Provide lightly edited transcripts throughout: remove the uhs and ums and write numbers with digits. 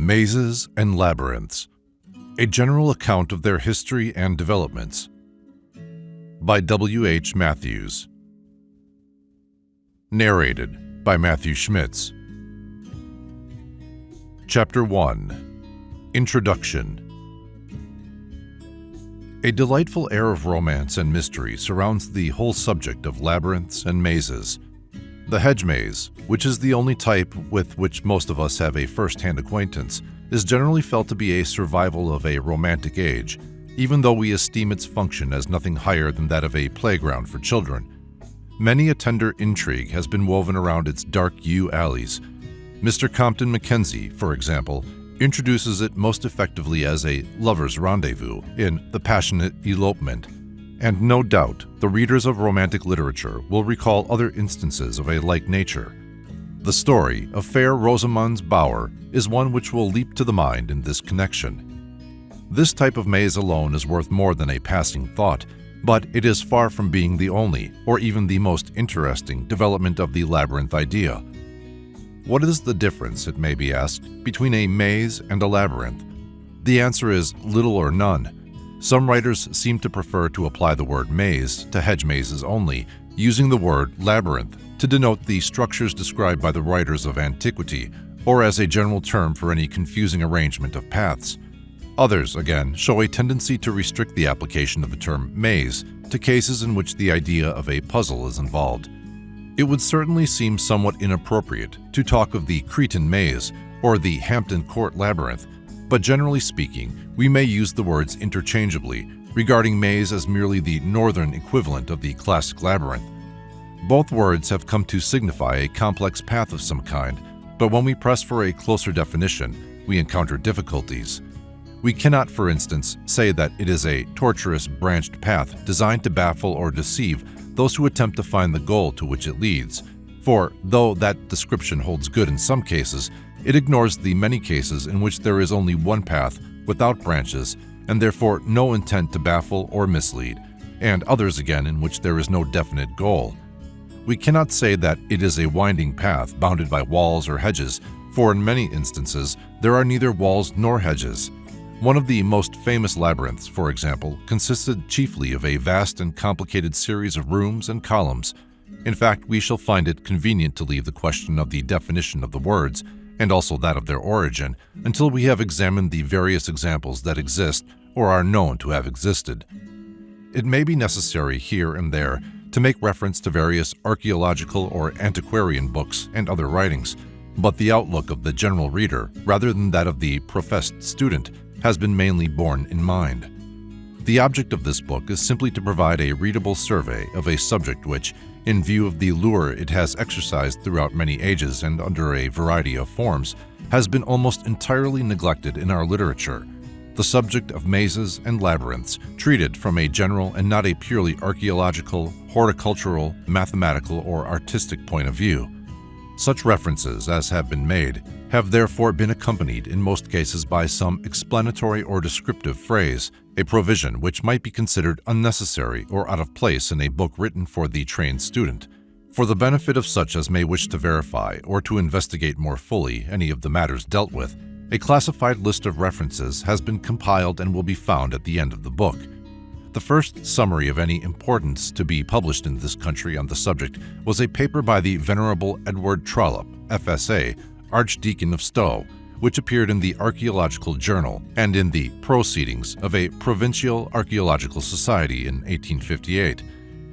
Mazes and Labyrinths, a general account of their history and developments, by W. H. Matthews. Narrated by Matthew Schmitz. Chapter 1. Introduction. A delightful air of romance and mystery surrounds the whole subject of labyrinths and mazes. The hedge maze, which is the only type with which most of us have a first-hand acquaintance, is generally felt to be a survival of a romantic age, even though we esteem its function as nothing higher than that of a playground for children. Many a tender intrigue has been woven around its dark yew alleys. Mr. Compton Mackenzie, for example, introduces it most effectively as a lover's rendezvous in The Passionate Elopement, and no doubt the readers of romantic literature will recall other instances of a like nature. The story of Fair Rosamond's Bower is one which will leap to the mind in this connection. This type of maze alone is worth more than a passing thought, but it is far from being the only, or even the most interesting, development of the labyrinth idea. What is the difference, it may be asked, between a maze and a labyrinth? The answer is little or none. Some writers seem to prefer to apply the word maze to hedge mazes only, using the word labyrinth to denote the structures described by the writers of antiquity, or as a general term for any confusing arrangement of paths. Others, again, show a tendency to restrict the application of the term maze to cases in which the idea of a puzzle is involved. It would certainly seem somewhat inappropriate to talk of the Cretan maze or the Hampton Court labyrinth, but generally speaking, we may use the words interchangeably, regarding maze as merely the northern equivalent of the classic labyrinth. Both words have come to signify a complex path of some kind, but when we press for a closer definition, we encounter difficulties. We cannot, for instance, say that it is a tortuous branched path designed to baffle or deceive those who attempt to find the goal to which it leads, for though that description holds good in some cases, it ignores the many cases in which there is only one path without branches and therefore no intent to baffle or mislead, and others again in which there is no definite goal. We cannot say that it is a winding path bounded by walls or hedges, for in many instances there are neither walls nor hedges. One of the most famous labyrinths, for example, consisted chiefly of a vast and complicated series of rooms and columns. In fact, we shall find it convenient to leave the question of the definition of the words, and also that of their origin, until we have examined the various examples that exist or are known to have existed. It may be necessary here and there to make reference to various archaeological or antiquarian books and other writings, but the outlook of the general reader, rather than that of the professed student, has been mainly borne in mind. The object of this book is simply to provide a readable survey of a subject which, in view of the lure it has exercised throughout many ages and under a variety of forms, has been almost entirely neglected in our literature. The subject of mazes and labyrinths, treated from a general and not a purely archaeological, horticultural, mathematical, or artistic point of view. Such references as have been made have therefore been accompanied in most cases by some explanatory or descriptive phrase, a provision which might be considered unnecessary or out of place in a book written for the trained student. For the benefit of such as may wish to verify or to investigate more fully any of the matters dealt with, a classified list of references has been compiled and will be found at the end of the book. The first summary of any importance to be published in this country on the subject was a paper by the Venerable Edward Trollope, FSA, Archdeacon of Stowe, which appeared in the Archaeological Journal and in the Proceedings of a Provincial Archaeological Society in 1858.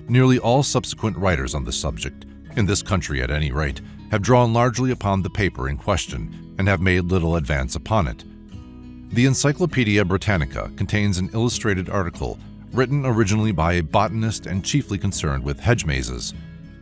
Nearly all subsequent writers on the subject, in this country at any rate, have drawn largely upon the paper in question and have made little advance upon it. The Encyclopaedia Britannica contains an illustrated article written originally by a botanist and chiefly concerned with hedge mazes.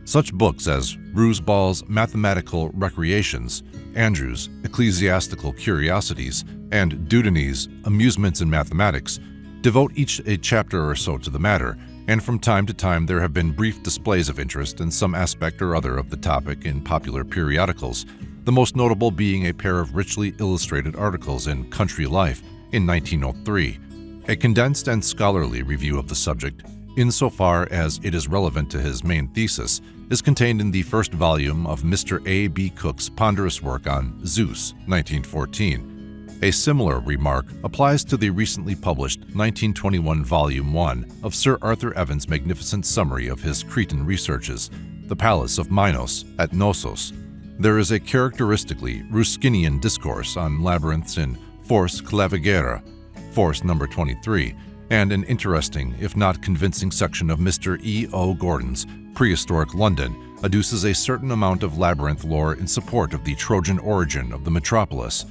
Such books as Rusball's Mathematical Recreations, Andrew's Ecclesiastical Curiosities, and Dudeney's Amusements in Mathematics devote each a chapter or so to the matter, and from time to time there have been brief displays of interest in some aspect or other of the topic in popular periodicals, the most notable being a pair of richly illustrated articles in Country Life in 1903, a condensed and scholarly review of the subject, insofar as it is relevant to his main thesis, is contained in the first volume of Mr. A. B. Cook's ponderous work on Zeus, 1914. A similar remark applies to the recently published 1921 Volume 1 of Sir Arthur Evans' magnificent summary of his Cretan researches, The Palace of Minos at Knossos. There is a characteristically Ruskinian discourse on labyrinths in Force Clavigera, Force number 23, and an interesting, if not convincing section of Mr. E. O. Gordon's Prehistoric London adduces a certain amount of labyrinth lore in support of the Trojan origin of the metropolis.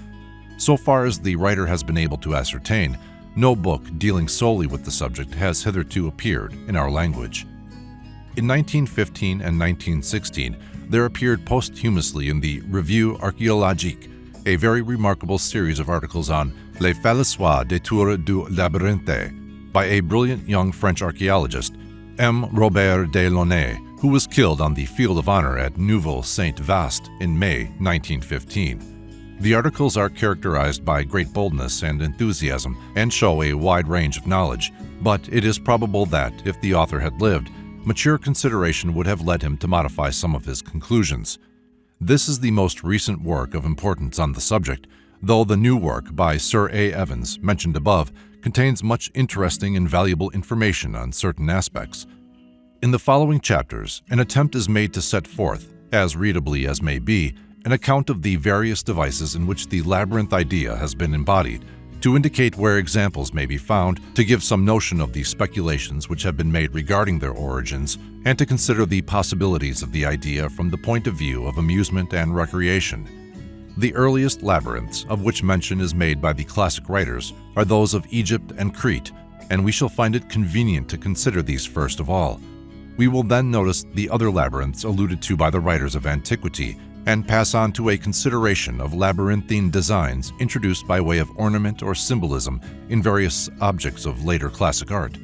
So far as the writer has been able to ascertain, no book dealing solely with the subject has hitherto appeared in our language. In 1915 and 1916, there appeared posthumously in the Revue Archéologique a very remarkable series of articles on Les Fallasois des Tours du Labyrinthe by a brilliant young French archaeologist, M. Robert Delaunay, who was killed on the field of honor at Neuville-Saint-Vaast in May 1915. The articles are characterized by great boldness and enthusiasm and show a wide range of knowledge, but it is probable that, if the author had lived, mature consideration would have led him to modify some of his conclusions. This is the most recent work of importance on the subject, though the new work by Sir A. Evans, mentioned above, contains much interesting and valuable information on certain aspects. In the following chapters, an attempt is made to set forth, as readably as may be, an account of the various devices in which the labyrinth idea has been embodied, to indicate where examples may be found, to give some notion of the speculations which have been made regarding their origins, and to consider the possibilities of the idea from the point of view of amusement and recreation. The earliest labyrinths, of which mention is made by the classic writers, are those of Egypt and Crete, and we shall find it convenient to consider these first of all. We will then notice the other labyrinths alluded to by the writers of antiquity, and pass on to a consideration of labyrinthine designs introduced by way of ornament or symbolism in various objects of later classic art.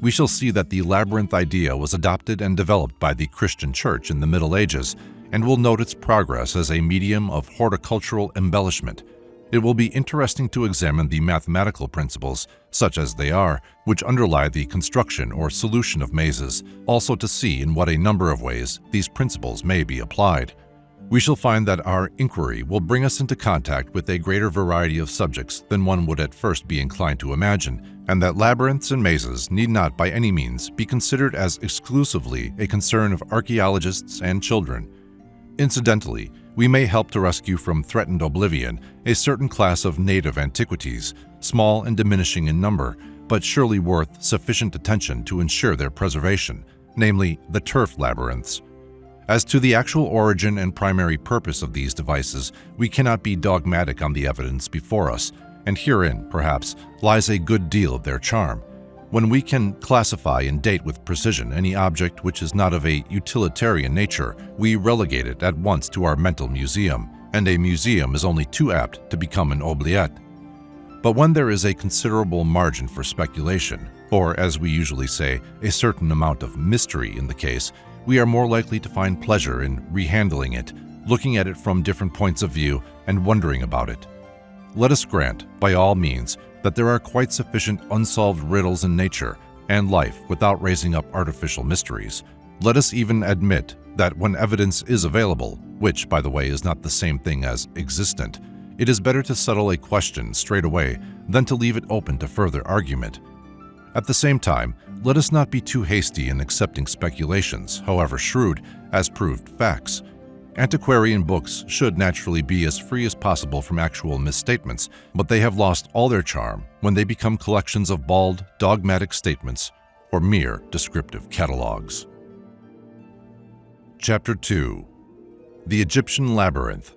We shall see that the labyrinth idea was adopted and developed by the Christian Church in the Middle Ages, and will note its progress as a medium of horticultural embellishment. It will be interesting to examine the mathematical principles, such as they are, which underlie the construction or solution of mazes, also to see in what a number of ways these principles may be applied. We shall find that our inquiry will bring us into contact with a greater variety of subjects than one would at first be inclined to imagine, and that labyrinths and mazes need not by any means be considered as exclusively a concern of archaeologists and children. Incidentally, we may help to rescue from threatened oblivion a certain class of native antiquities, small and diminishing in number, but surely worth sufficient attention to ensure their preservation, namely the turf labyrinths. As to the actual origin and primary purpose of these devices, we cannot be dogmatic on the evidence before us, and herein, perhaps, lies a good deal of their charm. When we can classify and date with precision any object which is not of a utilitarian nature, we relegate it at once to our mental museum, and a museum is only too apt to become an oubliette. But when there is a considerable margin for speculation, or as we usually say, a certain amount of mystery in the case, we are more likely to find pleasure in rehandling it, looking at it from different points of view and wondering about it. Let us grant, by all means, that there are quite sufficient unsolved riddles in nature and life without raising up artificial mysteries. Let us even admit that when evidence is available, which, by the way, is not the same thing as existent, it is better to settle a question straight away than to leave it open to further argument. At the same time, let us not be too hasty in accepting speculations, however shrewd, as proved facts. Antiquarian books should naturally be as free as possible from actual misstatements, but they have lost all their charm when they become collections of bald, dogmatic statements or mere descriptive catalogues. Chapter 2. The Egyptian Labyrinth.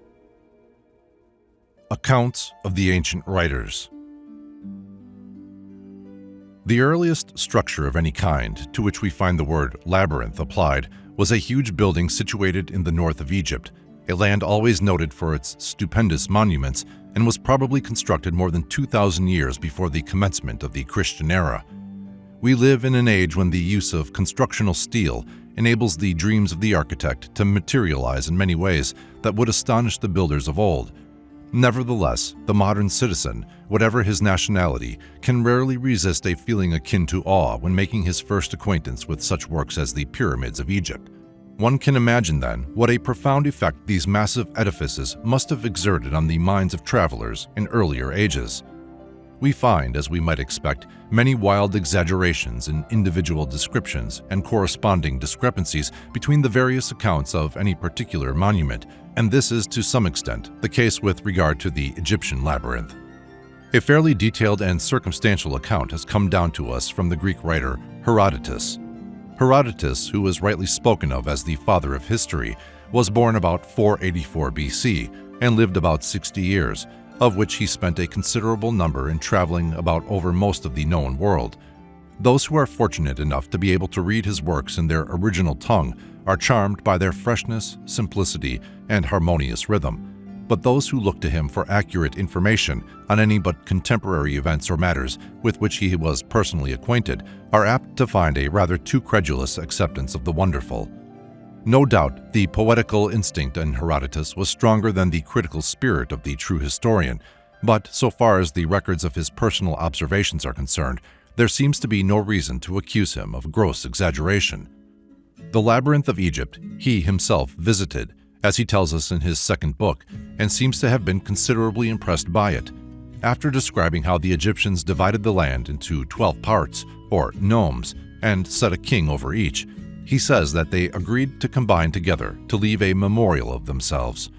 Accounts of the Ancient Writers. The earliest structure of any kind to which we find the word labyrinth applied was a huge building situated in the north of Egypt, a land always noted for its stupendous monuments, and was probably constructed more than 2,000 years before the commencement of the Christian era. We live in an age when the use of constructional steel enables the dreams of the architect to materialize in many ways that would astonish the builders of old. Nevertheless, the modern citizen, whatever his nationality, can rarely resist a feeling akin to awe when making his first acquaintance with such works as the pyramids of Egypt. One can imagine then what a profound effect these massive edifices must have exerted on the minds of travelers in earlier ages. We find, as we might expect, many wild exaggerations in individual descriptions and corresponding discrepancies between the various accounts of any particular monument, and this is to some extent the case with regard to the Egyptian labyrinth. A fairly detailed and circumstantial account has come down to us from the Greek writer Herodotus. Herodotus, who is rightly spoken of as the father of history, was born about 484 BC and lived about 60 years, of which he spent a considerable number in traveling about over most of the known world. Those who are fortunate enough to be able to read his works in their original tongue are charmed by their freshness, simplicity, and harmonious rhythm. But those who look to him for accurate information on any but contemporary events or matters with which he was personally acquainted are apt to find a rather too credulous acceptance of the wonderful. No doubt, the poetical instinct in Herodotus was stronger than the critical spirit of the true historian, but so far as the records of his personal observations are concerned, there seems to be no reason to accuse him of gross exaggeration. The Labyrinth of Egypt he himself visited, as he tells us in his second book, and seems to have been considerably impressed by it. After describing how the Egyptians divided the land into 12 parts, or nomes, and set a king over each, he says that they agreed to combine together to leave a memorial of themselves.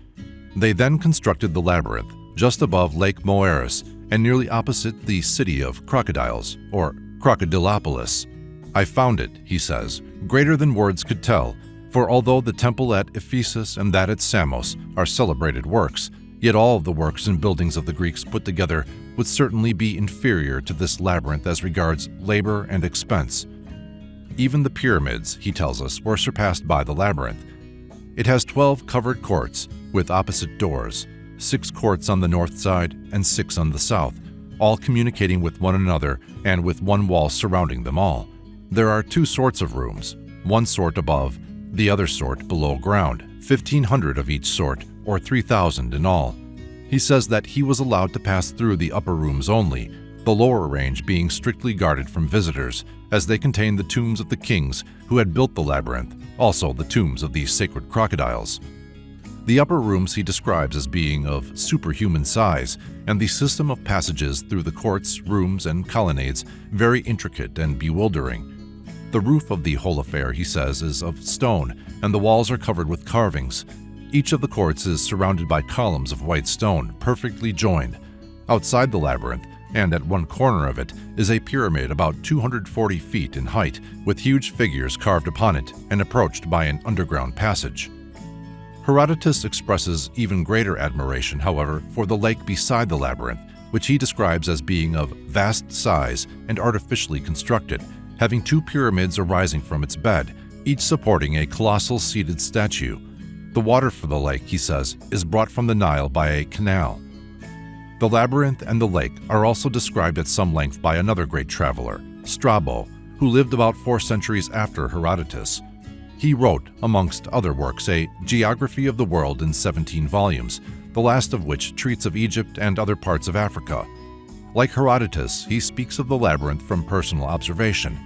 They then constructed the labyrinth just above Lake Moeris and nearly opposite the city of Crocodiles, or Crocodilopolis. I found it, he says, greater than words could tell, for although the temple at Ephesus and that at Samos are celebrated works, yet all of the works and buildings of the Greeks put together would certainly be inferior to this labyrinth as regards labor and expense. Even the pyramids, he tells us, were surpassed by the labyrinth. It has 12 covered courts with opposite doors, 6 courts on the north side and 6 on the south, all communicating with one another and with one wall surrounding them all. There are 2 sorts of rooms, one sort above, the other sort below ground, 1,500 of each sort, or 3,000 in all. He says that he was allowed to pass through the upper rooms only, the lower range being strictly guarded from visitors, as they contain the tombs of the kings who had built the labyrinth, also the tombs of these sacred crocodiles. The upper rooms he describes as being of superhuman size, and the system of passages through the courts, rooms, and colonnades very intricate and bewildering. The roof of the whole affair, he says, is of stone, and the walls are covered with carvings. Each of the courts is surrounded by columns of white stone, perfectly joined. Outside the labyrinth, and at one corner of it, is a pyramid about 240 feet in height, with huge figures carved upon it and approached by an underground passage. Herodotus expresses even greater admiration, however, for the lake beside the labyrinth, which he describes as being of vast size and artificially constructed, having 2 pyramids arising from its bed, each supporting a colossal seated statue. The water for the lake, he says, is brought from the Nile by a canal. The labyrinth and the lake are also described at some length by another great traveler, Strabo, who lived about 4 centuries after Herodotus. He wrote, amongst other works, a Geography of the World in 17 volumes, the last of which treats of Egypt and other parts of Africa. Like Herodotus, he speaks of the labyrinth from personal observation.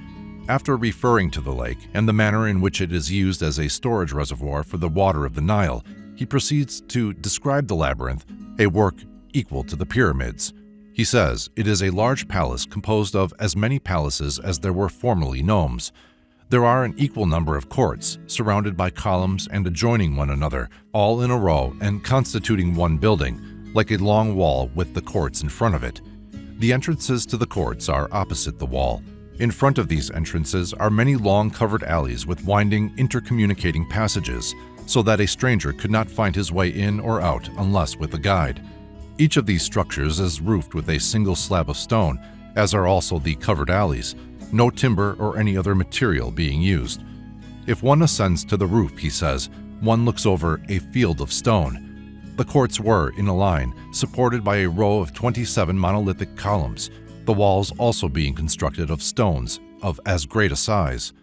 After referring to the lake and the manner in which it is used as a storage reservoir for the water of the Nile, he proceeds to describe the labyrinth, a work equal to the pyramids. He says it is a large palace composed of as many palaces as there were formerly nomes. There are an equal number of courts, surrounded by columns and adjoining one another, all in a row and constituting one building, like a long wall with the courts in front of it. The entrances to the courts are opposite the wall. In front of these entrances are many long covered alleys with winding, intercommunicating passages, so that a stranger could not find his way in or out unless with a guide. Each of these structures is roofed with a single slab of stone, as are also the covered alleys, no timber or any other material being used. If one ascends to the roof, he says, one looks over a field of stone. The courts were, in a line, supported by a row of 27 monolithic columns, the walls also being constructed of stones of as great a size.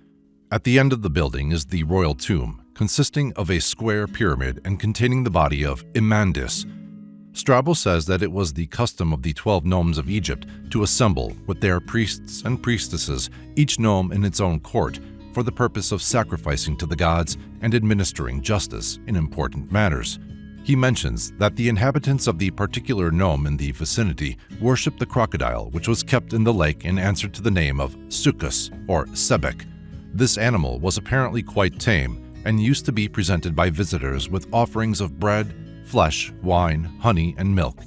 At the end of the building is the royal tomb, consisting of a square pyramid and containing the body of Imandis. Strabo says that it was the custom of the 12 nomes of Egypt to assemble, with their priests and priestesses, each nome in its own court, for the purpose of sacrificing to the gods and administering justice in important matters. He mentions that the inhabitants of the particular nome in the vicinity worshipped the crocodile, which was kept in the lake in answer to the name of Sucus or Sebek. This animal was apparently quite tame and used to be presented by visitors with offerings of bread, flesh, wine, honey, and milk.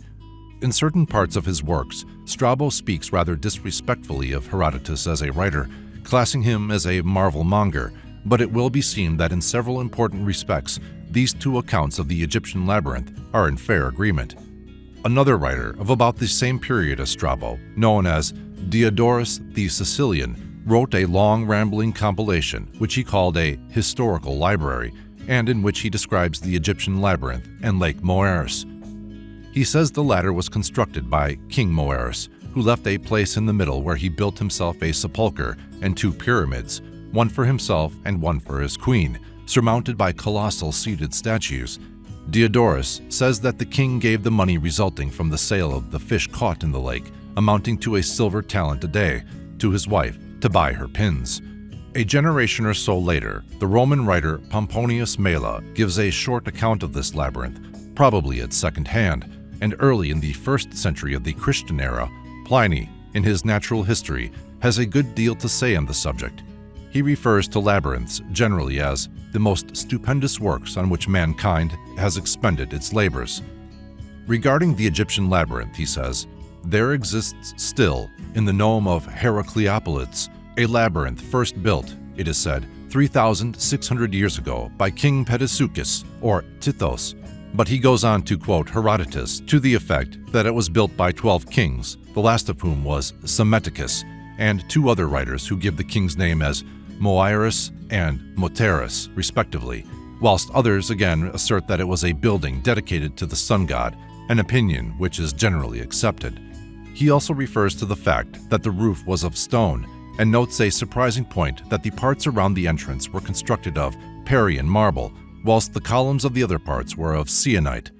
In certain parts of his works, Strabo speaks rather disrespectfully of Herodotus as a writer, classing him as a marvel-monger, but it will be seen that in several important respects, these two accounts of the Egyptian labyrinth are in fair agreement. Another writer of about the same period as Strabo, known as Diodorus the Sicilian, wrote a long rambling compilation which he called a historical library, and in which he describes the Egyptian labyrinth and Lake Moeris. He says the latter was constructed by King Moeris, who left a place in the middle where he built himself a sepulchre and two pyramids, one for himself and one for his queen, surmounted by colossal seated statues. Diodorus says that the king gave the money resulting from the sale of the fish caught in the lake, amounting to a silver talent a day, to his wife to buy her pins. A generation or so later, the Roman writer Pomponius Mela gives a short account of this labyrinth, probably at second hand, and early in the 1st century of the Christian era, Pliny, in his Natural History, has a good deal to say on the subject. He refers to labyrinths generally as the most stupendous works on which mankind has expended its labors. Regarding the Egyptian labyrinth, he says, "There exists still, in the nome of Heracleopolis, a labyrinth first built, it is said, 3,600 years ago by King Pedisuchus, or Tithos." But he goes on to quote Herodotus to the effect that it was built by 12 kings, the last of whom was Psammetichus, and two other writers who give the king's name as Moiris and Moteris, respectively, whilst others again assert that it was a building dedicated to the sun god, an opinion which is generally accepted. He also refers to the fact that the roof was of stone, and notes a surprising point that the parts around the entrance were constructed of Parian marble, whilst the columns of the other parts were of syenite.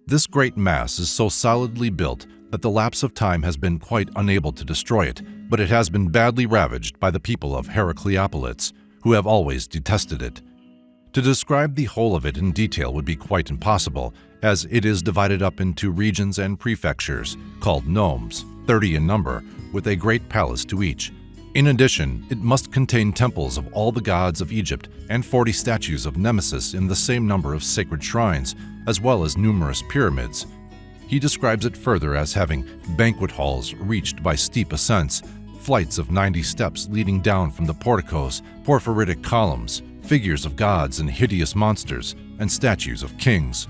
This great mass is so solidly built that the lapse of time has been quite unable to destroy it, but it has been badly ravaged by the people of Heracleopolis, who have always detested it. To describe the whole of it in detail would be quite impossible, as it is divided up into regions and prefectures, called nomes, 30 in number, with a great palace to each. In addition, it must contain temples of all the gods of Egypt and 40 statues of Nemesis in the same number of sacred shrines, as well as numerous pyramids. He describes it further as having banquet halls reached by steep ascents, flights of 90 steps leading down from the porticos, porphyritic columns, figures of gods and hideous monsters, and statues of kings.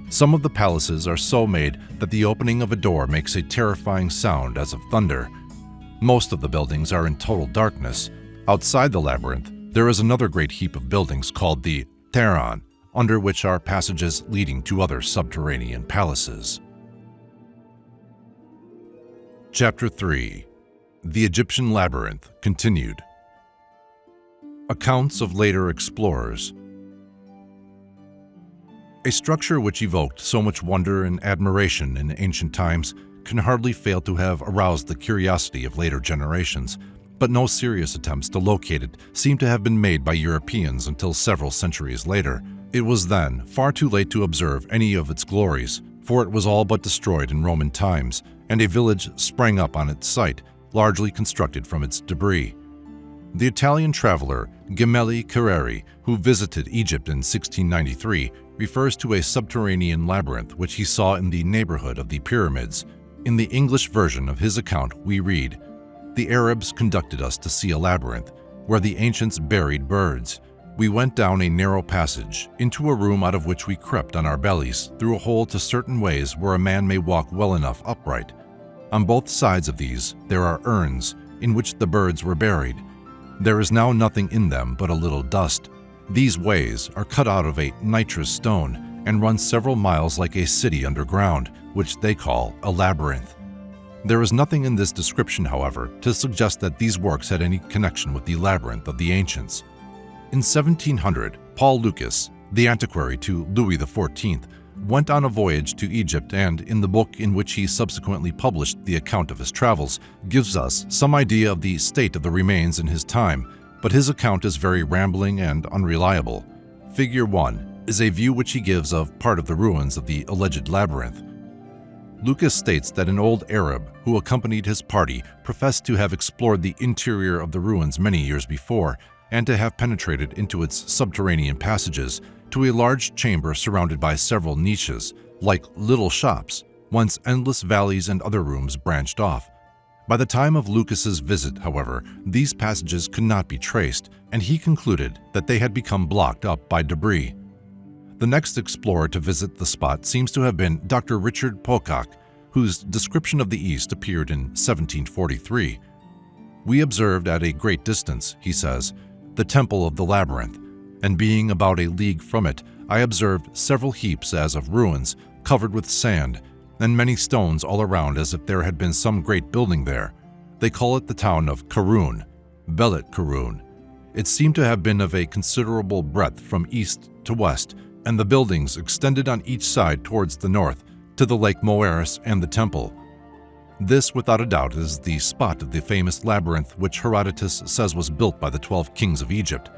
Some of the palaces are so made that the opening of a door makes a terrifying sound as of thunder. Most of the buildings are in total darkness. Outside the labyrinth, there is another great heap of buildings called the Theron, under which are passages leading to other subterranean palaces. Chapter 3. The Egyptian Labyrinth Continued. Accounts of later explorers. A structure which evoked so much wonder and admiration in ancient times can hardly fail to have aroused the curiosity of later generations, but no serious attempts to locate it seem to have been made by Europeans until several centuries later. It was then far too late to observe any of its glories, for it was all but destroyed in Roman times, and a village sprang up on its site, largely constructed from its debris. The Italian traveler Gemelli Carreri, who visited Egypt in 1693, refers to a subterranean labyrinth which he saw in the neighborhood of the pyramids. In the English version of his account, we read, "The Arabs conducted us to see a labyrinth, where the ancients buried birds. We went down a narrow passage, into a room out of which we crept on our bellies, through a hole to certain ways where a man may walk well enough upright. On both sides of these there are urns, in which the birds were buried. There is now nothing in them but a little dust. These ways are cut out of a nitrous stone, and run several miles like a city underground, which they call a labyrinth." There is nothing in this description, however, to suggest that these works had any connection with the labyrinth of the ancients. In 1700, Paul Lucas, the antiquary to Louis XIV, went on a voyage to Egypt and, in the book in which he subsequently published the account of his travels, gives us some idea of the state of the remains in his time, but his account is very rambling and unreliable. Figure 1 is a view which he gives of part of the ruins of the alleged labyrinth. Lucas states that an old Arab who accompanied his party professed to have explored the interior of the ruins many years before and to have penetrated into its subterranean passages to a large chamber surrounded by several niches, like little shops, whence endless valleys and other rooms branched off. By the time of Lucas's visit, however, these passages could not be traced, and he concluded that they had become blocked up by debris. The next explorer to visit the spot seems to have been Dr. Richard Pocock, whose description of the East appeared in 1743. "We observed at a great distance," he says, "the temple of the labyrinth, and being about a league from it, I observed several heaps as of ruins, covered with sand, and many stones all around as if there had been some great building there. They call it the town of Karun, Belet Karun. It seemed to have been of a considerable breadth from east to west, and the buildings extended on each side towards the north, to the Lake Moeris and the temple. This, without a doubt, is the spot of the famous labyrinth which Herodotus says was built by the 12 kings of Egypt.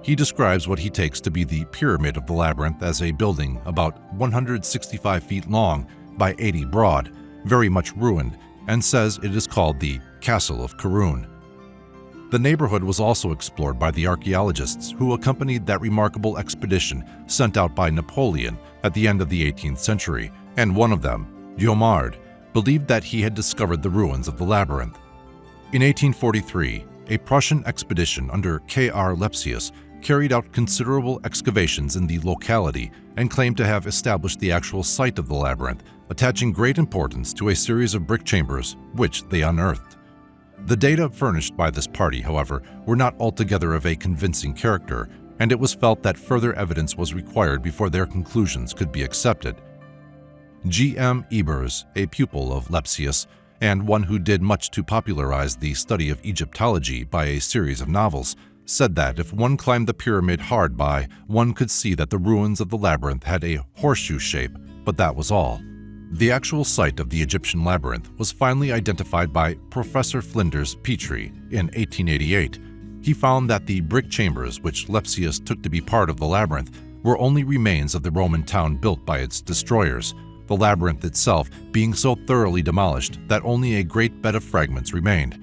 He describes what he takes to be the pyramid of the labyrinth as a building about 165 feet long by 80 broad, very much ruined, and says it is called the Castle of Karun. The neighborhood was also explored by the archaeologists who accompanied that remarkable expedition sent out by Napoleon at the end of the 18th century, and one of them, Jomard, believed that he had discovered the ruins of the labyrinth. In 1843, a Prussian expedition under K.R. Lepsius carried out considerable excavations in the locality and claimed to have established the actual site of the labyrinth, attaching great importance to a series of brick chambers which they unearthed. The data furnished by this party, however, were not altogether of a convincing character, and it was felt that further evidence was required before their conclusions could be accepted. G.M. Ebers, a pupil of Lepsius, and one who did much to popularize the study of Egyptology by a series of novels, said that if one climbed the pyramid hard by, one could see that the ruins of the labyrinth had a horseshoe shape, but that was all. The actual site of the Egyptian labyrinth was finally identified by Professor Flinders Petrie in 1888. He found that the brick chambers which Lepsius took to be part of the labyrinth were only remains of the Roman town built by its destroyers, the labyrinth itself being so thoroughly demolished that only a great bed of fragments remained.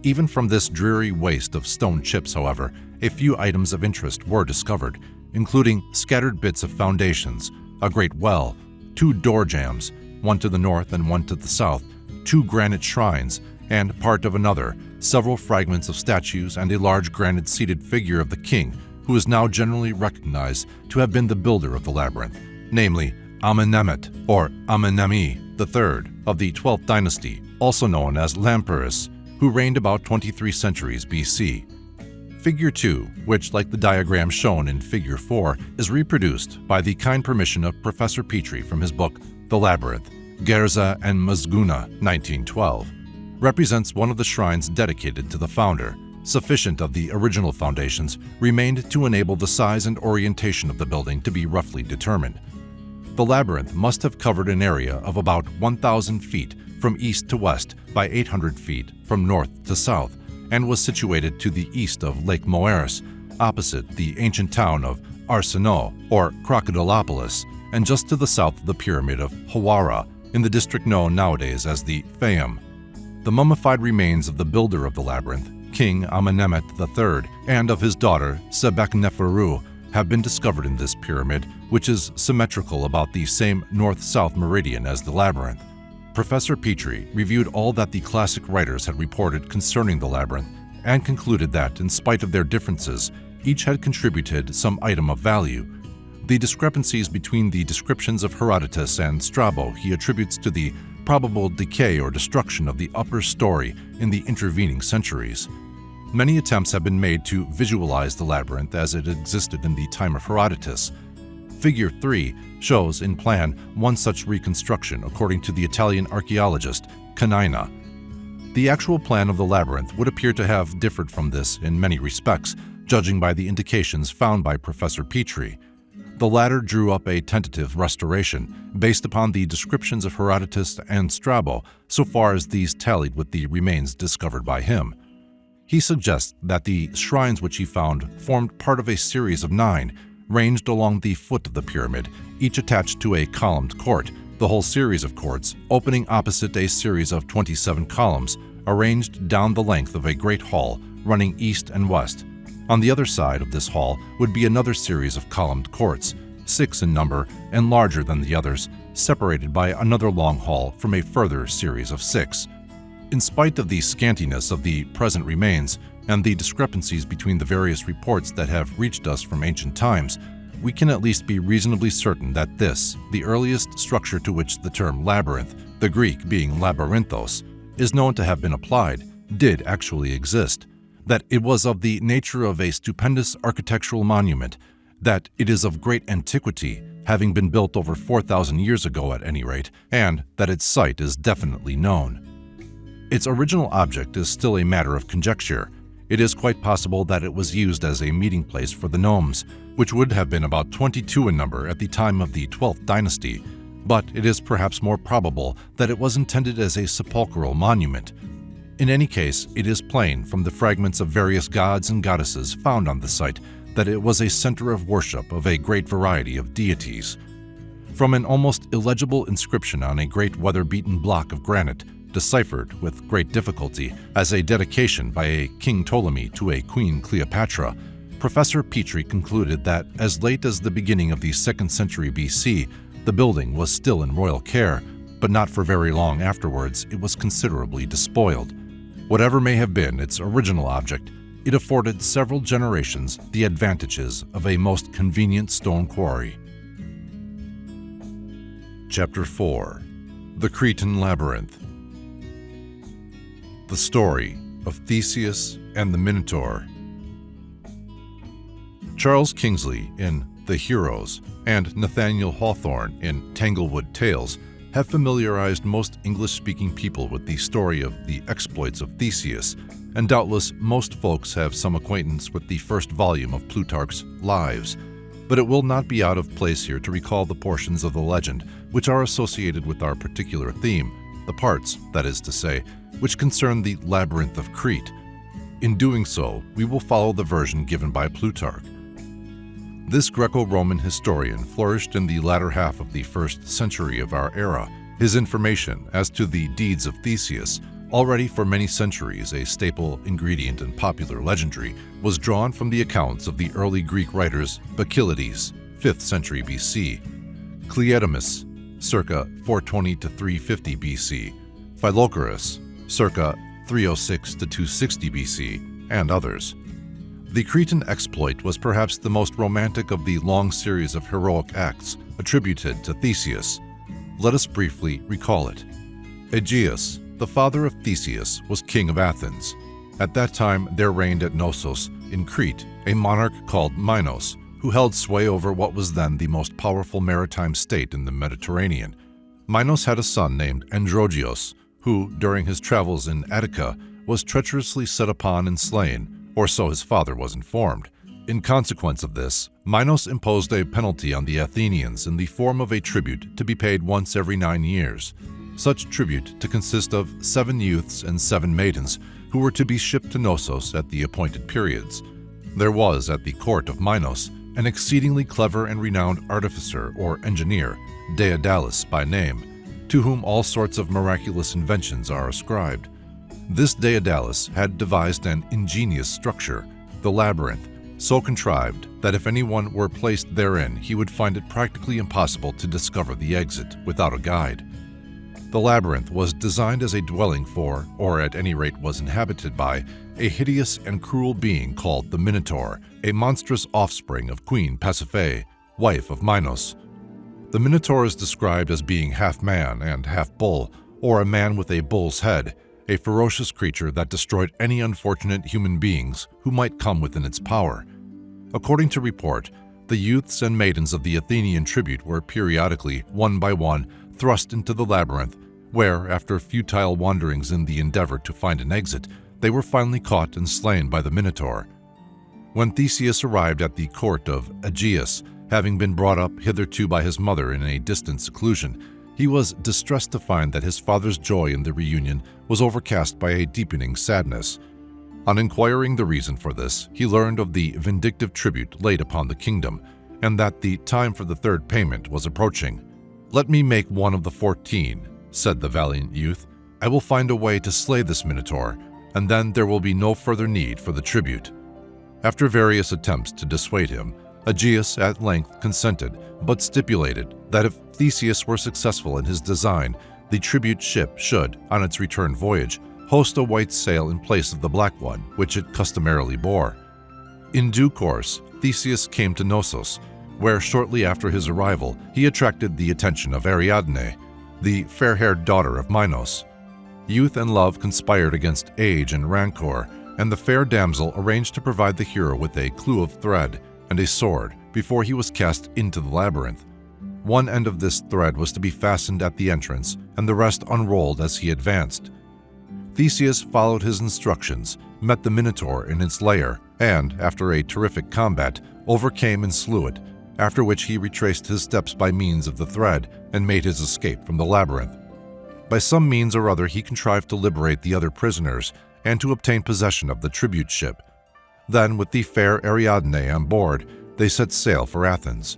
Even from this dreary waste of stone chips, however, a few items of interest were discovered, including scattered bits of foundations, a great well, 2 door jambs, one to the north and one to the south, 2 granite shrines, and part of another, several fragments of statues, and a large granite-seated figure of the king, who is now generally recognized to have been the builder of the labyrinth, namely Amenemhet or Amenemi III of the 12th dynasty, also known as Lamperus, who reigned about 23 centuries BC. Figure 2, which, like the diagram shown in Figure 4, is reproduced by the kind permission of Professor Petrie from his book The Labyrinth, Gerza and Mazguna, 1912, represents one of the shrines dedicated to the founder. Sufficient of the original foundations remained to enable the size and orientation of the building to be roughly determined. The labyrinth must have covered an area of about 1,000 feet from east to west by 800 feet from north to south, and was situated to the east of Lake Moeris, opposite the ancient town of Arsinoe or Crocodilopolis, and just to the south of the pyramid of Hawara, in the district known nowadays as the Fayum. The mummified remains of the builder of the labyrinth, King Amenemhet III, and of his daughter Sebekneferu, have been discovered in this pyramid, which is symmetrical about the same north-south meridian as the labyrinth. Professor Petrie reviewed all that the classic writers had reported concerning the labyrinth and concluded that, in spite of their differences, each had contributed some item of value. The discrepancies between the descriptions of Herodotus and Strabo he attributes to the probable decay or destruction of the upper story in the intervening centuries. Many attempts have been made to visualize the labyrinth as it existed in the time of Herodotus. Figure 3 shows in plan one such reconstruction according to the Italian archaeologist Canina. The actual plan of the labyrinth would appear to have differed from this in many respects, judging by the indications found by Professor Petrie. The latter drew up a tentative restoration based upon the descriptions of Herodotus and Strabo so far as these tallied with the remains discovered by him. He suggests that the shrines which he found formed part of a series of 9, ranged along the foot of the pyramid, each attached to a columned court, the whole series of courts opening opposite a series of 27 columns, arranged down the length of a great hall running east and west. On the other side of this hall would be another series of columned courts, 6 in number and larger than the others, separated by another long hall from a further series of 6. In spite of the scantiness of the present remains and the discrepancies between the various reports that have reached us from ancient times, we can at least be reasonably certain that this, the earliest structure to which the term labyrinth, the Greek being labyrinthos, is known to have been applied, did actually exist, that it was of the nature of a stupendous architectural monument, that it is of great antiquity, having been built over 4,000 years ago at any rate, and that its site is definitely known. Its original object is still a matter of conjecture. It is quite possible that it was used as a meeting place for the gnomes, which would have been about 22 in number at the time of the 12th dynasty, but it is perhaps more probable that it was intended as a sepulchral monument. In any case, it is plain from the fragments of various gods and goddesses found on the site that it was a center of worship of a great variety of deities. From an almost illegible inscription on a great weather-beaten block of granite, deciphered with great difficulty as a dedication by a King Ptolemy to a Queen Cleopatra, Professor Petrie concluded that as late as the beginning of the 2nd century BC, the building was still in royal care, but not for very long afterwards it was considerably despoiled. Whatever may have been its original object, it afforded several generations the advantages of a most convenient stone quarry. Chapter 4. The Cretan Labyrinth. The story of Theseus and the Minotaur. Charles Kingsley in The Heroes and Nathaniel Hawthorne in Tanglewood Tales have familiarized most English-speaking people with the story of the exploits of Theseus, and doubtless most folks have some acquaintance with the first volume of Plutarch's Lives. But it will not be out of place here to recall the portions of the legend which are associated with our particular theme, the parts, that is to say, which concern the Labyrinth of Crete. In doing so, we will follow the version given by Plutarch. This Greco-Roman historian flourished in the latter half of the 1st century of our era. His information as to the deeds of Theseus, already for many centuries a staple ingredient in popular legendary, was drawn from the accounts of the early Greek writers Bacchylides, 5th century BC, Cleodamus, circa 420 to 350 BC, Philochorus, circa 306 to 260 BC, and others. The Cretan exploit was perhaps the most romantic of the long series of heroic acts attributed to Theseus. Let us briefly recall it. Aegeus, the father of Theseus, was king of Athens. At that time there reigned at Knossos, in Crete, a monarch called Minos, who held sway over what was then the most powerful maritime state in the Mediterranean. Minos had a son named Androgeos, who, during his travels in Attica, was treacherously set upon and slain, or so his father was informed. In consequence of this, Minos imposed a penalty on the Athenians in the form of a tribute to be paid once every 9 years. Such tribute to consist of 7 youths and 7 maidens who were to be shipped to Knossos at the appointed periods. There was at the court of Minos an exceedingly clever and renowned artificer or engineer, Daedalus by name, to whom all sorts of miraculous inventions are ascribed. This Daedalus had devised an ingenious structure, the labyrinth, so contrived that if anyone were placed therein he would find it practically impossible to discover the exit without a guide. The labyrinth was designed as a dwelling for, or at any rate was inhabited by, a hideous and cruel being called the Minotaur, a monstrous offspring of Queen Pasiphae, wife of Minos. The Minotaur is described as being half man and half bull, or a man with a bull's head, a ferocious creature that destroyed any unfortunate human beings who might come within its power. According to report, the youths and maidens of the Athenian tribute were periodically, one by one, thrust into the labyrinth, where, after futile wanderings in the endeavor to find an exit, they were finally caught and slain by the Minotaur. When Theseus arrived at the court of Aegeus, having been brought up hitherto by his mother in a distant seclusion, he was distressed to find that his father's joy in the reunion was overcast by a deepening sadness. On inquiring the reason for this, he learned of the vindictive tribute laid upon the kingdom, and that the time for the third payment was approaching. "Let me make one of the 14, said the valiant youth. "I will find a way to slay this Minotaur, and then there will be no further need for the tribute." After various attempts to dissuade him, Aegeus at length consented, but stipulated that if Theseus were successful in his design, the tribute ship should, on its return voyage, host a white sail in place of the black one which it customarily bore. In due course, Theseus came to Knossos, where shortly after his arrival he attracted the attention of Ariadne, the fair-haired daughter of Minos. Youth and love conspired against age and rancor, and the fair damsel arranged to provide the hero with a clue of thread and a sword before he was cast into the labyrinth. One end of this thread was to be fastened at the entrance, and the rest unrolled as he advanced. Theseus followed his instructions, met the Minotaur in its lair, and, after a terrific combat, overcame and slew it, after which he retraced his steps by means of the thread and made his escape from the labyrinth. By some means or other he contrived to liberate the other prisoners and to obtain possession of the tribute ship. Then, with the fair Ariadne on board, they set sail for Athens.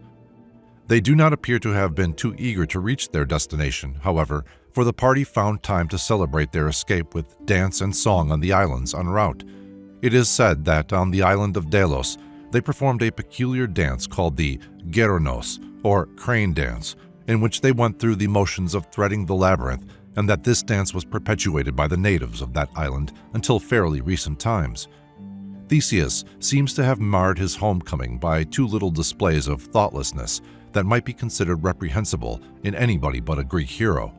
They do not appear to have been too eager to reach their destination, however, for the party found time to celebrate their escape with dance and song on the islands en route. It is said that on the island of Delos, they performed a peculiar dance called the Geronos, or crane dance, in which they went through the motions of threading the labyrinth, and that this dance was perpetuated by the natives of that island until fairly recent times. Theseus seems to have marred his homecoming by too little displays of thoughtlessness that might be considered reprehensible in anybody but a Greek hero.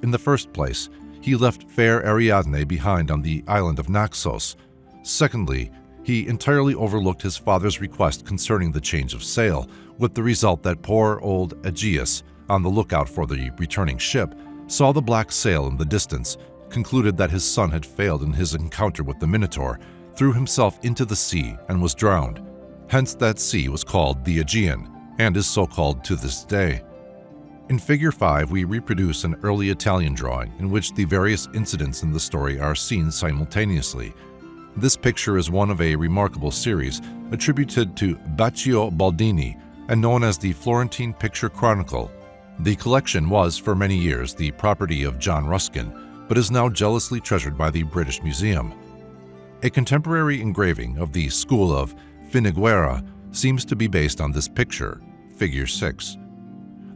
In the first place, he left fair Ariadne behind on the island of Naxos. Secondly, he entirely overlooked his father's request concerning the change of sail, with the result that poor old Aegeus, on the lookout for the returning ship, saw the black sail in the distance, concluded that his son had failed in his encounter with the Minotaur, threw himself into the sea, and was drowned. Hence that sea was called the Aegean, and is so called to this day. In Figure 5, we reproduce an early Italian drawing in which the various incidents in the story are seen simultaneously. This picture is one of a remarkable series attributed to Baccio Baldini and known as the Florentine Picture Chronicle. The collection was for many years the property of John Ruskin, but is now jealously treasured by the British Museum. A contemporary engraving of the school of Finiguera seems to be based on this picture, Figure 6.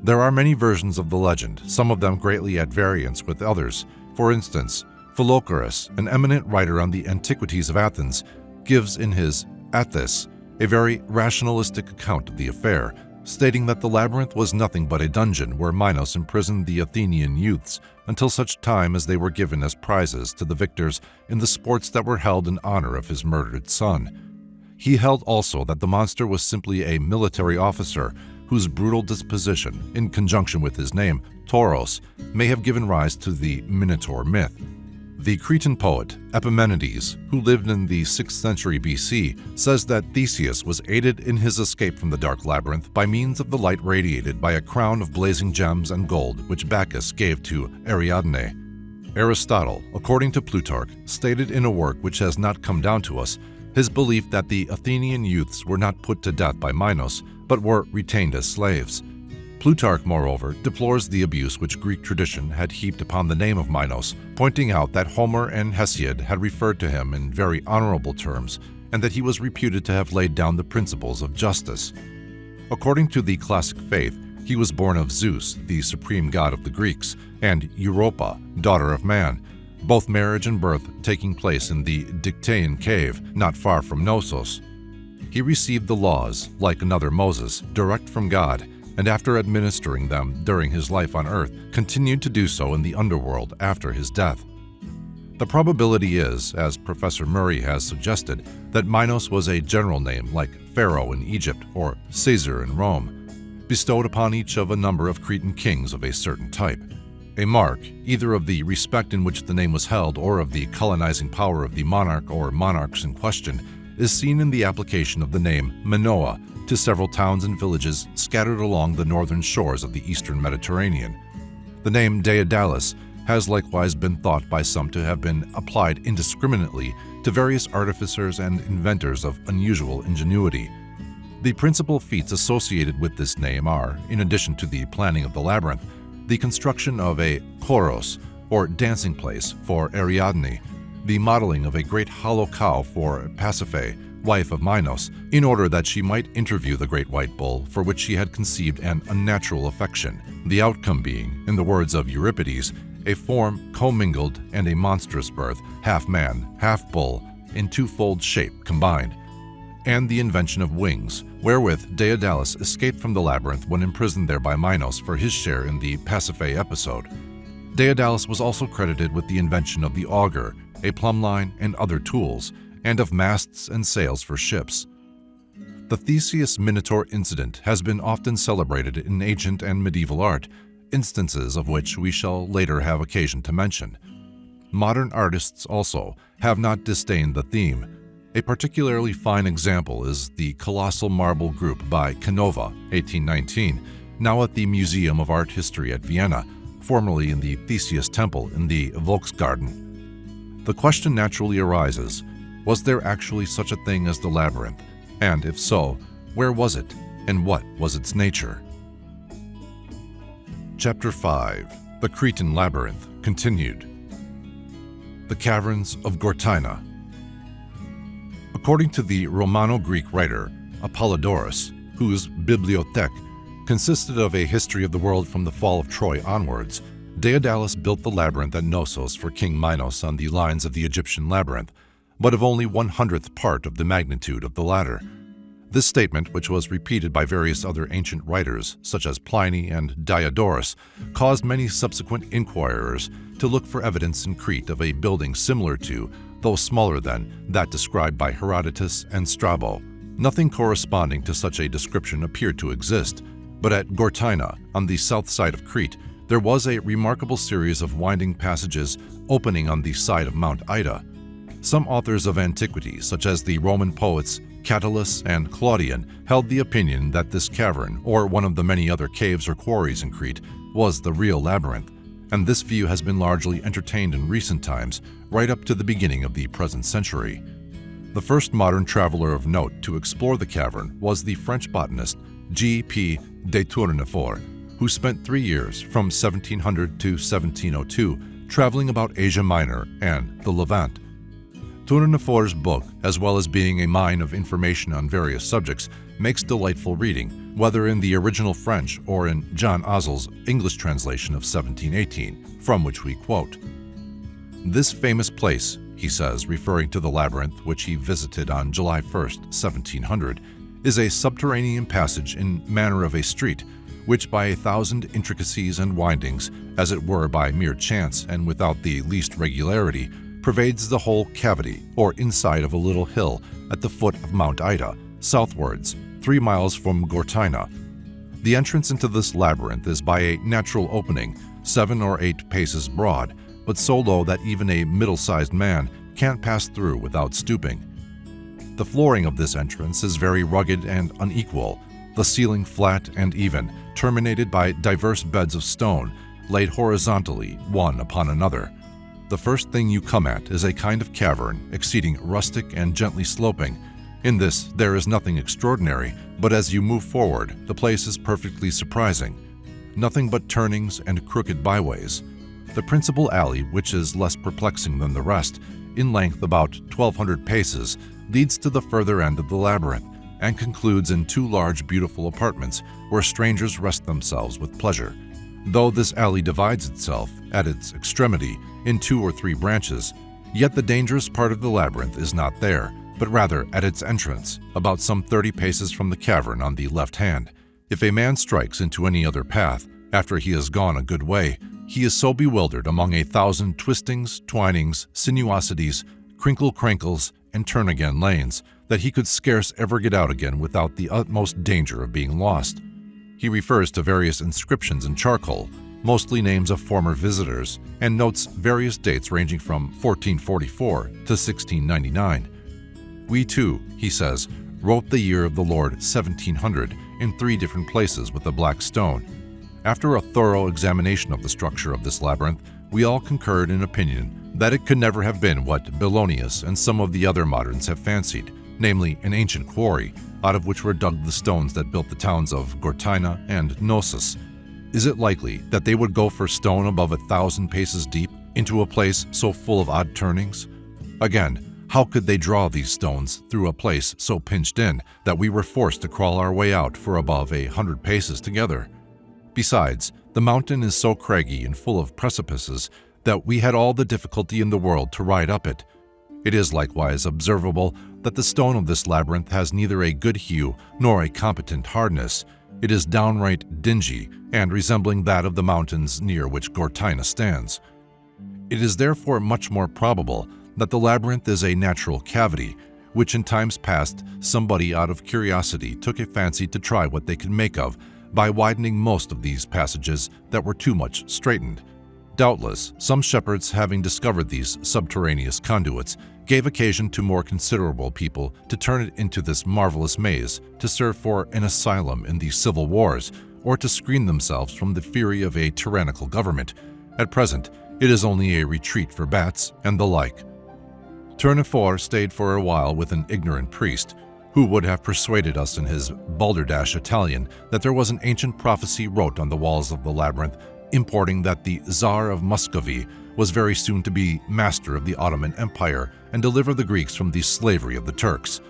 There are many versions of the legend, some of them greatly at variance with others. For instance, Philochorus, an eminent writer on the antiquities of Athens, gives in his Atthis a very rationalistic account of the affair, stating that the labyrinth was nothing but a dungeon where Minos imprisoned the Athenian youths until such time as they were given as prizes to the victors in the sports that were held in honor of his murdered son. He held also that the monster was simply a military officer whose brutal disposition, in conjunction with his name, Tauros, may have given rise to the Minotaur myth. The Cretan poet Epimenides, who lived in the 6th century BC, says that Theseus was aided in his escape from the dark labyrinth by means of the light radiated by a crown of blazing gems and gold which Bacchus gave to Ariadne. Aristotle, according to Plutarch, stated in a work which has not come down to us his belief that the Athenian youths were not put to death by Minos, but were retained as slaves. Plutarch, moreover, deplores the abuse which Greek tradition had heaped upon the name of Minos, pointing out that Homer and Hesiod had referred to him in very honorable terms, and that he was reputed to have laid down the principles of justice. According to the classic faith, he was born of Zeus, the supreme god of the Greeks, and Europa, daughter of man, both marriage and birth taking place in the Dictaean cave, not far from Knossos. He received the laws, like another Moses, direct from God, and after administering them during his life on earth, continued to do so in the underworld after his death. The probability is, as Professor Murray has suggested, that Minos was a general name like Pharaoh in Egypt or Caesar in Rome, bestowed upon each of a number of Cretan kings of a certain type. A mark, either of the respect in which the name was held or of the colonizing power of the monarch or monarchs in question, is seen in the application of the name Minoa to several towns and villages scattered along the northern shores of the eastern Mediterranean. The name Daedalus has likewise been thought by some to have been applied indiscriminately to various artificers and inventors of unusual ingenuity. The principal feats associated with this name are, in addition to the planning of the labyrinth, the construction of a choros, or dancing place, for Ariadne, the modeling of a great hollow cow for Pasiphae, wife of Minos, in order that she might interview the great white bull for which she had conceived an unnatural affection, the outcome being, in the words of Euripides, a form commingled and a monstrous birth, half man, half bull, in twofold shape combined, and the invention of wings, wherewith Daedalus escaped from the labyrinth when imprisoned there by Minos for his share in the Pasiphae episode. Daedalus was also credited with the invention of the auger, a plumb line, and other tools, and of masts and sails for ships. The Theseus-Minotaur incident has been often celebrated in ancient and medieval art, instances of which we shall later have occasion to mention. Modern artists also have not disdained the theme. A particularly fine example is the colossal marble group by Canova, 1819, now at the Museum of Art History at Vienna, formerly in the Theseus Temple in the Volksgarten. The question naturally arises, was there actually such a thing as the labyrinth? And if so, where was it, and what was its nature? Chapter 5. The Cretan Labyrinth, continued. The Caverns of Gortyna. According to the Romano-Greek writer Apollodorus, whose Bibliothèque consisted of a history of the world from the fall of Troy onwards, Daedalus built the labyrinth at Knossos for King Minos on the lines of the Egyptian labyrinth, but of only 1/100th part of the magnitude of the latter. This statement, which was repeated by various other ancient writers, such as Pliny and Diodorus, caused many subsequent inquirers to look for evidence in Crete of a building similar to, though smaller than, that described by Herodotus and Strabo. Nothing corresponding to such a description appeared to exist, but at Gortyna, on the south side of Crete, there was a remarkable series of winding passages opening on the side of Mount Ida. Some authors of antiquity, such as the Roman poets Catullus and Claudian, held the opinion that this cavern, or one of the many other caves or quarries in Crete, was the real labyrinth, and this view has been largely entertained in recent times, right up to the beginning of the present century. The first modern traveler of note to explore the cavern was the French botanist G.P. de Tournefort, who spent 3 years, from 1700 to 1702, traveling about Asia Minor and the Levant. Tournefort's book, as well as being a mine of information on various subjects, makes delightful reading, whether in the original French or in John Ozell's English translation of 1718, from which we quote. "This famous place," he says, referring to the labyrinth which he visited on July 1st, 1700, "is a subterranean passage in manner of a street, which by 1,000 intricacies and windings, as it were by mere chance and without the least regularity, pervades the whole cavity or inside of a little hill at the foot of Mount Ida, southwards, 3 miles from Gortyna. The entrance into this labyrinth is by a natural opening, 7 or 8 paces broad, but so low that even a middle-sized man can't pass through without stooping. The flooring of this entrance is very rugged and unequal, the ceiling flat and even, terminated by diverse beds of stone, laid horizontally one upon another. The first thing you come at is a kind of cavern, exceeding rustic and gently sloping. In this there is nothing extraordinary, but as you move forward, the place is perfectly surprising. Nothing but turnings and crooked byways. The principal alley, which is less perplexing than the rest, in length about 1,200 paces, leads to the further end of the labyrinth, and concludes in 2 large beautiful apartments where strangers rest themselves with pleasure. Though this alley divides itself, at its extremity, in 2 or 3 branches, yet the dangerous part of the labyrinth is not there, but rather at its entrance, about some 30 paces from the cavern on the left hand. If a man strikes into any other path, after he has gone a good way, he is so bewildered among 1,000 twistings, twinings, sinuosities, crinkle-crankles, and turn-again lanes, that he could scarce ever get out again without the utmost danger of being lost. He refers to various inscriptions in charcoal, mostly names of former visitors, and notes various dates ranging from 1444 to 1699. "We too," he says, "wrote the year of the Lord 1700 in 3 different places with a black stone. After a thorough examination of the structure of this labyrinth, we all concurred in opinion that it could never have been what Billonius and some of the other moderns have fancied, namely an ancient quarry, out of which were dug the stones that built the towns of Gortyna and Knossos. Is it likely that they would go for stone above 1,000 paces deep into a place so full of odd turnings? Again, how could they draw these stones through a place so pinched in that we were forced to crawl our way out for above 100 paces together? Besides, the mountain is so craggy and full of precipices that we had all the difficulty in the world to ride up it. It is likewise observable that the stone of this labyrinth has neither a good hue nor a competent hardness. It is downright dingy and resembling that of the mountains near which Gortyna stands. It is therefore much more probable that the labyrinth is a natural cavity, which in times past somebody out of curiosity took a fancy to try what they could make of by widening most of these passages that were too much straightened. Doubtless, some shepherds, having discovered these subterraneous conduits, gave occasion to more considerable people to turn it into this marvelous maze to serve for an asylum in the civil wars or to screen themselves from the fury of a tyrannical government. At present, it is only a retreat for bats and the like. Tournefort stayed for a while with an ignorant priest, who would have persuaded us in his balderdash Italian that there was an ancient prophecy wrote on the walls of the labyrinth, importing that the Tsar of Muscovy was very soon to be master of the Ottoman Empire and deliver the Greeks from the slavery of the Turks.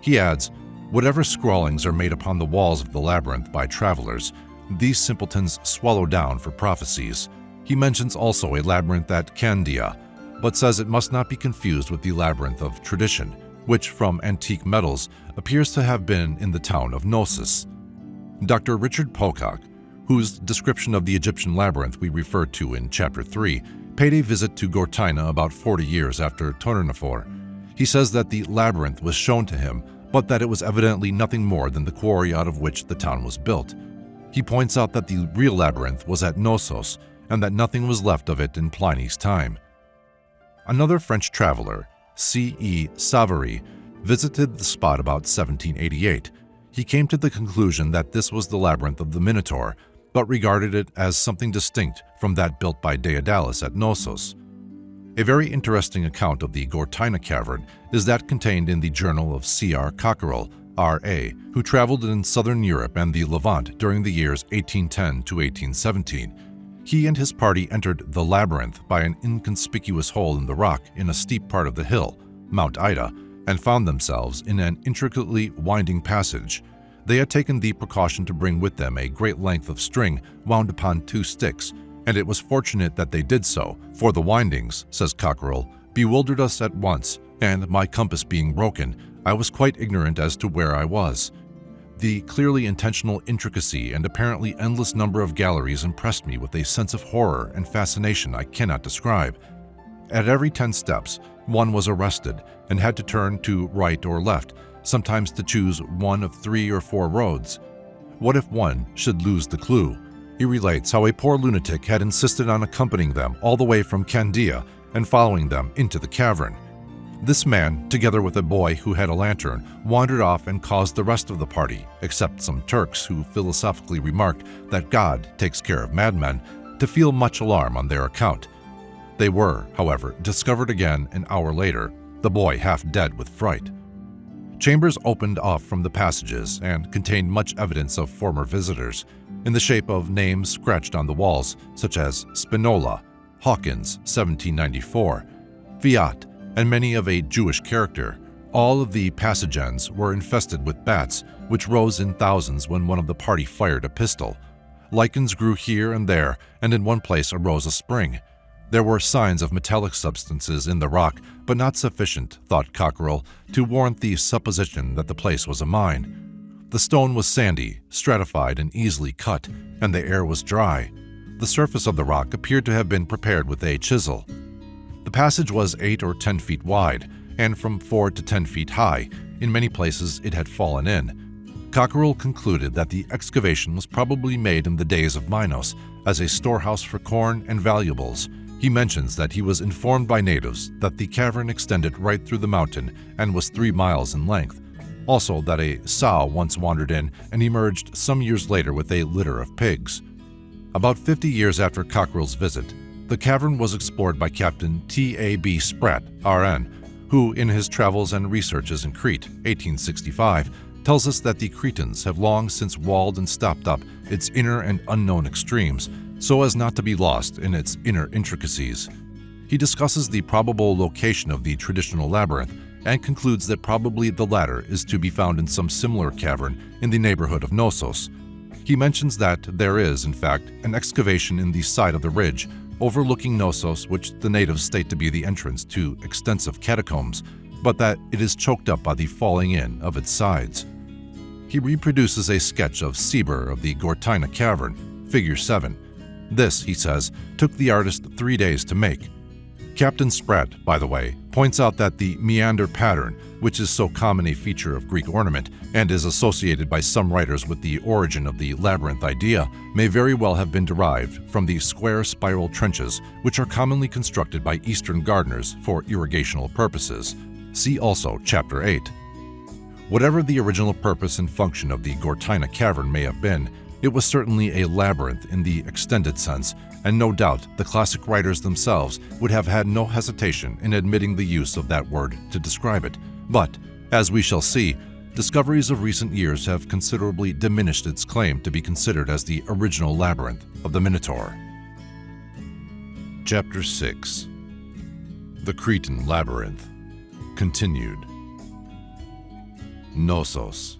He adds, whatever scrawlings are made upon the walls of the labyrinth by travelers, these simpletons swallow down for prophecies. He mentions also a labyrinth at Candia, but says it must not be confused with the labyrinth of tradition, which from antique metals appears to have been in the town of Knossos. Dr. Richard Pocock, whose description of the Egyptian labyrinth we referred to in Chapter 3, paid a visit to Gortyna about 40 years after Tournefort. He says that the labyrinth was shown to him, but that it was evidently nothing more than the quarry out of which the town was built. He points out that the real labyrinth was at Knossos, and that nothing was left of it in Pliny's time. Another French traveler, C.E. Savary, visited the spot about 1788. He came to the conclusion that this was the labyrinth of the Minotaur, but regarded it as something distinct from that built by Daedalus at Knossos. A very interesting account of the Gortyna cavern is that contained in the journal of C.R. Cockerell, R.A., who traveled in southern Europe and the Levant during the years 1810 to 1817. He and his party entered the labyrinth by an inconspicuous hole in the rock in a steep part of the hill, Mount Ida, and found themselves in an intricately winding passage. They had taken the precaution to bring with them a great length of string wound upon 2 sticks, and it was fortunate that they did so, for the windings, says Cockerell, bewildered us at once, and my compass being broken, I was quite ignorant as to where I was. The clearly intentional intricacy and apparently endless number of galleries impressed me with a sense of horror and fascination I cannot describe. At every 10 steps, one was arrested and had to turn to right or left, sometimes to choose one of 3 or 4 roads. What if one should lose the clue? He relates how a poor lunatic had insisted on accompanying them all the way from Candia and following them into the cavern. This man, together with a boy who had a lantern, wandered off and caused the rest of the party, except some Turks who philosophically remarked that God takes care of madmen, to feel much alarm on their account. They were, however, discovered again an hour later, the boy half dead with fright. Chambers opened off from the passages and contained much evidence of former visitors, in the shape of names scratched on the walls, such as Spinola, Hawkins, 1794, Fiat, and many of a Jewish character. All of the passages were infested with bats, which rose in thousands when one of the party fired a pistol. Lichens grew here and there, and in one place arose a spring. There were signs of metallic substances in the rock, but not sufficient, thought Cockerell, to warrant the supposition that the place was a mine. The stone was sandy, stratified, and easily cut, and the air was dry. The surface of the rock appeared to have been prepared with a chisel. The passage was 8 or 10 feet wide, and from 4 to 10 feet high. In many places it had fallen in. Cockerell concluded that the excavation was probably made in the days of Minos as a storehouse for corn and valuables. He mentions that he was informed by natives that the cavern extended right through the mountain and was 3 miles in length. Also that a sow once wandered in and emerged some years later with a litter of pigs. About 50 years after Cockerell's visit, the cavern was explored by Captain T.A.B. Spratt, R.N., who, in his travels and researches in Crete, 1865, tells us that the Cretans have long since walled and stopped up its inner and unknown extremes so as not to be lost in its inner intricacies. He discusses the probable location of the traditional labyrinth and concludes that probably the latter is to be found in some similar cavern in the neighborhood of Knossos. He mentions that there is, in fact, an excavation in the side of the ridge overlooking Knossos, which the natives state to be the entrance to extensive catacombs, but that it is choked up by the falling in of its sides. He reproduces a sketch of Sieber of the Gortyna cavern, figure 7. This, he says, took the artist 3 days to make. Captain Spratt, by the way, points out that the meander pattern, which is so common a feature of Greek ornament and is associated by some writers with the origin of the labyrinth idea, may very well have been derived from the square spiral trenches which are commonly constructed by Eastern gardeners for irrigational purposes. See also Chapter 8. Whatever the original purpose and function of the Gortyna cavern may have been, it was certainly a labyrinth in the extended sense, and no doubt the classic writers themselves would have had no hesitation in admitting the use of that word to describe it. But, as we shall see, discoveries of recent years have considerably diminished its claim to be considered as the original labyrinth of the Minotaur. Chapter 6. The Cretan Labyrinth. Continued. Knossos.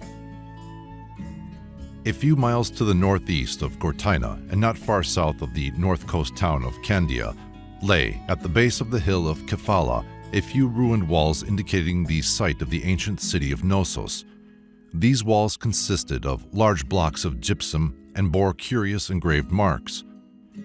A few miles to the northeast of Gortyna and not far south of the north coast town of Candia lay, at the base of the hill of Kefala, a few ruined walls indicating the site of the ancient city of Knossos. These walls consisted of large blocks of gypsum and bore curious engraved marks.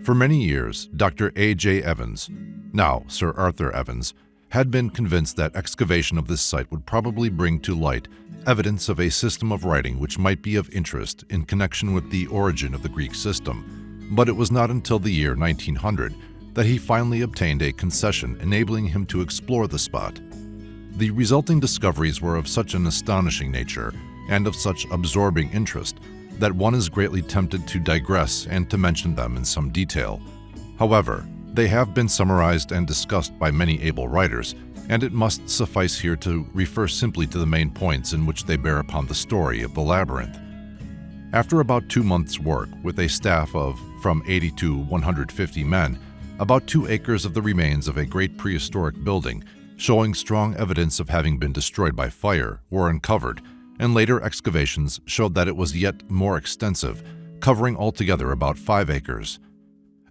For many years, Dr. A.J. Evans, now Sir Arthur Evans, had been convinced that excavation of this site would probably bring to light evidence of a system of writing which might be of interest in connection with the origin of the Greek system, but it was not until the year 1900 that he finally obtained a concession enabling him to explore the spot. The resulting discoveries were of such an astonishing nature and of such absorbing interest that one is greatly tempted to digress and to mention them in some detail. However, they have been summarized and discussed by many able writers, and it must suffice here to refer simply to the main points in which they bear upon the story of the labyrinth. After about 2 months' work with a staff of from 80 to 150 men, about 2 acres of the remains of a great prehistoric building, showing strong evidence of having been destroyed by fire, were uncovered, and later excavations showed that it was yet more extensive, covering altogether about 5 acres.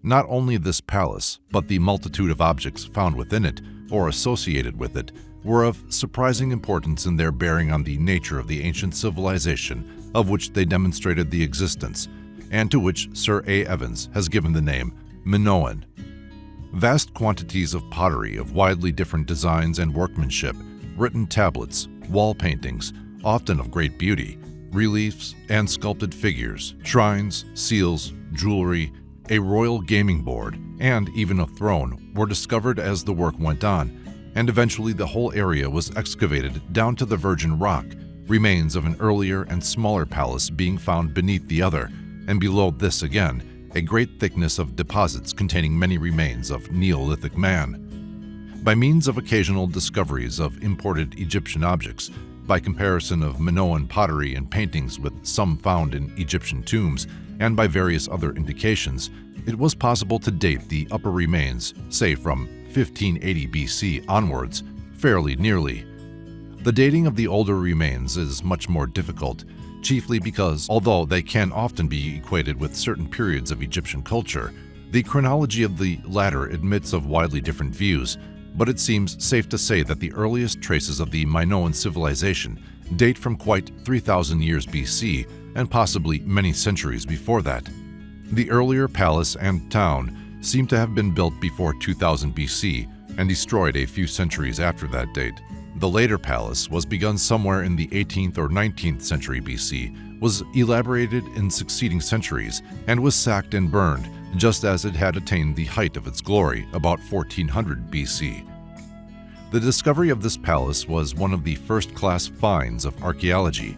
Not only this palace, but the multitude of objects found within it, or associated with it, were of surprising importance in their bearing on the nature of the ancient civilization of which they demonstrated the existence, and to which Sir A. Evans has given the name Minoan. Vast quantities of pottery of widely different designs and workmanship, written tablets, wall paintings, often of great beauty, reliefs and sculpted figures, shrines, seals, jewelry, a royal gaming board, and even a throne were discovered as the work went on, and eventually the whole area was excavated down to the virgin rock, remains of an earlier and smaller palace being found beneath the other, and below this again, a great thickness of deposits containing many remains of Neolithic man. By means of occasional discoveries of imported Egyptian objects, by comparison of Minoan pottery and paintings with some found in Egyptian tombs, and by various other indications, it was possible to date the upper remains, say from 1580 BC onwards, fairly nearly. The dating of the older remains is much more difficult, chiefly because, although they can often be equated with certain periods of Egyptian culture, the chronology of the latter admits of widely different views, but it seems safe to say that the earliest traces of the Minoan civilization date from quite 3,000 years BC, and possibly many centuries before that. The earlier palace and town seem to have been built before 2000 BC and destroyed a few centuries after that date. The later palace was begun somewhere in the 18th or 19th century BC, was elaborated in succeeding centuries, and was sacked and burned just as it had attained the height of its glory about 1400 BC. The discovery of this palace was one of the first-class finds of archaeology.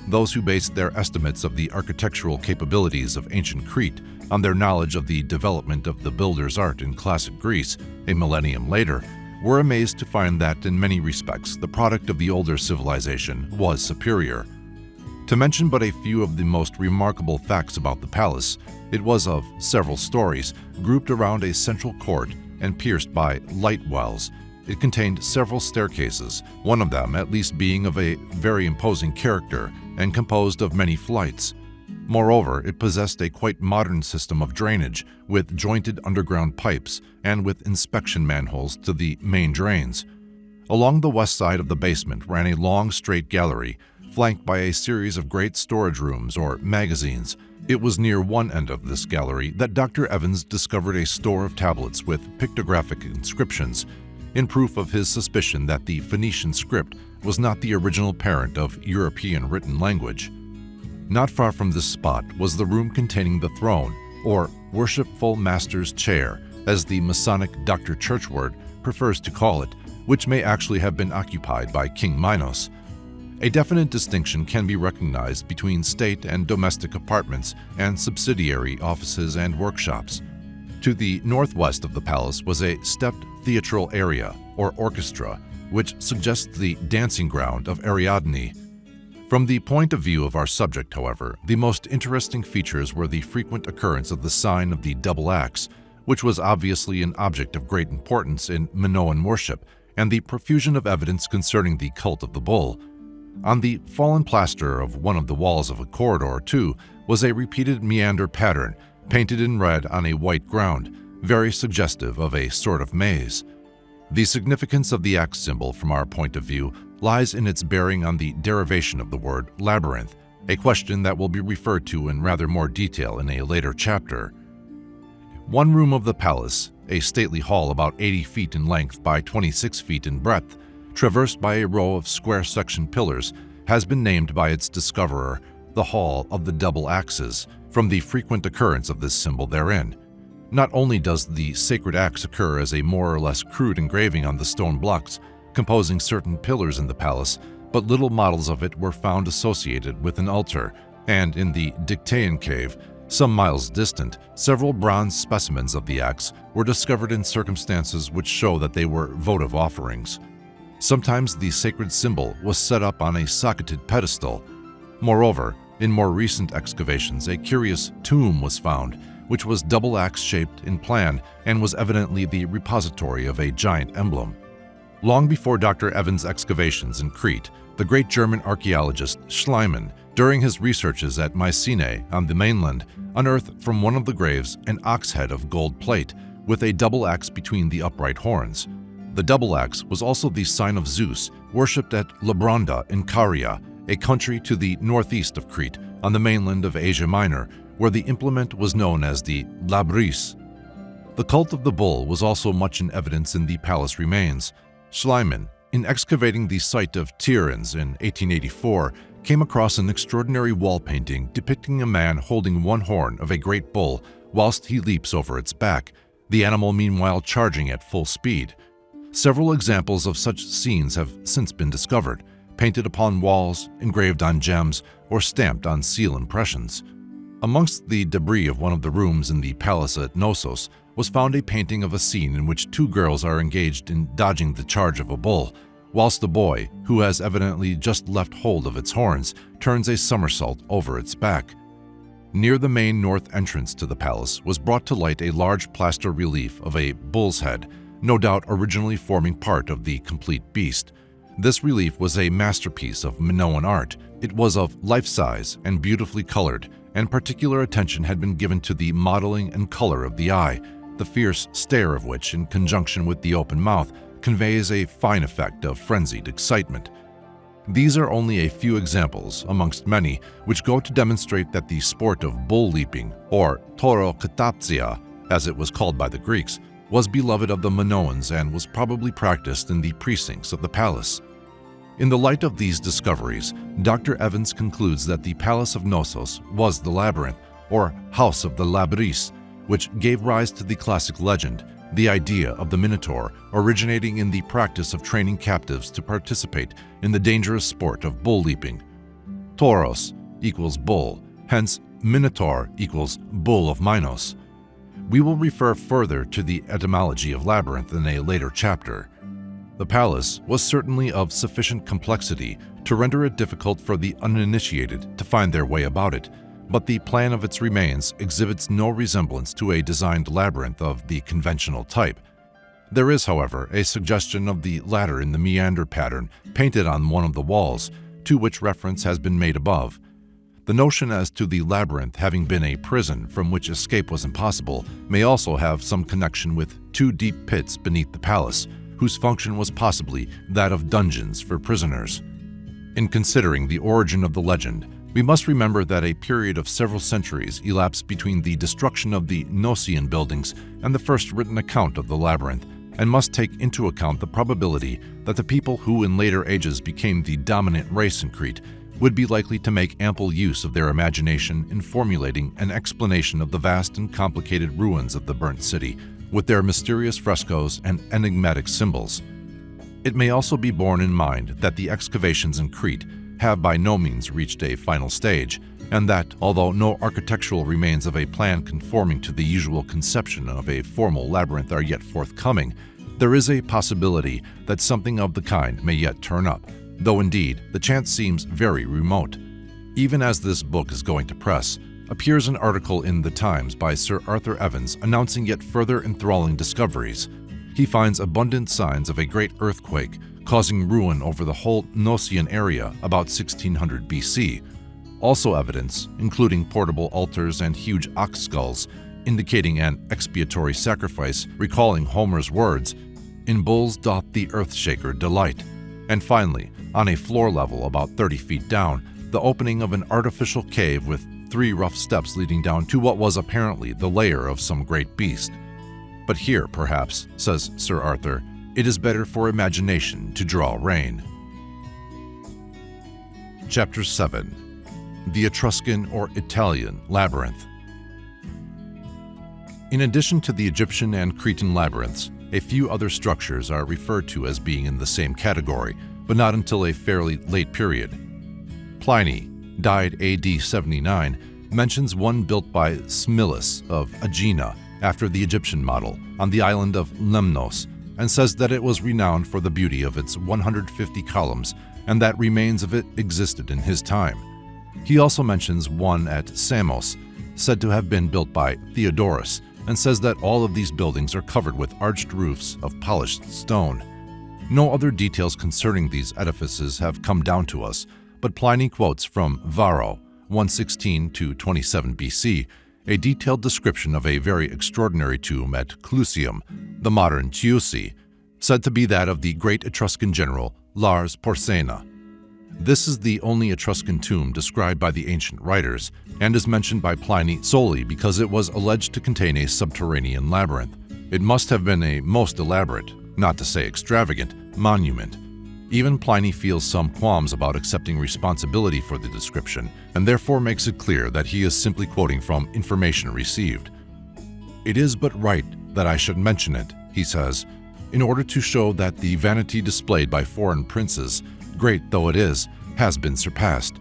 Those who based their estimates of the architectural capabilities of ancient Crete on their knowledge of the development of the builder's art in classic Greece a millennium later, were amazed to find that in many respects the product of the older civilization was superior. To mention but a few of the most remarkable facts about the palace, it was of several stories, grouped around a central court and pierced by light wells. It contained several staircases, one of them at least being of a very imposing character and composed of many flights. Moreover, it possessed a quite modern system of drainage, with jointed underground pipes and with inspection manholes to the main drains. Along the west side of the basement ran a long straight gallery, flanked by a series of great storage rooms or magazines. It was near one end of this gallery that Dr. Evans discovered a store of tablets with pictographic inscriptions, in proof of his suspicion that the Phoenician script was not the original parent of European written language. Not far from this spot was the room containing the throne, or worshipful master's chair, as the Masonic Dr. Churchward prefers to call it, which may actually have been occupied by King Minos. A definite distinction can be recognized between state and domestic apartments and subsidiary offices and workshops. To the northwest of the palace was a stepped theatral area, or orchestra, which suggests the dancing ground of Ariadne. From the point of view of our subject, however, the most interesting features were the frequent occurrence of the sign of the double axe, which was obviously an object of great importance in Minoan worship, and the profusion of evidence concerning the cult of the bull. On the fallen plaster of one of the walls of a corridor, too, was a repeated meander pattern, painted in red on a white ground, very suggestive of a sort of maze. The significance of the axe symbol from our point of view lies in its bearing on the derivation of the word labyrinth, a question that will be referred to in rather more detail in a later chapter. One room of the palace, a stately hall about 80 feet in length by 26 feet in breadth, traversed by a row of square-section pillars, has been named by its discoverer the Hall of the Double Axes, from the frequent occurrence of this symbol therein. Not only does the sacred axe occur as a more or less crude engraving on the stone blocks composing certain pillars in the palace, but little models of it were found associated with an altar, and in the Dictaean cave, some miles distant, several bronze specimens of the axe were discovered in circumstances which show that they were votive offerings. Sometimes the sacred symbol was set up on a socketed pedestal. Moreover, in more recent excavations, a curious tomb was found, which was double axe-shaped in plan and was evidently the repository of a giant emblem. Long before Dr. Evans' excavations in Crete, the great German archaeologist Schliemann, during his researches at Mycenae on the mainland, unearthed from one of the graves an ox head of gold plate with a double axe between the upright horns. The double axe was also the sign of Zeus, worshipped at Labronda in Caria, a country to the northeast of Crete on the mainland of Asia Minor, where the implement was known as the labris. The cult of the bull was also much in evidence in the palace remains. Schliemann, in excavating the site of Tiryns in 1884, came across an extraordinary wall painting depicting a man holding one horn of a great bull whilst he leaps over its back, the animal meanwhile charging at full speed. Several examples of such scenes have since been discovered, painted upon walls, engraved on gems, or stamped on seal impressions. Amongst the debris of one of the rooms in the palace at Knossos was found a painting of a scene in which two girls are engaged in dodging the charge of a bull, whilst the boy, who has evidently just left hold of its horns, turns a somersault over its back. Near the main north entrance to the palace was brought to light a large plaster relief of a bull's head, no doubt originally forming part of the complete beast. This relief was a masterpiece of Minoan art. It was of life-size and beautifully colored, and particular attention had been given to the modeling and color of the eye, the fierce stare of which, in conjunction with the open mouth, conveys a fine effect of frenzied excitement. These are only a few examples, amongst many, which go to demonstrate that the sport of bull leaping, or torokatapsia, as it was called by the Greeks, was beloved of the Minoans and was probably practiced in the precincts of the palace. In the light of these discoveries, Dr. Evans concludes that the Palace of Knossos was the labyrinth, or House of the Labris, which gave rise to the classic legend, the idea of the Minotaur originating in the practice of training captives to participate in the dangerous sport of bull leaping. Tauros equals bull, hence Minotaur equals Bull of Minos. We will refer further to the etymology of labyrinth in a later chapter. The palace was certainly of sufficient complexity to render it difficult for the uninitiated to find their way about it, but the plan of its remains exhibits no resemblance to a designed labyrinth of the conventional type. There is, however, a suggestion of the latter in the meander pattern painted on one of the walls, to which reference has been made above. The notion as to the labyrinth having been a prison from which escape was impossible may also have some connection with two deep pits beneath the palace, whose function was possibly that of dungeons for prisoners. In considering the origin of the legend, we must remember that a period of several centuries elapsed between the destruction of the Gnossian buildings and the first written account of the labyrinth, and must take into account the probability that the people who in later ages became the dominant race in Crete would be likely to make ample use of their imagination in formulating an explanation of the vast and complicated ruins of the burnt city, with their mysterious frescoes and enigmatic symbols. It may also be borne in mind that the excavations in Crete have by no means reached a final stage, and that, although no architectural remains of a plan conforming to the usual conception of a formal labyrinth are yet forthcoming, there is a possibility that something of the kind may yet turn up, though indeed the chance seems very remote. Even as this book is going to press, appears an article in The Times by Sir Arthur Evans announcing yet further enthralling discoveries. He finds abundant signs of a great earthquake causing ruin over the whole Gnossian area about 1600 BC. Also evidence, including portable altars and huge ox skulls, indicating an expiatory sacrifice recalling Homer's words, "In bulls doth the earth-shaker delight." And finally, on a floor level about 30 feet down, the opening of an artificial cave with 3 rough steps leading down to what was apparently the lair of some great beast. But here, perhaps, says Sir Arthur, it is better for imagination to draw rein. Chapter 7. The Etruscan or Italian Labyrinth. In addition to the Egyptian and Cretan labyrinths, a few other structures are referred to as being in the same category, but not until a fairly late period. Pliny, died AD 79, mentions one built by Smilus of Aegina after the Egyptian model on the island of Lemnos, and says that it was renowned for the beauty of its 150 columns and that remains of it existed in his time. He also mentions one at Samos, said to have been built by Theodorus, and says that all of these buildings are covered with arched roofs of polished stone. No other details concerning these edifices have come down to us, but Pliny quotes from Varro, 116 to 27 BC, a detailed description of a very extraordinary tomb at Clusium, the modern Chiusi, said to be that of the great Etruscan general Lars Porsena. This is the only Etruscan tomb described by the ancient writers, and is mentioned by Pliny solely because it was alleged to contain a subterranean labyrinth. It must have been a most elaborate, not to say extravagant, monument. Even Pliny feels some qualms about accepting responsibility for the description, and therefore makes it clear that he is simply quoting from information received. "It is but right that I should mention it," he says, "in order to show that the vanity displayed by foreign princes, great though it is, has been surpassed.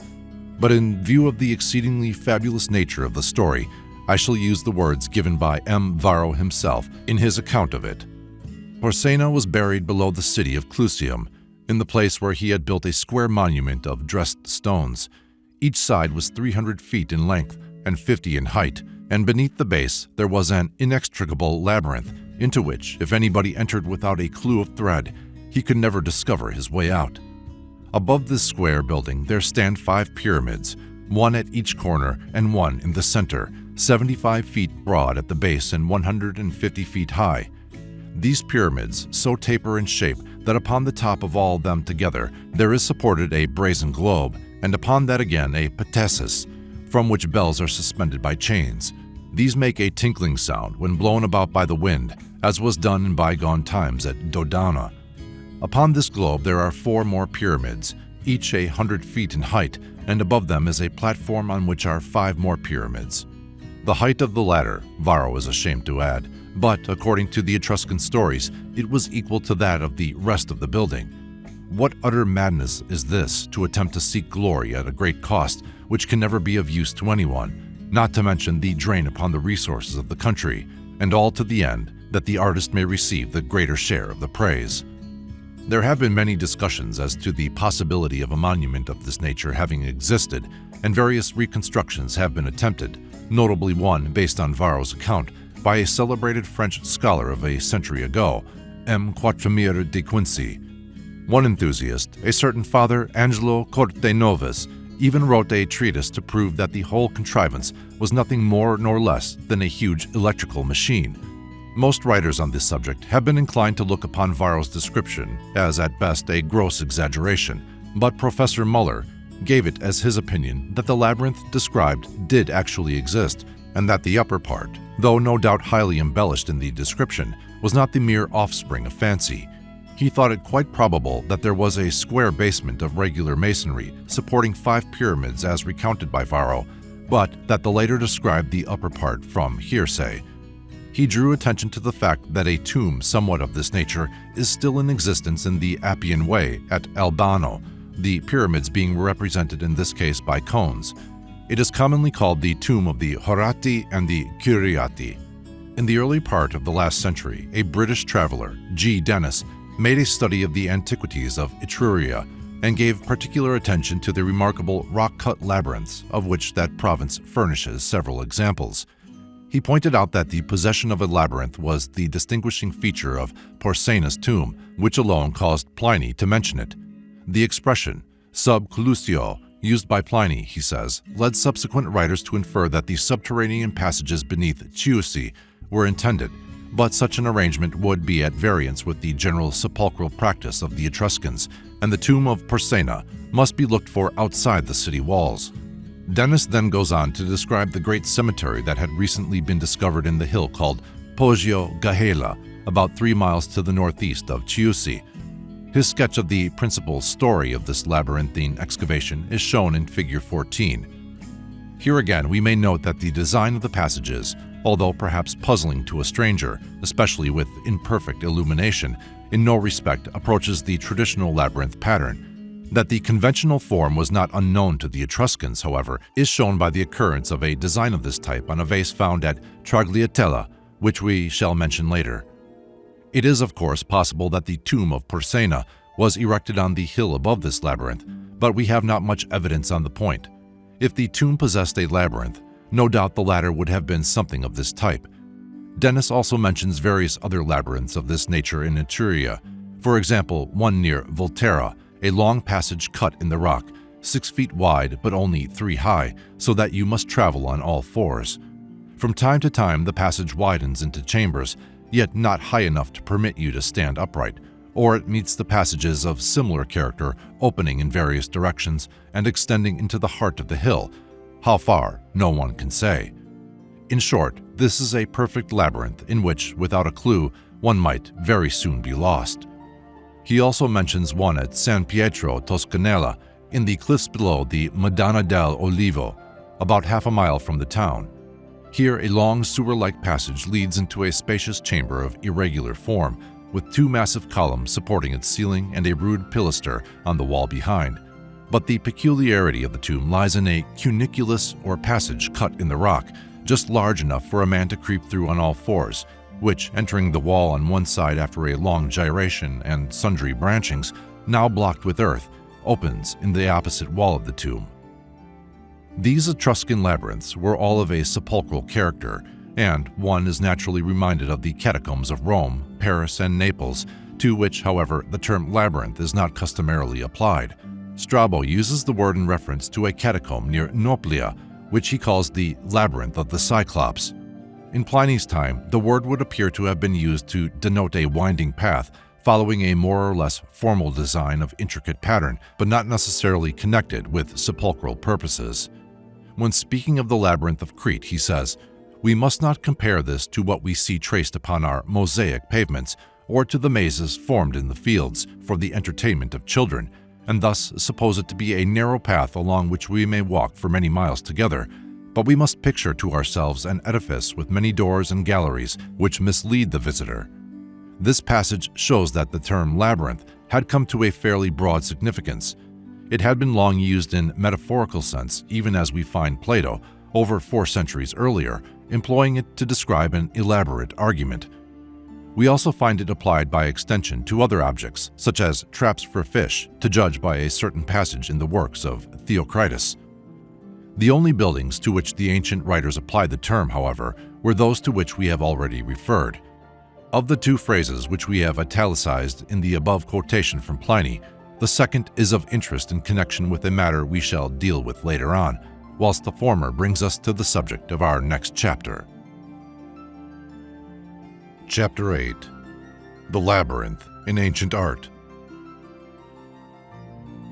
But in view of the exceedingly fabulous nature of the story, I shall use the words given by M. Varro himself in his account of it. Porsena was buried below the city of Clusium, in the place where he had built a square monument of dressed stones. Each side was 300 feet in length and 50 in height, and beneath the base there was an inextricable labyrinth, into which, if anybody entered without a clue of thread, he could never discover his way out. Above this square building there stand 5 pyramids, one at each corner and one in the center, 75 feet broad at the base and 150 feet high. These pyramids so taper in shape that upon the top of all them together there is supported a brazen globe, and upon that again a ptasis, from which bells are suspended by chains. These make a tinkling sound when blown about by the wind, as was done in bygone times at Dodona. Upon this globe there are 4 more pyramids, each 100 feet in height, and above them is a platform on which are 5 more pyramids. The height of the latter, Varro is ashamed to add, but according to the Etruscan stories, it was equal to that of the rest of the building. What utter madness is this, to attempt to seek glory at a great cost, which can never be of use to anyone, not to mention the drain upon the resources of the country, and all to the end that the artist may receive the greater share of the praise. There have been many discussions as to the possibility of a monument of this nature having existed, and various reconstructions have been attempted, notably one based on Varro's account by a celebrated French scholar of a century ago, M. Quatremire de Quincy. One enthusiast, a certain Father Angelo Cortenovis, even wrote a treatise to prove that the whole contrivance was nothing more nor less than a huge electrical machine. Most writers on this subject have been inclined to look upon Varro's description as at best a gross exaggeration, but Professor Muller gave it as his opinion that the labyrinth described did actually exist, and that the upper part, though no doubt highly embellished in the description, was not the mere offspring of fancy. He thought it quite probable that there was a square basement of regular masonry supporting 5 pyramids as recounted by Varro, but that the later described the upper part from hearsay. He drew attention to the fact that a tomb somewhat of this nature is still in existence in the Appian Way at Albano, the pyramids being represented in this case by cones. It is commonly called the tomb of the Horati and the Curiati. In the early part of the last century, a British traveler, G. Dennis, made a study of the antiquities of Etruria and gave particular attention to the remarkable rock-cut labyrinths of which that province furnishes several examples. He pointed out that the possession of a labyrinth was the distinguishing feature of Porsena's tomb, which alone caused Pliny to mention it. The expression sub collusio, used by Pliny, he says, led subsequent writers to infer that the subterranean passages beneath Chiusi were intended, but such an arrangement would be at variance with the general sepulchral practice of the Etruscans, and the tomb of Porsena must be looked for outside the city walls. Dennis then goes on to describe the great cemetery that had recently been discovered in the hill called Poggio Gahela, about 3 miles to the northeast of Chiusi. His sketch of the principal story of this labyrinthine excavation is shown in Figure 14. Here again we may note that the design of the passages, although perhaps puzzling to a stranger, especially with imperfect illumination, in no respect approaches the traditional labyrinth pattern. That the conventional form was not unknown to the Etruscans, however, is shown by the occurrence of a design of this type on a vase found at Tragliatella, which we shall mention later. It is, of course, possible that the tomb of Porsena was erected on the hill above this labyrinth, but we have not much evidence on the point. If the tomb possessed a labyrinth, no doubt the latter would have been something of this type. Dennis also mentions various other labyrinths of this nature in Etruria. For example, one near Volterra, a long passage cut in the rock, 6 feet wide but only 3 high, so that you must travel on all 4s. From time to time the passage widens into chambers, yet not high enough to permit you to stand upright, or it meets the passages of similar character opening in various directions and extending into the heart of the hill. How far, no one can say. In short, this is a perfect labyrinth in which, without a clue, one might very soon be lost. He also mentions one at San Pietro Toscanella, in the cliffs below the Madonna del Olivo, about half a mile from the town. Here a long sewer-like passage leads into a spacious chamber of irregular form, with 2 massive columns supporting its ceiling and a rude pilaster on the wall behind. But the peculiarity of the tomb lies in a cuniculus or passage cut in the rock, just large enough for a man to creep through on all 4s, which, entering the wall on one side after a long gyration and sundry branchings, now blocked with earth, opens in the opposite wall of the tomb. These Etruscan labyrinths were all of a sepulchral character, and one is naturally reminded of the catacombs of Rome, Paris, and Naples, to which, however, the term labyrinth is not customarily applied. Strabo uses the word in reference to a catacomb near Nauplia, which he calls the Labyrinth of the Cyclops. In Pliny's time, the word would appear to have been used to denote a winding path following a more or less formal design of intricate pattern, but not necessarily connected with sepulchral purposes. When speaking of the labyrinth of Crete, he says, "We must not compare this to what we see traced upon our mosaic pavements, or to the mazes formed in the fields for the entertainment of children, and thus suppose it to be a narrow path along which we may walk for many miles together. But we must picture to ourselves an edifice with many doors and galleries which mislead the visitor." This passage shows that the term labyrinth had come to a fairly broad significance. It had been long used in metaphorical sense, even as we find Plato, over 4 centuries earlier, employing it to describe an elaborate argument. We also find it applied by extension to other objects, such as traps for fish, to judge by a certain passage in the works of Theocritus. The only buildings to which the ancient writers applied the term, however, were those to which we have already referred. Of the 2 phrases which we have italicized in the above quotation from Pliny, the second is of interest in connection with a matter we shall deal with later on, whilst the former brings us to the subject of our next chapter. Chapter 8. The Labyrinth in Ancient Art.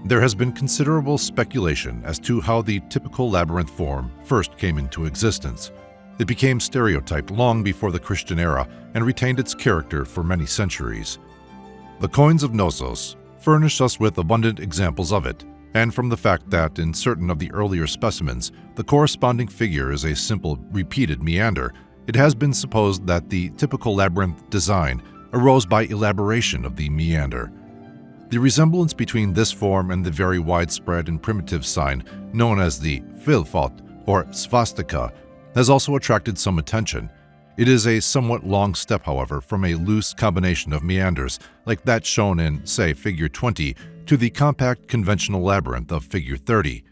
There has been considerable speculation as to how the typical labyrinth form first came into existence. It became stereotyped long before the Christian era and retained its character for many centuries. The coins of Knossos furnish us with abundant examples of it, and from the fact that in certain of the earlier specimens the corresponding figure is a simple repeated meander, it has been supposed that the typical labyrinth design arose by elaboration of the meander. The resemblance between this form and the very widespread and primitive sign known as the filfot or svastika has also attracted some attention. It is a somewhat long step, however, from a loose combination of meanders like that shown in, say, Figure 20 to the compact conventional labyrinth of Figure 30.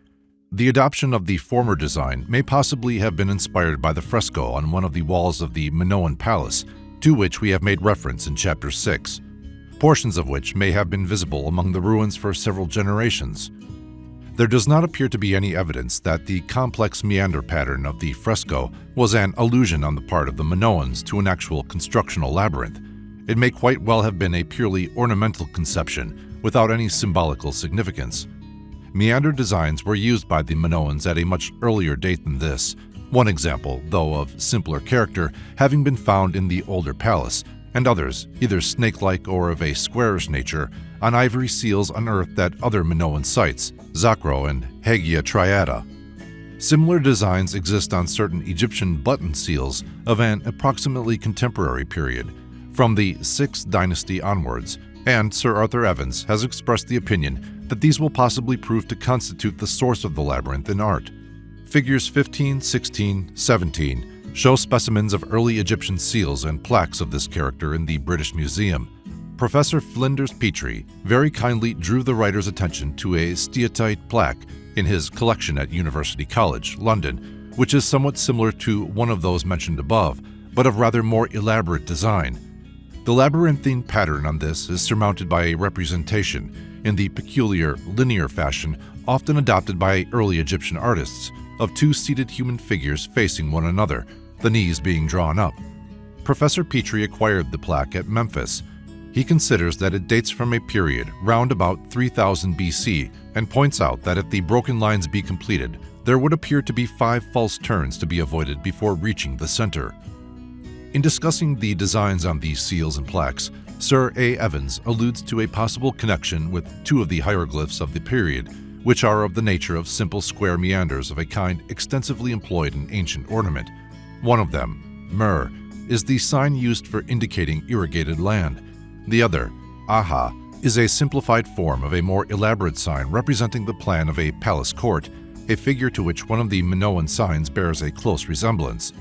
The adoption of the former design may possibly have been inspired by the fresco on one of the walls of the Minoan palace, to which we have made reference in Chapter 6, portions of which may have been visible among the ruins for several generations. There does not appear to be any evidence that the complex meander pattern of the fresco was an allusion on the part of the Minoans to an actual constructional labyrinth. It may quite well have been a purely ornamental conception without any symbolical significance. Meander designs were used by the Minoans at a much earlier date than this, one example, though of simpler character, having been found in the older palace, and others, either snake-like or of a squarish nature, on ivory seals unearthed at other Minoan sites, Zakro and Hagia Triada. Similar designs exist on certain Egyptian button seals of an approximately contemporary period, from the 6th dynasty onwards, and Sir Arthur Evans has expressed the opinion that these will possibly prove to constitute the source of the labyrinth in art. Figures 15, 16, 17 show specimens of early Egyptian seals and plaques of this character in the British Museum. Professor Flinders Petrie very kindly drew the writer's attention to a steatite plaque in his collection at University College, London, which is somewhat similar to one of those mentioned above, but of rather more elaborate design. The labyrinthine pattern on this is surmounted by a representation, in the peculiar linear fashion often adopted by early Egyptian artists, of 2 seated human figures facing one another, the knees being drawn up. Professor Petrie acquired the plaque at Memphis. He considers that it dates from a period round about 3000 BC and points out that if the broken lines be completed, there would appear to be 5 false turns to be avoided before reaching the center. In discussing the designs on these seals and plaques, Sir A. Evans alludes to a possible connection with 2 of the hieroglyphs of the period, which are of the nature of simple square meanders of a kind extensively employed in ancient ornament. One of them, Mer, is the sign used for indicating irrigated land. The other, Aha, is a simplified form of a more elaborate sign representing the plan of a palace court, a figure to which one of the Minoan signs bears a close resemblance.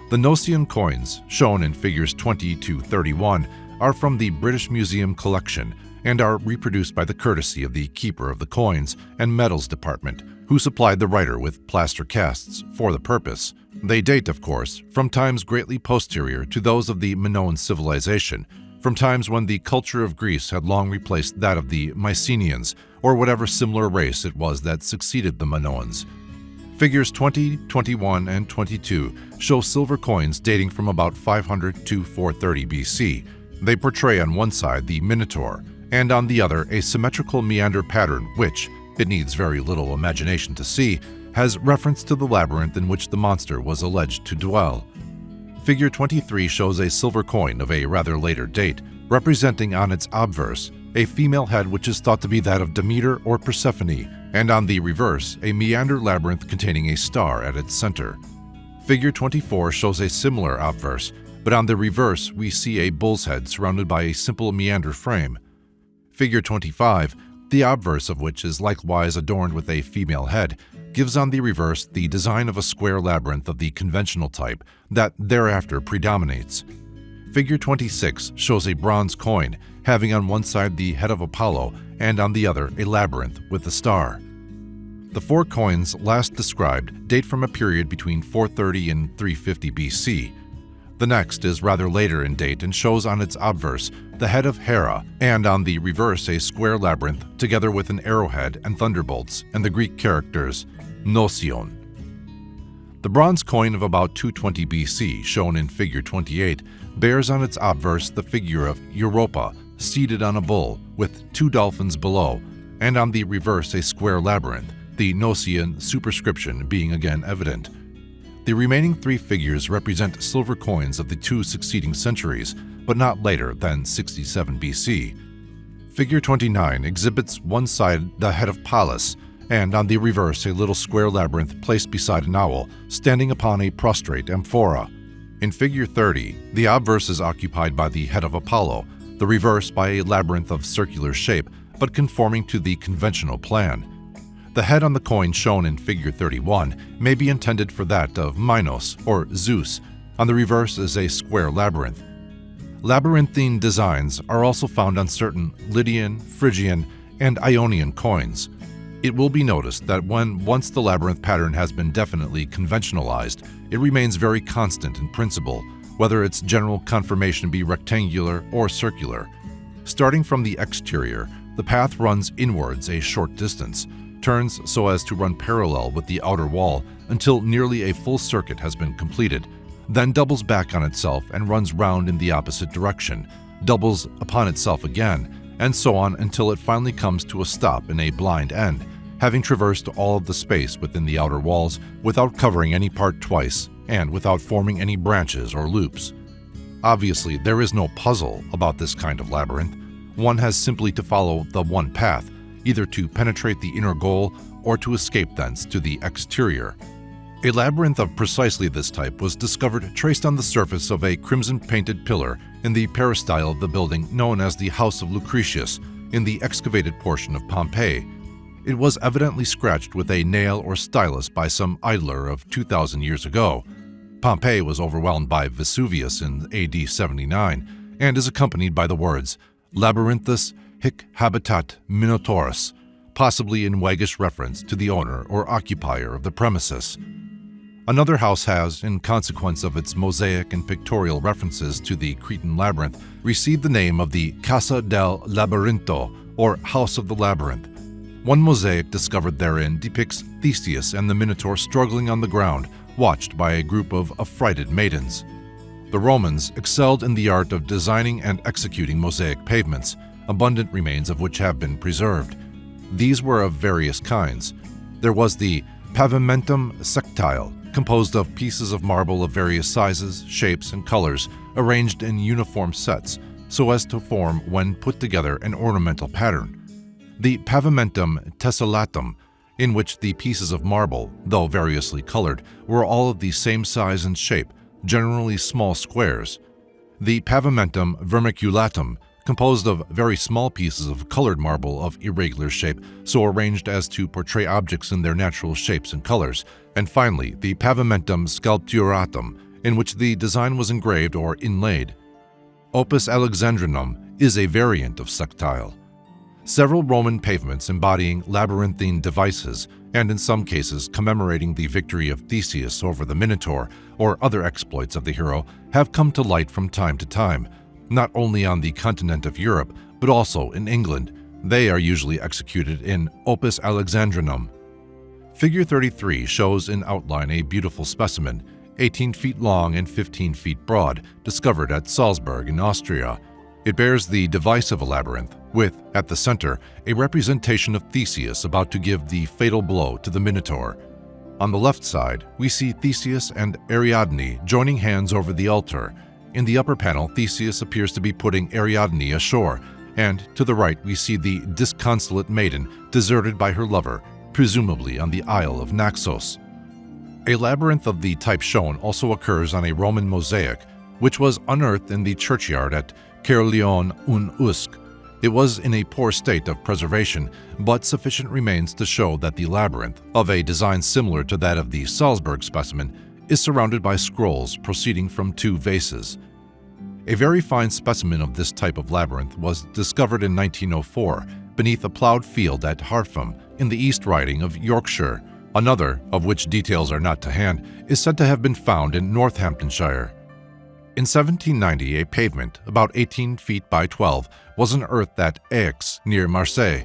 The Gnossian coins, shown in figures 20 to 31, are from the British Museum collection and are reproduced by the courtesy of the keeper of the coins and medals department, who supplied the writer with plaster casts for the purpose. They date, of course, from times greatly posterior to those of the Minoan civilization, from times when the culture of Greece had long replaced that of the Mycenaeans, or whatever similar race it was that succeeded the Minoans. Figures 20, 21, and 22 show silver coins dating from about 500 to 430 BC. They portray on one side the Minotaur, and on the other a symmetrical meander pattern which, it needs very little imagination to see, has reference to the labyrinth in which the monster was alleged to dwell. Figure 23 shows a silver coin of a rather later date, representing on its obverse a female head which is thought to be that of Demeter or Persephone, and on the reverse a meander labyrinth containing a star at its center. Figure 24 shows a similar obverse, but on the reverse we see a bull's head surrounded by a simple meander frame. Figure 25, the obverse of which is likewise adorned with a female head, gives on the reverse the design of a square labyrinth of the conventional type that thereafter predominates. Figure 26 shows a bronze coin having on one side the head of Apollo and on the other a labyrinth with a star. The 4 coins last described date from a period between 430 and 350 BC. The next is rather later in date and shows on its obverse the head of Hera and on the reverse a square labyrinth together with an arrowhead and thunderbolts and the Greek characters Gnosion. The bronze coin of about 220 BC, shown in figure 28, bears on its obverse the figure of Europa seated on a bull with 2 dolphins below, and on the reverse a square labyrinth, the Gnosion superscription being again evident. The remaining 3 figures represent silver coins of the 2 succeeding centuries, but not later than 67 BC. Figure 29 exhibits one side the head of Pallas, and on the reverse a little square labyrinth placed beside an owl, standing upon a prostrate amphora. In figure 30, the obverse is occupied by the head of Apollo, the reverse by a labyrinth of circular shape, but conforming to the conventional plan. The head on the coin shown in figure 31 may be intended for that of Minos, or Zeus. On the reverse is a square labyrinth. Labyrinthine designs are also found on certain Lydian, Phrygian, and Ionian coins. It will be noticed that when once the labyrinth pattern has been definitely conventionalized, it remains very constant in principle, whether its general conformation be rectangular or circular. Starting from the exterior, the path runs inwards a short distance, turns so as to run parallel with the outer wall until nearly a full circuit has been completed, then doubles back on itself and runs round in the opposite direction, doubles upon itself again, and so on until it finally comes to a stop in a blind end, having traversed all of the space within the outer walls without covering any part twice and without forming any branches or loops. Obviously, there is no puzzle about this kind of labyrinth. One has simply to follow the one path, either to penetrate the inner goal or to escape thence to the exterior. A labyrinth of precisely this type was discovered traced on the surface of a crimson-painted pillar in the peristyle of the building known as the House of Lucretius in the excavated portion of Pompeii. It was evidently scratched with a nail or stylus by some idler of 2,000 years ago. Pompeii was overwhelmed by Vesuvius in AD 79 and is accompanied by the words Labyrinthus hic habitat Minotaurus, possibly in waggish reference to the owner or occupier of the premises. Another house has, in consequence of its mosaic and pictorial references to the Cretan labyrinth, received the name of the Casa del Labirinto, or House of the Labyrinth. One mosaic discovered therein depicts Theseus and the Minotaur struggling on the ground, watched by a group of affrighted maidens. The Romans excelled in the art of designing and executing mosaic pavements, abundant remains of which have been preserved. These were of various kinds. There was the pavimentum sectile, composed of pieces of marble of various sizes, shapes, and colors, arranged in uniform sets, so as to form, when put together, an ornamental pattern. The pavimentum tessellatum, in which the pieces of marble, though variously colored, were all of the same size and shape, generally small squares. The pavimentum vermiculatum, composed of very small pieces of colored marble of irregular shape, so arranged as to portray objects in their natural shapes and colors, and finally the pavimentum sculpturatum, in which the design was engraved or inlaid. Opus Alexandrinum is a variant of sectile. Several Roman pavements embodying labyrinthine devices, and in some cases commemorating the victory of Theseus over the Minotaur or other exploits of the hero, have come to light from time to time, not only on the continent of Europe, but also in England. They are usually executed in Opus Alexandrinum. Figure 33 shows in outline a beautiful specimen, 18 feet long and 15 feet broad, discovered at Salzburg in Austria. It bears the device of a labyrinth, with, at the center, a representation of Theseus about to give the fatal blow to the Minotaur. On the left side, we see Theseus and Ariadne joining hands over the altar. In the upper panel, Theseus appears to be putting Ariadne ashore, and to the right we see the disconsolate maiden deserted by her lover, presumably on the Isle of Naxos. A labyrinth of the type shown also occurs on a Roman mosaic, which was unearthed in the churchyard at Caerleon un Usk. It was in a poor state of preservation, but sufficient remains to show that the labyrinth, of a design similar to that of the Salzburg specimen, is surrounded by scrolls proceeding from 2 vases. A very fine specimen of this type of labyrinth was discovered in 1904 beneath a plowed field at Harfham in the East Riding of Yorkshire. Another, of which details are not to hand, is said to have been found in Northamptonshire. In 1790, a pavement, about 18 feet by 12, was unearthed at Aix, near Marseille.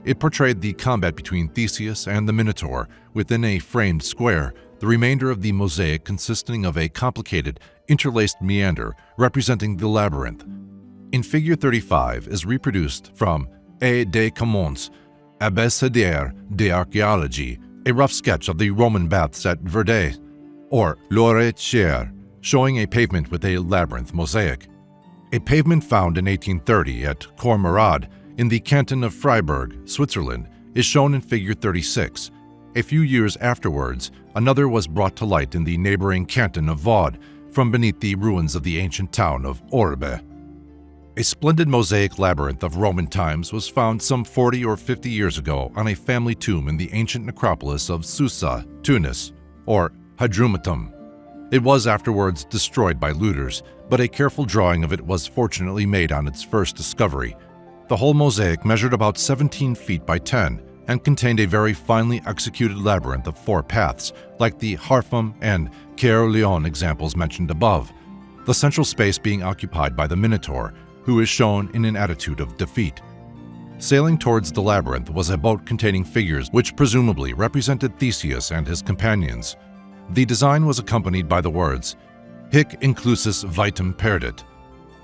It portrayed the combat between Theseus and the Minotaur within a framed square, the remainder of the mosaic consisting of a complicated, interlaced meander representing the labyrinth. In Figure 35 is reproduced from A des Commons, Abécédaire d'Archéologie, a rough sketch of the Roman baths at Verdet, or Loret-Cher, showing a pavement with a labyrinth mosaic. A pavement found in 1830 at Cormerade in the canton of Freiburg, Switzerland, is shown in Figure 36. A few years afterwards, another was brought to light in the neighboring canton of Vaud from beneath the ruins of the ancient town of Orbe. A splendid mosaic labyrinth of Roman times was found some 40 or 50 years ago on a family tomb in the ancient necropolis of Susa, Tunis, or Hadrumatum. It was afterwards destroyed by looters, but a careful drawing of it was fortunately made on its first discovery. The whole mosaic measured about 17 feet by 10 and contained a very finely executed labyrinth of 4 paths, like the Harfham and Caerleon examples mentioned above, the central space being occupied by the Minotaur, who is shown in an attitude of defeat. Sailing towards the labyrinth was a boat containing figures which presumably represented Theseus and his companions. The design was accompanied by the words, Hic inclusus vitam perdit.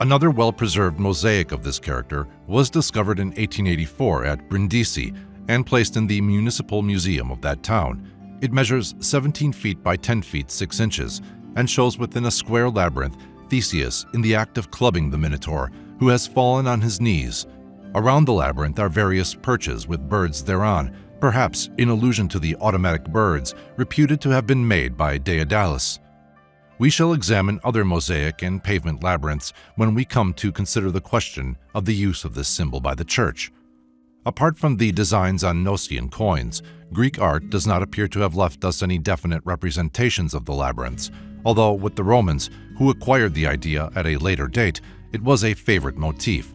Another well-preserved mosaic of this character was discovered in 1884 at Brindisi and placed in the Municipal Museum of that town. It measures 17 feet by 10 feet 6 inches and shows within a square labyrinth Theseus in the act of clubbing the Minotaur, who has fallen on his knees. Around the labyrinth are various perches with birds thereon, perhaps in allusion to the automatic birds reputed to have been made by Daedalus. We shall examine other mosaic and pavement labyrinths when we come to consider the question of the use of this symbol by the Church. Apart from the designs on Gnostian coins, Greek art does not appear to have left us any definite representations of the labyrinths, although with the Romans, who acquired the idea at a later date, it was a favorite motif.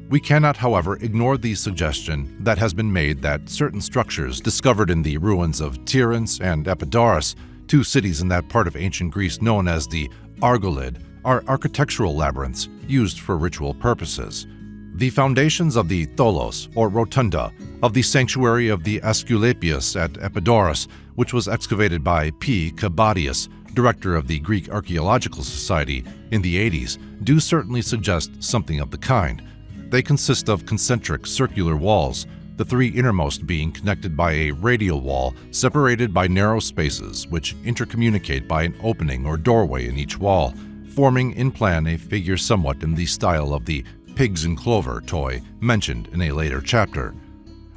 We cannot, however, ignore the suggestion that has been made that certain structures discovered in the ruins of Tiryns and Epidaurus, 2 cities in that part of ancient Greece known as the Argolid, are architectural labyrinths used for ritual purposes. The foundations of the Tholos, or Rotunda, of the sanctuary of the Aesculapius at Epidaurus, which was excavated by P. Cabadius, director of the Greek Archaeological Society, in the 80s, do certainly suggest something of the kind. They consist of concentric circular walls, the 3 innermost being connected by a radial wall separated by narrow spaces which intercommunicate by an opening or doorway in each wall, forming in plan a figure somewhat in the style of the pigs in clover toy mentioned in a later chapter.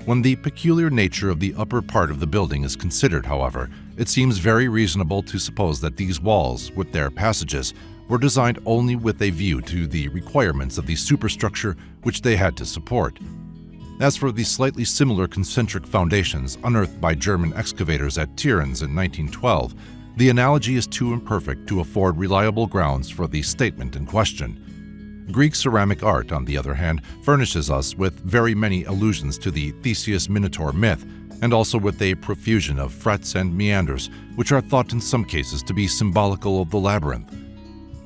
When the peculiar nature of the upper part of the building is considered, however, it seems very reasonable to suppose that these walls, with their passages, were designed only with a view to the requirements of the superstructure which they had to support. As for the slightly similar concentric foundations unearthed by German excavators at Tiryns in 1912, the analogy is too imperfect to afford reliable grounds for the statement in question. Greek ceramic art, on the other hand, furnishes us with very many allusions to the Theseus-Minotaur myth, and also with a profusion of frets and meanders, which are thought in some cases to be symbolical of the labyrinth.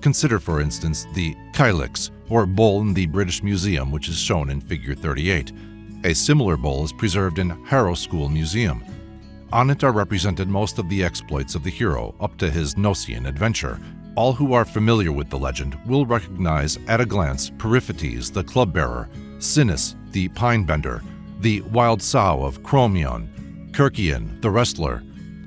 Consider, for instance, the kylix, or bowl in the British Museum, which is shown in Figure 38. A similar bowl is preserved in Harrow School Museum. On it are represented most of the exploits of the hero up to his Gnostian adventure. All who are familiar with the legend will recognize at a glance Periphetes, the club-bearer, Sinis, the pine-bender, the wild sow of Chromion, Kirkion, the wrestler,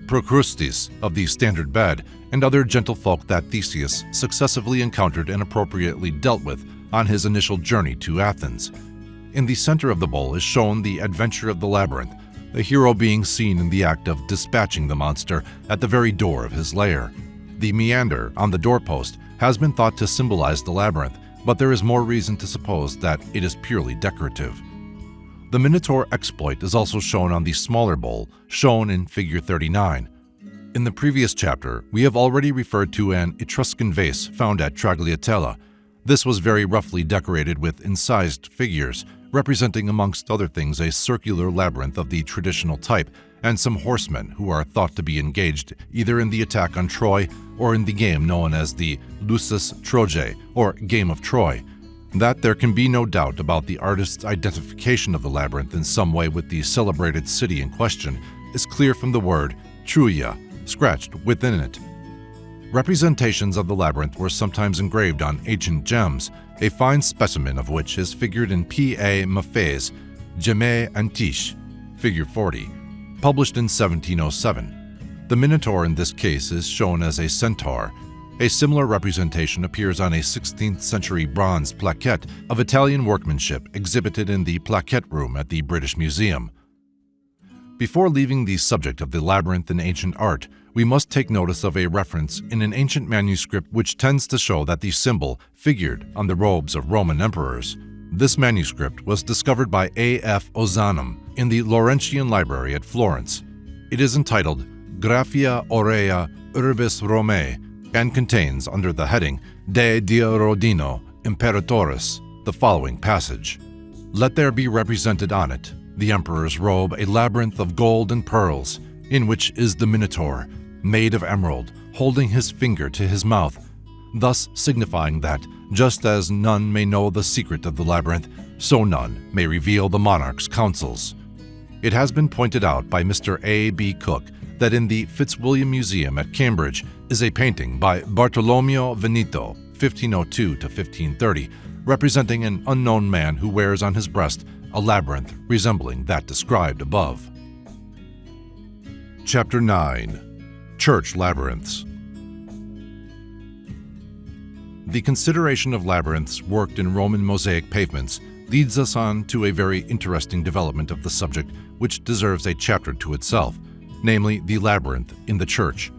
Procrustes of the standard bed, and other gentlefolk that Theseus successively encountered and appropriately dealt with on his initial journey to Athens. In the center of the bowl is shown the adventure of the labyrinth, the hero being seen in the act of dispatching the monster at the very door of his lair. The meander on the doorpost has been thought to symbolize the labyrinth, but there is more reason to suppose that it is purely decorative. The Minotaur exploit is also shown on the smaller bowl, shown in figure 39. In the previous chapter, we have already referred to an Etruscan vase found at Tragliatella. This was very roughly decorated with incised figures, representing amongst other things a circular labyrinth of the traditional type, and some horsemen who are thought to be engaged either in the attack on Troy or in the game known as the Lusus Trojae, or Game of Troy. That there can be no doubt about the artist's identification of the labyrinth in some way with the celebrated city in question is clear from the word Truia, scratched within it. Representations of the labyrinth were sometimes engraved on ancient gems, a fine specimen of which is figured in P.A. Maffei's Gemmae Antiche, figure 40, published in 1707. The Minotaur in this case is shown as a centaur. A similar representation appears on a 16th century bronze plaquette of Italian workmanship exhibited in the plaquette room at the British Museum. Before leaving the subject of the labyrinth in ancient art, we must take notice of a reference in an ancient manuscript which tends to show that the symbol figured on the robes of Roman emperors. This manuscript was discovered by A.F. Ozanam in the Laurentian Library at Florence. It is entitled Graphia Aurea Urbis Romae and contains, under the heading De Dia Rodino Imperatoris, the following passage. Let there be represented on it, the emperor's robe, a labyrinth of gold and pearls, in which is the Minotaur, made of emerald, holding his finger to his mouth, thus signifying that, just as none may know the secret of the labyrinth, so none may reveal the monarch's counsels. It has been pointed out by Mr. A. B. Cook that in the Fitzwilliam Museum at Cambridge is a painting by Bartolomeo Veneto, 1502 to 1530, representing an unknown man who wears on his breast a labyrinth resembling that described above. Chapter 9. Church Labyrinths. The consideration of labyrinths worked in Roman mosaic pavements leads us on to a very interesting development of the subject which deserves a chapter to itself, namely the labyrinth in the church.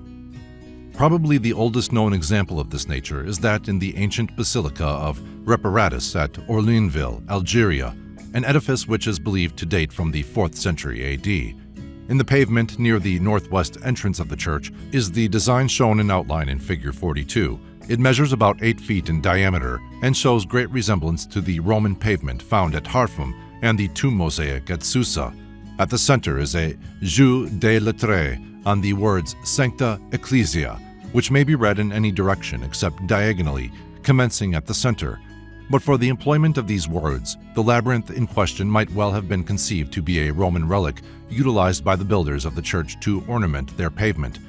Probably the oldest known example of this nature is that in the ancient basilica of Reparatus at Orleansville, Algeria, an edifice which is believed to date from the 4th century A.D. In the pavement near the northwest entrance of the church is the design shown in outline in figure 42. It measures about 8 feet in diameter and shows great resemblance to the Roman pavement found at Harfum and the tomb mosaic at Susa. At the center is a jeu de lettres on the words Sancta Ecclesia, which may be read in any direction except diagonally, commencing at the center. But for the employment of these words, the labyrinth in question might well have been conceived to be a Roman relic utilized by the builders of the church to ornament their pavement.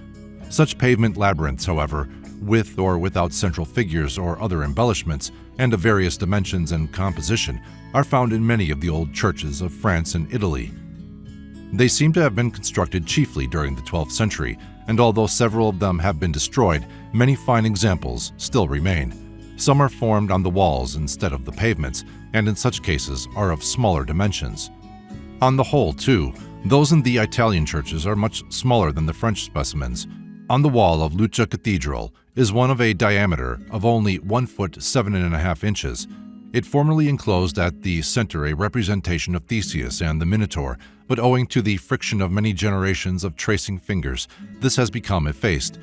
Such pavement labyrinths, however, with or without central figures or other embellishments, and of various dimensions and composition, are found in many of the old churches of France and Italy. They seem to have been constructed chiefly during the 12th century, and although several of them have been destroyed, many fine examples still remain. Some are formed on the walls instead of the pavements, and in such cases are of smaller dimensions. On the whole, too, those in the Italian churches are much smaller than the French specimens. On the wall of Lucca Cathedral is one of a diameter of only 1 foot 7.5 inches. It formerly enclosed at the center a representation of Theseus and the Minotaur, but owing to the friction of many generations of tracing fingers, this has become effaced.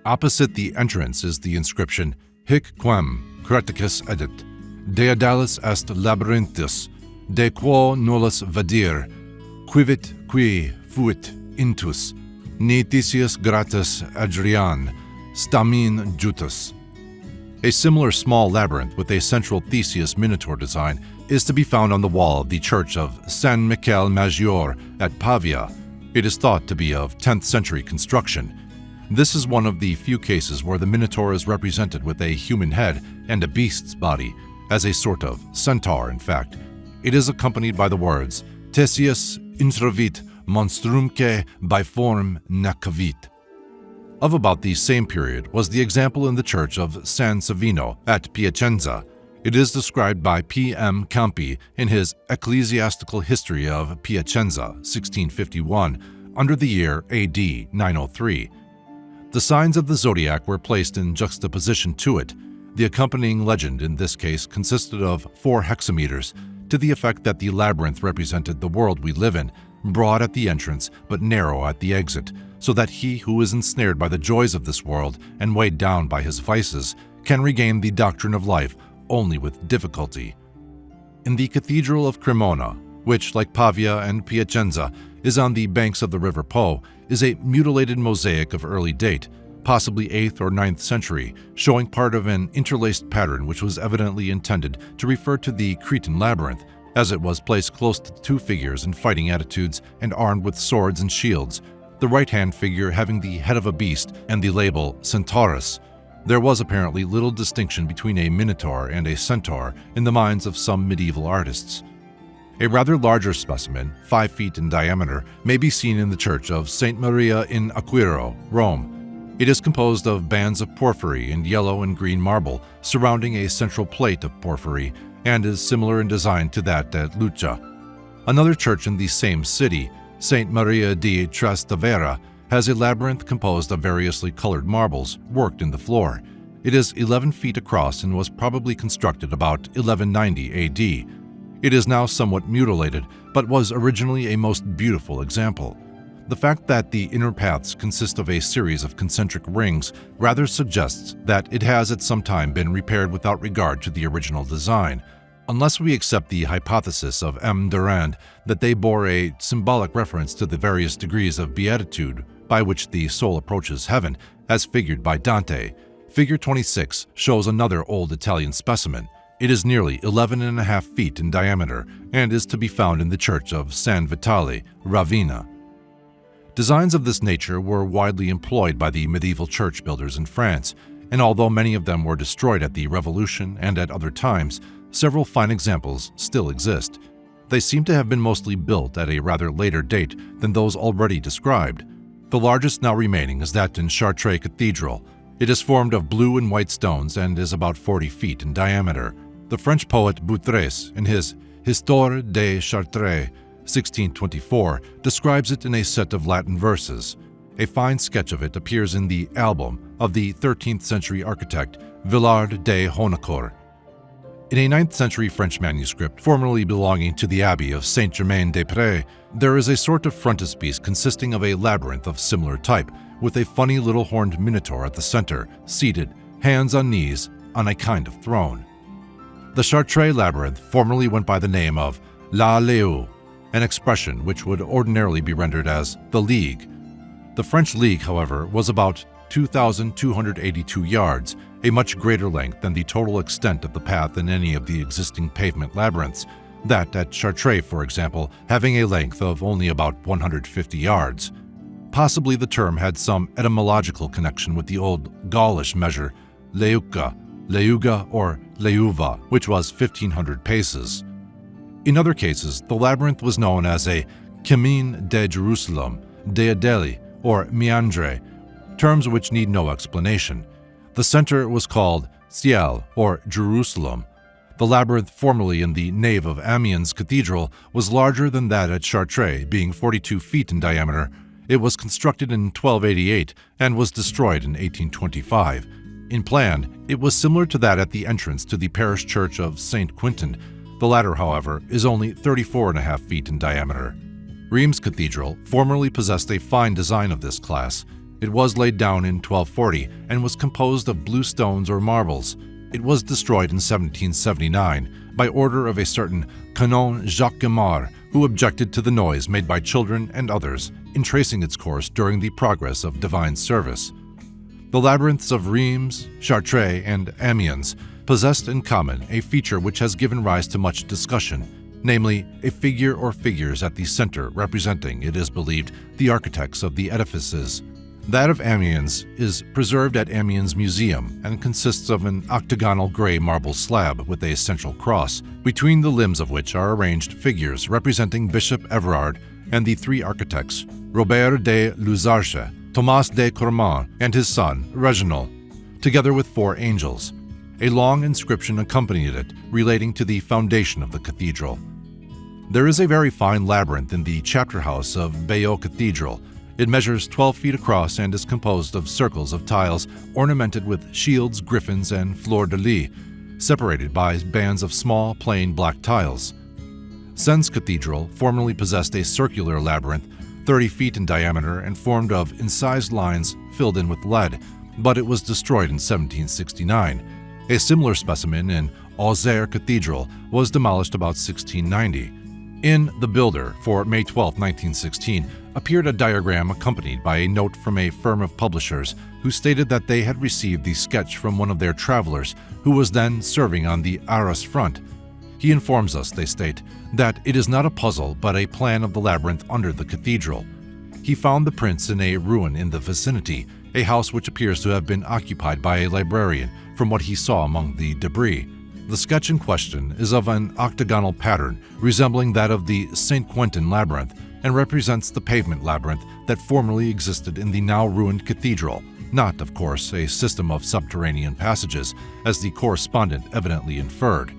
Opposite the entrance is the inscription Hic quem Creticus edit, Daedalus est labyrinthus, de quo nullus vadir, quivit qui fuit intus, ni Theseus gratus Adrian, stamin jutus. A similar small labyrinth with a central Theseus Minotaur design is to be found on the wall of the church of San Michele Maggiore at Pavia. It is thought to be of 10th century construction. This is one of the few cases where the Minotaur is represented with a human head and a beast's body, as a sort of centaur in fact. It is accompanied by the words, Theseus intravit monstrumque biform nacavit. Of about the same period was the example in the church of San Savino at Piacenza. It is described by P. M. Campi in his Ecclesiastical History of Piacenza, 1651, under the year A.D. 903. The signs of the zodiac were placed in juxtaposition to it. The accompanying legend in this case consisted of 4 hexameters, to the effect that the labyrinth represented the world we live in, broad at the entrance but narrow at the exit, so that he who is ensnared by the joys of this world and weighed down by his vices can regain the doctrine of life only with difficulty. In the Cathedral of Cremona, which, like Pavia and Piacenza, is on the banks of the River Po, is a mutilated mosaic of early date, possibly 8th or 9th century, showing part of an interlaced pattern which was evidently intended to refer to the Cretan labyrinth, as it was placed close to 2 figures in fighting attitudes and armed with swords and shields, the right-hand figure having the head of a beast and the label Centaurus. There was apparently little distinction between a minotaur and a centaur in the minds of some medieval artists. A rather larger specimen, 5 feet in diameter, may be seen in the church of St. Maria in Aquiro, Rome. It is composed of bands of porphyry and yellow and green marble surrounding a central plate of porphyry and is similar in design to that at Lucca. Another church in the same city, St. Maria di Trastevere, has a labyrinth composed of variously colored marbles worked in the floor. It is 11 feet across and was probably constructed about 1190 AD. It is now somewhat mutilated, but was originally a most beautiful example. The fact that the inner paths consist of a series of concentric rings rather suggests that it has at some time been repaired without regard to the original design, unless we accept the hypothesis of M. Durand that they bore a symbolic reference to the various degrees of beatitude by which the soul approaches heaven, as figured by Dante. Figure 26 shows another old Italian specimen. It is nearly 11.5 feet in diameter and is to be found in the church of San Vitale, Ravenna. Designs of this nature were widely employed by the medieval church builders in France, and although many of them were destroyed at the Revolution and at other times, several fine examples still exist. They seem to have been mostly built at a rather later date than those already described. The largest now remaining is that in Chartres Cathedral. It is formed of blue and white stones and is about 40 feet in diameter. The French poet Boutresse, in his Histoire de Chartres, 1624, describes it in a set of Latin verses. A fine sketch of it appears in the album of the 13th century architect Villard de Honacourt. In a 9th century French manuscript formerly belonging to the Abbey of Saint-Germain-des-Prés, there is a sort of frontispiece consisting of a labyrinth of similar type, with a funny little horned minotaur at the center, seated, hands on knees, on a kind of throne. The Chartres labyrinth formerly went by the name of La Léu, an expression which would ordinarily be rendered as the League. The French League, however, was about 2,282 yards, a much greater length than the total extent of the path in any of the existing pavement labyrinths, that at Chartres, for example, having a length of only about 150 yards. Possibly the term had some etymological connection with the old Gaulish measure leuca, leuga, or leuva, which was 1,500 paces. In other cases, the labyrinth was known as a Chemin de Jerusalem, Daedalus, or Meandre, terms which need no explanation. The center was called Ciel, or Jerusalem. The labyrinth formerly in the nave of Amiens Cathedral was larger than that at Chartres, being 42 feet in diameter. It was constructed in 1288 and was destroyed in 1825. In plan, it was similar to that at the entrance to the parish church of St. Quintin. The latter, however, is only 34.5 feet in diameter. Reims Cathedral formerly possessed a fine design of this class. It was laid down in 1240 and was composed of blue stones or marbles. It was destroyed in 1779 by order of a certain Canon Jacques Guimard, who objected to the noise made by children and others in tracing its course during the progress of divine service. The labyrinths of Reims, Chartres, and Amiens possessed in common a feature which has given rise to much discussion, namely a figure or figures at the center representing, it is believed, the architects of the edifices. That of Amiens is preserved at Amiens Museum and consists of an octagonal gray marble slab with a central cross, between the limbs of which are arranged figures representing Bishop Everard and the 3 architects, Robert de Luzarche, Thomas de Cormont, and his son, Reginald, together with 4 angels. A long inscription accompanied it relating to the foundation of the cathedral. There is a very fine labyrinth in the chapter house of Bayeux Cathedral. It measures 12 feet across and is composed of circles of tiles ornamented with shields, griffins, and fleurs-de-lis, separated by bands of small, plain black tiles. Sens Cathedral formerly possessed a circular labyrinth 30 feet in diameter and formed of incised lines filled in with lead, but it was destroyed in 1769. A similar specimen in Auxerre Cathedral was demolished about 1690. In The Builder for May 12, 1916, appeared a diagram accompanied by a note from a firm of publishers who stated that they had received the sketch from one of their travelers who was then serving on the Arras front. He informs us, they state, that it is not a puzzle but a plan of the labyrinth under the cathedral. He found the prints in a ruin in the vicinity, a house which appears to have been occupied by a librarian from what he saw among the debris. The sketch in question is of an octagonal pattern resembling that of the St. Quentin Labyrinth and represents the pavement labyrinth that formerly existed in the now ruined cathedral, not, of course, a system of subterranean passages, as the correspondent evidently inferred.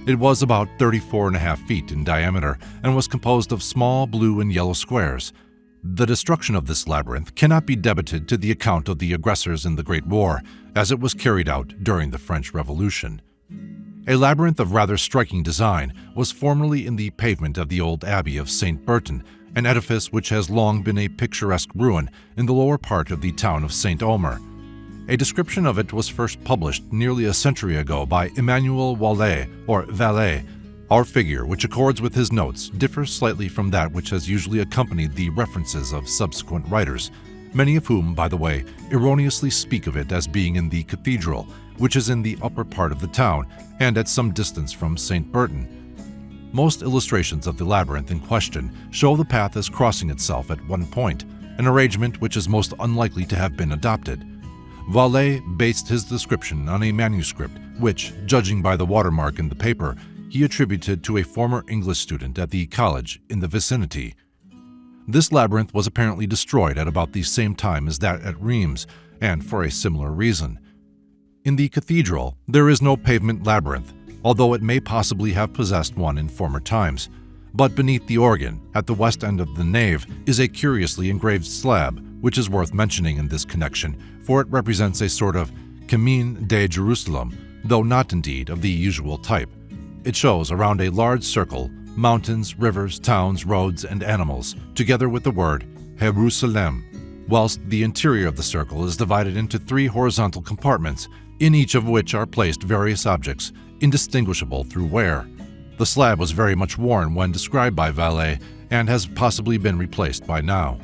It was about 34.5 feet in diameter and was composed of small blue and yellow squares. The destruction of this labyrinth cannot be debited to the account of the aggressors in the Great War, as it was carried out during the French Revolution. A labyrinth of rather striking design was formerly in the pavement of the old Abbey of St. Bertin, an edifice which has long been a picturesque ruin in the lower part of the town of St. Omer. A description of it was first published nearly a century ago by Emmanuel Wallet, or Valet. Our figure, which accords with his notes, differs slightly from that which has usually accompanied the references of subsequent writers, many of whom, by the way, erroneously speak of it as being in the cathedral, which is in the upper part of the town and at some distance from St. Bertin. Most illustrations of the labyrinth in question show the path as crossing itself at one point, an arrangement which is most unlikely to have been adopted. Valet based his description on a manuscript which, judging by the watermark in the paper, he attributed to a former English student at the college in the vicinity. This labyrinth was apparently destroyed at about the same time as that at Reims, and for a similar reason. In the cathedral, there is no pavement labyrinth, although it may possibly have possessed one in former times. But beneath the organ, at the west end of the nave, is a curiously engraved slab, which is worth mentioning in this connection, for it represents a sort of Camine de Jerusalem, though not indeed of the usual type. It shows around a large circle mountains, rivers, towns, roads, and animals, together with the word Jerusalem, whilst the interior of the circle is divided into 3 horizontal compartments, in each of which are placed various objects, indistinguishable through wear. The slab was very much worn when described by Valet and has possibly been replaced by now.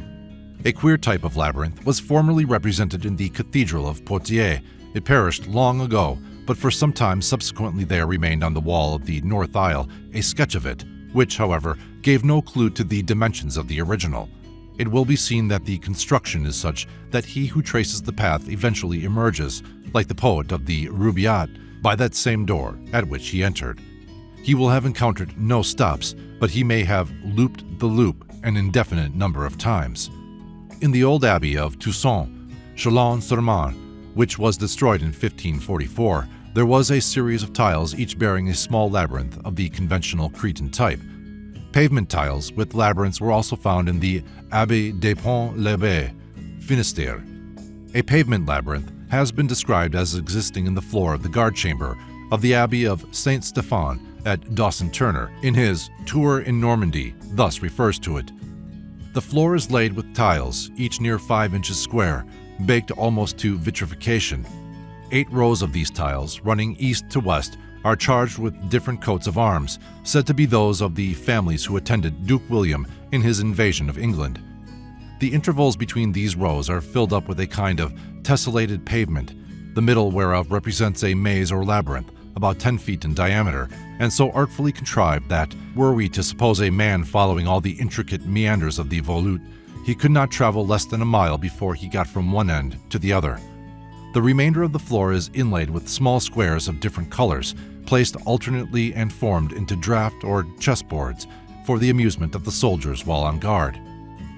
A queer type of labyrinth was formerly represented in the Cathedral of Poitiers. It perished long ago, but for some time subsequently there remained on the wall of the north aisle a sketch of it, which, however, gave no clue to the dimensions of the original. It will be seen that the construction is such that he who traces the path eventually emerges, like the poet of the Rubaiyat, by that same door at which he entered. He will have encountered no stops, but he may have looped the loop an indefinite number of times. In the old abbey of Toussaint, Chalon-sur-Marne, which was destroyed in 1544, there was a series of tiles each bearing a small labyrinth of the conventional Cretan type. Pavement tiles with labyrinths were also found in the Abbey des Ponts-l'Abbé, Finistère. A pavement labyrinth has been described as existing in the floor of the guard chamber of the Abbey of Saint Stephen at Dawson Turner in his Tour in Normandy, thus refers to it. The floor is laid with tiles, each near 5 inches square, baked almost to vitrification. 8 rows of these tiles, running east to west, are charged with different coats of arms, said to be those of the families who attended Duke William in his invasion of England. The intervals between these rows are filled up with a kind of tessellated pavement, the middle whereof represents a maze or labyrinth, about 10 feet in diameter, and so artfully contrived that, were we to suppose a man following all the intricate meanders of the volute, he could not travel less than a mile before he got from one end to the other. The remainder of the floor is inlaid with small squares of different colors, placed alternately and formed into draft or chessboards for the amusement of the soldiers while on guard.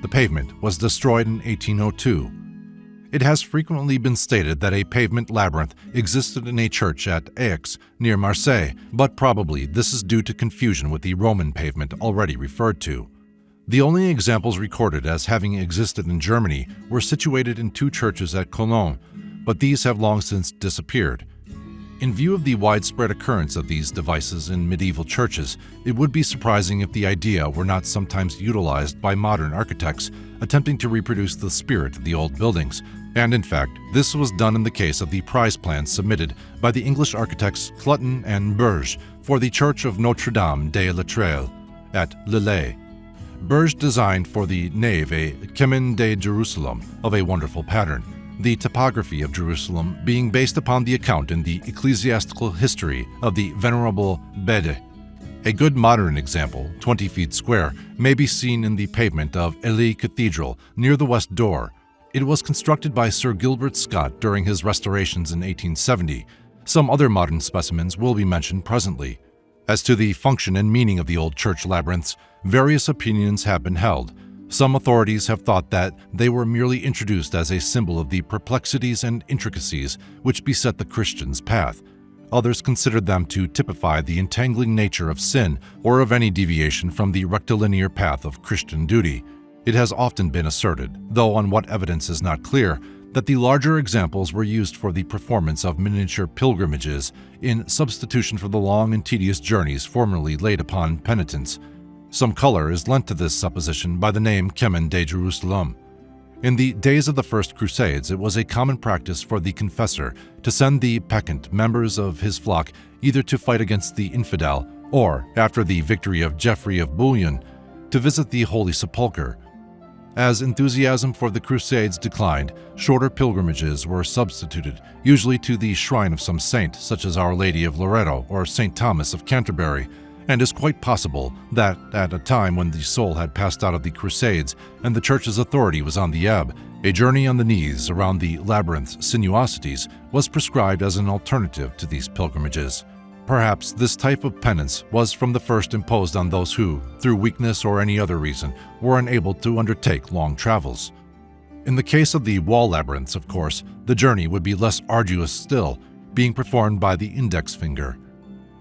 The pavement was destroyed in 1802. It has frequently been stated that a pavement labyrinth existed in a church at Aix, near Marseille, but probably this is due to confusion with the Roman pavement already referred to. The only examples recorded as having existed in Germany were situated in two churches at Cologne, but these have long since disappeared. In view of the widespread occurrence of these devices in medieval churches, it would be surprising if the idea were not sometimes utilized by modern architects attempting to reproduce the spirit of the old buildings, and in fact, this was done in the case of the prize plans submitted by the English architects Clutton and Burge for the Church of Notre-Dame de la Traille at Lille. Burge designed for the nave a chemin de Jerusalem of a wonderful pattern, the topography of Jerusalem being based upon the account in the ecclesiastical history of the Venerable Bede. A good modern example, 20 feet square, may be seen in the pavement of Ely Cathedral near the west door. It was constructed by Sir Gilbert Scott during his restorations in 1870. Some other modern specimens will be mentioned presently. As to the function and meaning of the old church labyrinths, various opinions have been held. Some authorities have thought that they were merely introduced as a symbol of the perplexities and intricacies which beset the Christian's path. Others considered them to typify the entangling nature of sin or of any deviation from the rectilinear path of Christian duty. It has often been asserted, though on what evidence is not clear, that the larger examples were used for the performance of miniature pilgrimages in substitution for the long and tedious journeys formerly laid upon penitents. Some color is lent to this supposition by the name Chemin de Jerusalem. In the days of the First Crusades, it was a common practice for the confessor to send the peccant members of his flock either to fight against the infidel or, after the victory of Geoffrey of Bouillon, to visit the Holy Sepulchre. As enthusiasm for the Crusades declined, shorter pilgrimages were substituted, usually to the shrine of some saint, such as Our Lady of Loretto or St. Thomas of Canterbury, and it's quite possible that, at a time when the soul had passed out of the Crusades and the Church's authority was on the ebb, a journey on the knees around the labyrinth's sinuosities was prescribed as an alternative to these pilgrimages. Perhaps this type of penance was from the first imposed on those who, through weakness or any other reason, were unable to undertake long travels. In the case of the wall labyrinths, of course, the journey would be less arduous still, being performed by the index finger.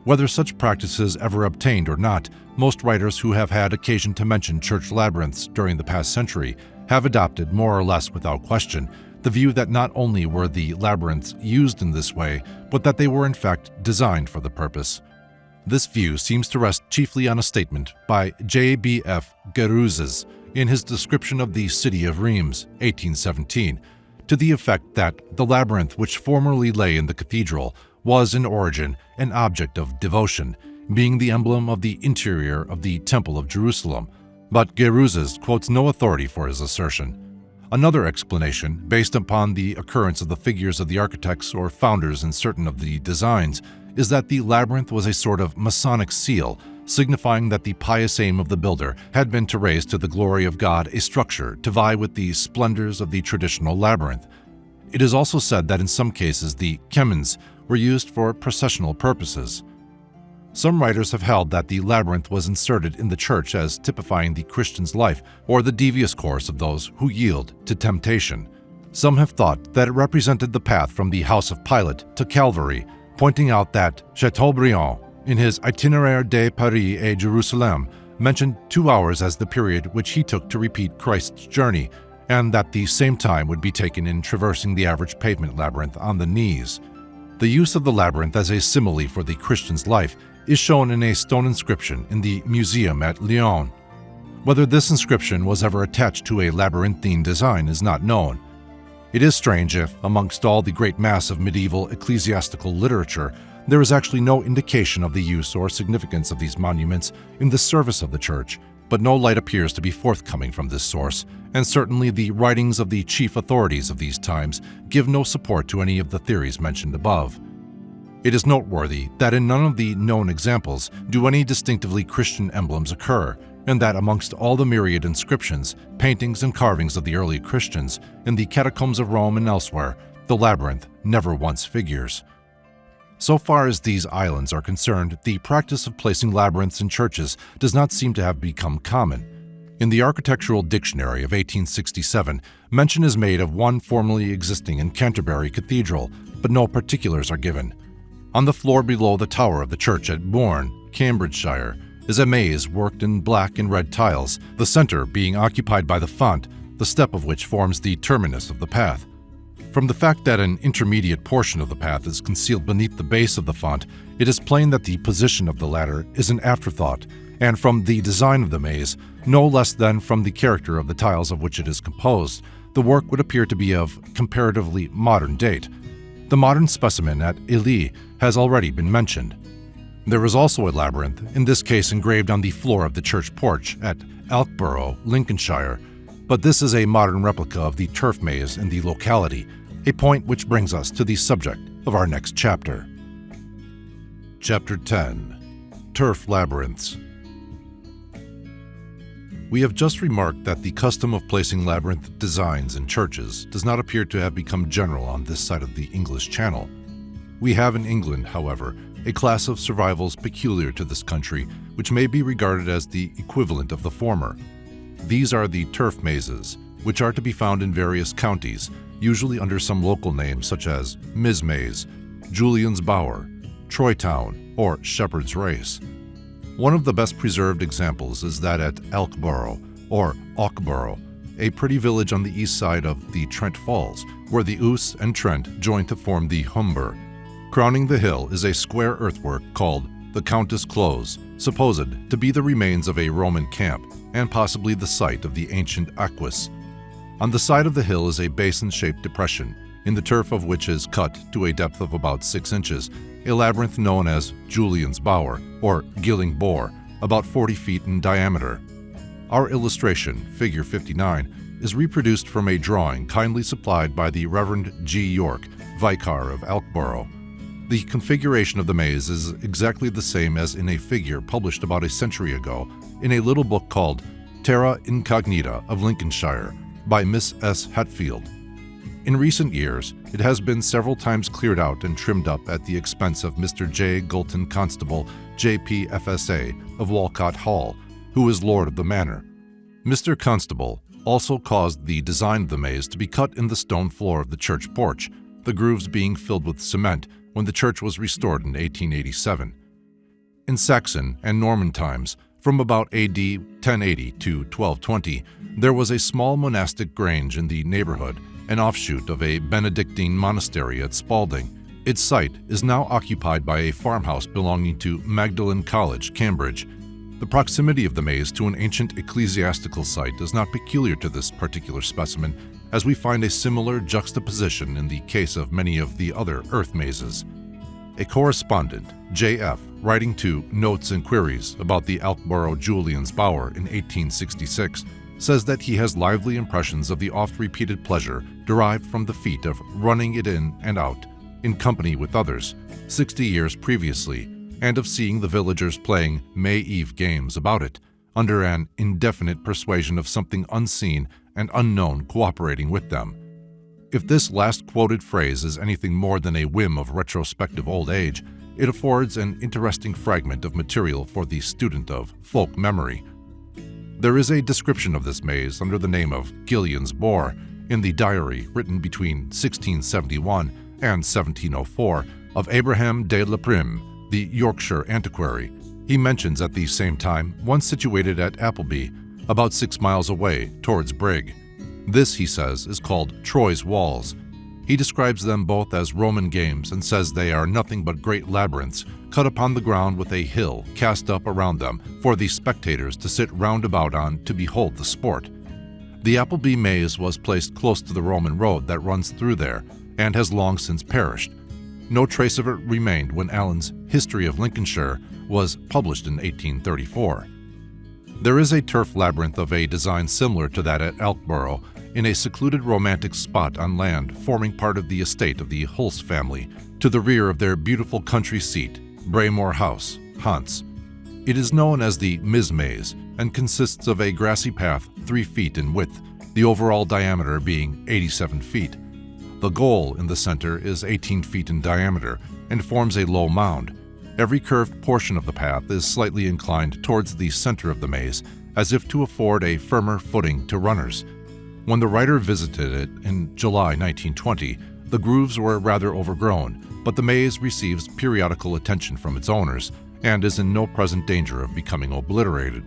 Whether such practices ever obtained or not, most writers who have had occasion to mention church labyrinths during the past century have adopted, more or less without question, the view that not only were the labyrinths used in this way, but that they were in fact designed for the purpose. This view seems to rest chiefly on a statement by J.B.F. Geruzes in his description of the city of Reims, 1817, to the effect that the labyrinth which formerly lay in the cathedral was in origin an object of devotion, being the emblem of the interior of the Temple of Jerusalem, but Geruzes quotes no authority for his assertion. Another explanation, based upon the occurrence of the figures of the architects or founders in certain of the designs, is that the labyrinth was a sort of Masonic seal, signifying that the pious aim of the builder had been to raise to the glory of God a structure to vie with the splendors of the traditional labyrinth. It is also said that in some cases the chemins were used for processional purposes. Some writers have held that the labyrinth was inserted in the church as typifying the Christian's life or the devious course of those who yield to temptation. Some have thought that it represented the path from the house of Pilate to Calvary, pointing out that Chateaubriand, in his Itinéraire de Paris et Jérusalem, mentioned 2 hours as the period which he took to repeat Christ's journey, and that the same time would be taken in traversing the average pavement labyrinth on the knees. The use of the labyrinth as a simile for the Christian's life is shown in a stone inscription in the museum at Lyon. Whether this inscription was ever attached to a labyrinthine design is not known. It is strange if, amongst all the great mass of medieval ecclesiastical literature, there is actually no indication of the use or significance of these monuments in the service of the Church, but no light appears to be forthcoming from this source, and certainly the writings of the chief authorities of these times give no support to any of the theories mentioned above. It is noteworthy that in none of the known examples do any distinctively Christian emblems occur, and that amongst all the myriad inscriptions, paintings, and carvings of the early Christians in the catacombs of Rome and elsewhere, the labyrinth never once figures. So far as these islands are concerned, the practice of placing labyrinths in churches does not seem to have become common. In the Architectural Dictionary of 1867, mention is made of one formerly existing in Canterbury Cathedral, but no particulars are given. On the floor below the tower of the church at Bourne, Cambridgeshire, is a maze worked in black and red tiles, the center being occupied by the font, the step of which forms the terminus of the path. From the fact that an intermediate portion of the path is concealed beneath the base of the font, it is plain that the position of the latter is an afterthought, and from the design of the maze, no less than from the character of the tiles of which it is composed, the work would appear to be of comparatively modern date. The modern specimen at Ely has already been mentioned. There is also a labyrinth, in this case engraved on the floor of the church porch at Alkborough, Lincolnshire, but this is a modern replica of the turf maze in the locality, a point which brings us to the subject of our next chapter. Chapter 10. Turf Labyrinths. We have just remarked that the custom of placing labyrinth designs in churches does not appear to have become general on this side of the English Channel. We have in England, however, a class of survivals peculiar to this country, which may be regarded as the equivalent of the former. These are the turf mazes, which are to be found in various counties, usually under some local names such as Miz Maze, Julian's Bower, Troy Town, or Shepherd's Race. One of the best preserved examples is that at Alkborough, or Auckborough, a pretty village on the east side of the Trent Falls, where the Ouse and Trent join to form the Humber. Crowning the hill is a square earthwork called the Countess Close, supposed to be the remains of a Roman camp and possibly the site of the ancient Aquis. On the side of the hill is a basin-shaped depression, in the turf of which is cut to a depth of about 6 inches, a labyrinth known as Julian's Bower, or Gilling Bore, about 40 feet in diameter. Our illustration, figure 59, is reproduced from a drawing kindly supplied by the Reverend G. York, Vicar of Alkborough. The configuration of the maze is exactly the same as in a figure published about a century ago in a little book called Terra Incognita of Lincolnshire by Miss S. Hatfield. In recent years, it has been several times cleared out and trimmed up at the expense of Mr. J. Gulton Constable, J.P. F.S.A. of Walcott Hall, who is lord of the manor. Mr. Constable also caused the design of the maze to be cut in the stone floor of the church porch, the grooves being filled with cement when the church was restored in 1887. In Saxon and Norman times, from about AD 1080 to 1220, there was a small monastic grange in the neighborhood, an offshoot of a Benedictine monastery at Spalding. Its site is now occupied by a farmhouse belonging to Magdalen College, Cambridge. The proximity of the maze to an ancient ecclesiastical site is not peculiar to this particular specimen, as we find a similar juxtaposition in the case of many of the other earth mazes. A correspondent, J.F., writing to Notes and Queries about the Alkborough Julian's Bower in 1866, says that he has lively impressions of the oft-repeated pleasure derived from the feat of running it in and out, in company with others, 60 years previously, and of seeing the villagers playing May Eve games about it, under an indefinite persuasion of something unseen and unknown cooperating with them. If this last quoted phrase is anything more than a whim of retrospective old age, it affords an interesting fragment of material for the student of folk memory. There is a description of this maze under the name of Gillian's Bore in the diary written between 1671 and 1704 of Abraham de la Prim, the Yorkshire antiquary. He mentions at the same time one situated at Appleby, about 6 miles away, towards Brigg. This, he says, is called Troy's Walls. He describes them both as Roman games and says they are nothing but great labyrinths cut upon the ground with a hill cast up around them for the spectators to sit round about on to behold the sport. The Appleby maze was placed close to the Roman road that runs through there and has long since perished. No trace of it remained when Allen's History of Lincolnshire was published in 1834. There is a turf labyrinth of a design similar to that at Alkborough, in a secluded romantic spot on land forming part of the estate of the Hulse family, to the rear of their beautiful country seat, Braymore House, Hants. It is known as the Miz Maze and consists of a grassy path 3 feet in width, the overall diameter being 87 feet. The goal in the center is 18 feet in diameter and forms a low mound. Every curved portion of the path is slightly inclined towards the center of the maze, as if to afford a firmer footing to runners. When the writer visited it in July 1920, the grooves were rather overgrown, but the maze receives periodical attention from its owners, and is in no present danger of becoming obliterated.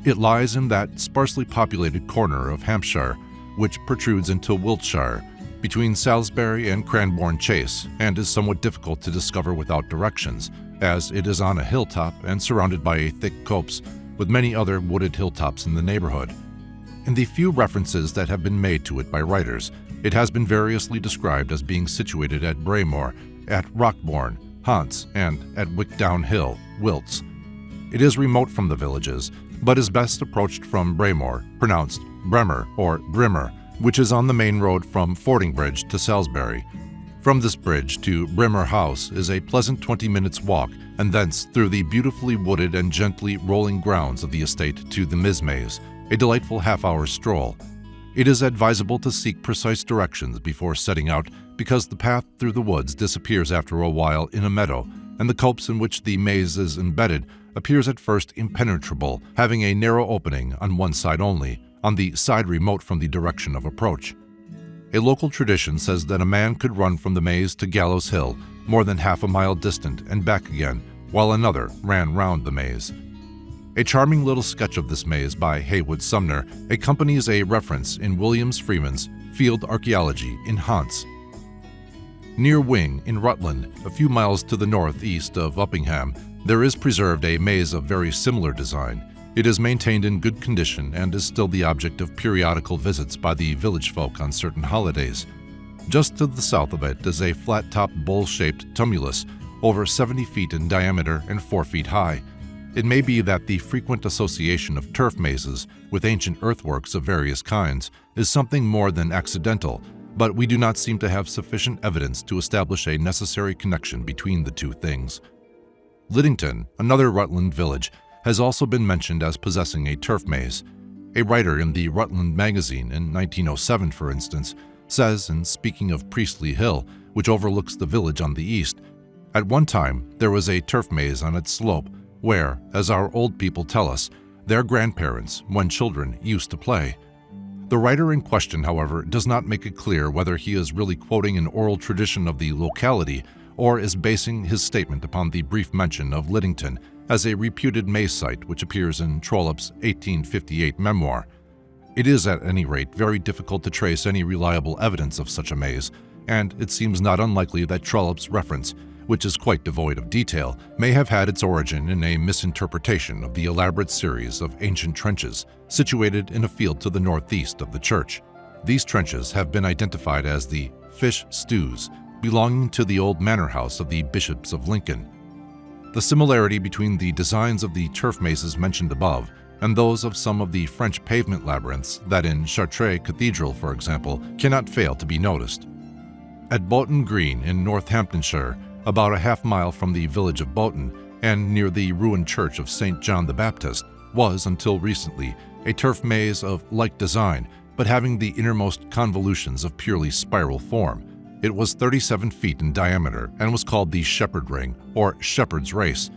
It lies in that sparsely populated corner of Hampshire which protrudes into Wiltshire, between Salisbury and Cranbourne Chase, and is somewhat difficult to discover without directions, as it is on a hilltop and surrounded by a thick copse with many other wooded hilltops in the neighborhood. In the few references that have been made to it by writers, it has been variously described as being situated at Braemore, at Rockbourne, Hants, and at Wickdown Hill, Wilts. It is remote from the villages, but is best approached from Braemore, pronounced Bremer or Brimmer, which is on the main road from Fordingbridge to Salisbury. From this bridge to Brimmer House is a pleasant 20 minutes walk, and thence through the beautifully wooded and gently rolling grounds of the estate to the hedge-maze, a delightful half-hour stroll. It is advisable to seek precise directions before setting out, because the path through the woods disappears after a while in a meadow, and the copse in which the maze is embedded appears at first impenetrable, having a narrow opening on one side only, on the side remote from the direction of approach. A local tradition says that a man could run from the maze to Gallows Hill, more than half a mile distant, and back again, while another ran round the maze. A charming little sketch of this maze by Haywood Sumner accompanies a reference in Williams Freeman's Field Archaeology in Hants. Near Wing, in Rutland, a few miles to the northeast of Uppingham, there is preserved a maze of very similar design. It is maintained in good condition and is still the object of periodical visits by the village folk on certain holidays. Just to the south of it is a flat-topped bowl-shaped tumulus, over 70 feet in diameter and 4 feet high. It may be that the frequent association of turf mazes with ancient earthworks of various kinds is something more than accidental, but we do not seem to have sufficient evidence to establish a necessary connection between the two things. Liddington, another Rutland village, has also been mentioned as possessing a turf maze. A writer in the Rutland magazine in 1907, for instance, says, in speaking of Priestley Hill, which overlooks the village on the east, "At one time there was a turf maze on its slope, where, as our old people tell us, their grandparents, when children, used to play." The writer in question, however, does not make it clear whether he is really quoting an oral tradition of the locality or is basing his statement upon the brief mention of Liddington as a reputed maze site which appears in Trollope's 1858 memoir. It is at any rate very difficult to trace any reliable evidence of such a maze, and it seems not unlikely that Trollope's reference, which is quite devoid of detail, may have had its origin in a misinterpretation of the elaborate series of ancient trenches situated in a field to the northeast of the church. These trenches have been identified as the Fish Stews, belonging to the old manor house of the Bishops of Lincoln. The similarity between the designs of the turf mazes mentioned above and those of some of the French pavement labyrinths that in Chartres Cathedral, for example, cannot fail to be noticed. At Boughton Green in Northamptonshire, about a half-mile from the village of Boughton and near the ruined church of St. John the Baptist, was, until recently, a turf maze of like design, but having the innermost convolutions of purely spiral form. It was 37 feet in diameter and was called the Shepherd Ring, or Shepherd's Race.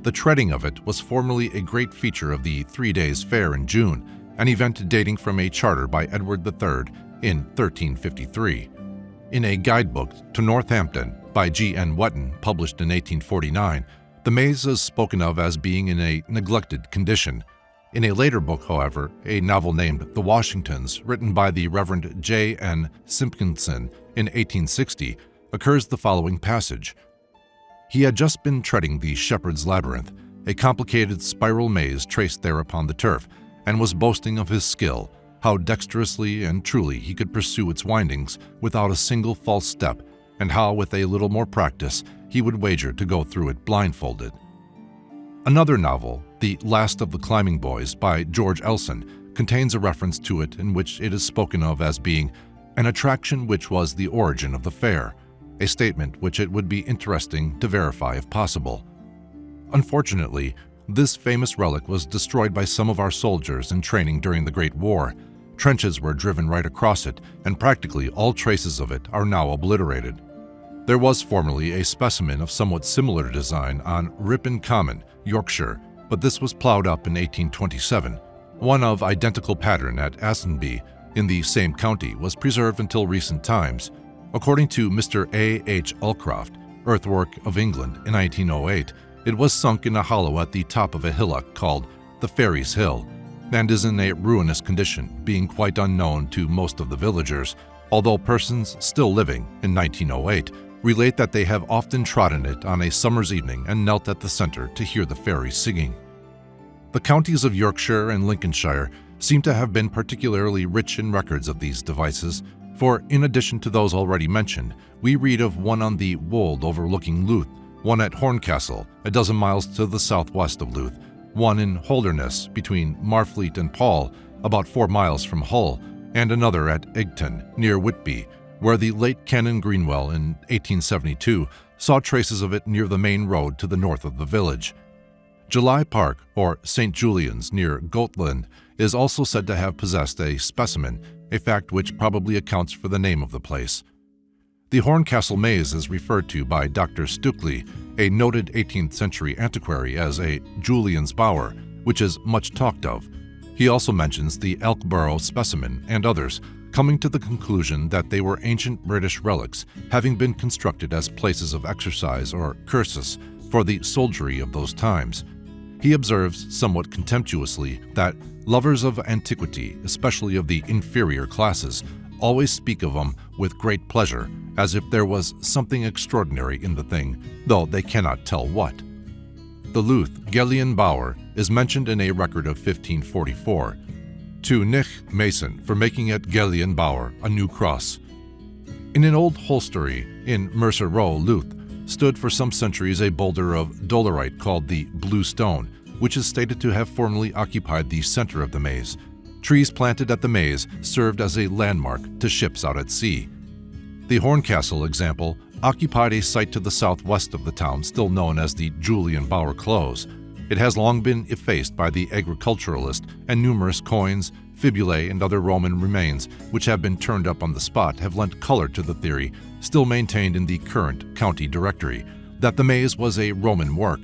The treading of it was formerly a great feature of the 3 Days' Fair in June, an event dating from a charter by Edward III in 1353. In a guidebook to Northampton by G.N. Wetton, published in 1849, the maze is spoken of as being in a neglected condition. In a later book, however, a novel named The Washingtons, written by the Reverend J.N. Simpkinson in 1860, occurs the following passage. He had just been treading the Shepherd's Labyrinth, a complicated spiral maze traced there upon the turf, and was boasting of his skill, how dexterously and truly he could pursue its windings without a single false step, and how with a little more practice he would wager to go through it blindfolded. Another novel, The Last of the Climbing Boys by George Elson, contains a reference to it in which it is spoken of as being an attraction which was the origin of the fair, a statement which it would be interesting to verify if possible. Unfortunately, this famous relic was destroyed by some of our soldiers in training during the Great War. Trenches were driven right across it, and practically all traces of it are now obliterated. There was formerly a specimen of somewhat similar design on Ripon Common, Yorkshire, but this was ploughed up in 1827. One of identical pattern at Assenby, in the same county, was preserved until recent times. According to Mr. A. H. Allcroft, Earthwork of England, in 1908, It was sunk in a hollow at the top of a hillock called the Fairies' Hill, and is in a ruinous condition, being quite unknown to most of the villagers, although persons still living in 1908 relate that they have often trodden it on a summer's evening and knelt at the center to hear the fairies singing. The counties of Yorkshire and Lincolnshire seem to have been particularly rich in records of these devices, for in addition to those already mentioned, we read of one on the wold overlooking Louth, one at Horncastle, a dozen miles to the southwest of Louth, one in Holderness between Marfleet and Paul, about 4 miles from Hull, and another at Egton, near Whitby, where the late Canon Greenwell in 1872 saw traces of it near the main road to the north of the village. July Park, or St. Julian's near Gotland, is also said to have possessed a specimen, a fact which probably accounts for the name of the place. The Horncastle Maze is referred to by Dr. Stukely, a noted 18th century antiquary, as a Julian's Bower, which is much talked of. He also mentions the Elkborough specimen and others, coming to the conclusion that they were ancient British relics, having been constructed as places of exercise or cursus for the soldiery of those times. He observes, somewhat contemptuously, that lovers of antiquity, especially of the inferior classes, always speak of them with great pleasure, as if there was something extraordinary in the thing, though they cannot tell what. The Louth Gellian Bower is mentioned in a record of 1544, to Nich Mason for making at Gellian Bower a new cross. In an old hostelry in Mercer Row, Louth, stood for some centuries a boulder of dolerite called the Blue Stone, which is stated to have formerly occupied the center of the maze. Trees planted at the maze served as a landmark to ships out at sea. The Horncastle example occupied a site to the southwest of the town still known as the Julian Bower Close. It has long been effaced by the agriculturalist, and numerous coins, fibulae, and other Roman remains which have been turned up on the spot have lent color to the theory, still maintained in the current county directory, that the maze was a Roman work.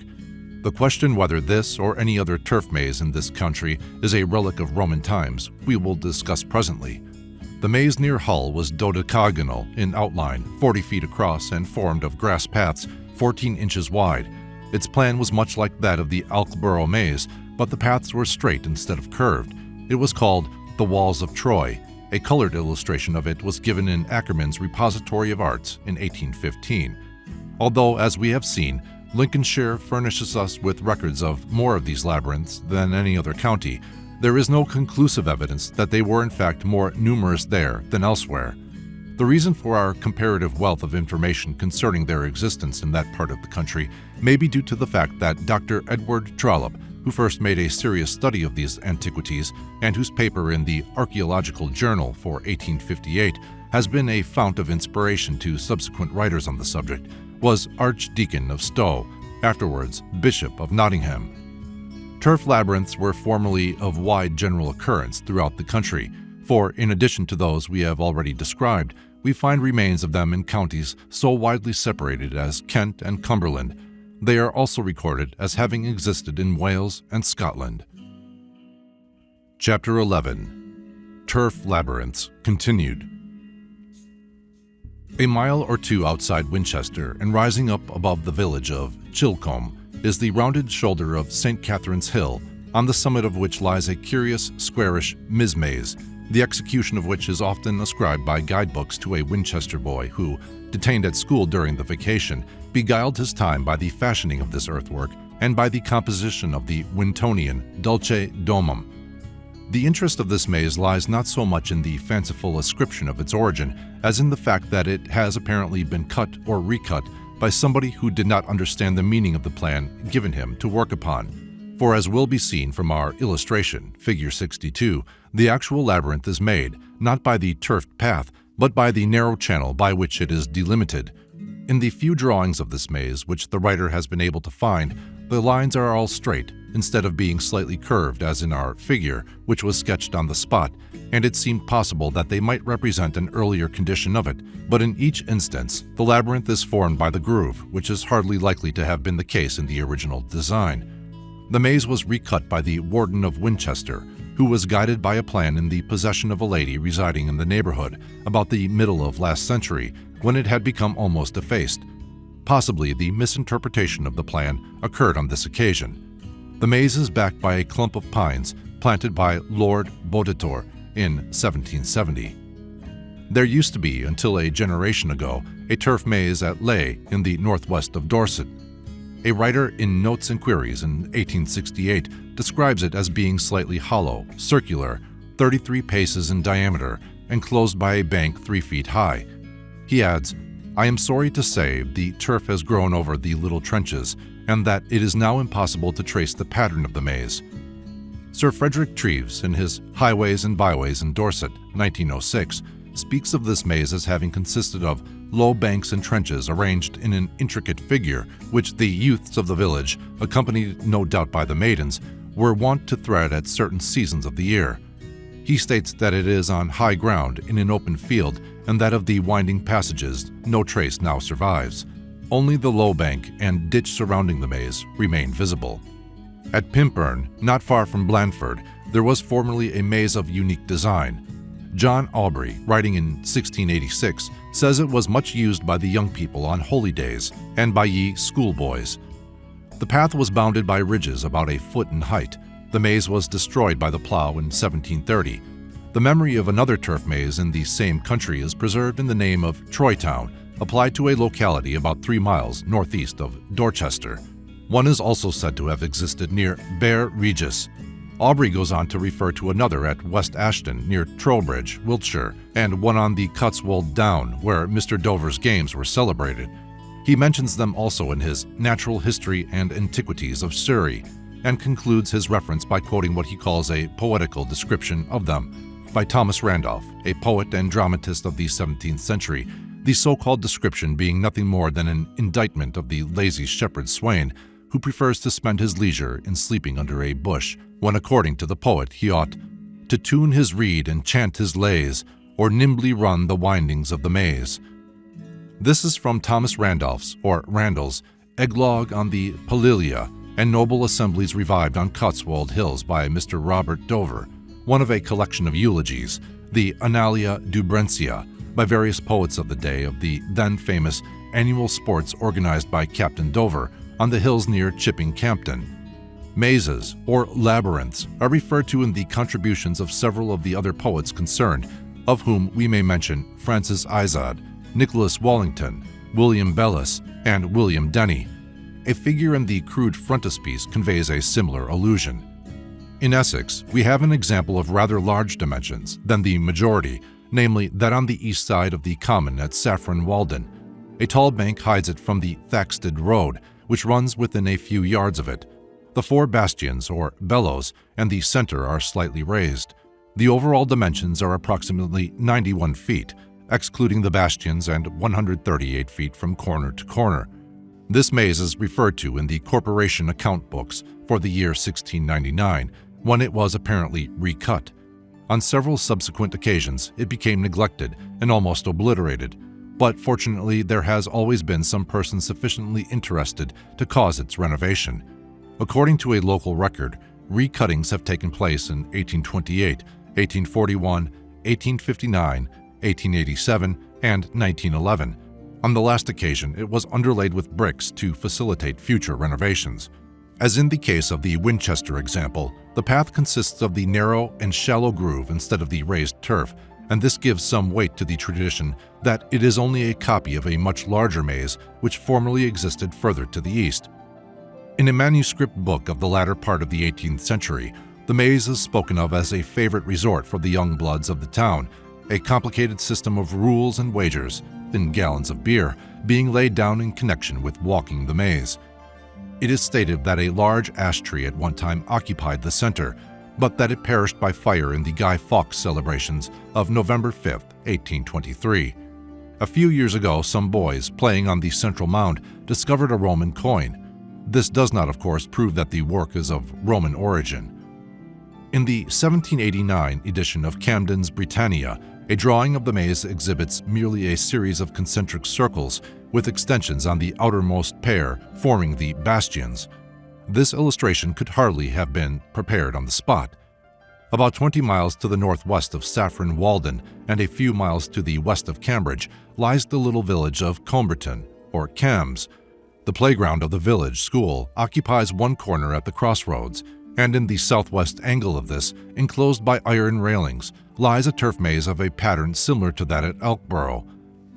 The question whether this or any other turf maze in this country is a relic of Roman times we will discuss presently. The maze near Hull was dodecagonal in outline, 40 feet across, and formed of grass paths 14 inches wide. Its plan was much like that of the Elkborough maze, but the paths were straight instead of curved. It was called the Walls of Troy. A colored illustration of it was given in Ackerman's Repository of Arts in 1815. Although, as we have seen, Lincolnshire furnishes us with records of more of these labyrinths than any other county, there is no conclusive evidence that they were in fact more numerous there than elsewhere. The reason for our comparative wealth of information concerning their existence in that part of the country may be due to the fact that Dr. Edward Trollope, who first made a serious study of these antiquities and whose paper in the Archaeological Journal for 1858 has been a fount of inspiration to subsequent writers on the subject, was Archdeacon of Stowe, afterwards Bishop of Nottingham. Turf labyrinths were formerly of wide general occurrence throughout the country, for in addition to those we have already described, we find remains of them in counties so widely separated as Kent and Cumberland. They are also recorded as having existed in Wales and Scotland. Chapter 11. Turf Labyrinths Continued. A mile or two outside Winchester and rising up above the village of Chilcombe is the rounded shoulder of St. Catherine's Hill, on the summit of which lies a curious, squarish maze, the execution of which is often ascribed by guidebooks to a Winchester boy who, detained at school during the vacation, beguiled his time by the fashioning of this earthwork and by the composition of the Wintonian Dulce Domum. The interest of this maze lies not so much in the fanciful ascription of its origin as in the fact that it has apparently been cut or recut by somebody who did not understand the meaning of the plan given him to work upon. For as will be seen from our illustration, figure 62, the actual labyrinth is made, not by the turfed path, but by the narrow channel by which it is delimited. In the few drawings of this maze which the writer has been able to find, the lines are all straight, instead of being slightly curved as in our figure, which was sketched on the spot, and it seemed possible that they might represent an earlier condition of it, but in each instance, the labyrinth is formed by the groove, which is hardly likely to have been the case in the original design. The maze was recut by the Warden of Winchester, who was guided by a plan in the possession of a lady residing in the neighborhood about the middle of last century, when it had become almost effaced. Possibly the misinterpretation of the plan occurred on this occasion. The maze is backed by a clump of pines planted by Lord Bodetor in 1770. There used to be, until a generation ago, a turf maze at Leigh in the northwest of Dorset. A writer in Notes and Queries in 1868 describes it as being slightly hollow, circular, 33 paces in diameter, enclosed by a bank 3 feet high. He adds, "I am sorry to say the turf has grown over the little trenches, and that it is now impossible to trace the pattern of the maze." Sir Frederick Treves, in his Highways and Byways in Dorset, 1906, speaks of this maze as having consisted of low banks and trenches arranged in an intricate figure, which the youths of the village, accompanied no doubt by the maidens, were wont to thread at certain seasons of the year. He states that it is on high ground in an open field, and that of the winding passages no trace now survives. Only the low bank and ditch surrounding the maze remain visible. At Pimperne, not far from Blandford, there was formerly a maze of unique design. John Aubrey, writing in 1686, says it was much used by the young people on holy days and by ye schoolboys. The path was bounded by ridges about a foot in height. The maze was destroyed by the plough in 1730. The memory of another turf maze in the same country is preserved in the name of Troytown, applied to a locality about 3 miles northeast of Dorchester. One is also said to have existed near Bear Regis. Aubrey goes on to refer to another at West Ashton near Trowbridge, Wiltshire, and one on the Cotswold Down where Mr. Dover's games were celebrated. He mentions them also in his Natural History and Antiquities of Surrey, and concludes his reference by quoting what he calls a poetical description of them by Thomas Randolph, a poet and dramatist of the 17th century, the so-called description being nothing more than an indictment of the lazy shepherd swain who prefers to spend his leisure in sleeping under a bush, when according to the poet he ought to tune his reed and chant his lays, or nimbly run the windings of the maze. This is from Thomas Randolph's, or Randall's, Eglogue on the Palilia and Noble Assemblies Revived on Cotswold Hills by Mr. Robert Dover, one of a collection of eulogies, the Annalia Dubrentia, by various poets of the day of the then famous annual sports organized by Captain Dover on the hills near Chipping Campden. Mazes, or labyrinths, are referred to in the contributions of several of the other poets concerned, of whom we may mention Francis Izod, Nicholas Wallington, William Bellis, and William Denny. A figure in the crude frontispiece conveys a similar allusion. In Essex, we have an example of rather large dimensions than the majority, namely that on the east side of the common at Saffron Walden. A tall bank hides it from the Thaxted Road, which runs within a few yards of it. The 4 bastions, or bellows, and the center are slightly raised. The overall dimensions are approximately 91 feet, excluding the bastions, and 138 feet from corner to corner. This maze is referred to in the corporation account books for the year 1699, when it was apparently recut. On several subsequent occasions, it became neglected and almost obliterated, but fortunately there has always been some person sufficiently interested to cause its renovation. According to a local record, recuttings have taken place in 1828, 1841, 1859, 1887, and 1911. On the last occasion, it was underlaid with bricks to facilitate future renovations. As in the case of the Winchester example, the path consists of the narrow and shallow groove instead of the raised turf, and this gives some weight to the tradition that it is only a copy of a much larger maze which formerly existed further to the east. In a manuscript book of the latter part of the 18th century, the maze is spoken of as a favorite resort for the young bloods of the town, a complicated system of rules and wagers, in gallons of beer, being laid down in connection with walking the maze. It is stated that a large ash tree at one time occupied the center, but that it perished by fire in the Guy Fawkes celebrations of November 5, 1823. A few years ago, some boys, playing on the central mound, discovered a Roman coin. This does not, of course, prove that the work is of Roman origin. In the 1789 edition of Camden's Britannia, a drawing of the maze exhibits merely a series of concentric circles with extensions on the outermost pair forming the bastions. This illustration could hardly have been prepared on the spot. About 20 miles to the northwest of Saffron Walden and a few miles to the west of Cambridge lies the little village of Comberton, or Cambs, The playground of the village school occupies one corner at the crossroads, and in the southwest angle of this, enclosed by iron railings, lies a turf maze of a pattern similar to that at Elkborough.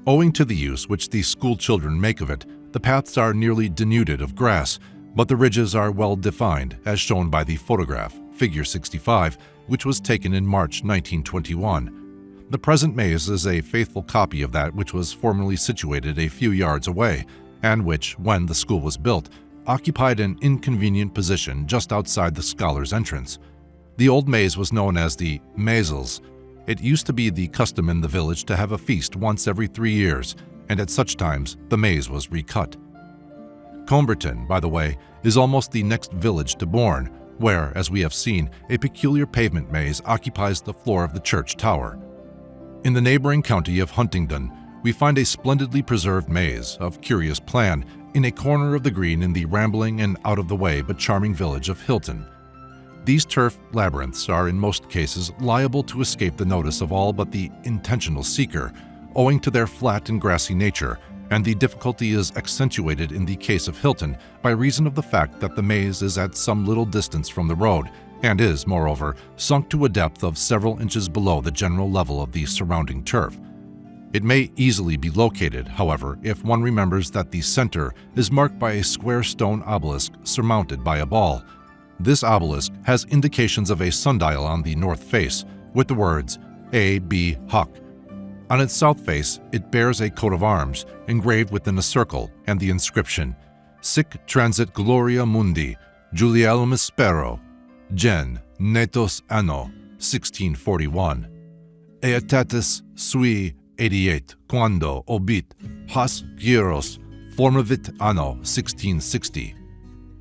Owing to the use which the school children make of it, the paths are nearly denuded of grass, but the ridges are well defined, as shown by the photograph, figure 65, which was taken in March 1921. The present maze is a faithful copy of that which was formerly situated a few yards away, and which, when the school was built, occupied an inconvenient position just outside the scholars' entrance. The old maze was known as the Mazels. It used to be the custom in the village to have a feast once every 3 years, and at such times the maze was recut. Comberton, by the way, is almost the next village to Bourne, where, as we have seen, a peculiar pavement maze occupies the floor of the church tower. In the neighboring county of Huntingdon, we find a splendidly preserved maze of curious plan in a corner of the green in the rambling and out-of-the-way but charming village of Hilton. These turf labyrinths are in most cases liable to escape the notice of all but the intentional seeker, owing to their flat and grassy nature, and the difficulty is accentuated in the case of Hilton by reason of the fact that the maze is at some little distance from the road, and is, moreover, sunk to a depth of several inches below the general level of the surrounding turf. It may easily be located, however, if one remembers that the center is marked by a square stone obelisk surmounted by a ball. This obelisk has indications of a sundial on the north face, with the words A. B. Huck. On its south face, it bears a coat of arms, engraved within a circle, and the inscription, Sic transit gloria mundi, Juliellum spero, gen. Netos anno, 1641. Aetatis sui 88, quando obit, has gyros, formavit anno 1660.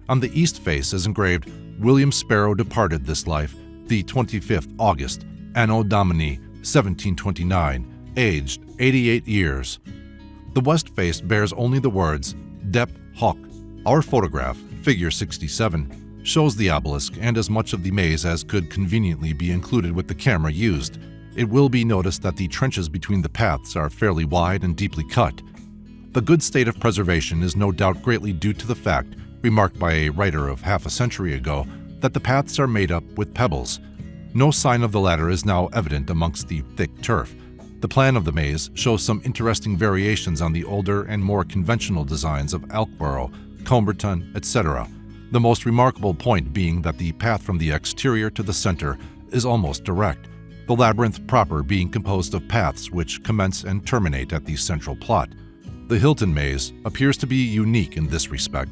On the east face is engraved, William Sparrow departed this life, the 25th August, anno domini 1729, aged 88 years. The west face bears only the words, Dep Hoc. Our photograph, figure 67, shows the obelisk and as much of the maze as could conveniently be included with the camera used. It will be noticed that the trenches between the paths are fairly wide and deeply cut. The good state of preservation is no doubt greatly due to the fact, remarked by a writer of half a century ago, that the paths are made up with pebbles. No sign of the latter is now evident amongst the thick turf. The plan of the maze shows some interesting variations on the older and more conventional designs of Elkborough, Comberton, etc., the most remarkable point being that the path from the exterior to the center is almost direct, the labyrinth proper being composed of paths which commence and terminate at the central plot. The Hilton maze appears to be unique in this respect.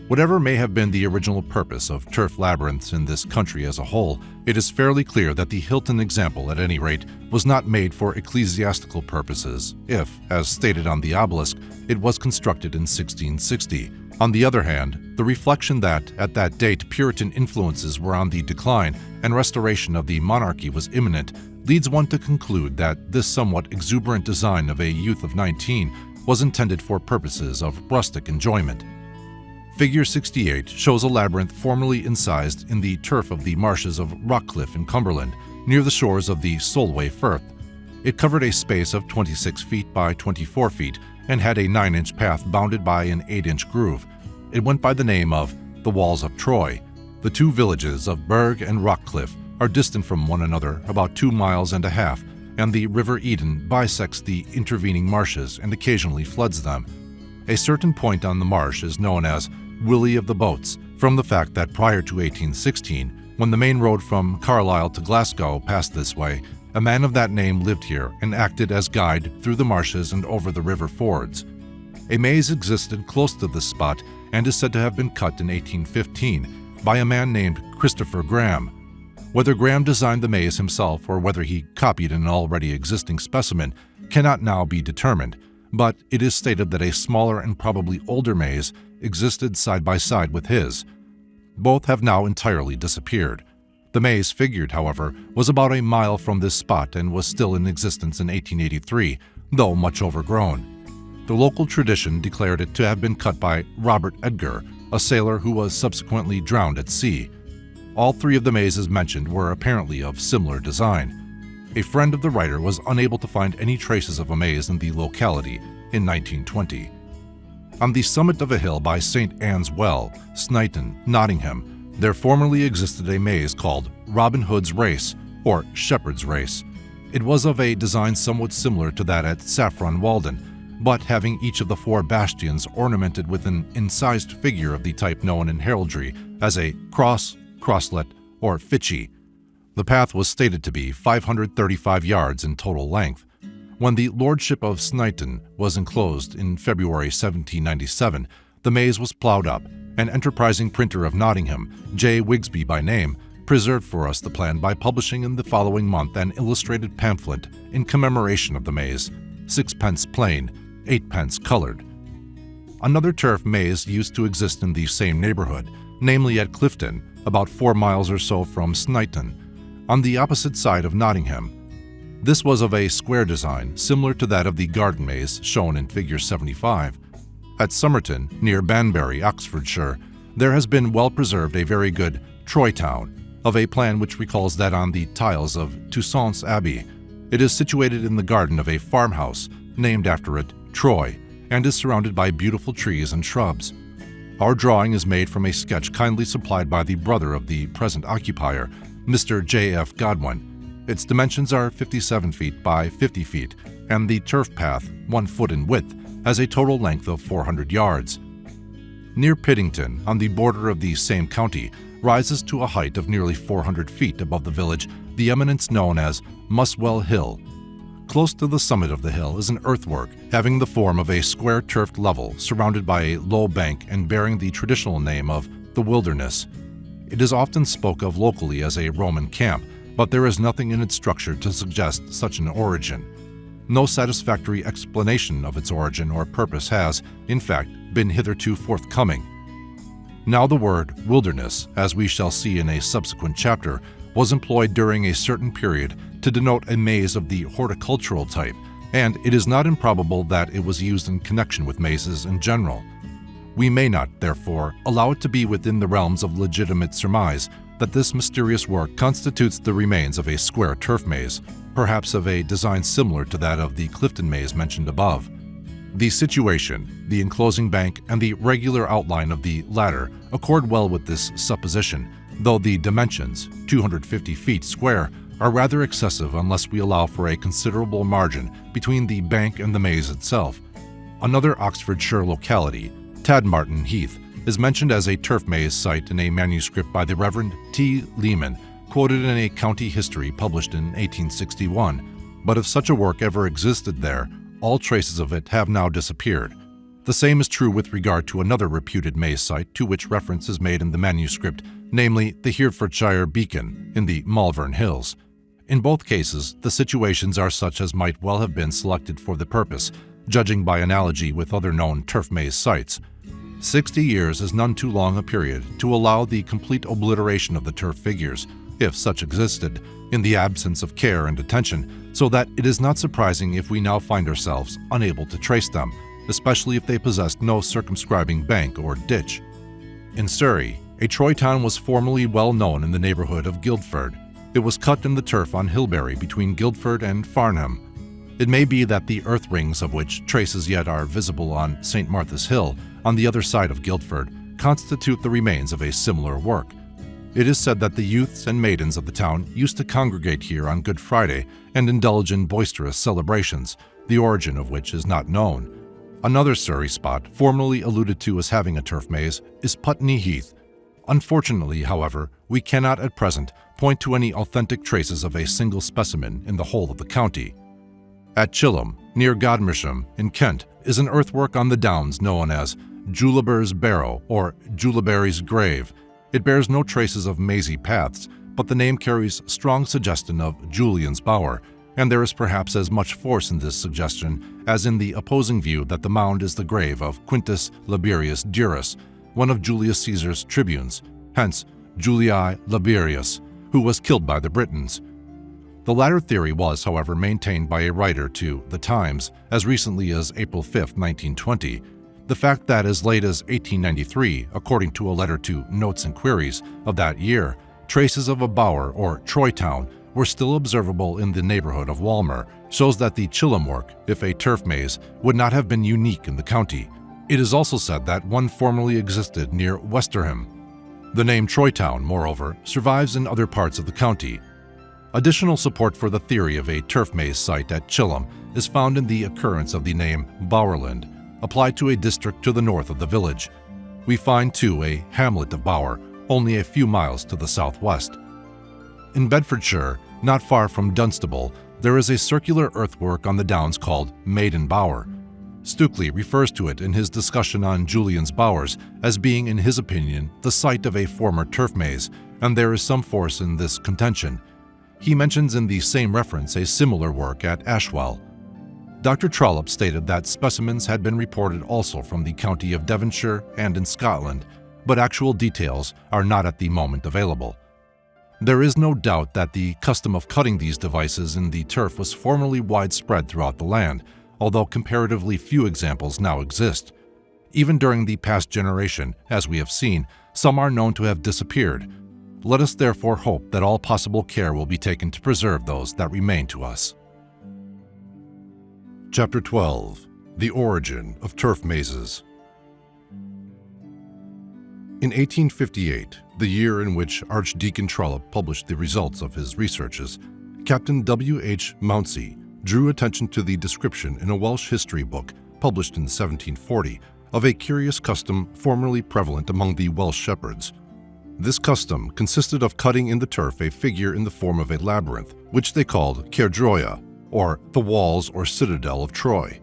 Whatever may have been the original purpose of turf labyrinths in this country as a whole, it is fairly clear that the Hilton example, at any rate, was not made for ecclesiastical purposes, if, as stated on the obelisk, it was constructed in 1660. On the other hand, the reflection that, at that date, Puritan influences were on the decline and restoration of the monarchy was imminent, leads one to conclude that this somewhat exuberant design of a youth of 19 was intended for purposes of rustic enjoyment. Figure 68 shows a labyrinth formerly incised in the turf of the marshes of Rockcliffe in Cumberland, near the shores of the Solway Firth. It covered a space of 26 feet by 24 feet and had a 9-inch path bounded by an 8-inch groove. It went by the name of the Walls of Troy. The two villages of Berg and Rockcliffe are distant from one another about 2.5 miles, and the River Eden bisects the intervening marshes and occasionally floods them. A certain point on the marsh is known as Willie of the Boats, from the fact that prior to 1816, when the main road from Carlisle to Glasgow passed this way, a man of that name lived here and acted as guide through the marshes and over the river fords. A maze existed close to this spot and is said to have been cut in 1815 by a man named Christopher Graham. Whether Graham designed the maze himself or whether he copied an already existing specimen cannot now be determined, but it is stated that a smaller and probably older maze existed side by side with his. Both have now entirely disappeared. The maze figured, however, was about 1 mile from this spot and was still in existence in 1883, though much overgrown. The local tradition declared it to have been cut by Robert Edgar, a sailor who was subsequently drowned at sea. All three of the mazes mentioned were apparently of similar design. A friend of the writer was unable to find any traces of a maze in the locality in 1920. On the summit of a hill by St. Anne's Well, Snighton, Nottingham, there formerly existed a maze called Robin Hood's Race, or Shepherd's Race. It was of a design somewhat similar to that at Saffron Walden, but having each of the 4 bastions ornamented with an incised figure of the type known in heraldry as a cross, crosslet, or fichy. The path was stated to be 535 yards in total length. When the Lordship of Snighton was enclosed in February 1797, the maze was plowed up. An enterprising printer of Nottingham, J. Wigsby by name, preserved for us the plan by publishing in the following month an illustrated pamphlet in commemoration of the maze, 6d. plain, 8d. colored. Another turf maze used to exist in the same neighborhood, namely at Clifton, about 4 miles or so from Snighton, on the opposite side of Nottingham. This was of a square design, similar to that of the garden maze shown in Figure 75. At Somerton, near Banbury, Oxfordshire, there has been well preserved a very good Troy Town, of a plan which recalls that on the tiles of Toussaint's Abbey. It is situated in the garden of a farmhouse, named after it, Troy, and is surrounded by beautiful trees and shrubs. Our drawing is made from a sketch kindly supplied by the brother of the present occupier, Mr. J. F. Godwin. Its dimensions are 57 feet by 50 feet, and the turf path, 1 foot in width, has a total length of 400 yards. Near Piddington, on the border of the same county, rises to a height of nearly 400 feet above the village the eminence known as Muswell Hill. Close to the summit of the hill is an earthwork having the form of a square turfed level surrounded by a low bank and bearing the traditional name of the Wilderness. It is often spoke of locally as a Roman camp, but there is nothing in its structure to suggest such an origin. No satisfactory explanation of its origin or purpose has, in fact, been hitherto forthcoming. Now the word wilderness, as we shall see in a subsequent chapter, was employed during a certain period to denote a maze of the horticultural type, and it is not improbable that it was used in connection with mazes in general. We may not, therefore, allow it to be within the realms of legitimate surmise that this mysterious work constitutes the remains of a square turf maze, perhaps of a design similar to that of the Clifton maze mentioned above. The situation, the enclosing bank, and the regular outline of the latter accord well with this supposition, though the dimensions, 250 feet square, are rather excessive unless we allow for a considerable margin between the bank and the maze itself. Another Oxfordshire locality, Tadmartin Heath, is mentioned as a turf maze site in a manuscript by the Reverend T. Lehman, quoted in a county history published in 1861, but if such a work ever existed there, all traces of it have now disappeared. The same is true with regard to another reputed maze site to which reference is made in the manuscript, namely the Herefordshire Beacon in the Malvern Hills. In both cases, the situations are such as might well have been selected for the purpose, judging by analogy with other known turf maze sites. 60 years is none too long a period to allow the complete obliteration of the turf figures, if such existed, in the absence of care and attention, so that it is not surprising if we now find ourselves unable to trace them, especially if they possessed no circumscribing bank or ditch. In Surrey, a Troy town was formerly well known in the neighborhood of Guildford. It was cut in the turf on Hilberry between Guildford and Farnham. It may be that the earth rings of which traces yet are visible on St. Martha's Hill, on the other side of Guildford, constitute the remains of a similar work. It is said that the youths and maidens of the town used to congregate here on Good Friday and indulge in boisterous celebrations, the origin of which is not known. Another Surrey spot, formerly alluded to as having a turf maze, is Putney Heath. Unfortunately, however, we cannot at present point to any authentic traces of a single specimen in the whole of the county. At Chilham, near Godmersham, in Kent, is an earthwork on the downs known as Juliber's Barrow or Juliberry's Grave. It bears no traces of mazy paths, but the name carries strong suggestion of Julian's Bower, and there is perhaps as much force in this suggestion as in the opposing view that the mound is the grave of Quintus Laberius Durus, one of Julius Caesar's tribunes, hence Julii Laberius, who was killed by the Britons. The latter theory was, however, maintained by a writer to The Times as recently as April 5, 1920. The fact that as late as 1893, according to a letter to Notes and Queries of that year, traces of a bower or Troy town were still observable in the neighborhood of Walmer shows that the Chilham work, if a turf maze, would not have been unique in the county. It is also said that one formerly existed near Westerham. The name Troytown, moreover, survives in other parts of the county. Additional support for the theory of a turf maze site at Chilham is found in the occurrence of the name Bowerland, applied to a district to the north of the village. We find, too, a hamlet of Bower, only a few miles to the southwest. In Bedfordshire, not far from Dunstable, there is a circular earthwork on the downs called Maiden Bower. Stukely refers to it in his discussion on Julian's Bowers as being, in his opinion, the site of a former turf maze, and there is some force in this contention. He mentions in the same reference a similar work at Ashwell. Dr. Trollope stated that specimens had been reported also from the county of Devonshire and in Scotland, but actual details are not at the moment available. There is no doubt that the custom of cutting these devices in the turf was formerly widespread throughout the land, although comparatively few examples now exist. Even during the past generation, as we have seen, some are known to have disappeared. Let us therefore hope that all possible care will be taken to preserve those that remain to us. Chapter 12. The Origin of Turf Mazes. In 1858, the year in which Archdeacon Trollope published the results of his researches, Captain W.H. Mounsey drew attention to the description in a Welsh history book published in 1740 of a curious custom formerly prevalent among the Welsh shepherds. This custom consisted of cutting in the turf a figure in the form of a labyrinth, which they called Cerdroia, or the walls or citadel of Troy.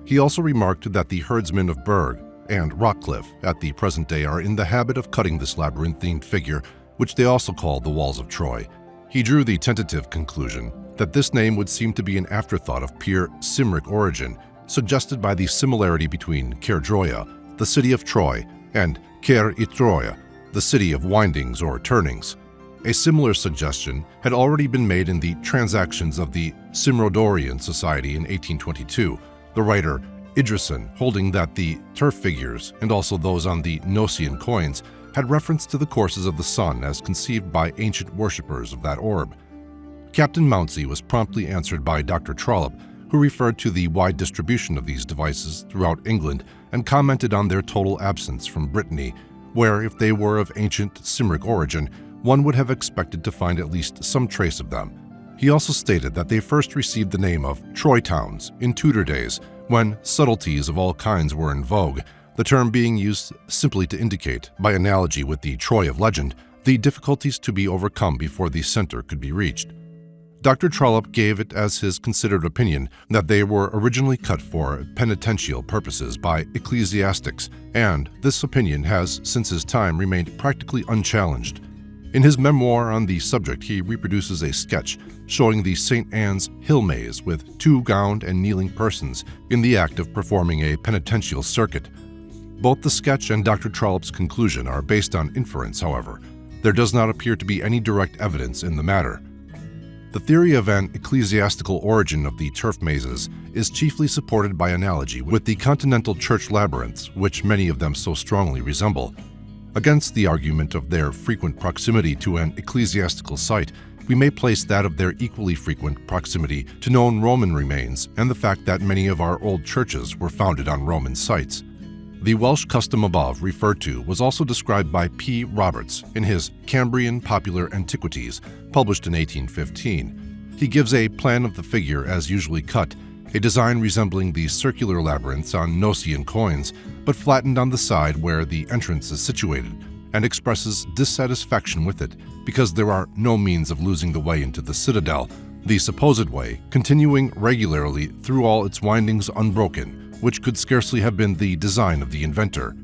He also remarked that the herdsmen of Berg and Rockcliffe at the present day are in the habit of cutting this labyrinthine figure, which they also call the walls of Troy. He drew the tentative conclusion that this name would seem to be an afterthought of pure Cymric origin, suggested by the similarity between Cerdroia, the city of Troy, and Cer y Troia, the city of windings or turnings. A similar suggestion had already been made in the Transactions of the Cymrodorian Society in 1822, the writer Idrison holding that the turf figures, and also those on the Gnossian coins, had reference to the courses of the sun as conceived by ancient worshippers of that orb. Captain Mounsey was promptly answered by Dr. Trollope, who referred to the wide distribution of these devices throughout England and commented on their total absence from Brittany, where, if they were of ancient Cymric origin, one would have expected to find at least some trace of them. He also stated that they first received the name of Troy towns in Tudor days, when subtleties of all kinds were in vogue, the term being used simply to indicate, by analogy with the Troy of legend, the difficulties to be overcome before the center could be reached. Dr. Trollope gave it as his considered opinion that they were originally cut for penitential purposes by ecclesiastics, and this opinion has, since his time, remained practically unchallenged. In his memoir on the subject, he reproduces a sketch showing the St. Anne's Hill Maze with 2 gowned and kneeling persons in the act of performing a penitential circuit. Both the sketch and Dr. Trollope's conclusion are based on inference, however. There does not appear to be any direct evidence in the matter. The theory of an ecclesiastical origin of the turf mazes is chiefly supported by analogy with the continental church labyrinths, which many of them so strongly resemble. Against the argument of their frequent proximity to an ecclesiastical site, we may place that of their equally frequent proximity to known Roman remains and the fact that many of our old churches were founded on Roman sites. The Welsh custom above referred to was also described by P. Roberts in his Cambrian Popular Antiquities, published in 1815. He gives a plan of the figure as usually cut, a design resembling the circular labyrinths on Gnossian coins, but flattened on the side where the entrance is situated, and expresses dissatisfaction with it because there are no means of losing the way into the citadel, the supposed way continuing regularly through all its windings unbroken, which could scarcely have been the design of the inventor.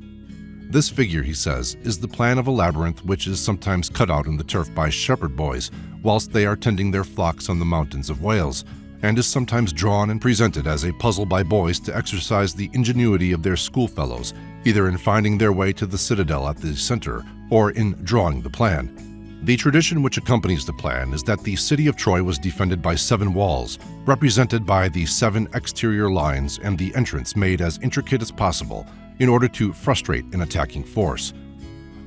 This figure, he says, is the plan of a labyrinth which is sometimes cut out in the turf by shepherd boys whilst they are tending their flocks on the mountains of Wales, and is sometimes drawn and presented as a puzzle by boys to exercise the ingenuity of their schoolfellows, either in finding their way to the citadel at the center or in drawing the plan. The tradition which accompanies the plan is that the city of Troy was defended by 7 walls, represented by the 7 exterior lines and the entrance made as intricate as possible in order to frustrate an attacking force.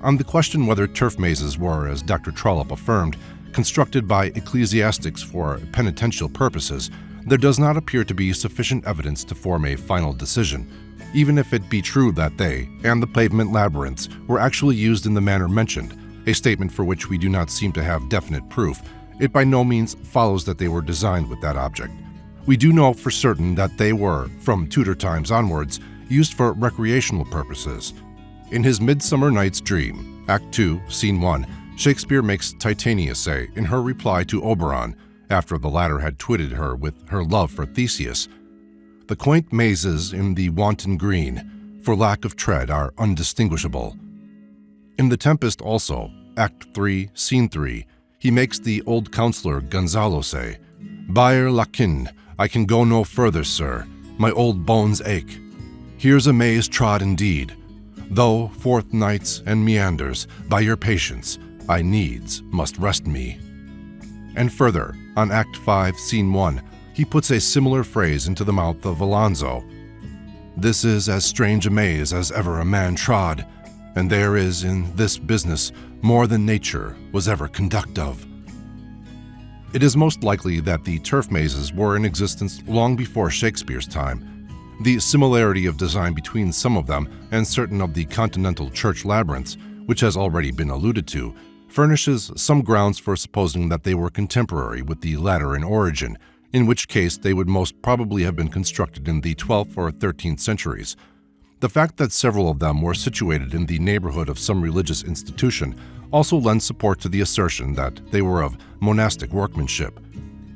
On the question whether turf mazes were, as Dr. Trollope affirmed, constructed by ecclesiastics for penitential purposes, there does not appear to be sufficient evidence to form a final decision. even if it be true that they and the pavement labyrinths were actually used in the manner mentioned, a statement for which we do not seem to have definite proof. It by no means follows that they were designed with that object. We do know for certain that they were, from Tudor times onwards, used for recreational purposes. In his Midsummer Night's Dream, Act 2, Scene 1, Shakespeare makes Titania say, in her reply to Oberon, after the latter had twitted her with her love for Theseus, "The quaint mazes in the wanton green, for lack of tread, are undistinguishable." In The Tempest also, Act 3, Scene 3, he makes the old counselor Gonzalo say, "Byre lakin, I can go no further, sir, my old bones ache. Here's a maze trod indeed, though forth nights and meanders, by your patience, I needs must rest me." And further, on Act 5, Scene 1, he puts a similar phrase into the mouth of Alonso. "This is as strange a maze as ever a man trod, and there is in this business more than nature was ever conduct of." It is most likely that the turf mazes were in existence long before Shakespeare's time. The similarity of design between some of them and certain of the continental church labyrinths, which has already been alluded to, furnishes some grounds for supposing that they were contemporary with the latter in origin, in which case they would most probably have been constructed in the 12th or 13th centuries. The fact that several of them were situated in the neighborhood of some religious institution also lends support to the assertion that they were of monastic workmanship.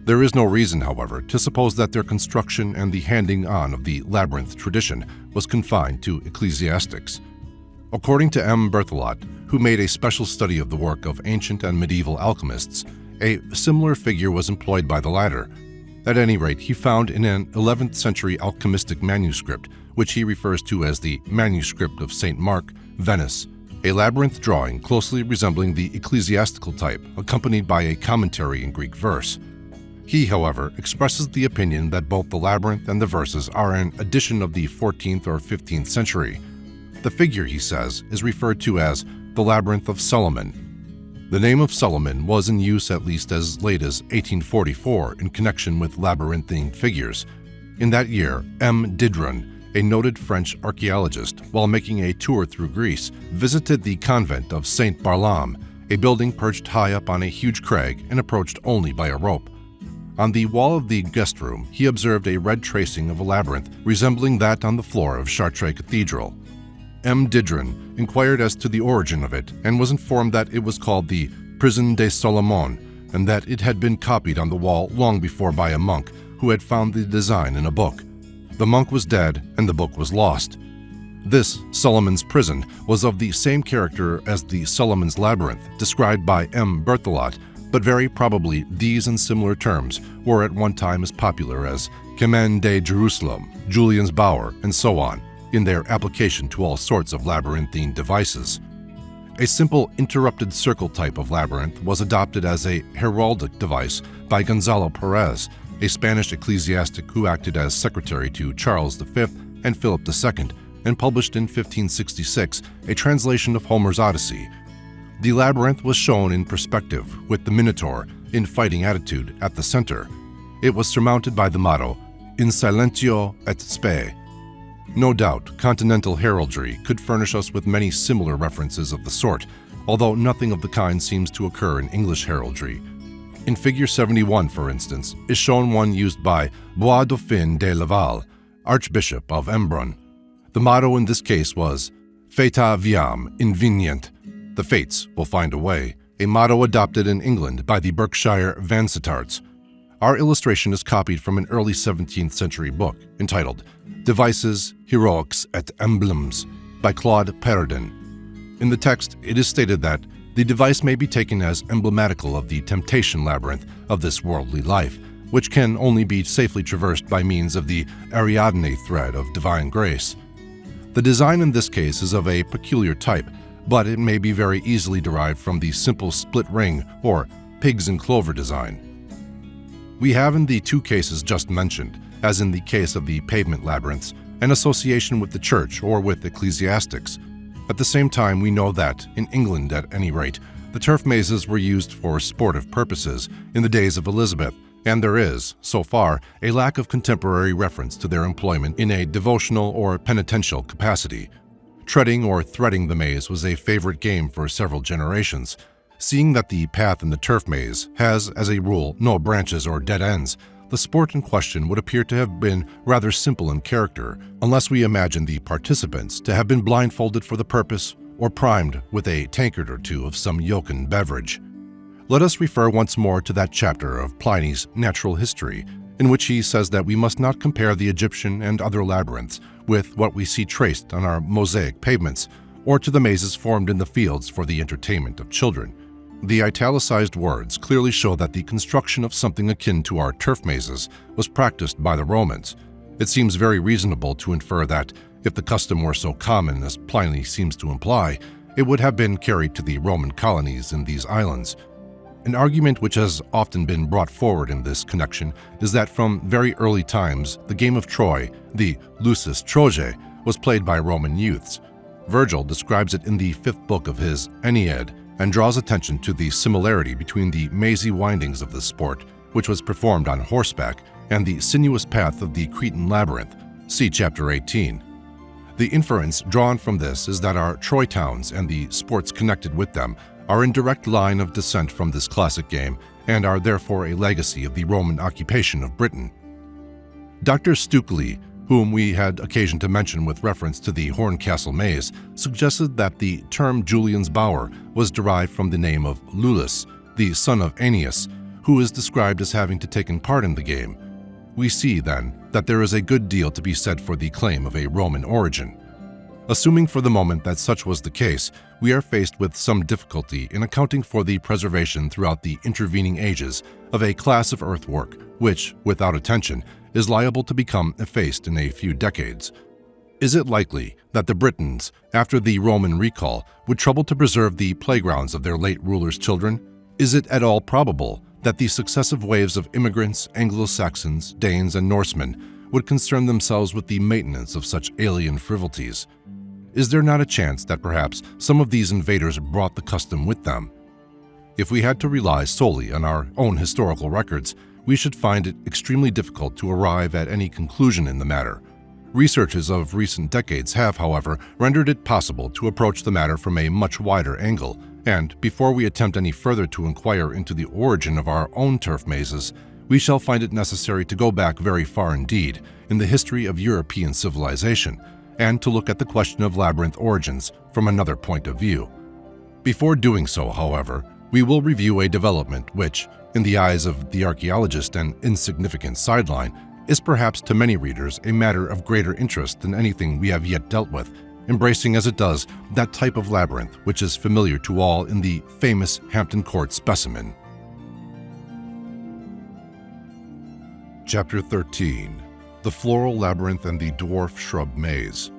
There is no reason, however, to suppose that their construction and the handing on of the labyrinth tradition was confined to ecclesiastics. According to M. Berthelot, who made a special study of the work of ancient and medieval alchemists, a similar figure was employed by the latter. At any rate, he found in an 11th century alchemistic manuscript, which he refers to as the Manuscript of St. Mark, Venice, a labyrinth drawing closely resembling the ecclesiastical type, accompanied by a commentary in Greek verse. He, however, expresses the opinion that both the labyrinth and the verses are an addition of the 14th or 15th century. The figure, he says, is referred to as the Labyrinth of Solomon. The name of Solomon was in use at least as late as 1844 in connection with labyrinthine figures. In that year, M. Didron, a noted French archaeologist, while making a tour through Greece, visited the convent of Saint Barlaam, a building perched high up on a huge crag and approached only by a rope. On the wall of the guest room, he observed a red tracing of a labyrinth resembling that on the floor of Chartres Cathedral. M. Didron inquired as to the origin of it and was informed that it was called the Prison de Solomon and that it had been copied on the wall long before by a monk who had found the design in a book. The monk was dead and the book was lost. This, Solomon's Prison, was of the same character as the Solomon's Labyrinth described by M. Berthelot, but very probably these and similar terms were at one time as popular as Chemin de Jerusalem, Julian's Bower, and so on, in their application to all sorts of labyrinthine devices. A simple interrupted circle type of labyrinth was adopted as a heraldic device by Gonzalo Perez, a Spanish ecclesiastic who acted as secretary to Charles V and Philip II, and published in 1566 a translation of Homer's Odyssey. The labyrinth was shown in perspective, with the Minotaur, in fighting attitude, at the center. It was surmounted by the motto, In silentio et spe. No doubt, continental heraldry could furnish us with many similar references of the sort, although nothing of the kind seems to occur in English heraldry. In Figure 71, for instance, is shown one used by Bois Dauphin de Laval, Archbishop of Embrun. The motto in this case was, Fata viam invenient, the fates will find a way, a motto adopted in England by the Berkshire Vansittars. Our illustration is copied from an early 17th century book entitled Devices, Heroics et Emblems by Claude Perrodin. In the text, it is stated that the device may be taken as emblematical of the temptation labyrinth of this worldly life, which can only be safely traversed by means of the Ariadne thread of divine grace. The design in this case is of a peculiar type, but it may be very easily derived from the simple split ring or pigs in clover design. We have in the two cases just mentioned, as in the case of the pavement labyrinths, an association with the church or with ecclesiastics. At the same time, we know that, in England at any rate, the turf mazes were used for sportive purposes in the days of Elizabeth, and there is, so far, a lack of contemporary reference to their employment in a devotional or penitential capacity. Treading or threading the maze was a favorite game for several generations. Seeing that the path in the turf maze has, as a rule, no branches or dead ends, the sport in question would appear to have been rather simple in character, unless we imagine the participants to have been blindfolded for the purpose or primed with a tankard or two of some Iocan beverage. Let us refer once more to that chapter of Pliny's Natural History, in which he says that we must not compare the Egyptian and other labyrinths with what we see traced on our mosaic pavements, or to the mazes formed in the fields for the entertainment of children. The italicized words clearly show that the construction of something akin to our turf mazes was practiced by the Romans. It seems very reasonable to infer that, if the custom were so common as Pliny seems to imply, it would have been carried to the Roman colonies in these islands. An argument which has often been brought forward in this connection is that from very early times, the game of Troy, the lusus Trojae, was played by Roman youths. Virgil describes it in the 5th book of his Aeneid, and draws attention to the similarity between the mazy windings of the sport, which was performed on horseback, and the sinuous path of the Cretan labyrinth. See chapter 18. The inference drawn from this is that our Troy towns and the sports connected with them are in direct line of descent from this classic game and are therefore a legacy of the Roman occupation of Britain. Dr. Stukely, whom we had occasion to mention with reference to the Horncastle maze, suggested that the term Julian's Bower was derived from the name of Lullus, the son of Aeneas, who is described as having taken part in the game. We see, then, that there is a good deal to be said for the claim of a Roman origin. Assuming for the moment that such was the case, we are faced with some difficulty in accounting for the preservation throughout the intervening ages of a class of earthwork which, without attention, is liable to become effaced in a few decades. Is it likely that the Britons, after the Roman recall, would trouble to preserve the playgrounds of their late rulers' children? Is it at all probable that the successive waves of immigrants, Anglo-Saxons, Danes, and Norsemen would concern themselves with the maintenance of such alien frivolities? Is there not a chance that perhaps some of these invaders brought the custom with them? If we had to rely solely on our own historical records, we should find it extremely difficult to arrive at any conclusion in the matter. Researches of recent decades have, however, rendered it possible to approach the matter from a much wider angle, and before we attempt any further to inquire into the origin of our own turf mazes, we shall find it necessary to go back very far indeed in the history of European civilization, and to look at the question of labyrinth origins from another point of view. Before doing so, however, we will review a development which, in the eyes of the archaeologist, an insignificant sideline, is perhaps to many readers a matter of greater interest than anything we have yet dealt with, embracing as it does that type of labyrinth which is familiar to all in the famous Hampton Court specimen. Chapter 13. The Floral Labyrinth and the Dwarf Shrub Maze.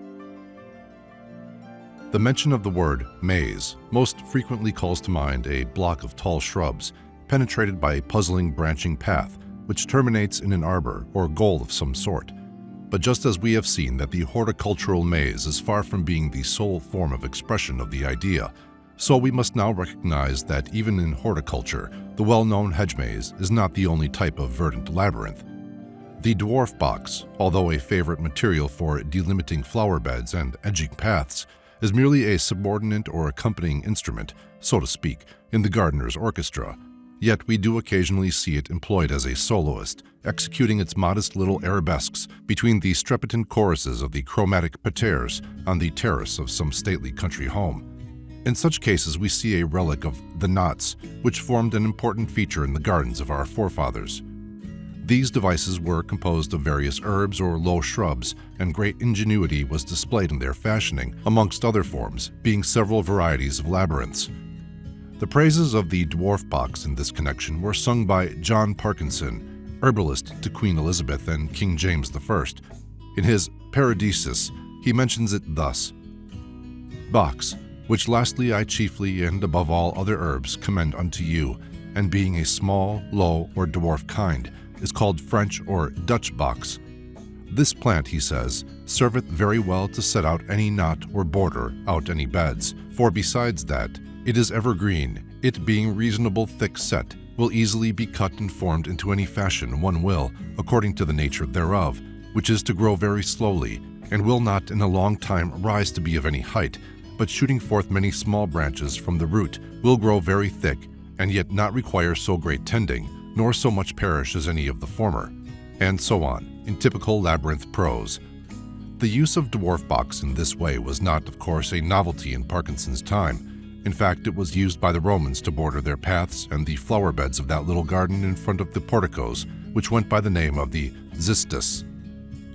The mention of the word maze most frequently calls to mind a block of tall shrubs penetrated by a puzzling branching path which terminates in an arbor or goal of some sort. But just as we have seen that the horticultural maze is far from being the sole form of expression of the idea, so we must now recognize that even in horticulture, the well-known hedge maze is not the only type of verdant labyrinth. The dwarf box, although a favorite material for delimiting flower beds and edging paths, is merely a subordinate or accompanying instrument, so to speak, in the gardener's orchestra. Yet we do occasionally see it employed as a soloist, executing its modest little arabesques between the strepitant choruses of the chromatic pateres on the terrace of some stately country home. In such cases we see a relic of the knots, which formed an important feature in the gardens of our forefathers. These devices were composed of various herbs or low shrubs, and great ingenuity was displayed in their fashioning, amongst other forms, being several varieties of labyrinths. The praises of the dwarf box in this connection were sung by John Parkinson, herbalist to Queen Elizabeth and King James I. In his Paradisus, he mentions it thus: "Box, which lastly I chiefly and above all other herbs commend unto you, and being a small, low, or dwarf kind, is called French or Dutch box. This plant," he says, "serveth very well to set out any knot or border out any beds, for besides that, it is evergreen, It being reasonable thick set, will easily be cut and formed into any fashion one will, according to the nature thereof, which is to grow very slowly, and will not in a long time rise to be of any height, but shooting forth many small branches from the root, will grow very thick, and yet not require so great tending, nor so much perish as any of the former, and so on, in typical labyrinth prose. The use of dwarf box in this way was not, of course, a novelty in Parkinson's time. In fact, it was used by the Romans to border their paths and the flower beds of that little garden in front of the porticos, which went by the name of the xystus.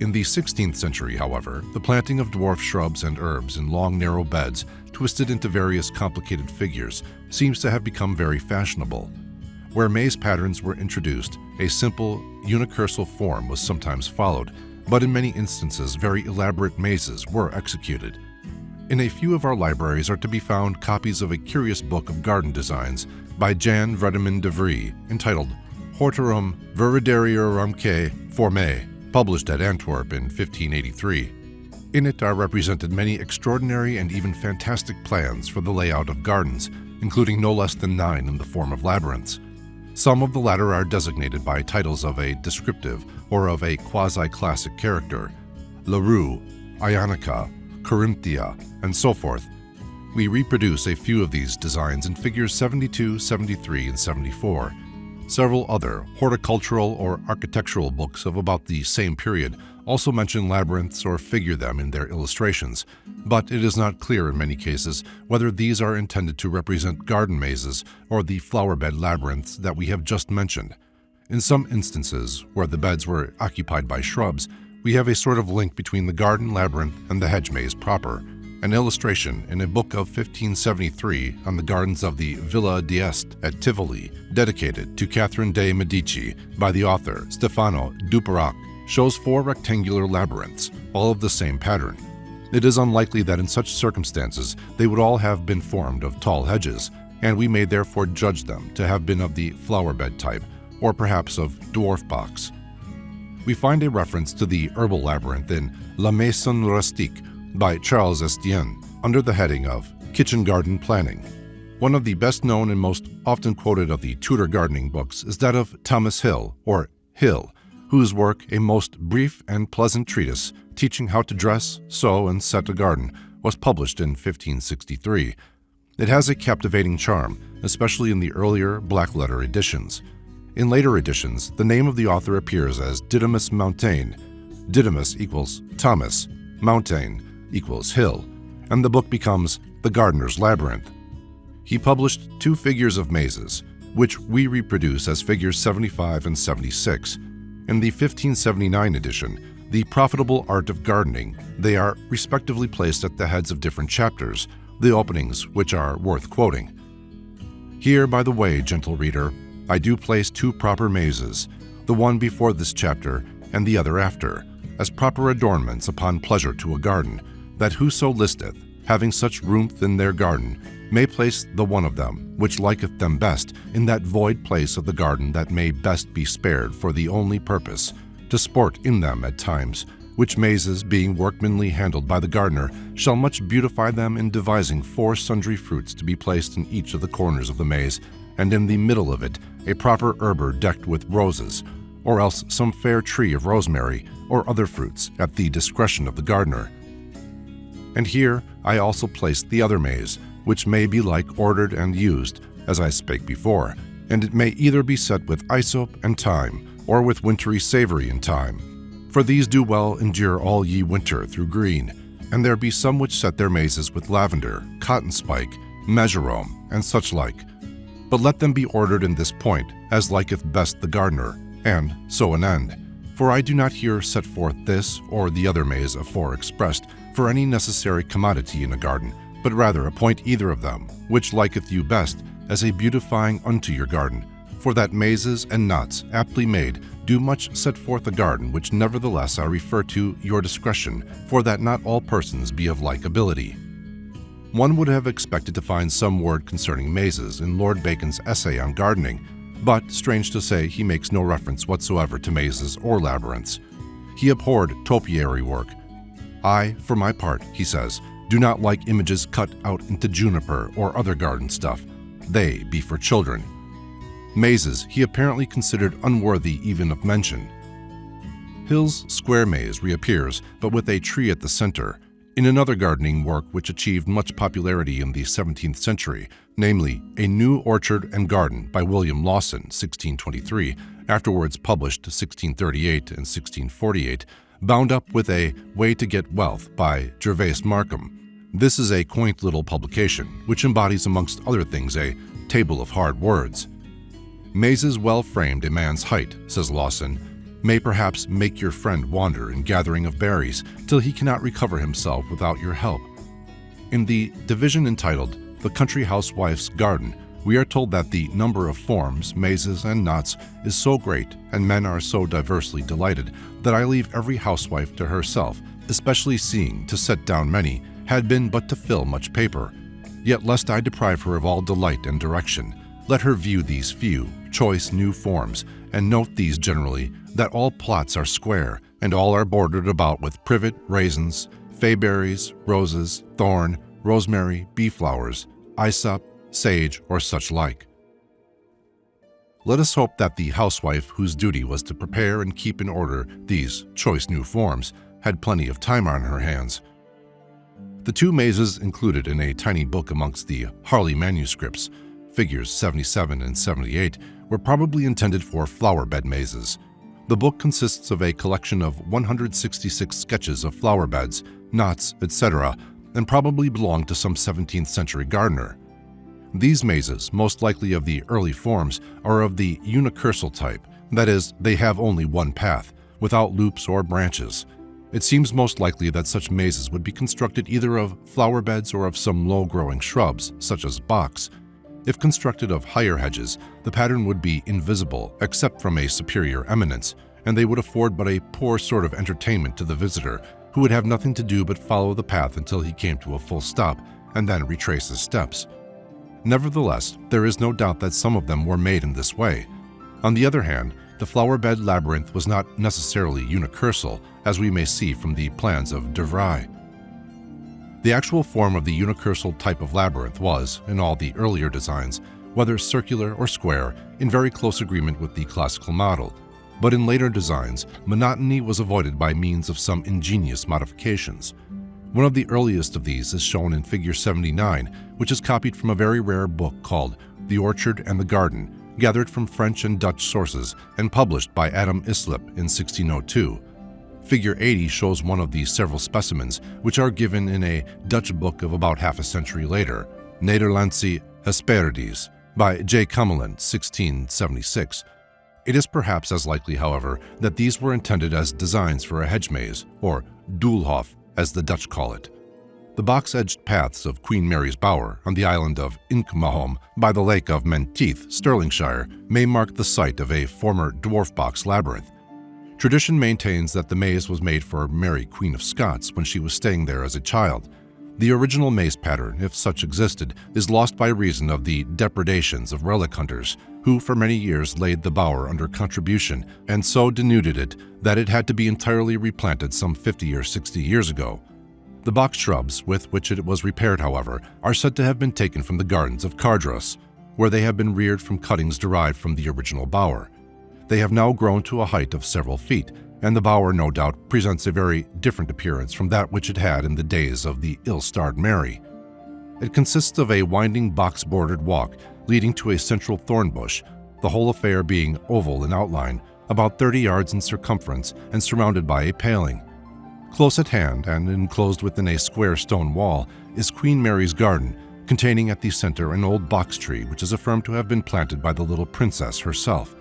In the 16th century, however, the planting of dwarf shrubs and herbs in long narrow beds, twisted into various complicated figures, seems to have become very fashionable. Where maze patterns were introduced, a simple unicursal form was sometimes followed, but in many instances very elaborate mazes were executed. In a few of our libraries are to be found copies of a curious book of garden designs by Jan Vredeman de Vrie, entitled Hortorum Veriderierumque Formae, published at Antwerp in 1583. In it are represented many extraordinary and even fantastic plans for the layout of gardens, including no less than 9 in the form of labyrinths. Some of the latter are designated by titles of a descriptive or of a quasi-classic character, Larue, Ionica, Corinthia, and so forth. We reproduce a few of these designs in figures 72, 73, and 74. Several other horticultural or architectural books of about the same period also mention labyrinths or figure them in their illustrations, but it is not clear in many cases whether these are intended to represent garden mazes or the flower bed labyrinths that we have just mentioned. In some instances, where the beds were occupied by shrubs, we have a sort of link between the garden labyrinth and the hedge maze proper. An illustration in a book of 1573 on the gardens of the Villa d'Este at Tivoli, dedicated to Catherine de' Medici by the author Stefano Duperac, shows 4 rectangular labyrinths, all of the same pattern. It is unlikely that in such circumstances they would all have been formed of tall hedges, and we may therefore judge them to have been of the flower bed type, or perhaps of dwarf box. We find a reference to the herbal labyrinth in La Maison Rustique by Charles Estienne, under the heading of Kitchen Garden Planning. One of the best known and most often quoted of the Tudor gardening books is that of Thomas Hill, or Hill, whose work, a most brief and pleasant treatise teaching how to dress, sow, and set a garden, was published in 1563. It has a captivating charm, especially in the earlier black-letter editions. In later editions, the name of the author appears as Didymus Mountain. Didymus equals Thomas, Mountain equals Hill, and the book becomes The Gardener's Labyrinth. He published 2 figures of mazes, which we reproduce as figures 75 and 76. In the 1579 edition, The Profitable Art of Gardening, they are respectively placed at the heads of different chapters, the openings which are worth quoting. Here, by the way, gentle reader, I do place 2 proper mazes, the one before this chapter and the other after, as proper adornments upon pleasure to a garden, that whoso listeth, having such roomth in their garden, may place the one of them, which liketh them best, in that void place of the garden that may best be spared for the only purpose, to sport in them at times, which mazes, being workmanly handled by the gardener, shall much beautify them in devising 4 sundry fruits to be placed in each of the corners of the maze, and in the middle of it a proper arbor decked with roses, or else some fair tree of rosemary, or other fruits, at the discretion of the gardener. And here I also placed the other maze, which may be like ordered and used, as I spake before, and it may either be set with hyssop and thyme, or with wintry savory and thyme. For these do well endure all ye winter through green, and there be some which set their mazes with lavender, cotton spike, measurum, and such like. But let them be ordered in this point, as liketh best the gardener, and so an end. For I do not here set forth this or the other maze afore expressed for any necessary commodity in a garden, but rather appoint either of them, which liketh you best, as a beautifying unto your garden, for that mazes and knots aptly made do much set forth a garden, which nevertheless I refer to your discretion, for that not all persons be of like ability. One would have expected to find some word concerning mazes in Lord Bacon's essay on gardening, but, strange to say, he makes no reference whatsoever to mazes or labyrinths. He abhorred topiary work. I, for my part, he says, do not like images cut out into juniper or other garden stuff. they be for children. Mazes he apparently considered unworthy even of mention. Hill's square maze reappears, but with a tree at the center, in another gardening work which achieved much popularity in the 17th century, namely A New Orchard and Garden by William Lawson, 1623, afterwards published 1638 and 1648, bound up with A Way to Get Wealth by Gervase Markham. This is a quaint little publication, which embodies amongst other things a table of hard words. Mazes well framed a man's height, says Lawson, may perhaps make your friend wander in gathering of berries till he cannot recover himself without your help. In the division entitled The Country Housewife's Garden, we are told that the number of forms, mazes, and knots is so great, and men are so diversely delighted, that I leave every housewife to herself, especially seeing to set down many had been but to fill much paper. Yet lest I deprive her of all delight and direction, let her view these few, choice new forms, and note these generally, that all plots are square, and all are bordered about with privet, raisins, fayberries, roses, thorn, rosemary, bee-flowers, hyssop, sage, or such like. Let us hope that the housewife whose duty was to prepare and keep in order these choice new forms had plenty of time on her hands. The two mazes included in a tiny book amongst the Harley manuscripts, figures 77 and 78, were probably intended for flower bed mazes. The book consists of a collection of 166 sketches of flower beds, knots, etc., and probably belonged to some 17th century gardener. These mazes, most likely of the early forms, are of the unicursal type, that is, they have only one path, without loops or branches. It seems most likely that such mazes would be constructed either of flower beds or of some low-growing shrubs, such as box. If constructed of higher hedges, the pattern would be invisible except from a superior eminence, and they would afford but a poor sort of entertainment to the visitor, who would have nothing to do but follow the path until he came to a full stop, and then retrace his steps. Nevertheless, there is no doubt that some of them were made in this way. On the other hand, the flower bed labyrinth was not necessarily unicursal, as we may see from the plans of De Vries. The actual form of the unicursal type of labyrinth was, in all the earlier designs, whether circular or square, in very close agreement with the classical model, but in later designs, monotony was avoided by means of some ingenious modifications. One of the earliest of these is shown in figure 79, which is copied from a very rare book called The Orchard and the Garden, gathered from French and Dutch sources and published by Adam Islip in 1602. Figure 80 shows one of these several specimens, which are given in a Dutch book of about half a century later, Nederlandse Hesperides, by J. Kamelen, 1676. It is perhaps as likely, however, that these were intended as designs for a hedge maze, or doolhof, as the Dutch call it. The box-edged paths of Queen Mary's Bower on the island of Inchmahome by the lake of Menteith, Stirlingshire, may mark the site of a former dwarf box labyrinth. Tradition maintains that the maze was made for Mary, Queen of Scots, when she was staying there as a child. The original maze pattern, if such existed, is lost by reason of the depredations of relic hunters, who for many years laid the bower under contribution and so denuded it that it had to be entirely replanted some 50 or 60 years ago. The box shrubs with which it was repaired, however, are said to have been taken from the gardens of Cardross, where they have been reared from cuttings derived from the original bower. They have now grown to a height of several feet, and the bower no doubt presents a very different appearance from that which it had in the days of the ill-starred Mary. It consists of a winding box-bordered walk leading to a central thorn bush, the whole affair being oval in outline, about 30 yards in circumference and surrounded by a paling. Close at hand and enclosed within a square stone wall is Queen Mary's Garden, containing at the center an old box tree which is affirmed to have been planted by the little princess herself.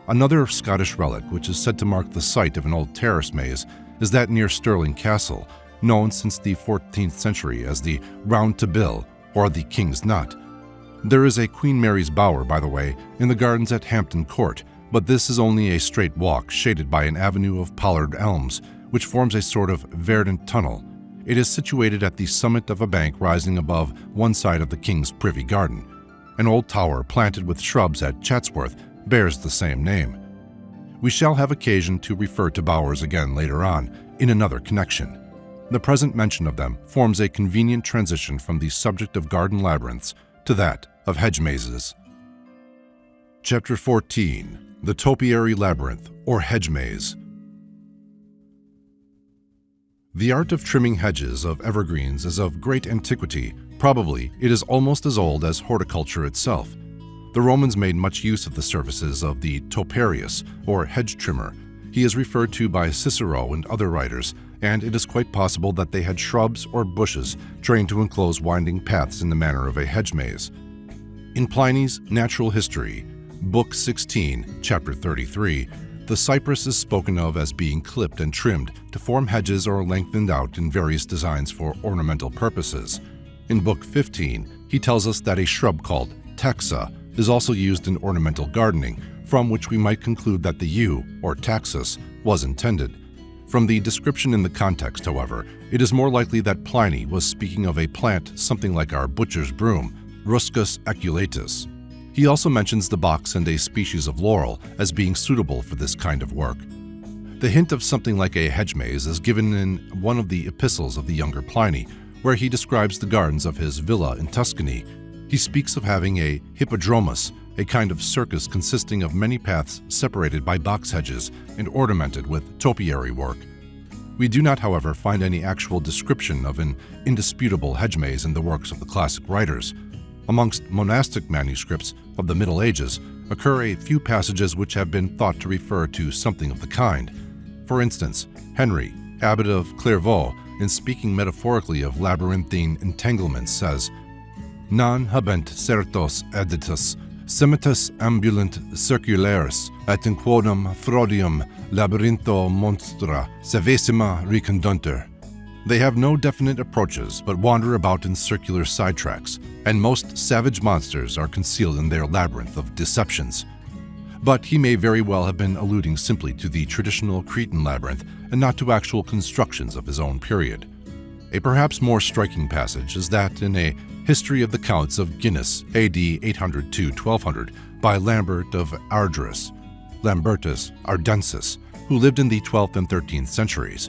Another Scottish relic which is said to mark the site of an old terrace maze is that near Stirling Castle, known since the 14th century as the Round to Bill or the King's Knot. There is a Queen Mary's Bower, by the way, in the gardens at Hampton Court, but this is only a straight walk shaded by an avenue of pollard elms, which forms a sort of verdant tunnel. It is situated at the summit of a bank rising above one side of the King's Privy Garden. An old tower planted with shrubs at Chatsworth bears the same name. We shall have occasion to refer to bowers again later on in another connection. The present mention of them forms a convenient transition from the subject of garden labyrinths to that of hedge mazes. Chapter 14. The Topiary Labyrinth, or Hedge Maze. The art of trimming hedges of evergreens is of great antiquity. Probably it is almost as old as horticulture itself. The Romans made much use of the services of the toparius, or hedge trimmer. He is referred to by Cicero and other writers, and it is quite possible that they had shrubs or bushes trained to enclose winding paths in the manner of a hedge maze. In Pliny's Natural History, Book 16, Chapter 33, the cypress is spoken of as being clipped and trimmed to form hedges or lengthened out in various designs for ornamental purposes. In Book 15, he tells us that a shrub called taxa is also used in ornamental gardening, from which we might conclude that the yew, or taxus, was intended. From the description in the context, however, it is more likely that Pliny was speaking of a plant something like our butcher's broom, Ruscus aculatus. He also mentions the box and a species of laurel as being suitable for this kind of work. The hint of something like a hedge maze is given in one of the epistles of the younger Pliny, where he describes the gardens of his villa in Tuscany. He speaks of having a hippodromus, a kind of circus consisting of many paths separated by box hedges and ornamented with topiary work. We do not, however, find any actual description of an indisputable hedge maze in the works of the classic writers. Amongst monastic manuscripts of the Middle Ages occur a few passages which have been thought to refer to something of the kind. For instance, Henry, abbot of Clairvaux, in speaking metaphorically of labyrinthine entanglements, says, "Non habent certos editus, semitus ambulant circularis, et in quodam fraudium labyrintho monstra sevissima reconduntur." They have no definite approaches, but wander about in circular sidetracks, and most savage monsters are concealed in their labyrinth of deceptions. But he may very well have been alluding simply to the traditional Cretan labyrinth and not to actual constructions of his own period. A perhaps more striking passage is that in a History of the Counts of Guinness, AD 800 to 1200, by Lambert of Ardres, Lambertus Ardensis, who lived in the 12th and 13th centuries.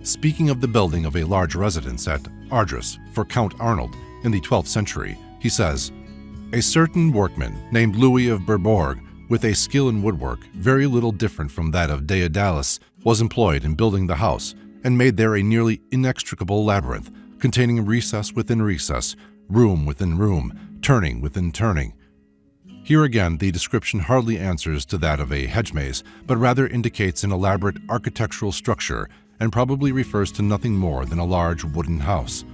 Speaking of the building of a large residence at Ardres for Count Arnold in the 12th century, he says, "A certain workman named Louis of Berbourg, with a skill in woodwork very little different from that of Daedalus, was employed in building the house, and made there a nearly inextricable labyrinth, containing recess within recess, room within room, turning within turning." Here again, the description hardly answers to that of a hedge maze, but rather indicates an elaborate architectural structure and probably refers to nothing more than a large wooden house.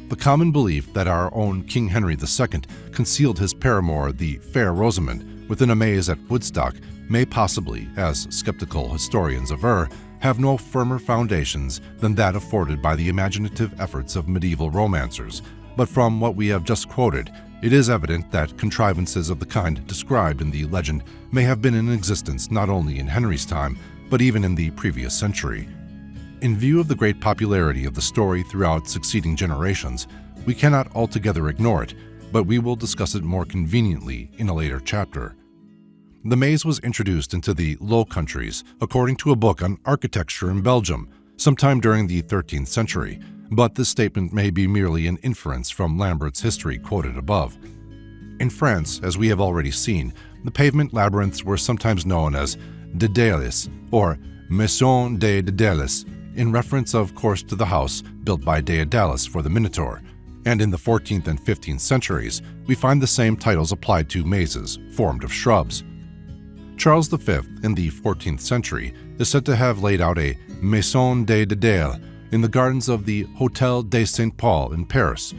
The common belief that our own King Henry II concealed his paramour, the Fair Rosamond, within a maze at Woodstock may possibly, as skeptical historians aver, have no firmer foundations than that afforded by the imaginative efforts of medieval romancers, but from what we have just quoted, it is evident that contrivances of the kind described in the legend may have been in existence not only in Henry's time, but even in the previous century. In view of the great popularity of the story throughout succeeding generations, we cannot altogether ignore it, but we will discuss it more conveniently in a later chapter. The maze was introduced into the Low Countries according to a book on architecture in Belgium, sometime during the 13th century, but this statement may be merely an inference from Lambert's history quoted above. In France, as we have already seen, the pavement labyrinths were sometimes known as Daedalus or Maison de Daedalus, in reference of course to the house built by Daedalus for the Minotaur, and in the 14th and 15th centuries we find the same titles applied to mazes formed of shrubs. Charles V in the 14th century is said to have laid out a Maison de Daedal in the gardens of the Hôtel de Saint-Paul in Paris.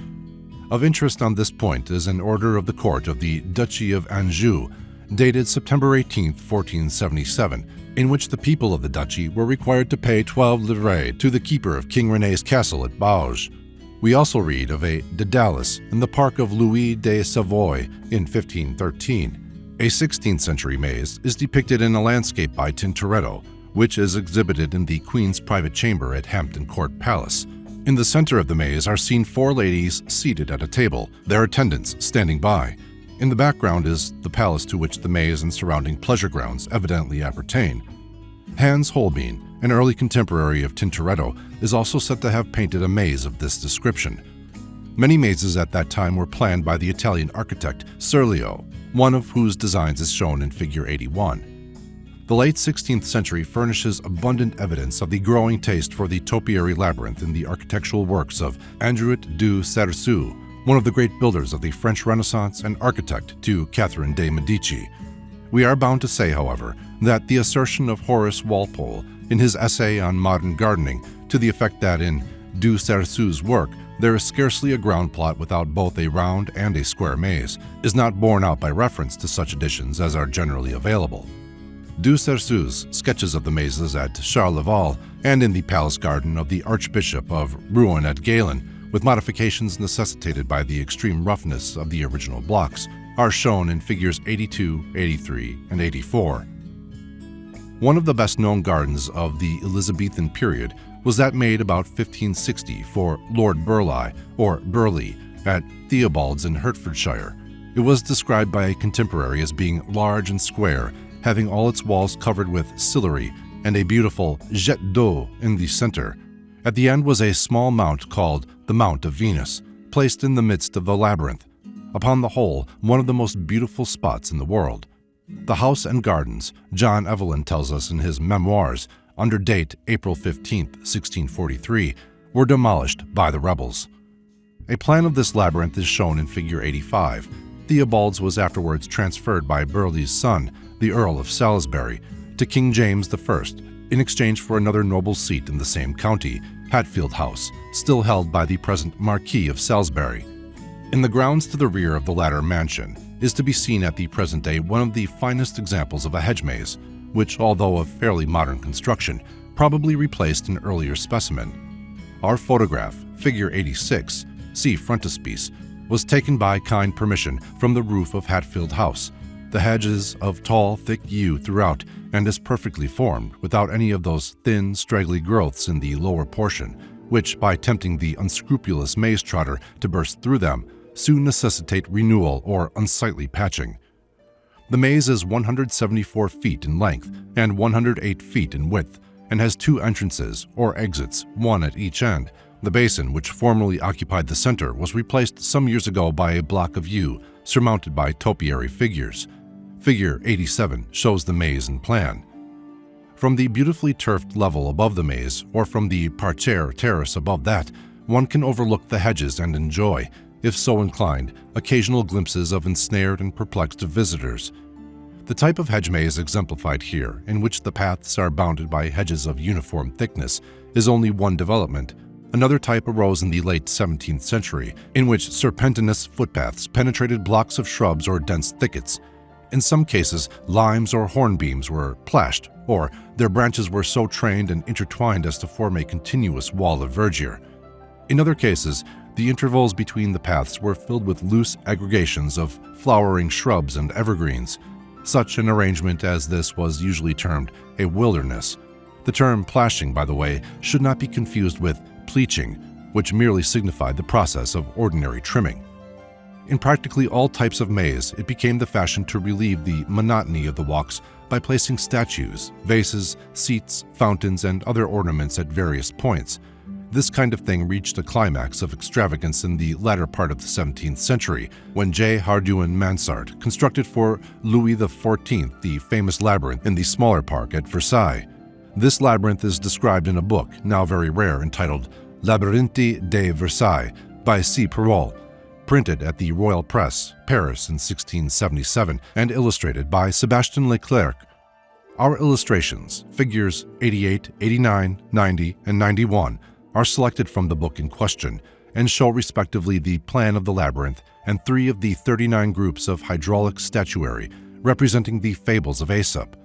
Of interest on this point is an order of the court of the Duchy of Anjou, dated September 18, 1477, in which the people of the duchy were required to pay 12 livres to the keeper of King René's castle at Bauge. We also read of a Daedalus in the park of Louis de Savoy in 1513. A 16th century maze is depicted in a landscape by Tintoretto, which is exhibited in the Queen's private chamber at Hampton Court Palace. In the center of the maze are seen 4 ladies seated at a table, their attendants standing by. In the background is the palace to which the maze and surrounding pleasure grounds evidently appertain. Hans Holbein, an early contemporary of Tintoretto, is also said to have painted a maze of this description. Many mazes at that time were planned by the Italian architect Serlio, one of whose designs is shown in Figure 81. The late 16th century furnishes abundant evidence of the growing taste for the topiary labyrinth in the architectural works of Androuet du Cerceau, one of the great builders of the French Renaissance and architect to Catherine de' Medici. We are bound to say, however, that the assertion of Horace Walpole in his essay on modern gardening to the effect that in du Cerceau's work there is scarcely a ground plot without both a round and a square maze, is not borne out by reference to such editions as are generally available. Du Cerceau's sketches of the mazes at Charleval and in the palace garden of the Archbishop of Rouen at Galen, with modifications necessitated by the extreme roughness of the original blocks, are shown in Figures 82, 83, and 84. One of the best-known gardens of the Elizabethan period was that made about 1560 for Lord Burleigh, or Burleigh, at Theobald's in Hertfordshire. It was described by a contemporary as being large and square, having all its walls covered with sillery and a beautiful jet d'eau in the center. At the end was a small mount called the Mount of Venus, placed in the midst of the labyrinth. Upon the whole, one of the most beautiful spots in the world. The house and gardens, John Evelyn tells us in his Memoirs, under date April 15, 1643, were demolished by the rebels. A plan of this labyrinth is shown in Figure 85. Theobald's was afterwards transferred by Burleigh's son, the Earl of Salisbury, to King James I, in exchange for another noble seat in the same county, Hatfield House, still held by the present Marquis of Salisbury. In the grounds to the rear of the latter mansion is to be seen at the present day one of the finest examples of a hedge maze, which, although of fairly modern construction, probably replaced an earlier specimen. Our photograph, Figure 86, see frontispiece, was taken by kind permission from the roof of Hatfield House. The hedge is of tall, thick yew throughout and is perfectly formed, without any of those thin, straggly growths in the lower portion, which, by tempting the unscrupulous maze trotter to burst through them, soon necessitate renewal or unsightly patching. The maze is 174 feet in length and 108 feet in width, and has two entrances, or exits, one at each end. The basin, which formerly occupied the center, was replaced some years ago by a block of yew, surmounted by topiary figures. Figure 87 shows the maze in plan. From the beautifully turfed level above the maze, or from the parterre terrace above that, one can overlook the hedges and enjoy, if so inclined, occasional glimpses of ensnared and perplexed visitors. The type of hedge maze exemplified here, in which the paths are bounded by hedges of uniform thickness, is only one development. Another type arose in the late 17th century, in which serpentinous footpaths penetrated blocks of shrubs or dense thickets. In some cases, limes or hornbeams were plashed, or their branches were so trained and intertwined as to form a continuous wall of verdure. In other cases, the intervals between the paths were filled with loose aggregations of flowering shrubs and evergreens. Such an arrangement as this was usually termed a wilderness. The term plashing, by the way, should not be confused with pleaching, which merely signified the process of ordinary trimming. In practically all types of maze, it became the fashion to relieve the monotony of the walks by placing statues, vases, seats, fountains, and other ornaments at various points. This kind of thing reached a climax of extravagance in the latter part of the 17th century, when J. Hardouin Mansart constructed for Louis XIV the famous labyrinth in the smaller park at Versailles. This labyrinth is described in a book, now very rare, entitled Labyrinthe de Versailles by C. Perrault, printed at the Royal Press, Paris in 1677, and illustrated by Sébastien Leclerc. Our illustrations, figures 88, 89, 90, and 91, are selected from the book in question and show respectively the plan of the labyrinth and 3 of the 39 groups of hydraulic statuary representing the fables of Aesop.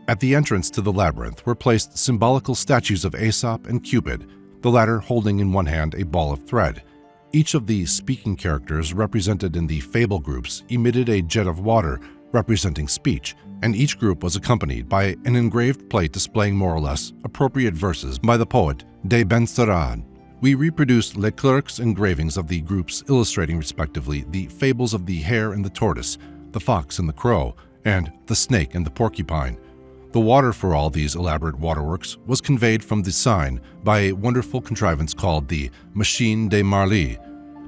At the entrance to the labyrinth were placed symbolical statues of Aesop and Cupid, the latter holding in one hand a ball of thread. Each of the speaking characters represented in the fable groups emitted a jet of water representing speech, and each group was accompanied by an engraved plate displaying more or less appropriate verses by the poet de Benserade. We reproduced Leclerc's engravings of the groups illustrating respectively the fables of the hare and the tortoise, the fox and the crow, and the snake and the porcupine. The water for all these elaborate waterworks was conveyed from the Seine by a wonderful contrivance called the Machine de Marly.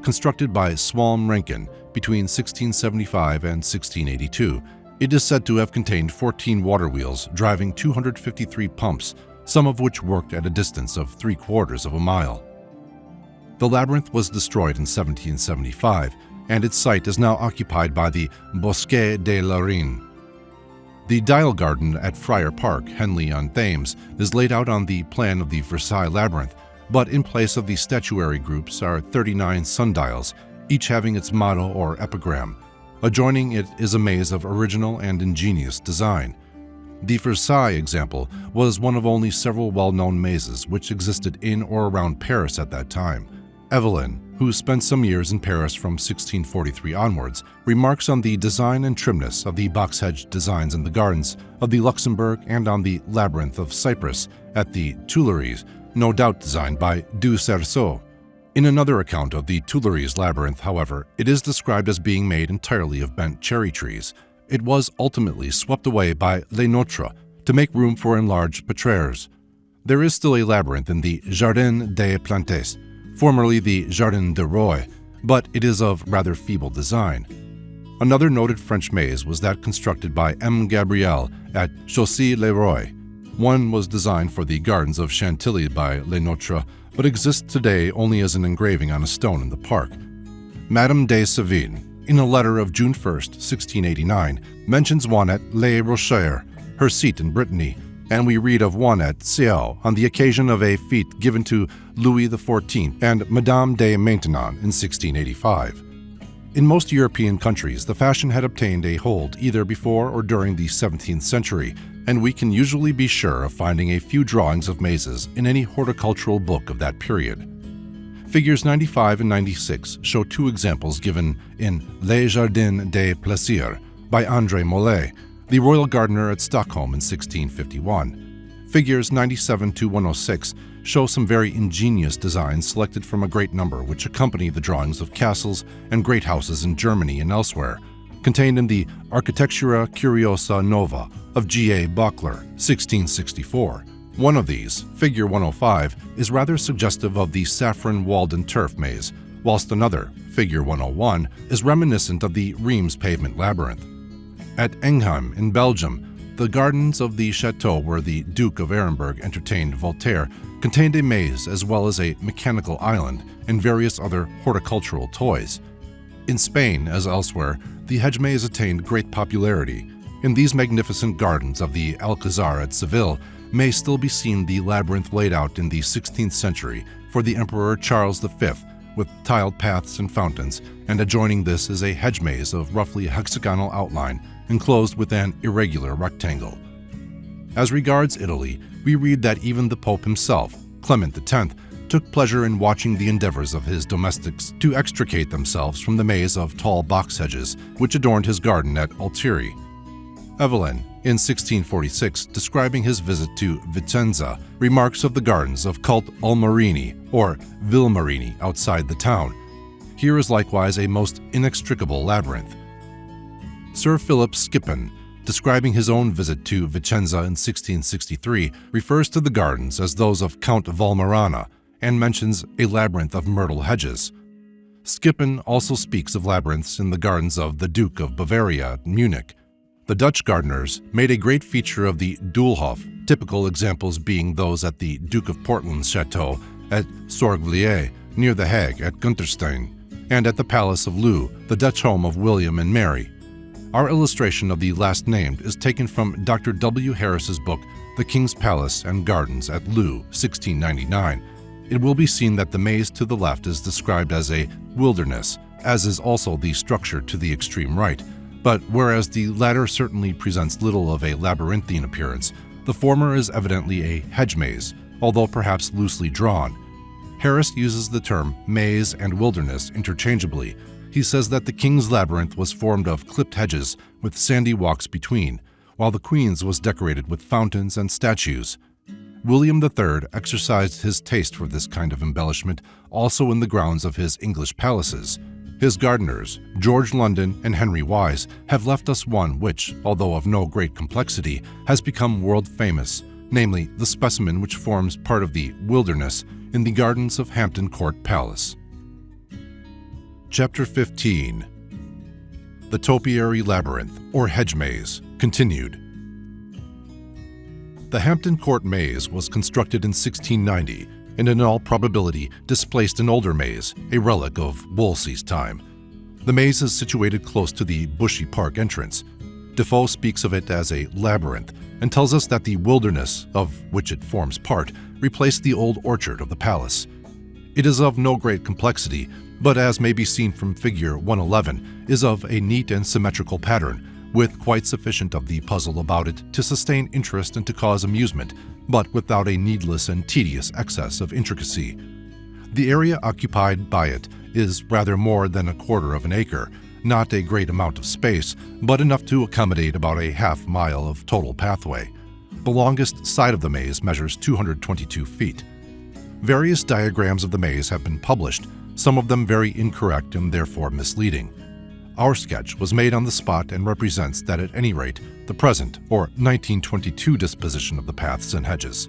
constructed by Swalm Rankin between 1675 and 1682. It is said to have contained 14 water wheels driving 253 pumps, some of which worked at a distance of 3/4 of a mile. The labyrinth was destroyed in 1775, and its site is now occupied by the Bosquet de la Reine. The Dial Garden at Friar Park, Henley-on-Thames, is laid out on the plan of the Versailles Labyrinth, but in place of the statuary groups are 39 sundials, each having its motto or epigram. Adjoining it is a maze of original and ingenious design. The Versailles example was one of only several well-known mazes which existed in or around Paris at that time. Evelyn, who spent some years in Paris from 1643 onwards, remarks on the design and trimness of the box hedge designs in the gardens of the Luxembourg and on the Labyrinth of Cyprus at the Tuileries, no doubt designed by Du Cerceau. In another account of the Tuileries labyrinth, however, it is described as being made entirely of bent cherry trees. It was ultimately swept away by Les Nôtres to make room for enlarged petraires. There is still a labyrinth in the Jardin des Plantes, formerly the Jardin de Roy, but it is of rather feeble design. Another noted French maze was that constructed by M. Gabriel at Chaussy-le-Roy. One was designed for the gardens of Chantilly by Les Nôtres, but exists today only as an engraving on a stone in the park. Madame de Sévigné, in a letter of June 1, 1689, mentions one at Les Rochers, her seat in Brittany, and we read of one at Ciel on the occasion of a fête given to Louis XIV and Madame de Maintenon in 1685. In most European countries, the fashion had obtained a hold either before or during the 17th century, and we can usually be sure of finding a few drawings of mazes in any horticultural book of that period. Figures 95 and 96 show two examples given in Les Jardins des Plaisirs by André Mollet, the royal gardener at Stockholm in 1651. Figures 97 to 106 show some very ingenious designs selected from a great number which accompany the drawings of castles and great houses in Germany and elsewhere, contained in the Architectura Curiosa Nova of G.A. Bockler, 1664. One of these, figure 105, is rather suggestive of the saffron Walden turf maze, whilst another, figure 101, is reminiscent of the Reims pavement labyrinth. At Enghien in Belgium, the gardens of the chateau where the Duke of Arenberg entertained Voltaire contained a maze as well as a mechanical island and various other horticultural toys. In Spain, as elsewhere, the hedge maze attained great popularity. In these magnificent gardens of the Alcazar at Seville may still be seen the labyrinth laid out in the 16th century for the Emperor Charles V, with tiled paths and fountains, and adjoining this is a hedge maze of roughly hexagonal outline enclosed with an irregular rectangle. As regards Italy, we read that even the Pope himself, Clement X, took pleasure in watching the endeavors of his domestics to extricate themselves from the maze of tall box hedges which adorned his garden at Altieri. Evelyn, in 1646, describing his visit to Vicenza, remarks of the gardens of Cult Almarini or Villemarini outside the town. Here is likewise a most inextricable labyrinth. Sir Philip Skippon, describing his own visit to Vicenza in 1663, refers to the gardens as those of Count Valmarana and mentions a labyrinth of myrtle hedges. Skippon also speaks of labyrinths in the gardens of the Duke of Bavaria at Munich. The Dutch gardeners made a great feature of the Doolhof, typical examples being those at the Duke of Portland's chateau at Sorgvliet, near The Hague at Gunterstein, and at the Palace of Loo, the Dutch home of William and Mary. Our illustration of the last named is taken from Dr. W. Harris's book, The King's Palace and Gardens at Loo, 1699. It will be seen that the maze to the left is described as a wilderness, as is also the structure to the extreme right. But whereas the latter certainly presents little of a labyrinthine appearance, the former is evidently a hedge maze, although perhaps loosely drawn. Harris uses the term maze and wilderness interchangeably. He says that the King's Labyrinth was formed of clipped hedges with sandy walks between, while the Queen's was decorated with fountains and statues. William III exercised his taste for this kind of embellishment also in the grounds of his English palaces. His gardeners, George London and Henry Wise, have left us one which, although of no great complexity, has become world famous, namely the specimen which forms part of the wilderness in the gardens of Hampton Court Palace. Chapter 15. The Topiary Labyrinth, or hedge-maze, continued. The Hampton Court Maze was constructed in 1690 and in all probability displaced an older maze, a relic of Wolsey's time. The maze is situated close to the Bushy Park entrance. Defoe speaks of it as a labyrinth and tells us that the wilderness, of which it forms part, replaced the old orchard of the palace. It is of no great complexity, but as may be seen from figure 111, is of a neat and symmetrical pattern, with quite sufficient of the puzzle about it to sustain interest and to cause amusement, but without a needless and tedious excess of intricacy. The area occupied by it is rather more than a quarter of an acre, not a great amount of space, but enough to accommodate about a half-mile of total pathway. The longest side of the maze measures 222 feet. Various diagrams of the maze have been published, some of them very incorrect and therefore misleading. Our sketch was made on the spot and represents that at any rate, the present, or 1922 disposition of the paths and hedges.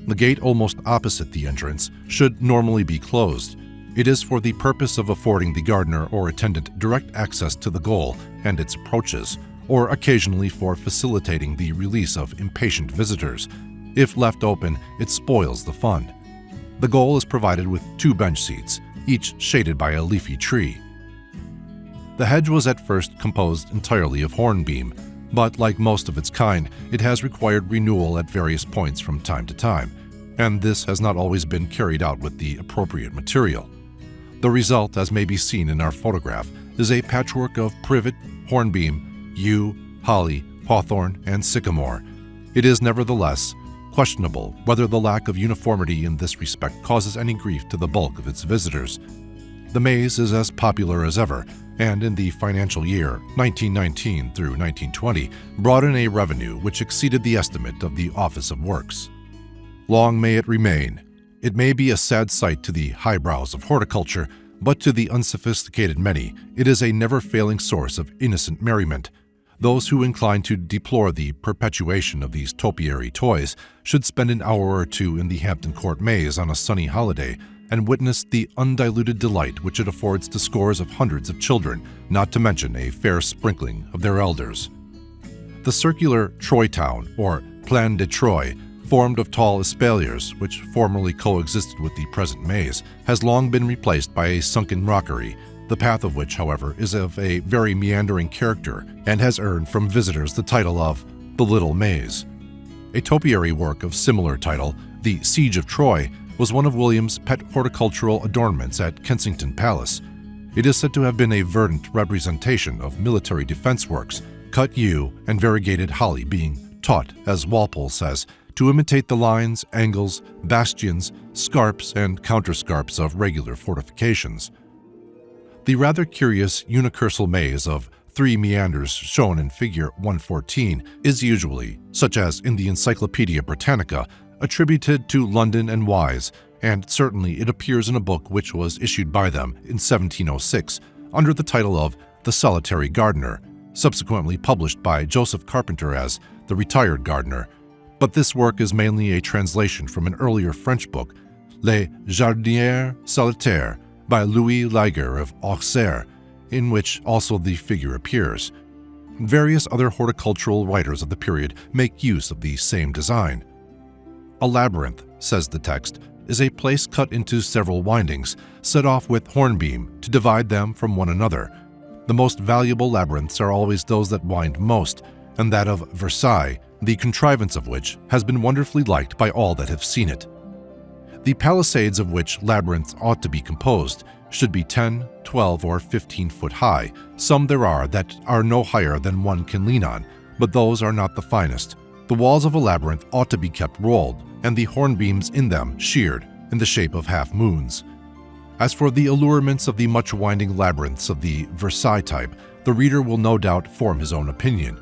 The gate almost opposite the entrance should normally be closed. It is for the purpose of affording the gardener or attendant direct access to the goal and its approaches, or occasionally for facilitating the release of impatient visitors. If left open, it spoils the fun. The goal is provided with 2 bench seats, each shaded by a leafy tree. The hedge was at first composed entirely of hornbeam, but like most of its kind, it has required renewal at various points from time to time, and this has not always been carried out with the appropriate material. The result, as may be seen in our photograph, is a patchwork of privet, hornbeam, yew, holly, hawthorn, and sycamore. It is nevertheless questionable whether the lack of uniformity in this respect causes any grief to the bulk of its visitors. The maze is as popular as ever, and in the financial year 1919 through 1920 brought in a revenue which exceeded the estimate of the Office of Works. Long may it remain. It may be a sad sight to the highbrows of horticulture, but to the unsophisticated many, it is a never-failing source of innocent merriment. Those who incline to deplore the perpetuation of these topiary toys should spend an hour or two in the Hampton Court Maze on a sunny holiday and witness the undiluted delight which it affords to scores of hundreds of children, not to mention a fair sprinkling of their elders. The circular Troy Town, or Plan de Troy, formed of tall espaliers, which formerly coexisted with the present maze, has long been replaced by a sunken rockery, the path of which, however, is of a very meandering character and has earned from visitors the title of the Little Maze. A topiary work of similar title, The Siege of Troy, was one of William's pet horticultural adornments at Kensington Palace. It is said to have been a verdant representation of military defense works, cut yew and variegated holly being taught, as Walpole says, to imitate the lines, angles, bastions, scarps, and counterscarps of regular fortifications. The rather curious unicursal maze of 3 meanders shown in figure 114 is usually, such as in the Encyclopedia Britannica, attributed to London and Wise, and certainly it appears in a book which was issued by them in 1706 under the title of The Solitary Gardener, subsequently published by Joseph Carpenter as The Retired Gardener. But this work is mainly a translation from an earlier French book, Les Jardinières Solitaires, by Louis Liger of Auxerre, in which also the figure appears. Various other horticultural writers of the period make use of the same design. A labyrinth, says the text, is a place cut into several windings, set off with hornbeam to divide them from one another. The most valuable labyrinths are always those that wind most, and that of Versailles, the contrivance of which has been wonderfully liked by all that have seen it. The palisades of which labyrinths ought to be composed should be 10, 12, or 15 foot high. Some there are that are no higher than one can lean on, but those are not the finest. The walls of a labyrinth ought to be kept rolled, and the hornbeams in them sheared in the shape of half-moons. As for the allurements of the much-winding labyrinths of the Versailles type, the reader will no doubt form his own opinion.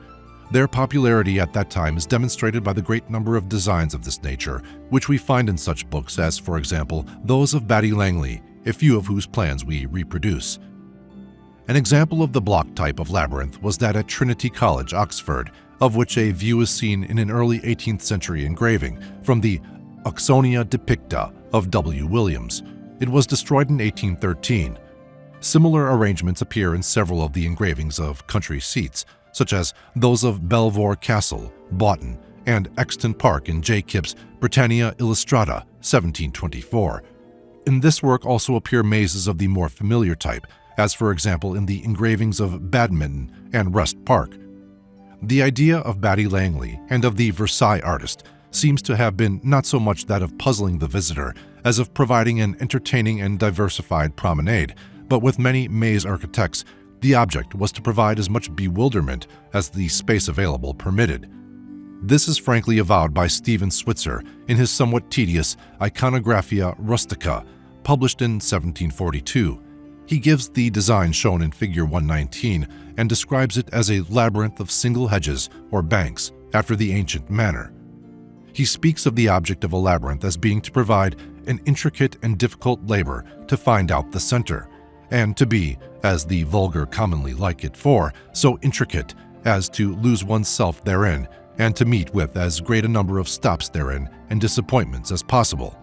Their popularity at that time is demonstrated by the great number of designs of this nature, which we find in such books as, for example, those of Batty Langley, a few of whose plans we reproduce. An example of the block type of labyrinth was that at Trinity College, Oxford, of which a view is seen in an early 18th century engraving from the Oxonia Depicta of W. Williams. It was destroyed in 1813. Similar arrangements appear in several of the engravings of country seats, such as those of Belvoir Castle, Boughton, and Exton Park in J. Kipp's Britannia Illustrata, 1724. In this work also appear mazes of the more familiar type, as for example in the engravings of Badminton and Rest Park. The idea of Batty Langley and of the Versailles artist seems to have been not so much that of puzzling the visitor as of providing an entertaining and diversified promenade, but with many maze architects, the object was to provide as much bewilderment as the space available permitted. This is frankly avowed by Stephen Switzer in his somewhat tedious Iconographia Rustica, published in 1742. He gives the design shown in Figure 119 and describes it as a labyrinth of single hedges or banks after the ancient manner. He speaks of the object of a labyrinth as being to provide an intricate and difficult labor to find out the center, and to be, as the vulgar commonly like it for, so intricate as to lose oneself therein, and to meet with as great a number of stops therein and disappointments as possible.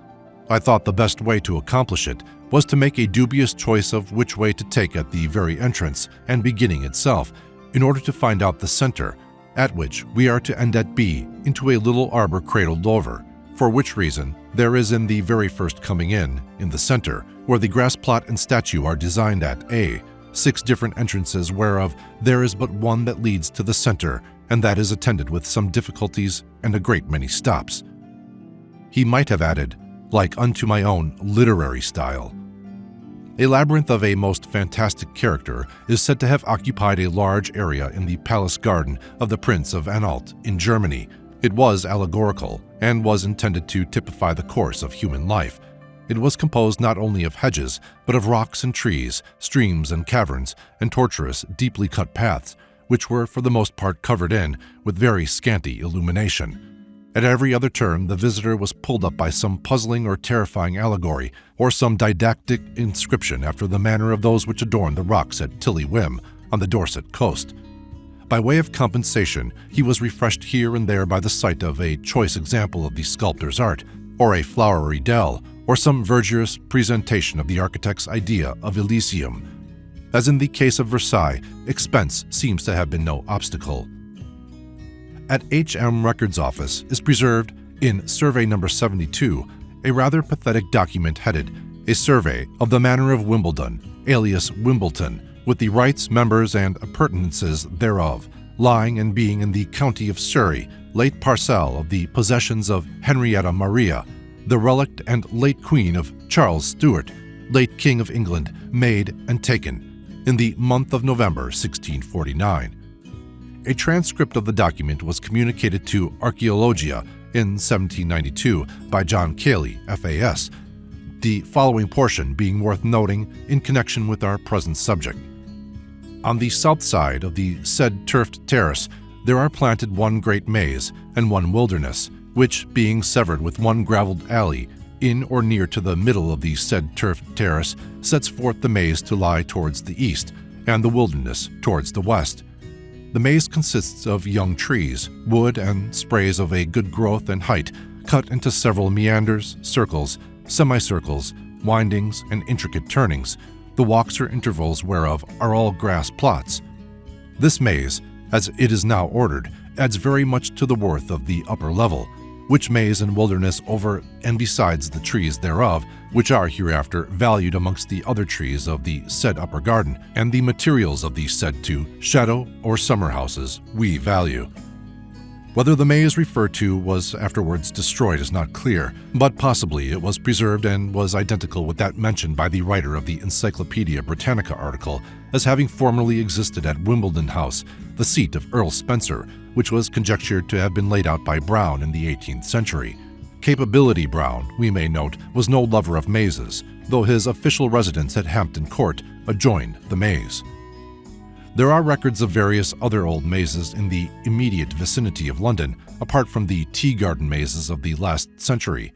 I thought the best way to accomplish it was to make a dubious choice of which way to take at the very entrance and beginning itself, in order to find out the center, at which we are to end at B into a little arbor cradled over, for which reason there is in the very first coming in the center, where the grass plot and statue are designed at A, 6 different entrances whereof there is but one that leads to the center, and that is attended with some difficulties and a great many stops. He might have added, like unto my own literary style. A labyrinth of a most fantastic character is said to have occupied a large area in the palace garden of the Prince of Anhalt in Germany. It was allegorical and was intended to typify the course of human life. It was composed not only of hedges, but of rocks and trees, streams and caverns, and tortuous, deeply cut paths, which were for the most part covered in with very scanty illumination. At every other turn, the visitor was pulled up by some puzzling or terrifying allegory, or some didactic inscription after the manner of those which adorn the rocks at Tilly Whim on the Dorset coast. By way of compensation, he was refreshed here and there by the sight of a choice example of the sculptor's art, or a flowery dell, or some verdurous presentation of the architect's idea of Elysium. As in the case of Versailles, expense seems to have been no obstacle. At H.M. Records Office is preserved, in Survey No. 72, a rather pathetic document headed, A Survey of the Manor of Wimbledon, alias Wimbledon, with the rights, members, and appurtenances thereof, lying and being in the county of Surrey, late parcel of the possessions of Henrietta Maria, the relict and late Queen of Charles Stuart, late King of England, made and taken, in the month of November 1649. A transcript of the document was communicated to Archaeologia in 1792 by John Cayley, FAS, the following portion being worth noting in connection with our present subject. On the south side of the said turfed terrace there are planted one great maze and one wilderness, which, being severed with one gravelled alley, in or near to the middle of the said turfed terrace, sets forth the maze to lie towards the east, and the wilderness towards the west. The maze consists of young trees, wood, and sprays of a good growth and height, cut into several meanders, circles, semicircles, windings, and intricate turnings, the walks or intervals whereof are all grass plots. This maze, as it is now ordered, adds very much to the worth of the upper level, which maze and wilderness over and besides the trees thereof, which are hereafter valued amongst the other trees of the said upper garden, and the materials of the said two shadow or summer houses we value. Whether the maze referred to was afterwards destroyed is not clear, but possibly it was preserved and was identical with that mentioned by the writer of the Encyclopedia Britannica article as having formerly existed at Wimbledon House, the seat of Earl Spencer, which was conjectured to have been laid out by Browne in the 18th century. Capability Browne, we may note, was no lover of mazes, though his official residence at Hampton Court adjoined the maze. There are records of various other old mazes in the immediate vicinity of London, apart from the tea garden mazes of the last century.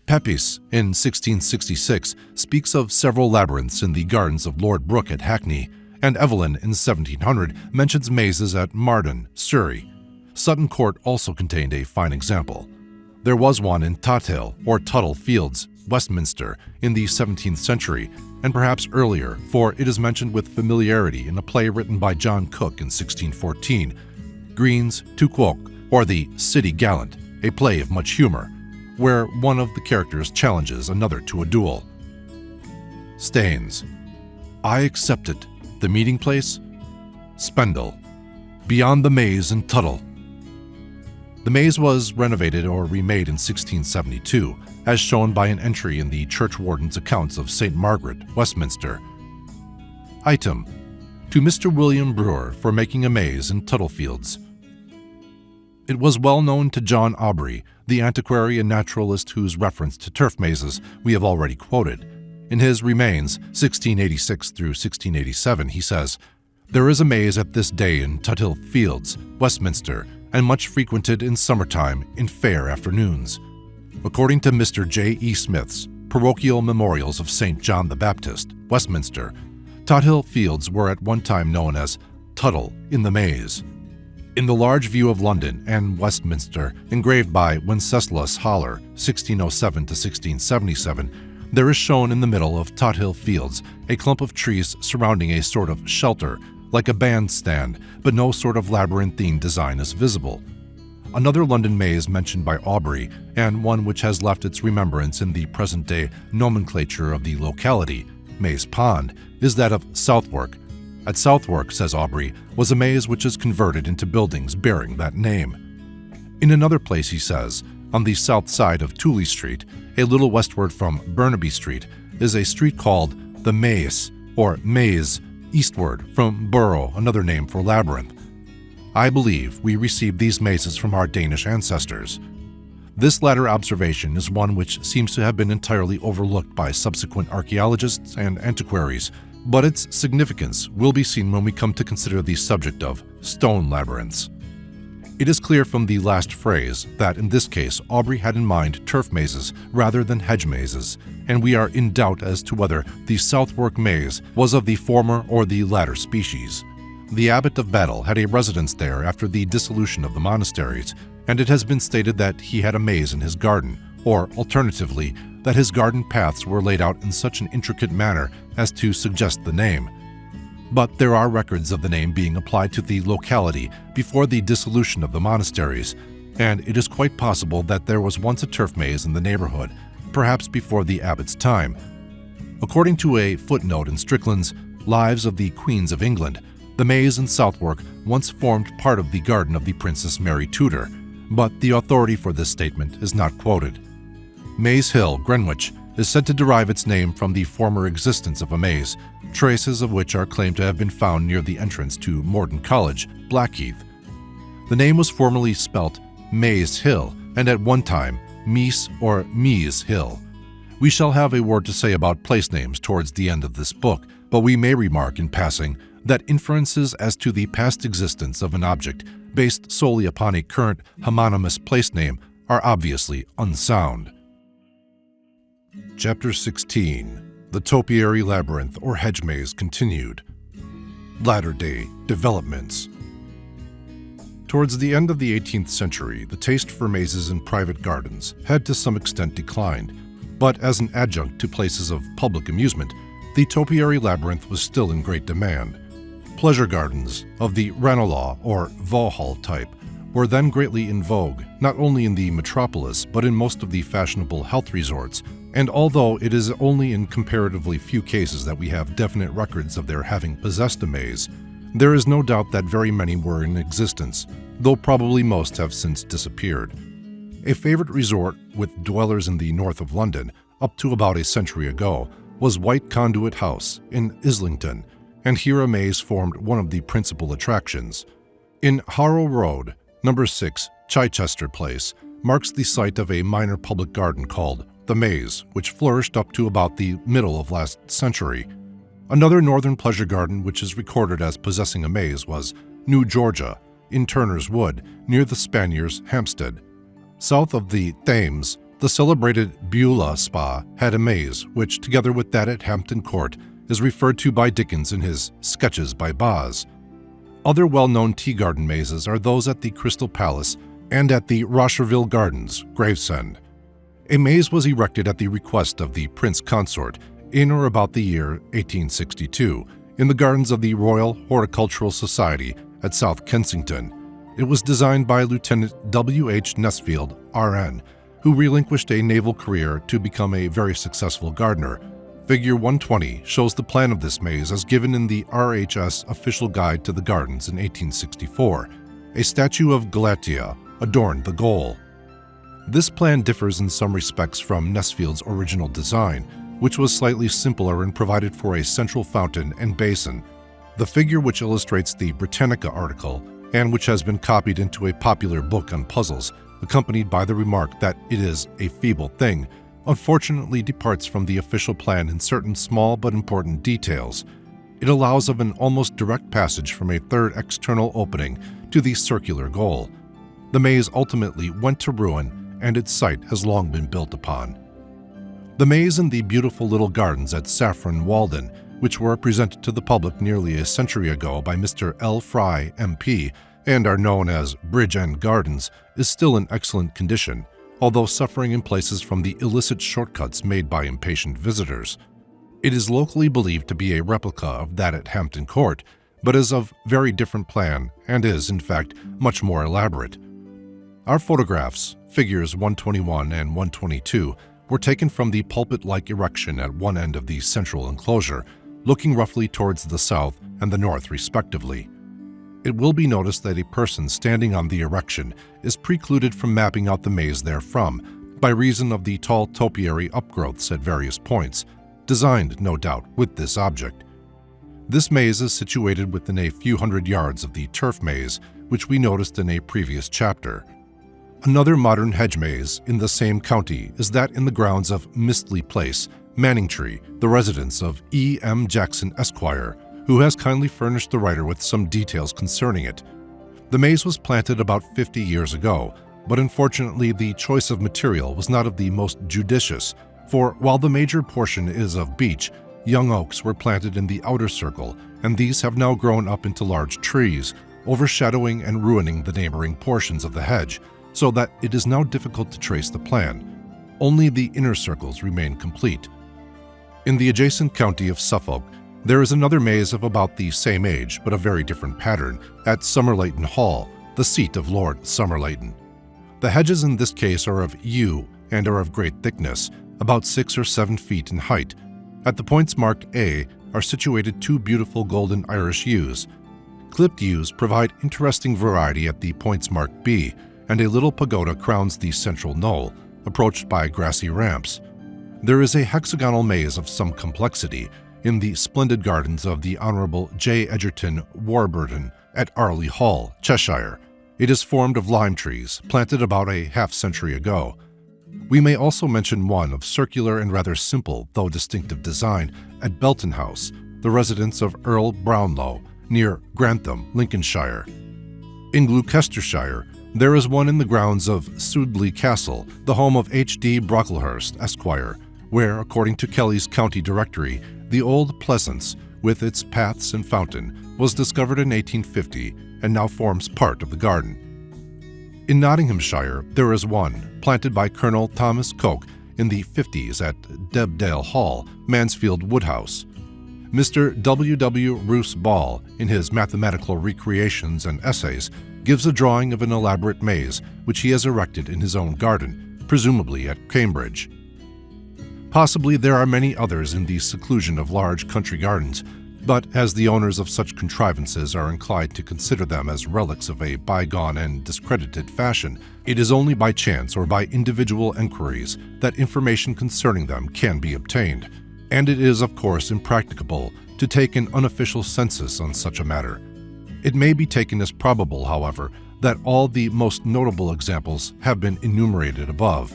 Pepys, in 1666, speaks of several labyrinths in the gardens of Lord Brooke at Hackney, and Evelyn in 1700 mentions mazes at Mardon, Surrey. Sutton Court also contained a fine example. There was one in Tothill or Tuttle Fields Westminster, in the 17th century, and perhaps earlier, for it is mentioned with familiarity in a play written by John Cook in 1614, Green's Tu Quoque, or The City Gallant, a play of much humor, where one of the characters challenges another to a duel. Staines. I accept it. The meeting place? Spendle. Beyond the maze and Tuttle. The maze was renovated or remade in 1672, as shown by an entry in the churchwarden's accounts of St. Margaret, Westminster. Item: to Mr. William Brewer for making a maze in Tuttlefields. It was well known to John Aubrey, the antiquary and naturalist whose reference to turf mazes we have already quoted. In his Remains, 1686 through 1687, he says, "There is a maze at this day in Tuthill Fields, Westminster, and much frequented in summertime in fair afternoons." According to Mr. J. E. Smith's Parochial Memorials of St. John the Baptist, Westminster, Tuthill Fields were at one time known as Tuttle in the Maze. In the large view of London and Westminster, engraved by Wenceslas Haller, 1607 to 1677, there is shown in the middle of Tuthill Fields a clump of trees surrounding a sort of shelter, like a bandstand, but no sort of labyrinthine design is visible. Another London maze mentioned by Aubrey, and one which has left its remembrance in the present-day nomenclature of the locality, Maze Pond, is that of Southwark. At Southwark, says Aubrey, was a maze which is converted into buildings bearing that name. In another place, he says, on the south side of Tooley Street, a little westward from Burnaby Street, is a street called the Maze, or Maze, eastward from Burrow, another name for labyrinth. I believe we received these mazes from our Danish ancestors. This latter observation is one which seems to have been entirely overlooked by subsequent archaeologists and antiquaries, but its significance will be seen when we come to consider the subject of stone labyrinths. It is clear from the last phrase that in this case Aubrey had in mind turf mazes rather than hedge mazes, and we are in doubt as to whether the Southwark maze was of the former or the latter species. The abbot of Battle had a residence there after the dissolution of the monasteries, and it has been stated that he had a maze in his garden, or alternatively, that his garden paths were laid out in such an intricate manner as to suggest the name. But there are records of the name being applied to the locality before the dissolution of the monasteries, and it is quite possible that there was once a turf maze in the neighborhood, perhaps before the abbot's time. According to a footnote in Strickland's Lives of the Queens of England, the maze in Southwark once formed part of the garden of the Princess Mary Tudor, but the authority for this statement is not quoted. Maze Hill, Greenwich, is said to derive its name from the former existence of a maze, traces of which are claimed to have been found near the entrance to Morton College, Blackheath. The name was formerly spelt Maze Hill, and at one time Meese or Mees Hill. We shall have a word to say about place names towards the end of this book, but we may remark in passing that inferences as to the past existence of an object based solely upon a current homonymous place name are obviously unsound. Chapter 16. The Topiary Labyrinth or Hedge Maze continued. Latter-day developments. Towards the end of the 18th century, the taste for mazes in private gardens had to some extent declined, but as an adjunct to places of public amusement, the topiary labyrinth was still in great demand. Pleasure gardens of the Ranelagh or Vauxhall type were then greatly in vogue, not only in the metropolis but in most of the fashionable health resorts, and although it is only in comparatively few cases that we have definite records of their having possessed a maze, there is no doubt that very many were in existence, though probably most have since disappeared. A favorite resort with dwellers in the north of London, up to about a century ago, was White Conduit House in Islington, and here a maze formed one of the principal attractions. In Harrow Road, number 6, Chichester Place, marks the site of a minor public garden called The Maze, which flourished up to about the middle of last century. Another northern pleasure garden which is recorded as possessing a maze was New Georgia, in Turner's Wood, near the Spaniards' Hampstead. South of the Thames, the celebrated Beulah Spa had a maze, which, together with that at Hampton Court, is referred to by Dickens in his Sketches by Boz. Other well-known tea garden mazes are those at the Crystal Palace and at the Rosherville Gardens, Gravesend. A maze was erected at the request of the Prince Consort in or about the year 1862 in the gardens of the Royal Horticultural Society at South Kensington. It was designed by Lieutenant W. H. Nesfield, R.N., who relinquished a naval career to become a very successful gardener. Figure 120 shows the plan of this maze as given in the RHS Official Guide to the Gardens in 1864. A statue of Galatea adorned the goal. This plan differs in some respects from Nesfield's original design, which was slightly simpler and provided for a central fountain and basin. The figure which illustrates the Britannica article, and which has been copied into a popular book on puzzles, accompanied by the remark that it is a feeble thing, unfortunately departs from the official plan in certain small but important details. It allows of an almost direct passage from a third external opening to the circular goal. The maze ultimately went to ruin, and its site has long been built upon. The maze and the beautiful little gardens at Saffron Walden, which were presented to the public nearly a century ago by Mr. L. Fry, M.P., and are known as Bridge End Gardens, is still in excellent condition, although suffering in places from the illicit shortcuts made by impatient visitors. It is locally believed to be a replica of that at Hampton Court, but is of very different plan and is, in fact, much more elaborate. Our photographs, figures 121 and 122, were taken from the pulpit-like erection at one end of the central enclosure, looking roughly towards the south and the north respectively. It will be noticed that a person standing on the erection is precluded from mapping out the maze therefrom by reason of the tall topiary upgrowths at various points, designed, no doubt, with this object. This maze is situated within a few hundred yards of the turf maze, which we noticed in a previous chapter. Another modern hedge maze in the same county is that in the grounds of Mistley Place, Manningtree, the residence of E. M. Jackson, Esquire, who has kindly furnished the writer with some details concerning it. The maze was planted about 50 years ago, but unfortunately the choice of material was not of the most judicious, for while the major portion is of beech, young oaks were planted in the outer circle, and these have now grown up into large trees, overshadowing and ruining the neighboring portions of the hedge, so that it is now difficult to trace the plan. Only the inner circles remain complete. In the adjacent county of Suffolk, there is another maze of about the same age but a very different pattern at Somerleyton Hall, the seat of Lord Somerleyton. The hedges in this case are of yew and are of great thickness, about 6 or 7 feet in height. At the points marked A are situated 2 beautiful golden Irish yews. Clipped yews provide interesting variety at the points marked B, and a little pagoda crowns the central knoll, approached by grassy ramps. There is a hexagonal maze of some complexity in the splendid gardens of the Honourable J. Egerton Warburton at Arley Hall, Cheshire. It is formed of lime trees, planted about a half-century ago. We may also mention one of circular and rather simple, though distinctive design, at Belton House, the residence of Earl Brownlow, near Grantham, Lincolnshire. In Gloucestershire, there is one in the grounds of Sudeley Castle, the home of H. D. Brocklehurst, Esquire, where, according to Kelly's County Directory, the old Pleasance, with its paths and fountain, was discovered in 1850 and now forms part of the garden. In Nottinghamshire, there is one, planted by Colonel Thomas Coke in the 50s at Debdale Hall, Mansfield Woodhouse. Mr. W. W. Roose Ball, in his Mathematical Recreations and Essays, gives a drawing of an elaborate maze which he has erected in his own garden, presumably at Cambridge. Possibly there are many others in the seclusion of large country gardens, but as the owners of such contrivances are inclined to consider them as relics of a bygone and discredited fashion, it is only by chance or by individual enquiries that information concerning them can be obtained, and it is of course impracticable to take an unofficial census on such a matter. It may be taken as probable, however, that all the most notable examples have been enumerated above.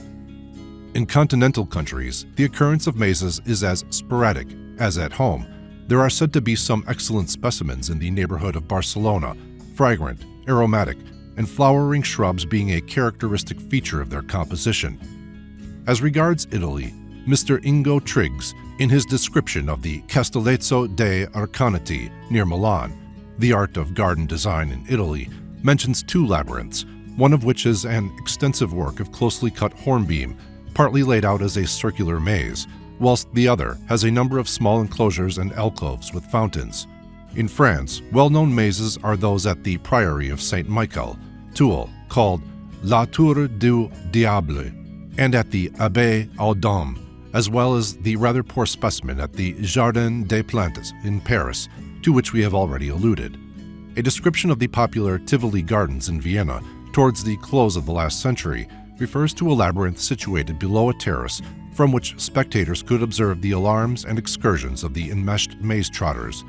In continental countries, the occurrence of mazes is as sporadic as at home. There are said to be some excellent specimens in the neighborhood of Barcelona, fragrant, aromatic, and flowering shrubs being a characteristic feature of their composition. As regards Italy, Mr. Ingo Triggs, in his description of the Castellezzo de' Arcanati near Milan, the art of garden design in Italy, mentions 2 labyrinths, one of which is an extensive work of closely cut hornbeam, partly laid out as a circular maze, whilst the other has a number of small enclosures and alcoves with fountains. In France, well-known mazes are those at the Priory of Saint Michael, Toul, called La Tour du Diable, and at the Abbaye aux Dames, as well as the rather poor specimen at the Jardin des Plantes in Paris, to which we have already alluded. A description of the popular Tivoli Gardens in Vienna towards the close of the last century refers to a labyrinth situated below a terrace from which spectators could observe the alarms and excursions of the enmeshed maze trotters.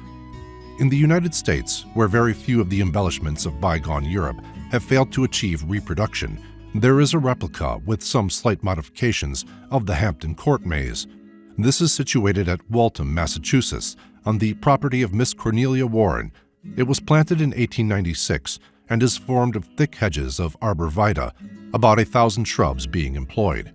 In the United States, where very few of the embellishments of bygone Europe have failed to achieve reproduction, there is a replica with some slight modifications of the Hampton Court Maze. This is situated at Waltham, Massachusetts, on the property of Miss Cornelia Warren. It was planted in 1896 and is formed of thick hedges of arbor vitae, about 1,000 shrubs being employed.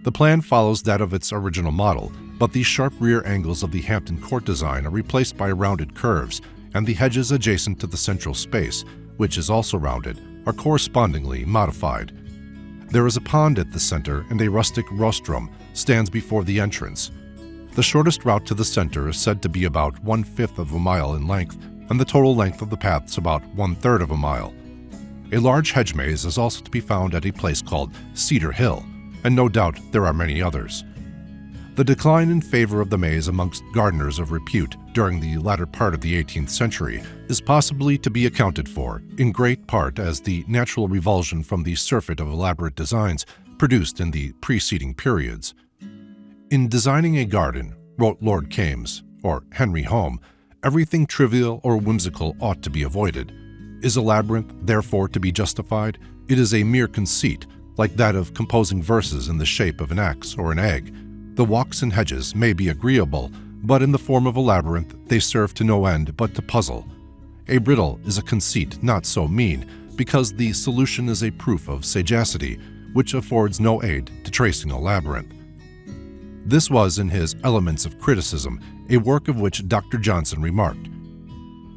The plan follows that of its original model, but the sharp rear angles of the Hampton Court design are replaced by rounded curves, and the hedges adjacent to the central space, which is also rounded, are correspondingly modified. There is a pond at the center, and a rustic rostrum stands before the entrance. The shortest route to the center is said to be about 1/5 of a mile in length, and the total length of the path is about 1/3 of a mile. A large hedge maze is also to be found at a place called Cedar Hill, and no doubt there are many others. The decline in favor of the maze amongst gardeners of repute during the latter part of the 18th century is possibly to be accounted for, in great part as the natural revulsion from the surfeit of elaborate designs produced in the preceding periods. In designing a garden, wrote Lord Kames, or Henry Home, everything trivial or whimsical ought to be avoided. Is a labyrinth, therefore, to be justified? It is a mere conceit, like that of composing verses in the shape of an axe or an egg. The walks and hedges may be agreeable, but in the form of a labyrinth they serve to no end but to puzzle. A riddle is a conceit not so mean, because the solution is a proof of sagacity, which affords no aid to tracing a labyrinth. This was in his Elements of Criticism, a work of which Dr. Johnson remarked,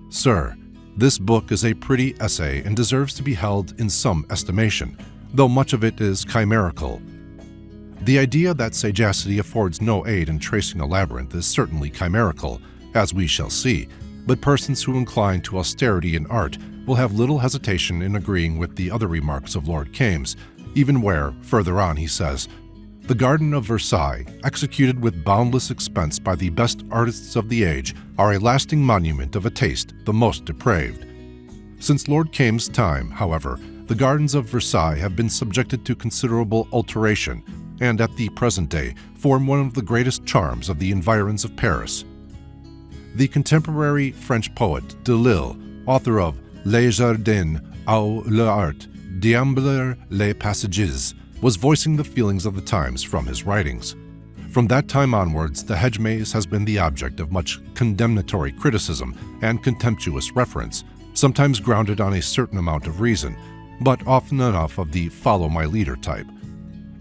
"Sir, this book is a pretty essay and deserves to be held in some estimation, though much of it is chimerical. The idea that sagacity affords no aid in tracing a labyrinth is certainly chimerical, as we shall see, but persons who incline to austerity in art will have little hesitation in agreeing with the other remarks of Lord Kames, even where, further on, he says, "The Garden of Versailles, executed with boundless expense by the best artists of the age, are a lasting monument of a taste the most depraved." Since Lord Kames' time, however, the gardens of Versailles have been subjected to considerable alteration, and at the present day form one of the greatest charms of the environs of Paris. The contemporary French poet Delille, author of Les Jardins ou l'Art, Déambler les Passages, was voicing the feelings of the times from his writings. From that time onwards, the hedge maze has been the object of much condemnatory criticism and contemptuous reference, sometimes grounded on a certain amount of reason, but often enough of the follow-my-leader type.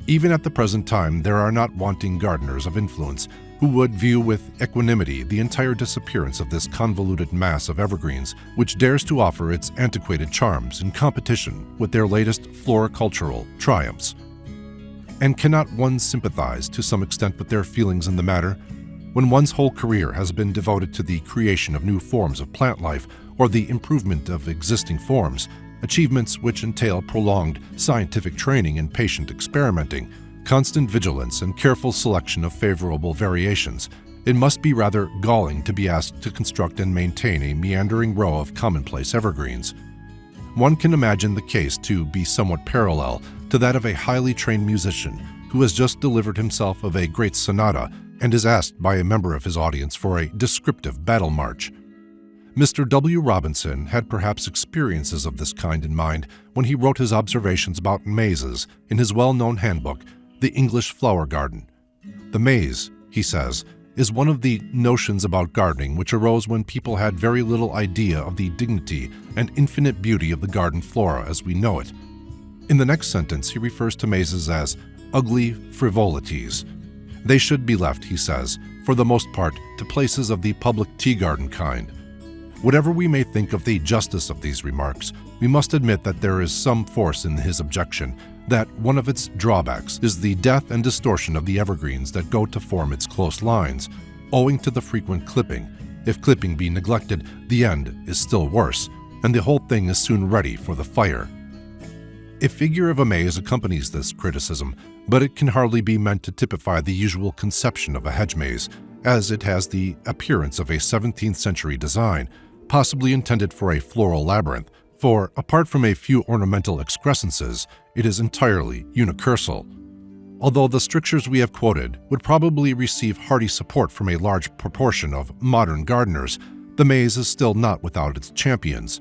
Even at the present time, there are not wanting gardeners of influence who would view with equanimity the entire disappearance of this convoluted mass of evergreens, which dares to offer its antiquated charms in competition with their latest floricultural triumphs. And cannot one sympathize to some extent with their feelings in the matter? When one's whole career has been devoted to the creation of new forms of plant life or the improvement of existing forms, achievements which entail prolonged scientific training and patient experimenting, constant vigilance and careful selection of favorable variations, it must be rather galling to be asked to construct and maintain a meandering row of commonplace evergreens. One can imagine the case to be somewhat parallel to that of a highly trained musician who has just delivered himself of a great sonata and is asked by a member of his audience for a descriptive battle march. Mr. W. Robinson had perhaps experiences of this kind in mind when he wrote his observations about mazes in his well-known handbook, The English Flower Garden. The maze, he says, is one of the notions about gardening which arose when people had very little idea of the dignity and infinite beauty of the garden flora as we know it. In the next sentence, he refers to mazes as ugly frivolities. They should be left, he says, for the most part, to places of the public tea garden kind. Whatever we may think of the justice of these remarks, we must admit that there is some force in his objection, that one of its drawbacks is the death and distortion of the evergreens that go to form its close lines, owing to the frequent clipping. If clipping be neglected, the end is still worse, and the whole thing is soon ready for the fire. A figure of a maze accompanies this criticism, but it can hardly be meant to typify the usual conception of a hedge maze, as it has the appearance of a 17th century design, possibly intended for a floral labyrinth, for apart from a few ornamental excrescences, it is entirely unicursal. Although the strictures we have quoted would probably receive hearty support from a large proportion of modern gardeners, the maze is still not without its champions.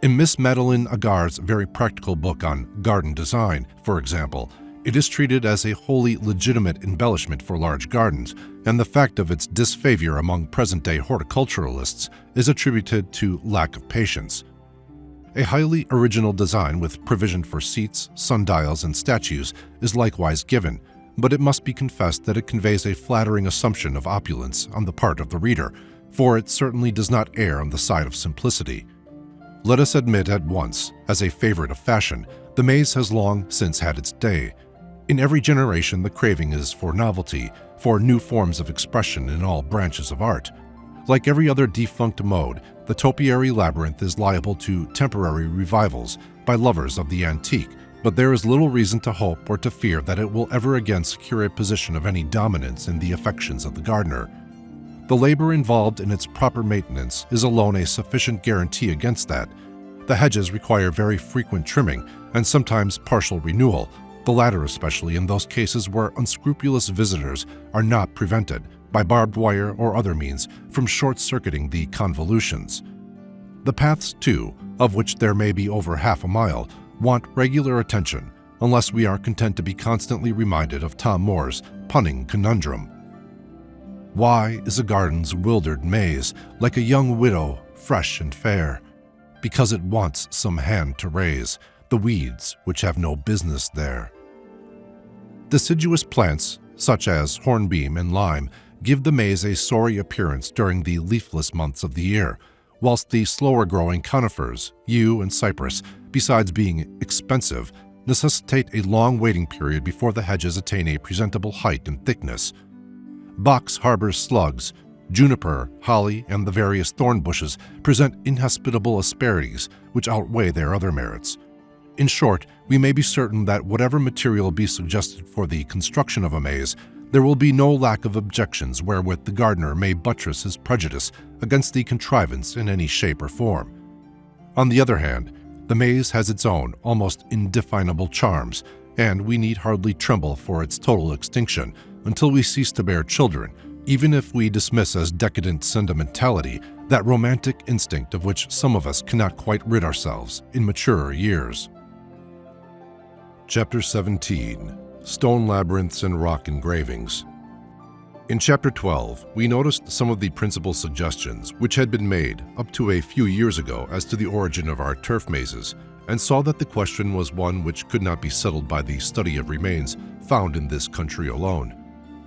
In Miss Madeline Agar's very practical book on garden design, for example, it is treated as a wholly legitimate embellishment for large gardens, and the fact of its disfavor among present-day horticulturalists is attributed to lack of patience. A highly original design with provision for seats, sundials, and statues is likewise given, but it must be confessed that it conveys a flattering assumption of opulence on the part of the reader, for it certainly does not err on the side of simplicity. Let us admit at once, as a favorite of fashion, the maze has long since had its day. In every generation, the craving is for novelty, for new forms of expression in all branches of art. Like every other defunct mode, the topiary labyrinth is liable to temporary revivals by lovers of the antique, but there is little reason to hope or to fear that it will ever again secure a position of any dominance in the affections of the gardener. The labor involved in its proper maintenance is alone a sufficient guarantee against that. The hedges require very frequent trimming and sometimes partial renewal, the latter especially in those cases where unscrupulous visitors are not prevented, by barbed wire or other means, from short-circuiting the convolutions. The paths, too, of which there may be over half a mile, want regular attention, unless we are content to be constantly reminded of Tom Moore's punning conundrum. Why is a garden's wildered maze like a young widow, fresh and fair? Because it wants some hand to raise the weeds which have no business there. Deciduous plants, such as hornbeam and lime, give the maze a sorry appearance during the leafless months of the year, whilst the slower-growing conifers, yew and cypress, besides being expensive, necessitate a long waiting period before the hedges attain a presentable height and thickness. Box harbors slugs. Juniper, holly, and the various thorn bushes present inhospitable asperities which outweigh their other merits. In short, we may be certain that whatever material be suggested for the construction of a maze, there will be no lack of objections wherewith the gardener may buttress his prejudice against the contrivance in any shape or form. On the other hand, the maze has its own almost indefinable charms, and we need hardly tremble for its total extinction until we cease to bear children, even if we dismiss as decadent sentimentality that romantic instinct of which some of us cannot quite rid ourselves in maturer years. Chapter 17. Stone Labyrinths and Rock Engravings. In Chapter 12, we noticed some of the principal suggestions which had been made up to a few years ago as to the origin of our turf mazes, and saw that the question was one which could not be settled by the study of remains found in this country alone.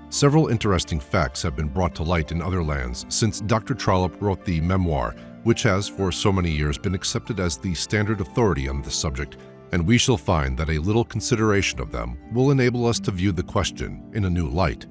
Several interesting facts have been brought to light in other lands since Dr. Trollope wrote the memoir, which has for so many years been accepted as the standard authority on the subject, and we shall find that a little consideration of them will enable us to view the question in a new light.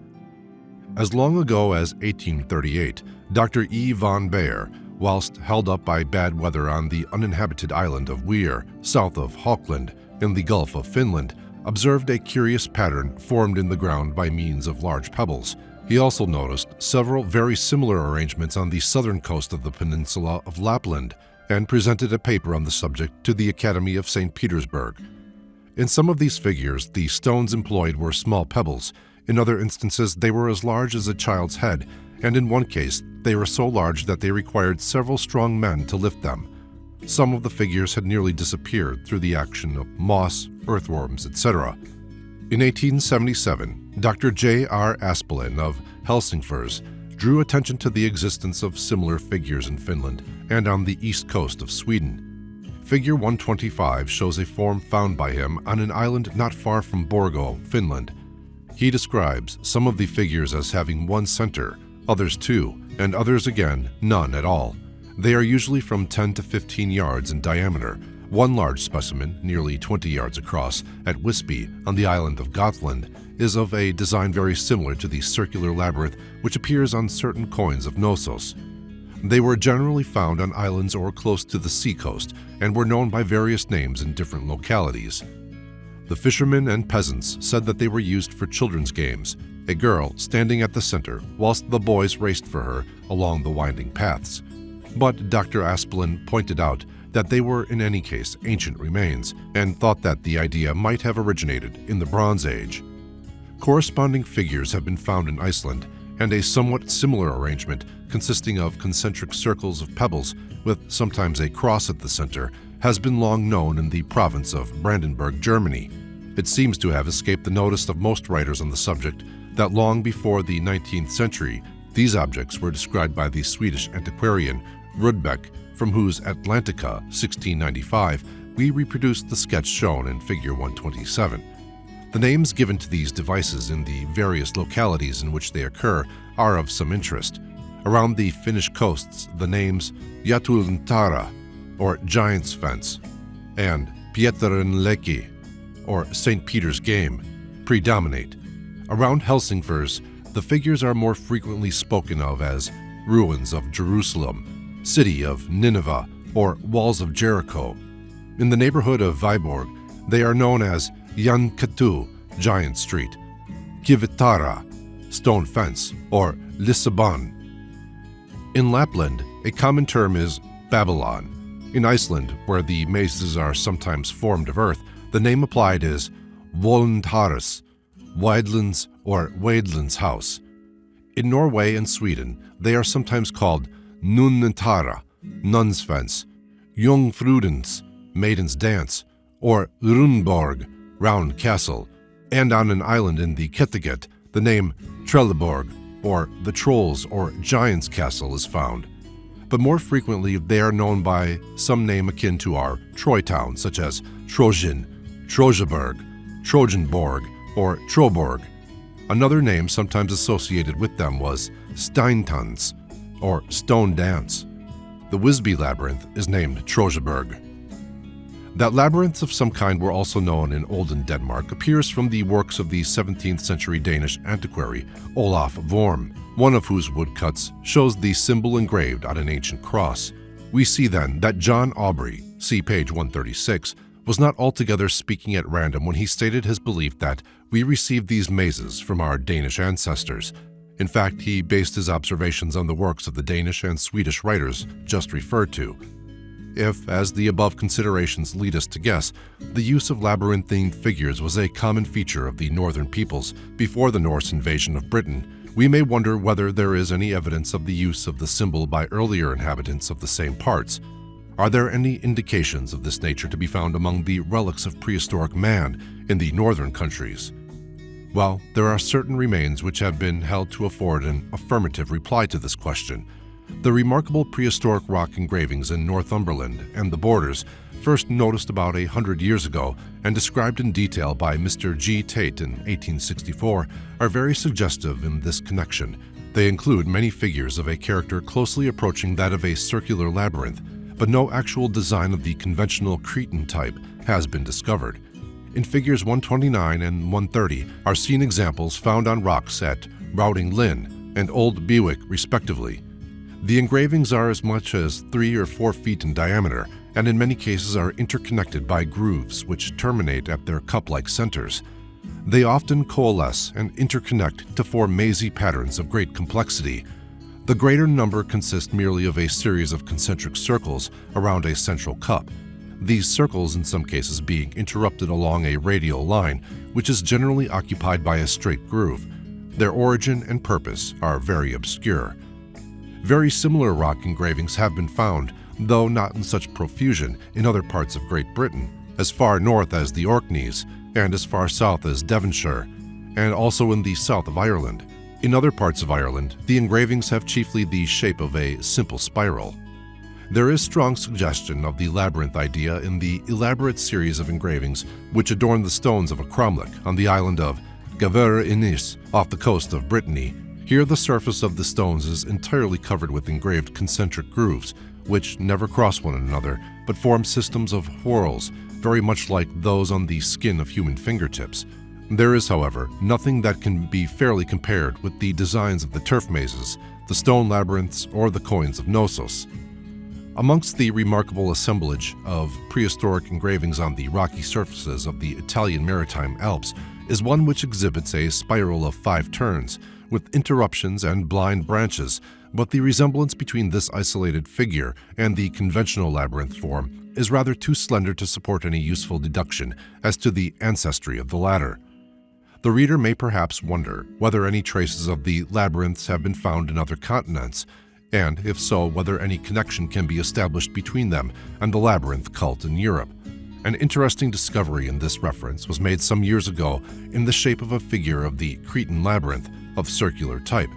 As long ago as 1838, Dr. E. von Baer, whilst held up by bad weather on the uninhabited island of Weir, south of Hawkland, in the Gulf of Finland, observed a curious pattern formed in the ground by means of large pebbles. He also noticed several very similar arrangements on the southern coast of the peninsula of Lapland, and presented a paper on the subject to the Academy of St. Petersburg. In some of these figures, the stones employed were small pebbles. In other instances, they were as large as a child's head, and in one case, they were so large that they required several strong men to lift them. Some of the figures had nearly disappeared through the action of moss, earthworms, etc. In 1877, Dr. J. R. Aspelin of Helsingfors drew attention to the existence of similar figures in Finland and on the east coast of Sweden. Figure 125 shows a form found by him on an island not far from Borgå, Finland. He describes some of the figures as having one center, others two, and others again none at all. They are usually from 10 to 15 yards in diameter. One large specimen, nearly 20 yards across, at Wispy on the island of Gotland, is of a design very similar to the circular labyrinth which appears on certain coins of Knossos. They were generally found on islands or close to the seacoast and were known by various names in different localities. The fishermen and peasants said that they were used for children's games, a girl standing at the center whilst the boys raced for her along the winding paths. But Dr. Aspelin pointed out that they were in any case ancient remains and thought that the idea might have originated in the Bronze Age. Corresponding figures have been found in Iceland, and a somewhat similar arrangement consisting of concentric circles of pebbles with sometimes a cross at the center has been long known in the province of Brandenburg, Germany. It seems to have escaped the notice of most writers on the subject that long before the 19th century, these objects were described by the Swedish antiquarian Rudbeck, from whose Atlantica, 1695, we reproduced the sketch shown in Figure 127. The names given to these devices in the various localities in which they occur are of some interest. Around the Finnish coasts, the names Jatuntara, or Giant's Fence, and Pietarenleki, or St. Peter's Game, predominate. Around Helsingfors, the figures are more frequently spoken of as ruins of Jerusalem, city of Nineveh, or walls of Jericho. In the neighborhood of Viborg, they are known as Jankatu, Giant Street, Kivitara, Stone Fence, or Lissabon. In Lapland, a common term is Babylon. In Iceland, where the mazes are sometimes formed of earth, the name applied is Volntaris, Weidland's or Weidland's house. In Norway and Sweden, they are sometimes called Nunnentara, Nun's Fence, Jungfrudens, Maiden's Dance, or Runborg, Round Castle, and on an island in the Kattegat, the name Trelleborg, or the Trolls or Giant's Castle, is found. But more frequently they are known by some name akin to our Troy town, such as Trojan, Trojaberg, Trojanborg, or Troborg. Another name sometimes associated with them was Steintans, or Stone Dance. The Wisby Labyrinth is named Trojaberg. That labyrinths of some kind were also known in olden Denmark appears from the works of the 17th century Danish antiquary Olaf Worm, one of whose woodcuts shows the symbol engraved on an ancient cross. We see then that John Aubrey, see page 136, was not altogether speaking at random when he stated his belief that we received these mazes from our Danish ancestors. In fact, he based his observations on the works of the Danish and Swedish writers just referred to. If, as the above considerations lead us to guess, the use of labyrinthine figures was a common feature of the northern peoples before the Norse invasion of Britain, we may wonder whether there is any evidence of the use of the symbol by earlier inhabitants of the same parts. Are there any indications of this nature to be found among the relics of prehistoric man in the northern countries? Well, there are certain remains which have been held to afford an affirmative reply to this question. The remarkable prehistoric rock engravings in Northumberland and the Borders, first noticed about 100 years ago and described in detail by Mr. G. Tate in 1864, are very suggestive in this connection. They include many figures of a character closely approaching that of a circular labyrinth, but no actual design of the conventional Cretan type has been discovered. In figures 129 and 130 are seen examples found on rocks at Routing Lynn and Old Bewick, respectively. The engravings are as much as 3 or 4 feet in diameter, and in many cases are interconnected by grooves which terminate at their cup-like centers. They often coalesce and interconnect to form mazy patterns of great complexity. The greater number consist merely of a series of concentric circles around a central cup, these circles in some cases being interrupted along a radial line, which is generally occupied by a straight groove. Their origin and purpose are very obscure. Very similar rock engravings have been found, though not in such profusion, in other parts of Great Britain, as far north as the Orkneys, and as far south as Devonshire, and also in the south of Ireland. In other parts of Ireland, the engravings have chiefly the shape of a simple spiral. There is strong suggestion of the labyrinth idea in the elaborate series of engravings which adorn the stones of a cromlech on the island of Gaver-Inis off the coast of Brittany. Here the surface of the stones is entirely covered with engraved concentric grooves, which never cross one another but form systems of whorls, very much like those on the skin of human fingertips. There is, however, nothing that can be fairly compared with the designs of the turf mazes, the stone labyrinths, or the coins of Knossos. Amongst the remarkable assemblage of prehistoric engravings on the rocky surfaces of the Italian Maritime Alps is one which exhibits a spiral of 5 turns, with interruptions and blind branches, but the resemblance between this isolated figure and the conventional labyrinth form is rather too slender to support any useful deduction as to the ancestry of the latter. The reader may perhaps wonder whether any traces of the labyrinths have been found in other continents, and if so, whether any connection can be established between them and the labyrinth cult in Europe. An interesting discovery in this reference was made some years ago in the shape of a figure of the Cretan labyrinth of circular type,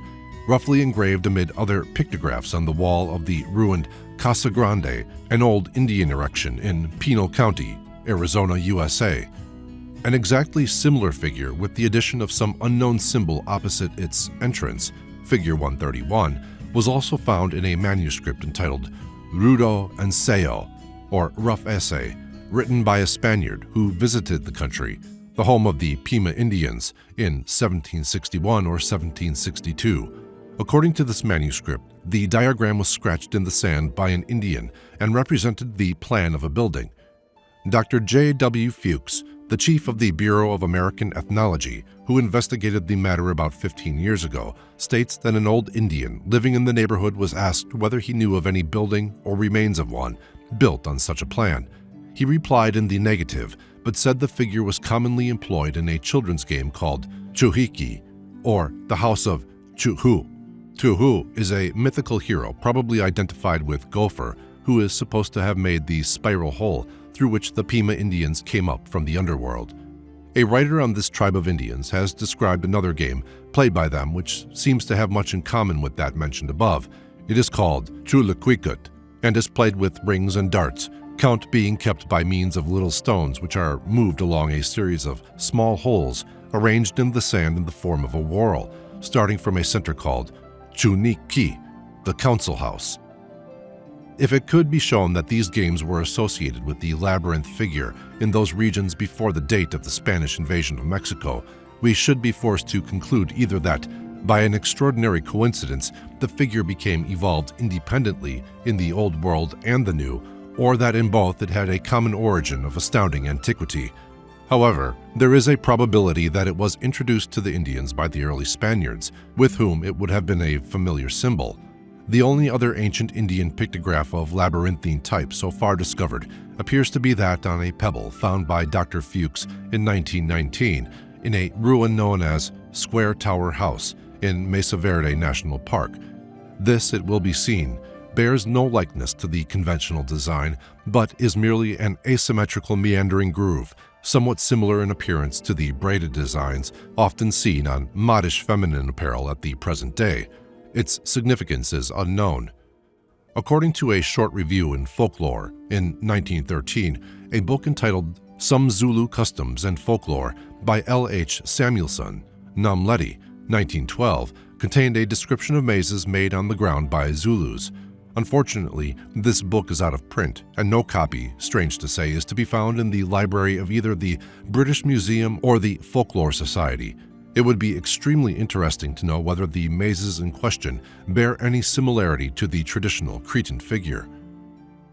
roughly engraved amid other pictographs on the wall of the ruined Casa Grande, an old Indian erection in Pinal County, Arizona, USA. An exactly similar figure with the addition of some unknown symbol opposite its entrance, figure 131, was also found in a manuscript entitled Rudo Ensayo, or Rough Essay, written by a Spaniard who visited the country, the home of the Pima Indians, in 1761 or 1762. According to this manuscript, the diagram was scratched in the sand by an Indian and represented the plan of a building. Dr. J.W. Fuchs, the chief of the Bureau of American Ethnology, who investigated the matter about 15 years ago, states that an old Indian living in the neighborhood was asked whether he knew of any building or remains of one built on such a plan. He replied in the negative, but said the figure was commonly employed in a children's game called Chuhiki, or the House of Chuhu. Chuhu is a mythical hero probably identified with Gopher, who is supposed to have made the spiral hole through which the Pima Indians came up from the underworld. A writer on this tribe of Indians has described another game played by them which seems to have much in common with that mentioned above. It is called Chulaquikut and is played with rings and darts, count being kept by means of little stones which are moved along a series of small holes arranged in the sand in the form of a whorl, starting from a center called Chuniki, the council house. If it could be shown that these games were associated with the labyrinth figure in those regions before the date of the Spanish invasion of Mexico, we should be forced to conclude either that, by an extraordinary coincidence, the figure became evolved independently in the Old World and the New, or that in both it had a common origin of astounding antiquity. However, there is a probability that it was introduced to the Indians by the early Spaniards, with whom it would have been a familiar symbol. The only other ancient Indian pictograph of labyrinthine type so far discovered appears to be that on a pebble found by Dr. Fuchs in 1919 in a ruin known as Square Tower House in Mesa Verde National Park. This, it will be seen, bears no likeness to the conventional design, but is merely an asymmetrical meandering groove, somewhat similar in appearance to the braided designs often seen on modish feminine apparel at the present day. Its significance is unknown. According to a short review in Folklore in 1913, a book entitled Some Zulu Customs and Folklore by L.H. Samuelson, Namleti, 1912, contained a description of mazes made on the ground by Zulus. Unfortunately, this book is out of print, and no copy, strange to say, is to be found in the library of either the British Museum or the Folklore Society. It would be extremely interesting to know whether the mazes in question bear any similarity to the traditional Cretan figure.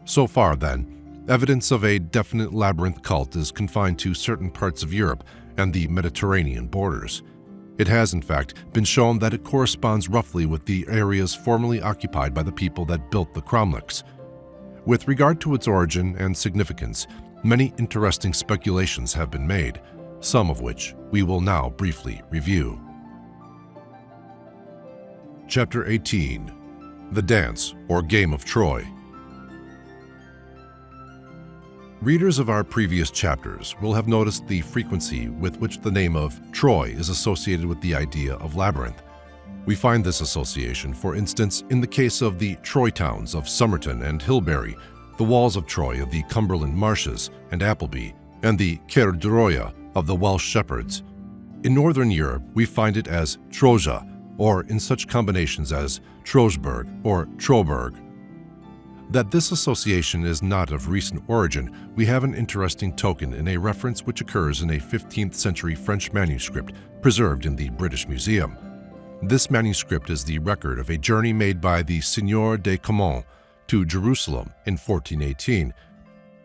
So far, then, evidence of a definite labyrinth cult is confined to certain parts of Europe and the Mediterranean borders. It has, in fact, been shown that it corresponds roughly with the areas formerly occupied by the people that built the cromlechs. With regard to its origin and significance, many interesting speculations have been made, some of which we will now briefly review. Chapter 18. The Dance or Game of Troy. Readers of our previous chapters will have noticed the frequency with which the name of Troy is associated with the idea of labyrinth. We find this association, for instance, in the case of the Troy towns of Somerton and Hilberry, the walls of Troy of the Cumberland Marshes and Appleby, and the Cerdroia of the Welsh Shepherds. In Northern Europe, we find it as Troja, or in such combinations as Trosberg or Troberg. That this association is not of recent origin, we have an interesting token in a reference which occurs in a 15th century French manuscript preserved in the British Museum. This manuscript is the record of a journey made by the Seigneur de Caumont to Jerusalem in 1418.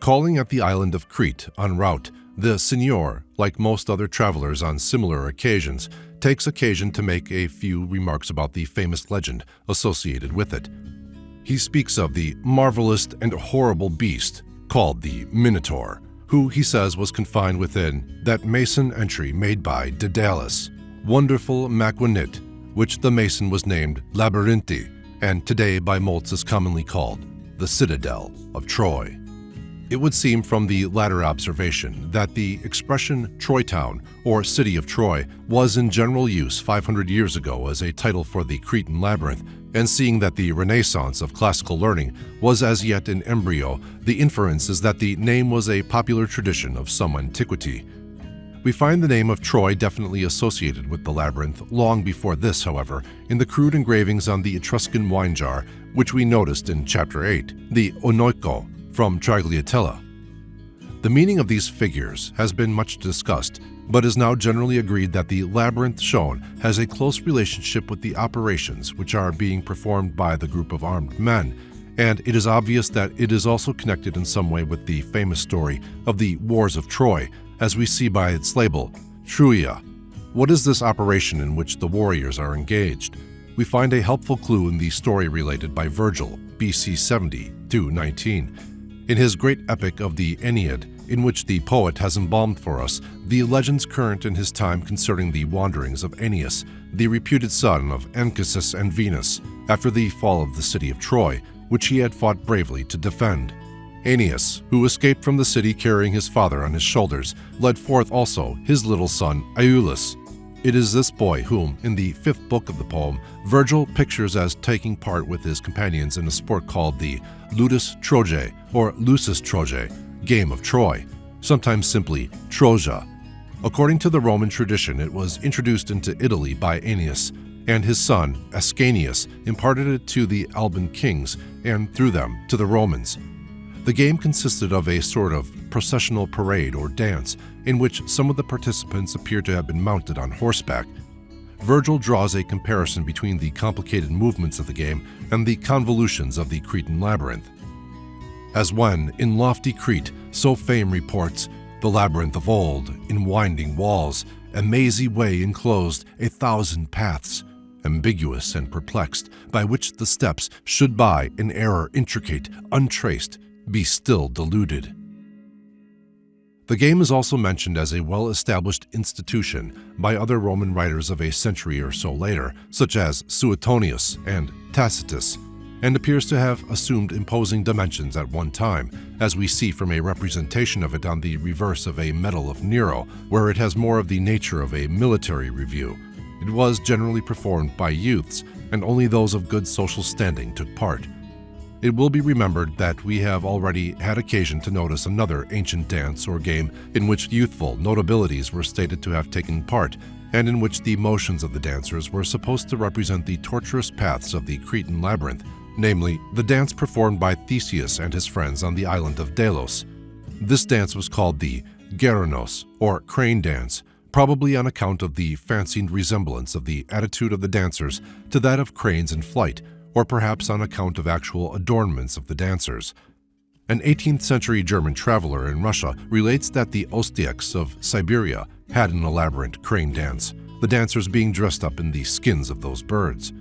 Calling at the island of Crete en route, the Seigneur, like most other travelers on similar occasions, takes occasion to make a few remarks about the famous legend associated with it. He speaks of the marvelous and horrible beast called the Minotaur, who he says was confined within that mason entry made by Daedalus, wonderful Maquinit, which the mason was named Labyrinthe, and today by Moltz is commonly called the Citadel of Troy. It would seem from the latter observation that the expression Troy Town or City of Troy was in general use 500 years ago as a title for the Cretan labyrinth, and seeing that the Renaissance of classical learning was as yet in embryo, the inference is that the name was a popular tradition of some antiquity. We find the name of Troy definitely associated with the labyrinth long before this, however, in the crude engravings on the Etruscan wine jar, which we noticed in Chapter 8, the onoiko from Trigliatella. The meaning of these figures has been much discussed, but is now generally agreed that the labyrinth shown has a close relationship with the operations which are being performed by the group of armed men, and it is obvious that it is also connected in some way with the famous story of the Wars of Troy, as we see by its label, Truia. What is this operation in which the warriors are engaged? We find a helpful clue in the story related by Virgil, BC 70-19. In his great epic of the Aeneid, in which the poet has embalmed for us the legends current in his time concerning the wanderings of Aeneas, the reputed son of Anchises and Venus, after the fall of the city of Troy, which he had fought bravely to defend. Aeneas, who escaped from the city carrying his father on his shoulders, led forth also his little son Iülus. It is this boy whom, in the 5th book of the poem, Virgil pictures as taking part with his companions in a sport called the Ludus Trojae, or Lusus Trojae, Game of Troy, sometimes simply Troja. According to the Roman tradition, it was introduced into Italy by Aeneas, and his son, Ascanius, imparted it to the Alban kings, and through them to the Romans. The game consisted of a sort of processional parade or dance, in which some of the participants appear to have been mounted on horseback. Virgil draws a comparison between the complicated movements of the game and the convolutions of the Cretan labyrinth. As when, in lofty Crete, so fame reports, the labyrinth of old, in winding walls, a mazy way enclosed 1,000 paths, ambiguous and perplexed, by which the steps should by an error intricate, untraced, be still deluded. The game is also mentioned as a well-established institution by other Roman writers of a century or so later, such as Suetonius and Tacitus, and appears to have assumed imposing dimensions at one time, as we see from a representation of it on the reverse of a medal of Nero, where it has more of the nature of a military review. It was generally performed by youths, and only those of good social standing took part. It will be remembered that we have already had occasion to notice another ancient dance or game in which youthful notabilities were stated to have taken part, and in which the motions of the dancers were supposed to represent the tortuous paths of the Cretan labyrinth, namely, the dance performed by Theseus and his friends on the island of Delos. This dance was called the Geranos, or crane dance, probably on account of the fancied resemblance of the attitude of the dancers to that of cranes in flight, or perhaps on account of actual adornments of the dancers. An 18th century German traveler in Russia relates that the Ostiaks of Siberia had an elaborate crane dance, the dancers being dressed up in the skins of those birds.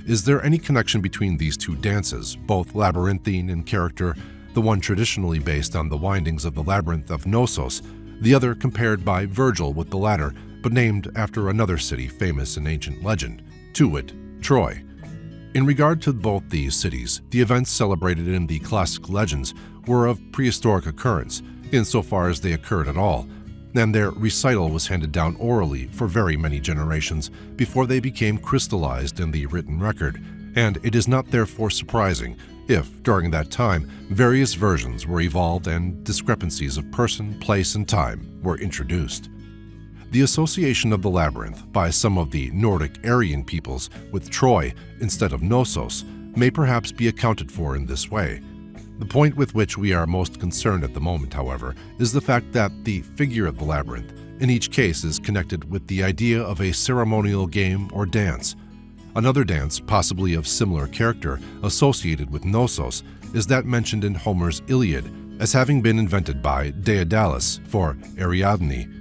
Is there any connection between these two dances, both labyrinthine in character, the one traditionally based on the windings of the labyrinth of Knossos, the other compared by Virgil with the latter, but named after another city famous in ancient legend, to wit, Troy? In regard to both these cities, the events celebrated in the classic legends were of prehistoric occurrence, insofar as they occurred at all, and their recital was handed down orally for very many generations before they became crystallized in the written record, and it is not therefore surprising if, during that time, various versions were evolved and discrepancies of person, place, and time were introduced. The association of the labyrinth by some of the Nordic Aryan peoples with Troy instead of Knossos may perhaps be accounted for in this way. The point with which we are most concerned at the moment, however, is the fact that the figure of the labyrinth in each case is connected with the idea of a ceremonial game or dance. Another dance, possibly of similar character, associated with Knossos, is that mentioned in Homer's Iliad as having been invented by Daedalus for Ariadne.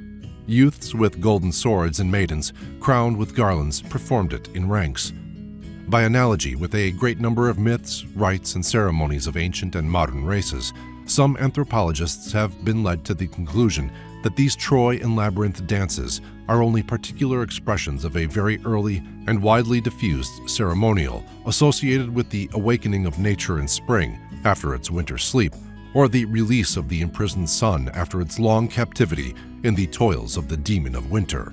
Youths with golden swords and maidens, crowned with garlands, performed it in ranks. By analogy with a great number of myths, rites, and ceremonies of ancient and modern races, some anthropologists have been led to the conclusion that these Troy and Labyrinth dances are only particular expressions of a very early and widely diffused ceremonial associated with the awakening of nature in spring after its winter sleep, or the release of the imprisoned sun after its long captivity in the toils of the demon of winter.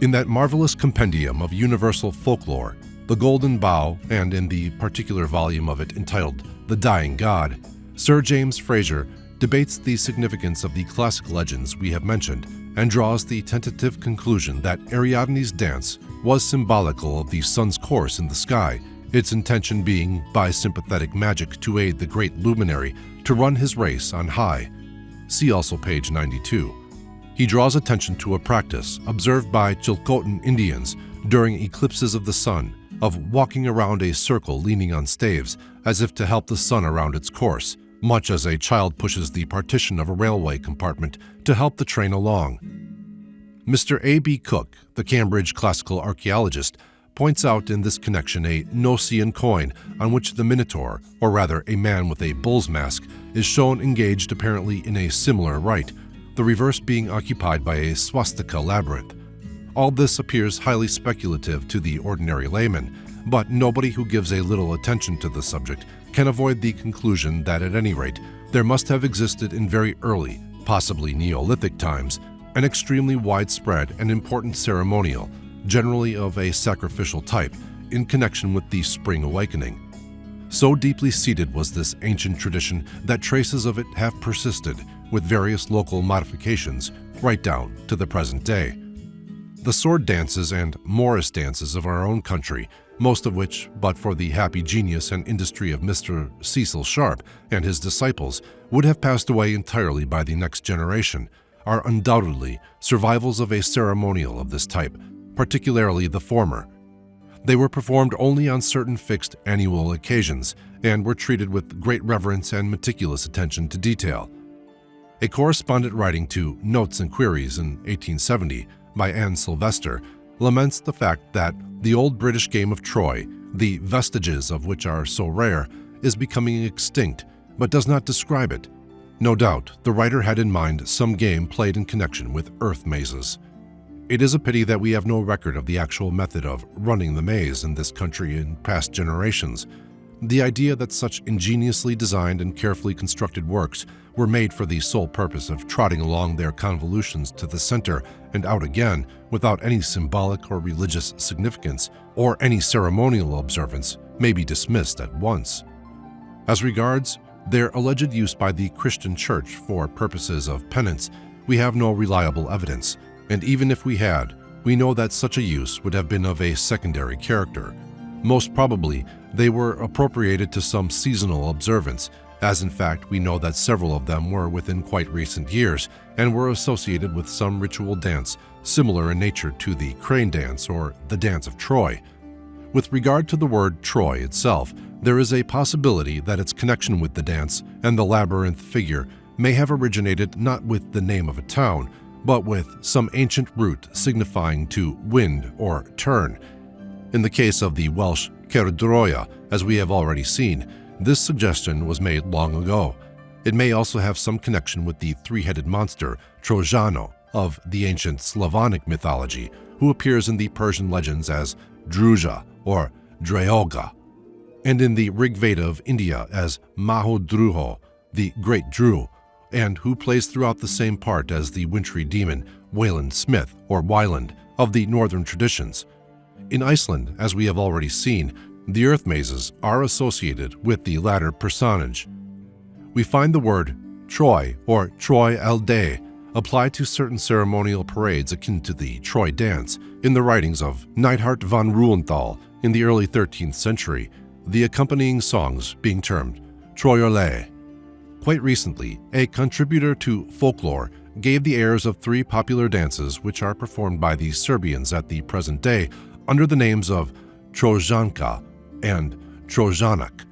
In that marvelous compendium of universal folklore, The Golden Bough, and in the particular volume of it entitled The Dying God, Sir James Frazer debates the significance of the classic legends we have mentioned and draws the tentative conclusion that Ariadne's dance was symbolical of the sun's course in the sky, its intention being, by sympathetic magic to aid the great luminary, to run his race on high. See also page 92. He draws attention to a practice observed by Chilcotin Indians during eclipses of the sun, of walking around a circle leaning on staves as if to help the sun around its course, much as a child pushes the partition of a railway compartment to help the train along. Mr. A.B. Cook, the Cambridge classical archaeologist, points out in this connection a Gnossian coin on which the Minotaur, or rather a man with a bull's mask, is shown engaged apparently in a similar rite, the reverse being occupied by a swastika labyrinth. All this appears highly speculative to the ordinary layman, but nobody who gives a little attention to the subject can avoid the conclusion that at any rate there must have existed in very early, possibly Neolithic times, an extremely widespread and important ceremonial, generally of a sacrificial type, in connection with the spring awakening. So deeply seated was this ancient tradition that traces of it have persisted, with various local modifications, right down to the present day. The sword dances and Morris dances of our own country, most of which, but for the happy genius and industry of Mr. Cecil Sharp and his disciples, would have passed away entirely by the next generation, are undoubtedly survivals of a ceremonial of this type, particularly the former. They were performed only on certain fixed annual occasions and were treated with great reverence and meticulous attention to detail. A correspondent writing to Notes and Queries in 1870 by Anne Sylvester laments the fact that the old British game of Troy, the vestiges of which are so rare, is becoming extinct, but does not describe it. No doubt, the writer had in mind some game played in connection with earth mazes. It is a pity that we have no record of the actual method of running the maze in this country in past generations. The idea that such ingeniously designed and carefully constructed works were made for the sole purpose of trotting along their convolutions to the center and out again without any symbolic or religious significance or any ceremonial observance may be dismissed at once. As regards their alleged use by the Christian Church for purposes of penance, we have no reliable evidence, and even if we had, we know that such a use would have been of a secondary character. Most probably, they were appropriated to some seasonal observance, as in fact we know that several of them were within quite recent years and were associated with some ritual dance similar in nature to the crane dance or the dance of Troy. With regard to the word Troy itself, there is a possibility that its connection with the dance and the labyrinth figure may have originated not with the name of a town, but with some ancient root signifying to wind or turn. In the case of the Welsh Cerdroia, as we have already seen, this suggestion was made long ago. It may also have some connection with the three-headed monster Trojano of the ancient Slavonic mythology, who appears in the Persian legends as Druja or Dreoga, and in the Rig Veda of India as Mahodruho, the Great Dru, and who plays throughout the same part as the wintry demon Wayland Smith or Wyland of the northern traditions. In Iceland, as we have already seen, the earth mazes are associated with the latter personage. We find the word Troy or Troy Elde applied to certain ceremonial parades akin to the Troy dance in the writings of Neidhart von Ruhenthal in the early 13th century, the accompanying songs being termed troiorle. Quite recently, a contributor to folklore gave the airs of three popular dances which are performed by the Serbians at the present day under the names of Trojanka and Trojanak.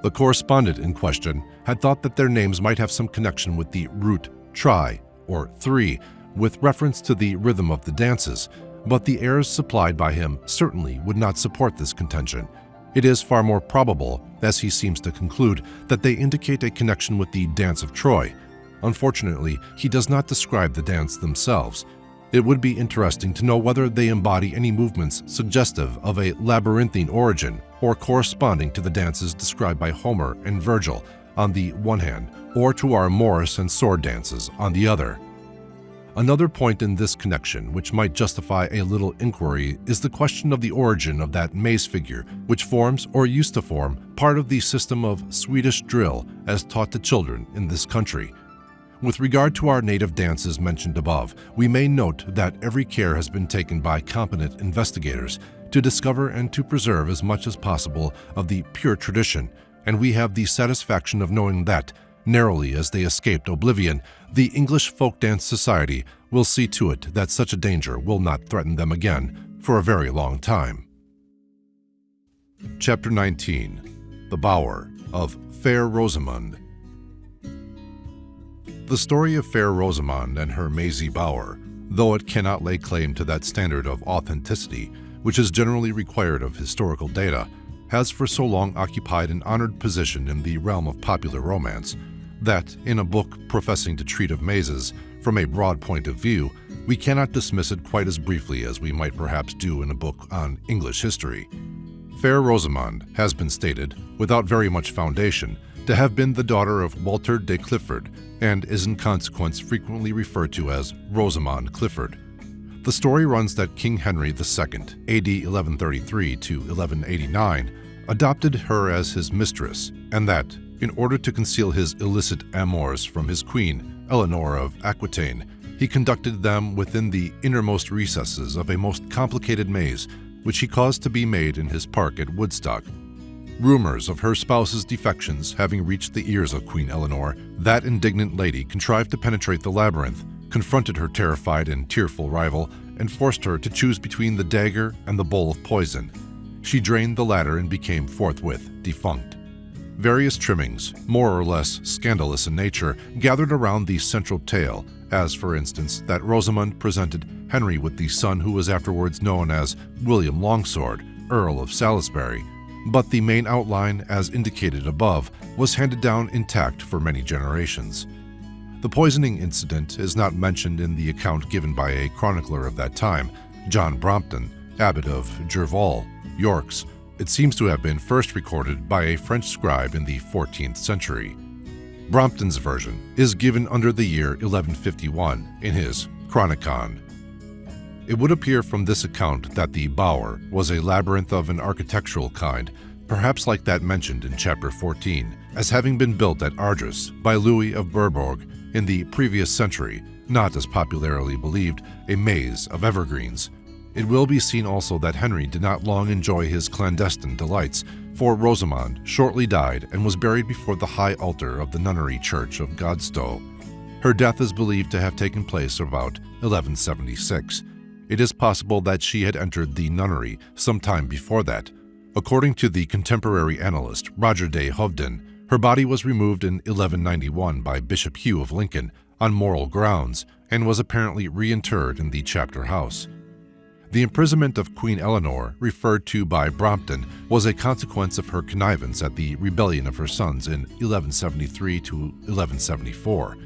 The correspondent in question had thought that their names might have some connection with the root tri, or three, with reference to the rhythm of the dances, but the airs supplied by him certainly would not support this contention. It is far more probable, as he seems to conclude, that they indicate a connection with the Dance of Troy. Unfortunately, he does not describe the dance themselves. It would be interesting to know whether they embody any movements suggestive of a labyrinthine origin or corresponding to the dances described by Homer and Virgil on the one hand, or to our Morris and sword dances on the other. Another point in this connection which might justify a little inquiry is the question of the origin of that maze figure, which forms, or used to form, part of the system of Swedish drill as taught to children in this country. With regard to our native dances mentioned above, we may note that every care has been taken by competent investigators to discover and to preserve as much as possible of the pure tradition, and we have the satisfaction of knowing that, narrowly as they escaped oblivion, the English Folk Dance Society will see to it that such a danger will not threaten them again for a very long time. Chapter 19. The Bower of Fair Rosamond. The story of Fair Rosamond and her mazy bower, though it cannot lay claim to that standard of authenticity which is generally required of historical data, has for so long occupied an honored position in the realm of popular romance that, in a book professing to treat of mazes from a broad point of view, we cannot dismiss it quite as briefly as we might perhaps do in a book on English history. Fair Rosamond has been stated, without very much foundation, to have been the daughter of Walter de Clifford, and is in consequence frequently referred to as Rosamond Clifford. The story runs that King Henry II, AD 1133 to 1189, adopted her as his mistress, and that, in order to conceal his illicit amours from his queen, Eleanor of Aquitaine, he conducted them within the innermost recesses of a most complicated maze, which he caused to be made in his park at Woodstock. Rumors of her spouse's defections having reached the ears of Queen Eleanor, that indignant lady contrived to penetrate the labyrinth, confronted her terrified and tearful rival, and forced her to choose between the dagger and the bowl of poison. She drained the latter and became forthwith defunct. Various trimmings, more or less scandalous in nature, gathered around the central tale, as, for instance, that Rosamond presented Henry with the son who was afterwards known as William Longsword, Earl of Salisbury, but the main outline, as indicated above, was handed down intact for many generations. The poisoning incident is not mentioned in the account given by a chronicler of that time, John Brompton, Abbot of Jervaux, Yorks. It seems to have been first recorded by a French scribe in the 14th century. Brompton's version is given under the year 1151 in his Chronicon. It would appear from this account that the bower was a labyrinth of an architectural kind, perhaps like that mentioned in chapter 14, as having been built at Ardres by Louis of Bourbourg in the previous century, not, as popularly believed, a maze of evergreens. It will be seen also that Henry did not long enjoy his clandestine delights, for Rosamond shortly died and was buried before the high altar of the nunnery church of Godstow. Her death is believed to have taken place about 1176. It is possible that she had entered the nunnery some time before that. According to the contemporary annalist Roger de Hovden, her body was removed in 1191 by Bishop Hugh of Lincoln on moral grounds and was apparently reinterred in the chapter house. The imprisonment of Queen Eleanor, referred to by Brompton, was a consequence of her connivance at the rebellion of her sons in 1173 to 1174.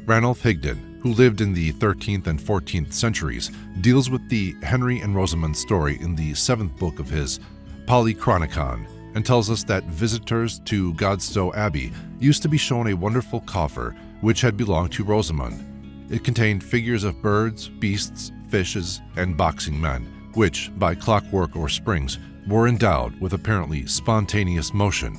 Ranulph Higden, who lived in the 13th and 14th centuries, deals with the Henry and Rosamond story in the 7th book of his Polychronicon, and tells us that visitors to Godstow Abbey used to be shown a wonderful coffer which had belonged to Rosamond. It contained figures of birds, beasts, fishes, and boxing men, which, by clockwork or springs, were endowed with apparently spontaneous motion.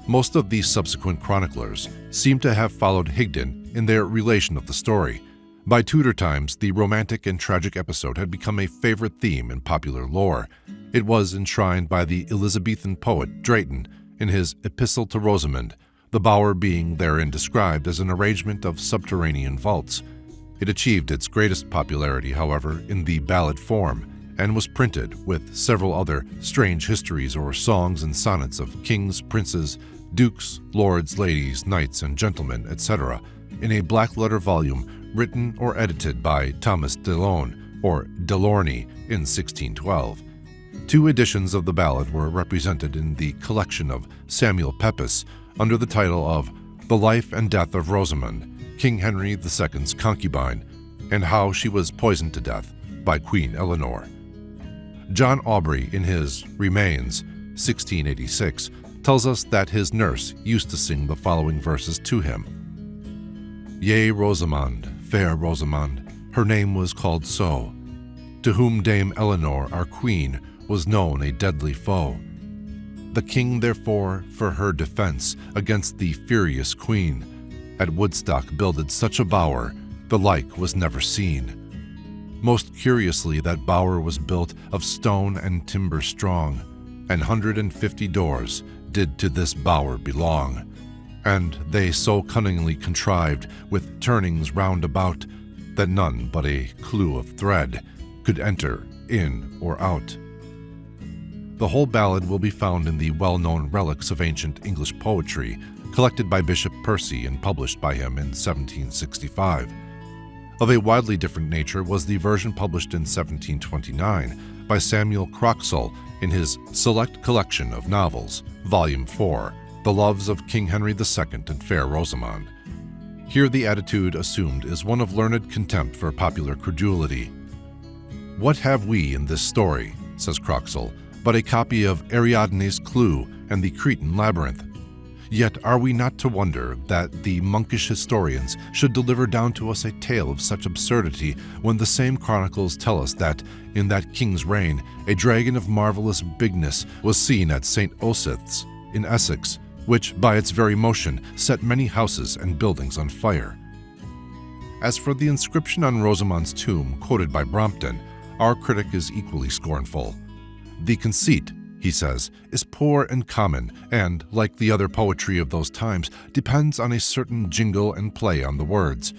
Most of these subsequent chroniclers seem to have followed Higden in their relation of the story. By Tudor times, the romantic and tragic episode had become a favorite theme in popular lore. It was enshrined by the Elizabethan poet Drayton in his Epistle to Rosamond, the bower being therein described as an arrangement of subterranean vaults. It achieved its greatest popularity, however, in the ballad form, and was printed, with several other strange histories or songs and sonnets of kings, princes, dukes, lords, ladies, knights, and gentlemen, etc., in a black-letter volume written or edited by Thomas Delorne, or Delorny, in 1612. 2 editions of the ballad were represented in the collection of Samuel Pepys under the title of The Life and Death of Rosamond, King Henry II's concubine, and How She Was Poisoned to Death by Queen Eleanor. John Aubrey, in his Remains, 1686, tells us that his nurse used to sing the following verses to him. Yea, Rosamond, fair Rosamond, her name was called so, to whom Dame Eleanor, our queen, was known a deadly foe. The king, therefore, for her defense against the furious queen, at Woodstock builded such a bower, the like was never seen. Most curiously, that bower was built of stone and timber strong, and 150 doors did to this bower belong. And they so cunningly contrived, with turnings round about, that none but a clue of thread could enter in or out. The whole ballad will be found in the well-known Relics of Ancient English Poetry, collected by Bishop Percy and published by him in 1765. Of a widely different nature was the version published in 1729 by Samuel Chronicles in his Select Collection of Novels, Volume 4, The Loves of King Henry II and Fair Rosamond. Here the attitude assumed is one of learned contempt for popular credulity. What have we in this story, says Chronicles, but a copy of Ariadne's Clue and the Cretan Labyrinth? Yet are we not to wonder that the monkish historians should deliver down to us a tale of such absurdity when the same chronicles tell us that, in that king's reign, a dragon of marvelous bigness was seen at St. Osyth's in Essex, which, by its very motion, set many houses and buildings on fire. As for the inscription on Rosamond's tomb quoted by Brompton, our critic is equally scornful. The conceit, he says, is poor and common, and, like the other poetry of those times, depends on a certain jingle and play on the words.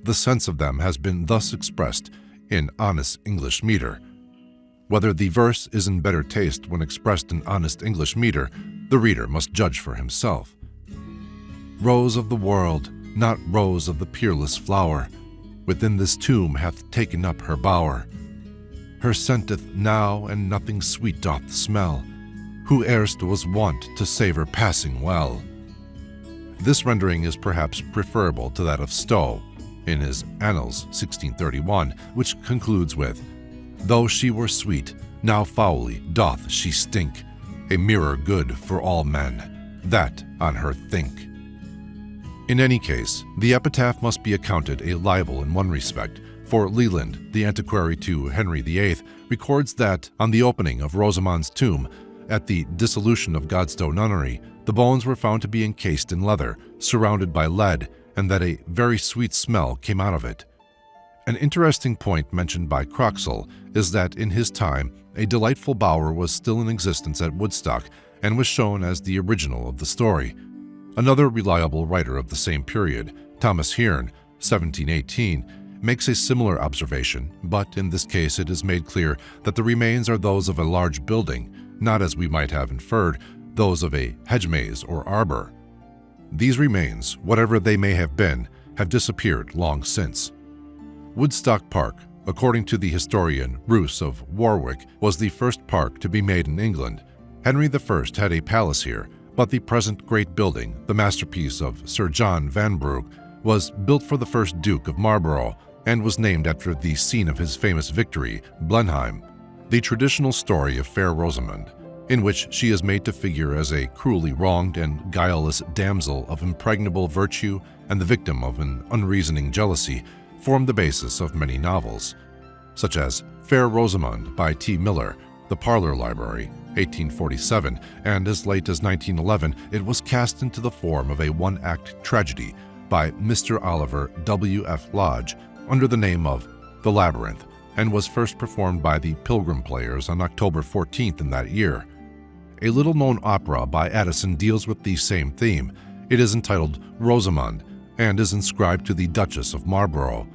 The sense of them has been thus expressed in honest English metre. Whether the verse is in better taste when expressed in honest English metre, the reader must judge for himself. Rose of the world, not rose of the peerless flower, within this tomb hath taken up her bower. Her scenteth now, and nothing sweet doth smell, who erst was wont to savour passing well. This rendering is perhaps preferable to that of Stowe in his Annals 1631, which concludes with, Though she were sweet, now foully doth she stink, a mirror good for all men, that on her think. In any case, the epitaph must be accounted a libel in one respect, for Leland, the antiquary to Henry VIII, records that, on the opening of Rosamond's tomb, at the dissolution of Godstow Nunnery, the bones were found to be encased in leather, surrounded by lead, and that a very sweet smell came out of it. An interesting point mentioned by Chronicles is that in his time, a delightful bower was still in existence at Woodstock and was shown as the original of the story. Another reliable writer of the same period, Thomas Hearne, 1718, makes a similar observation, but in this case it is made clear that the remains are those of a large building, not, as we might have inferred, those of a hedge-maze or arbor. These remains, whatever they may have been, have disappeared long since. Woodstock Park, according to the historian Roos of Warwick, was the first park to be made in England. Henry I had a palace here, but the present great building, the masterpiece of Sir John Vanbrugh, was built for the first Duke of Marlborough and was named after the scene of his famous victory, Blenheim. The traditional story of Fair Rosamond, in which she is made to figure as a cruelly wronged and guileless damsel of impregnable virtue and the victim of an unreasoning jealousy, formed the basis of many novels, such as Fair Rosamond by T. Miller, The Parlour Library, 1847, and as late as 1911 it was cast into the form of a one-act tragedy by Mr. Oliver W. F. Lodge, under the name of The Labyrinth and was first performed by the Pilgrim Players on October 14th in that year. A little-known opera by Addison deals with the same theme. It is entitled Rosamund and is inscribed to the Duchess of Marlborough.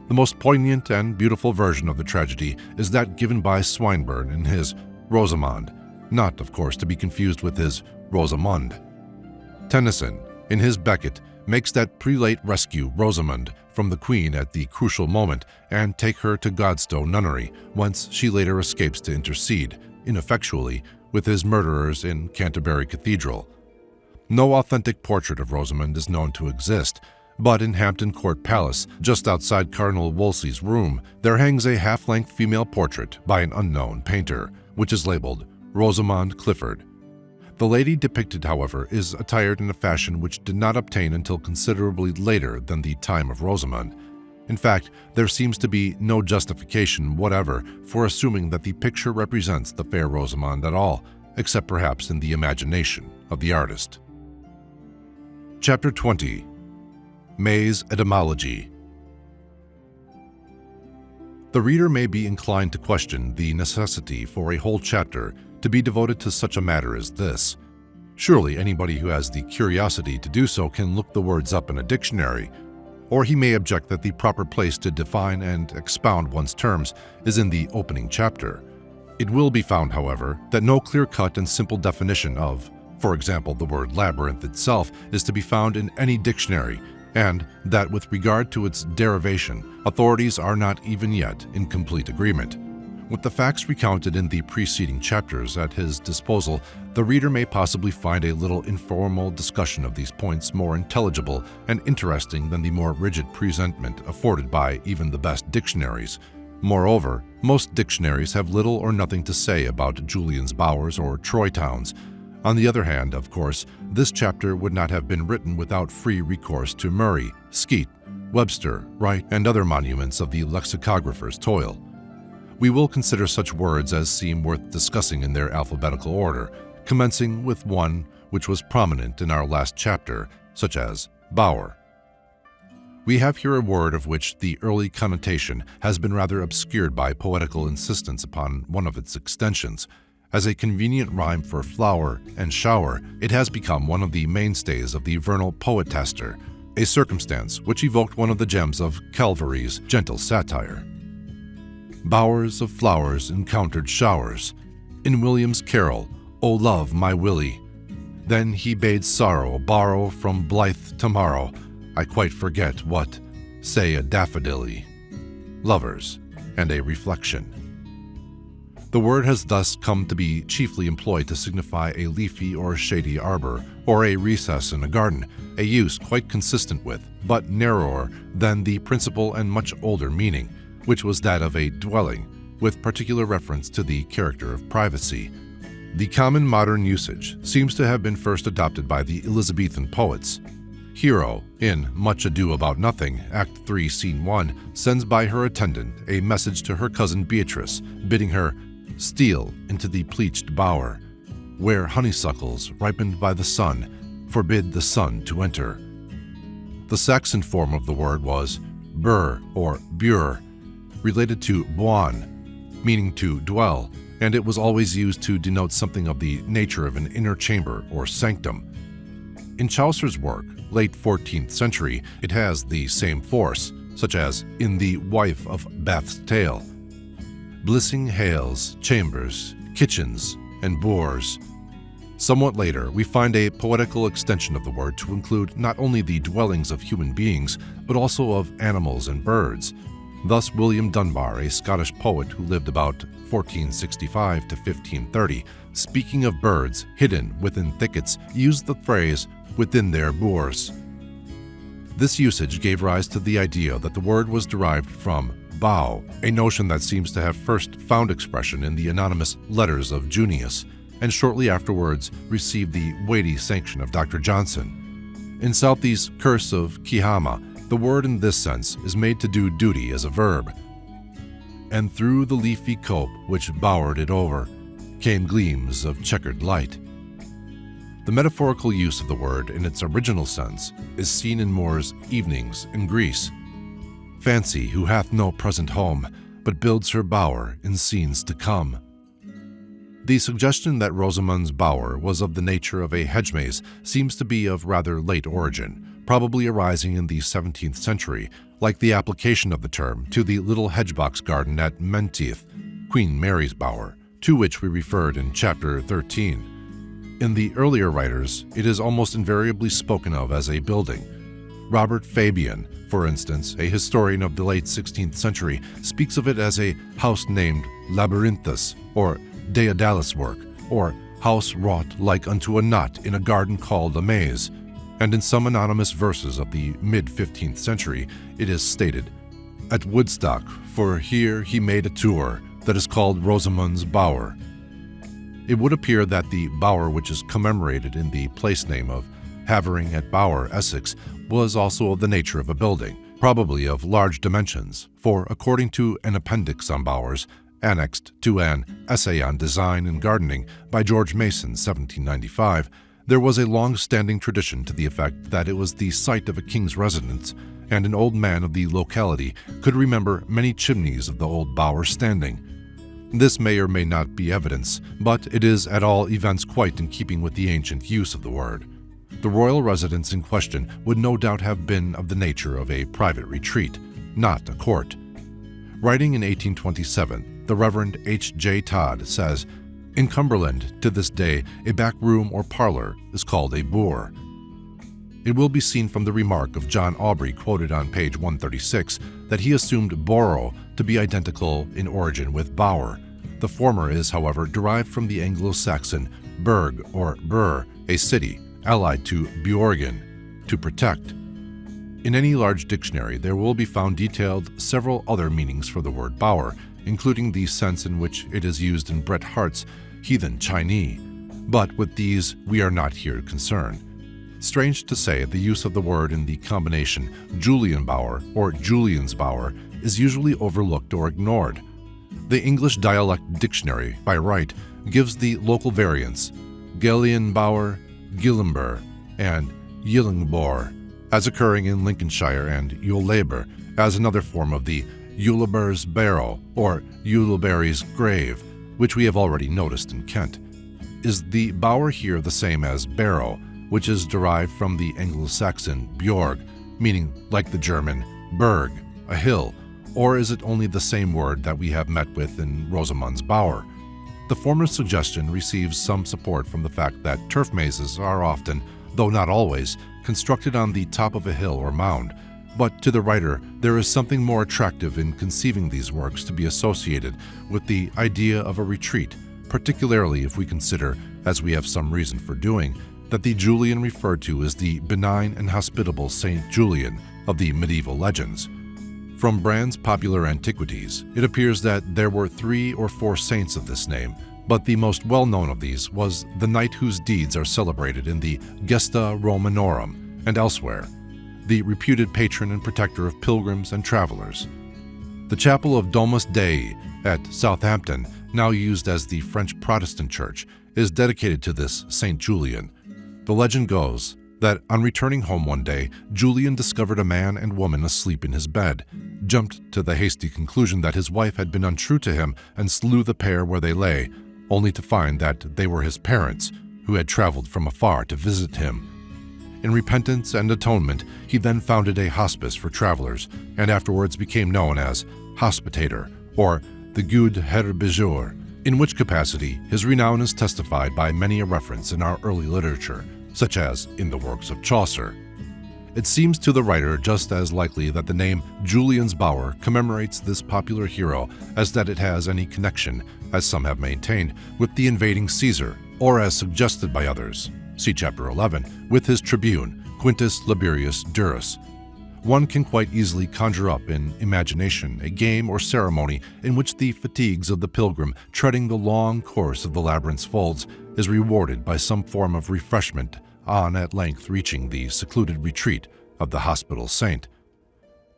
The most poignant and beautiful version of the tragedy is that given by Swinburne in his Rosamond, not, of course, to be confused with his Rosamund. Tennyson, in his Becket, makes that prelate rescue Rosamund from the Queen at the crucial moment and take her to Godstow Nunnery, whence she later escapes to intercede, ineffectually, with his murderers in Canterbury Cathedral. No authentic portrait of Rosamund is known to exist, but in Hampton Court Palace, just outside Cardinal Wolsey's room, there hangs a half-length female portrait by an unknown painter, which is labeled Rosamond Clifford. The lady depicted, however, is attired in a fashion which did not obtain until considerably later than the time of Rosamund. In fact, there seems to be no justification whatever for assuming that the picture represents the fair Rosamond at all, except perhaps in the imagination of the artist. Chapter 20. Maze Etymology. The reader may be inclined to question the necessity for a whole chapter to be devoted to such a matter as this. Surely anybody who has the curiosity to do so can look the words up in a dictionary, or he may object that the proper place to define and expound one's terms is in the opening chapter. It will be found, however, that no clear-cut and simple definition of, for example, the word labyrinth itself is to be found in any dictionary, and that with regard to its derivation, authorities are not even yet in complete agreement. With the facts recounted in the preceding chapters at his disposal, the reader may possibly find a little informal discussion of these points more intelligible and interesting than the more rigid presentment afforded by even the best dictionaries. Moreover, most dictionaries have little or nothing to say about Julian's Bowers or Troy towns. On the other hand, of course, this chapter would not have been written without free recourse to Murray, Skeat, Webster, Wright, and other monuments of the lexicographer's toil. We will consider such words as seem worth discussing in their alphabetical order, commencing with one which was prominent in our last chapter, such as bower. We have here a word of which the early connotation has been rather obscured by poetical insistence upon one of its extensions. As a convenient rhyme for flower and shower, it has become one of the mainstays of the vernal poetaster, a circumstance which evoked one of the gems of Calvary's gentle satire. Bowers of flowers encountered showers. In William's carol, O love my Willie. Then he bade sorrow borrow from blithe tomorrow. I quite forget what, say a daffodilly. Lovers, and a reflection. The word has thus come to be chiefly employed to signify a leafy or shady arbor, or a recess in a garden, a use quite consistent with, but narrower than the principal and much older meaning, which was that of a dwelling, with particular reference to the character of privacy. The common modern usage seems to have been first adopted by the Elizabethan poets. Hero, in Much Ado About Nothing, Act 3, Scene 1, sends by her attendant a message to her cousin Beatrice, bidding her steal into the pleached bower, where honeysuckles, ripened by the sun, forbid the sun to enter. The Saxon form of the word was bur or bure, related to buan, meaning to dwell, and it was always used to denote something of the nature of an inner chamber or sanctum. In Chaucer's work, late 14th century, it has the same force, such as in The Wife of Bath's Tale. Blissing hales, chambers, kitchens, and boors. Somewhat later, we find a poetical extension of the word to include not only the dwellings of human beings, but also of animals and birds. Thus, William Dunbar, a Scottish poet who lived about 1465 to 1530, speaking of birds hidden within thickets, used the phrase, within their boors. This usage gave rise to the idea that the word was derived from bough, a notion that seems to have first found expression in the anonymous Letters of Junius, and shortly afterwards received the weighty sanction of Dr. Johnson. In Southey's Curse of Kehama, the word in this sense is made to do duty as a verb. And through the leafy cope which bowered it over, came gleams of checkered light. The metaphorical use of the word in its original sense is seen in Moore's Evenings in Greece. Fancy who hath no present home, but builds her bower in scenes to come. The suggestion that Rosamund's bower was of the nature of a hedge-maze seems to be of rather late origin, probably arising in the 17th century, like the application of the term to the little hedge-box garden at Menteith, Queen Mary's Bower, to which we referred in Chapter 13. In the earlier writers, it is almost invariably spoken of as a building. Robert Fabian, for instance, a historian of the late 16th century, speaks of it as a house named Labyrinthus, or Daedalus work, or house wrought like unto a knot in a garden called a maze, and in some anonymous verses of the mid-15th century it is stated, "At Woodstock, for here he made a tour that is called Rosamund's Bower." It would appear that the bower which is commemorated in the place name of Havering at Bower, Essex, was also of the nature of a building, probably of large dimensions, for according to an appendix on bowers, annexed to an Essay on Design and Gardening by George Mason, 1795, there was a long-standing tradition to the effect that it was the site of a king's residence, and an old man of the locality could remember many chimneys of the old bower standing. This may or may not be evidence, but it is at all events quite in keeping with the ancient use of the word. The royal residence in question would no doubt have been of the nature of a private retreat, not a court. Writing in 1827, the Reverend H.J. Todd says, "In Cumberland, to this day, a back room or parlor is called a boor." It will be seen from the remark of John Aubrey quoted on page 136 that he assumed borough to be identical in origin with bower. The former is, however, derived from the Anglo-Saxon burg or bur, a city, allied to bjorgen, to protect. In any large dictionary, there will be found detailed several other meanings for the word bower, including the sense in which it is used in Bret Harte's Heathen Chinese, but with these we are not here concerned. Strange to say, the use of the word in the combination Julian bower or Julian's bower is usually overlooked or ignored. The English Dialect Dictionary, by Wright, gives the local variants Gelienbauer, Gillenber, and Yillingbor, as occurring in Lincolnshire and Uleber, as another form of the Uleber's barrow or Uleberry's grave, which we have already noticed in Kent. Is the bower here the same as barrow, which is derived from the Anglo-Saxon bjorg, meaning, like the German, berg, a hill, or is it only the same word that we have met with in Rosamund's Bower? The former suggestion receives some support from the fact that turf mazes are often, though not always, constructed on the top of a hill or mound, but to the writer there is something more attractive in conceiving these works to be associated with the idea of a retreat, particularly if we consider, as we have some reason for doing, that the Julian referred to is the benign and hospitable Saint Julian of the medieval legends. From Brand's Popular Antiquities, it appears that there were 3 or 4 saints of this name, but the most well-known of these was the knight whose deeds are celebrated in the Gesta Romanorum and elsewhere, the reputed patron and protector of pilgrims and travelers. The chapel of Domus Dei at Southampton, now used as the French Protestant church, is dedicated to this Saint Julian. The legend goes that on returning home one day, Julian discovered a man and woman asleep in his bed, jumped to the hasty conclusion that his wife had been untrue to him and slew the pair where they lay, only to find that they were his parents, who had traveled from afar to visit him. In repentance and atonement, he then founded a hospice for travelers, and afterwards became known as Hospitator, or the Gude Herbergeur, in which capacity his renown is testified by many a reference in our early literature, such as in the works of Chaucer. It seems to the writer just as likely that the name Julian's Bower commemorates this popular hero as that it has any connection, as some have maintained, with the invading Caesar, or as suggested by others, see Chapter 11, with his tribune, Quintus Laberius Durus. One can quite easily conjure up in imagination a game or ceremony in which the fatigues of the pilgrim treading the long course of the labyrinth's folds is rewarded by some form of refreshment on at length reaching the secluded retreat of the hospital saint.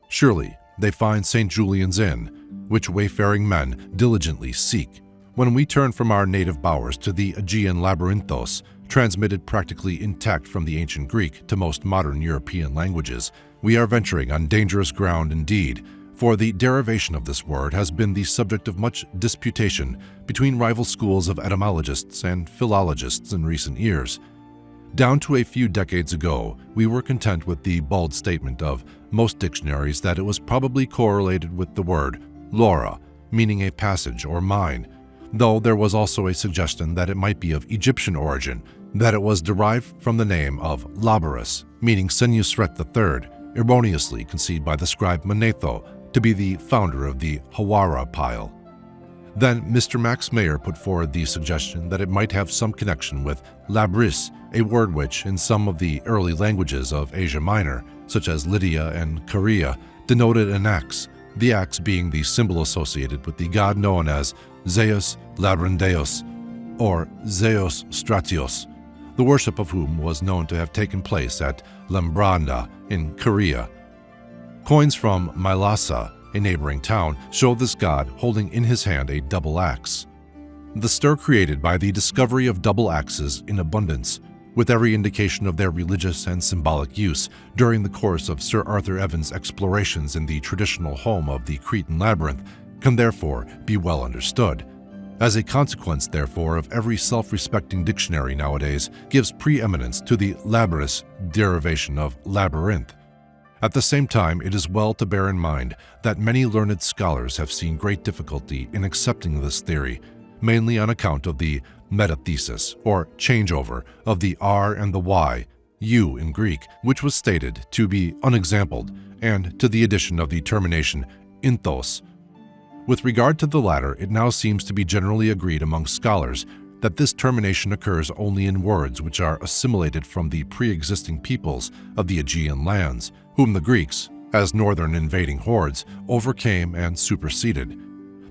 Surely they find St. Julian's Inn, which wayfaring men diligently seek. When we turn from our native bowers to the Aegean labyrinthos, transmitted practically intact from the ancient Greek to most modern European languages, We are venturing on dangerous ground indeed, for the derivation of this word has been the subject of much disputation between rival schools of etymologists and philologists in recent years. Down to a few decades ago, we were content with the bald statement of most dictionaries that it was probably correlated with the word Laura, meaning a passage or mine, though there was also a suggestion that it might be of Egyptian origin, that it was derived from the name of Labarus, meaning Senusret III, erroneously conceived by the scribe Manetho to be the founder of the Hawara pile. Then Mr. Max Mayer put forward the suggestion that it might have some connection with labris, a word which, in some of the early languages of Asia Minor, such as Lydia and Korea, denoted an axe, the axe being the symbol associated with the god known as Zeus Labrandeos or Zeus Stratios, the worship of whom was known to have taken place at Lambranda in Korea. Coins from Mylasa, a neighboring town, show this god holding in his hand a double axe. The stir created by the discovery of double axes in abundance, with every indication of their religious and symbolic use during the course of Sir Arthur Evans' explorations in the traditional home of the Cretan labyrinth, can therefore be well understood. As a consequence, therefore, of every self-respecting dictionary nowadays gives preeminence to the labyrus derivation of labyrinth. At the same time, it is well to bear in mind that many learned scholars have seen great difficulty in accepting this theory, mainly on account of the metathesis, or changeover, of the R and the Y, U in Greek, which was stated to be unexampled, and to the addition of the termination inthos. With regard to the latter, it now seems to be generally agreed among scholars that this termination occurs only in words which are assimilated from the pre-existing peoples of the Aegean lands, whom the Greeks, as northern invading hordes, overcame and superseded.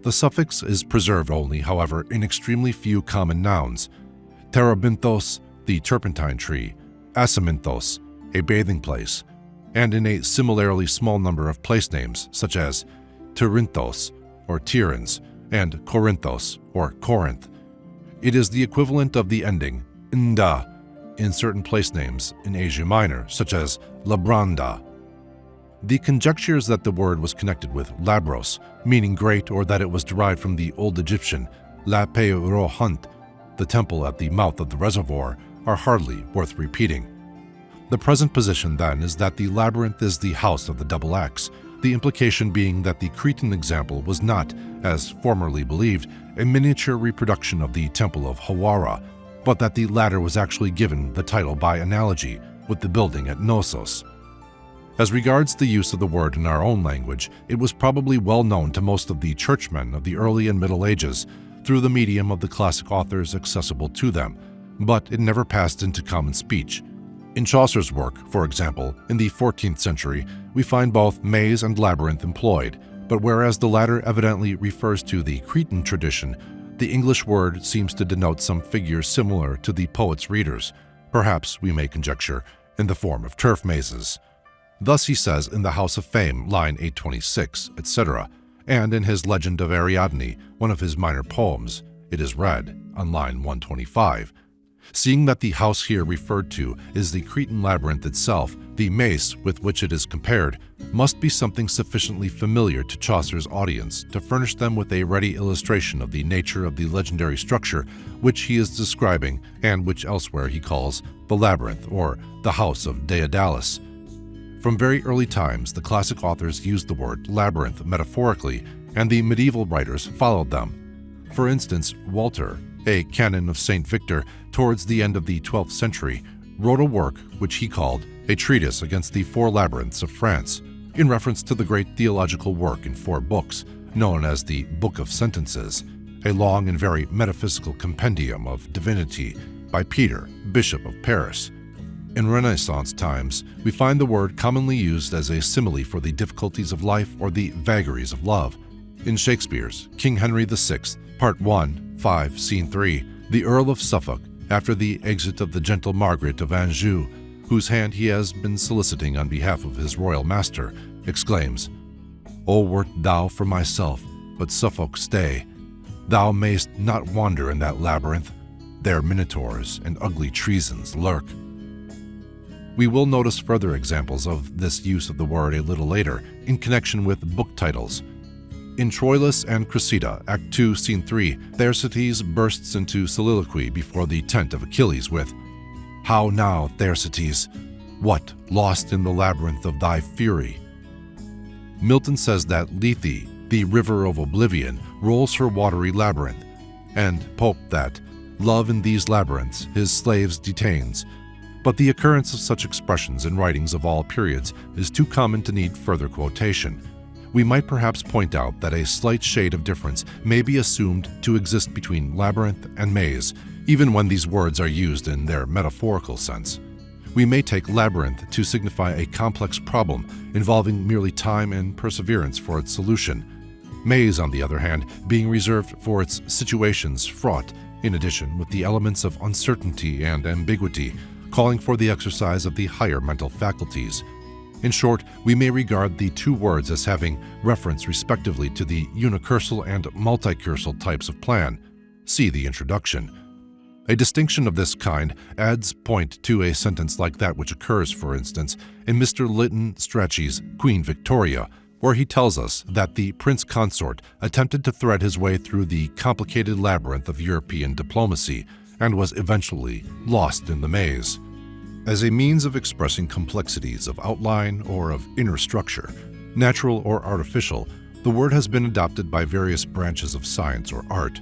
The suffix is preserved only, however, in extremely few common nouns: terebinthos, the turpentine tree; asaminthos, a bathing place; and in a similarly small number of place names, such as Tirinthos, or Tirans, and Corinthos, or Corinth. It is the equivalent of the ending nda in certain place names in Asia Minor, such as Labranda. The conjectures that the word was connected with Labros, meaning great, or that it was derived from the Old Egyptian Lape-ro-hunt, the temple at the mouth of the reservoir, are hardly worth repeating. The present position, then, is that the labyrinth is the house of the double axe, the implication being that the Cretan example was not, as formerly believed, a miniature reproduction of the temple of Hawara, but that the latter was actually given the title by analogy with the building at Knossos. As regards the use of the word in our own language, it was probably well known to most of the churchmen of the early and Middle Ages through the medium of the classic authors accessible to them, but it never passed into common speech. In Chaucer's work, for example, in the 14th century, we find both maze and labyrinth employed, but whereas the latter evidently refers to the Cretan tradition, the English word seems to denote some figure similar to the poet's readers, perhaps, we may conjecture, in the form of turf mazes. Thus he says in The House of Fame, line 826, etc., and in his Legend of Ariadne, one of his minor poems, it is read, on line 125. Seeing that the house here referred to is the Cretan labyrinth itself, the maze with which it is compared must be something sufficiently familiar to Chaucer's audience to furnish them with a ready illustration of the nature of the legendary structure which he is describing and which elsewhere he calls the labyrinth or the house of Daedalus. From very early times, the classic authors used the word labyrinth metaphorically, and the medieval writers followed them. For instance, Walter, a canon of St. Victor towards the end of the 12th century, wrote a work which he called A Treatise Against the Four Labyrinths of France, in reference to the great theological work in 4 books, known as the Book of Sentences, a long and very metaphysical compendium of divinity by Peter, Bishop of Paris. In Renaissance times, we find the word commonly used as a simile for the difficulties of life or the vagaries of love. In Shakespeare's King Henry VI, Part 1, 5, Scene 3, the Earl of Suffolk, after the exit of the gentle Margaret of Anjou, whose hand he has been soliciting on behalf of his royal master, exclaims, "O wert thou for myself, but Suffolk stay, thou mayst not wander in that labyrinth, there minotaurs and ugly treasons lurk." We will notice further examples of this use of the word a little later in connection with book titles. In Troilus and Cressida, Act 2, Scene 3, Thersites bursts into soliloquy before the tent of Achilles with, "How now, Thersites? What, lost in the labyrinth of thy fury?" Milton says that Lethe, the river of oblivion, rolls her watery labyrinth, and Pope that, love in these labyrinths his slaves detains. But the occurrence of such expressions in writings of all periods is too common to need further quotation. We might perhaps point out that a slight shade of difference may be assumed to exist between labyrinth and maze, even when these words are used in their metaphorical sense. We may take labyrinth to signify a complex problem involving merely time and perseverance for its solution, maze, on the other hand, being reserved for its situations fraught, in addition with the elements of uncertainty and ambiguity, calling for the exercise of the higher mental faculties. In short, we may regard the two words as having reference respectively to the unicursal and multicursal types of plan. See the introduction. A distinction of this kind adds point to a sentence like that which occurs, for instance, in Mr. Lytton Strachey's Queen Victoria, where he tells us that the prince consort attempted to thread his way through the complicated labyrinth of European diplomacy and was eventually lost in the maze. As a means of expressing complexities of outline or of inner structure, natural or artificial, the word has been adopted by various branches of science or art.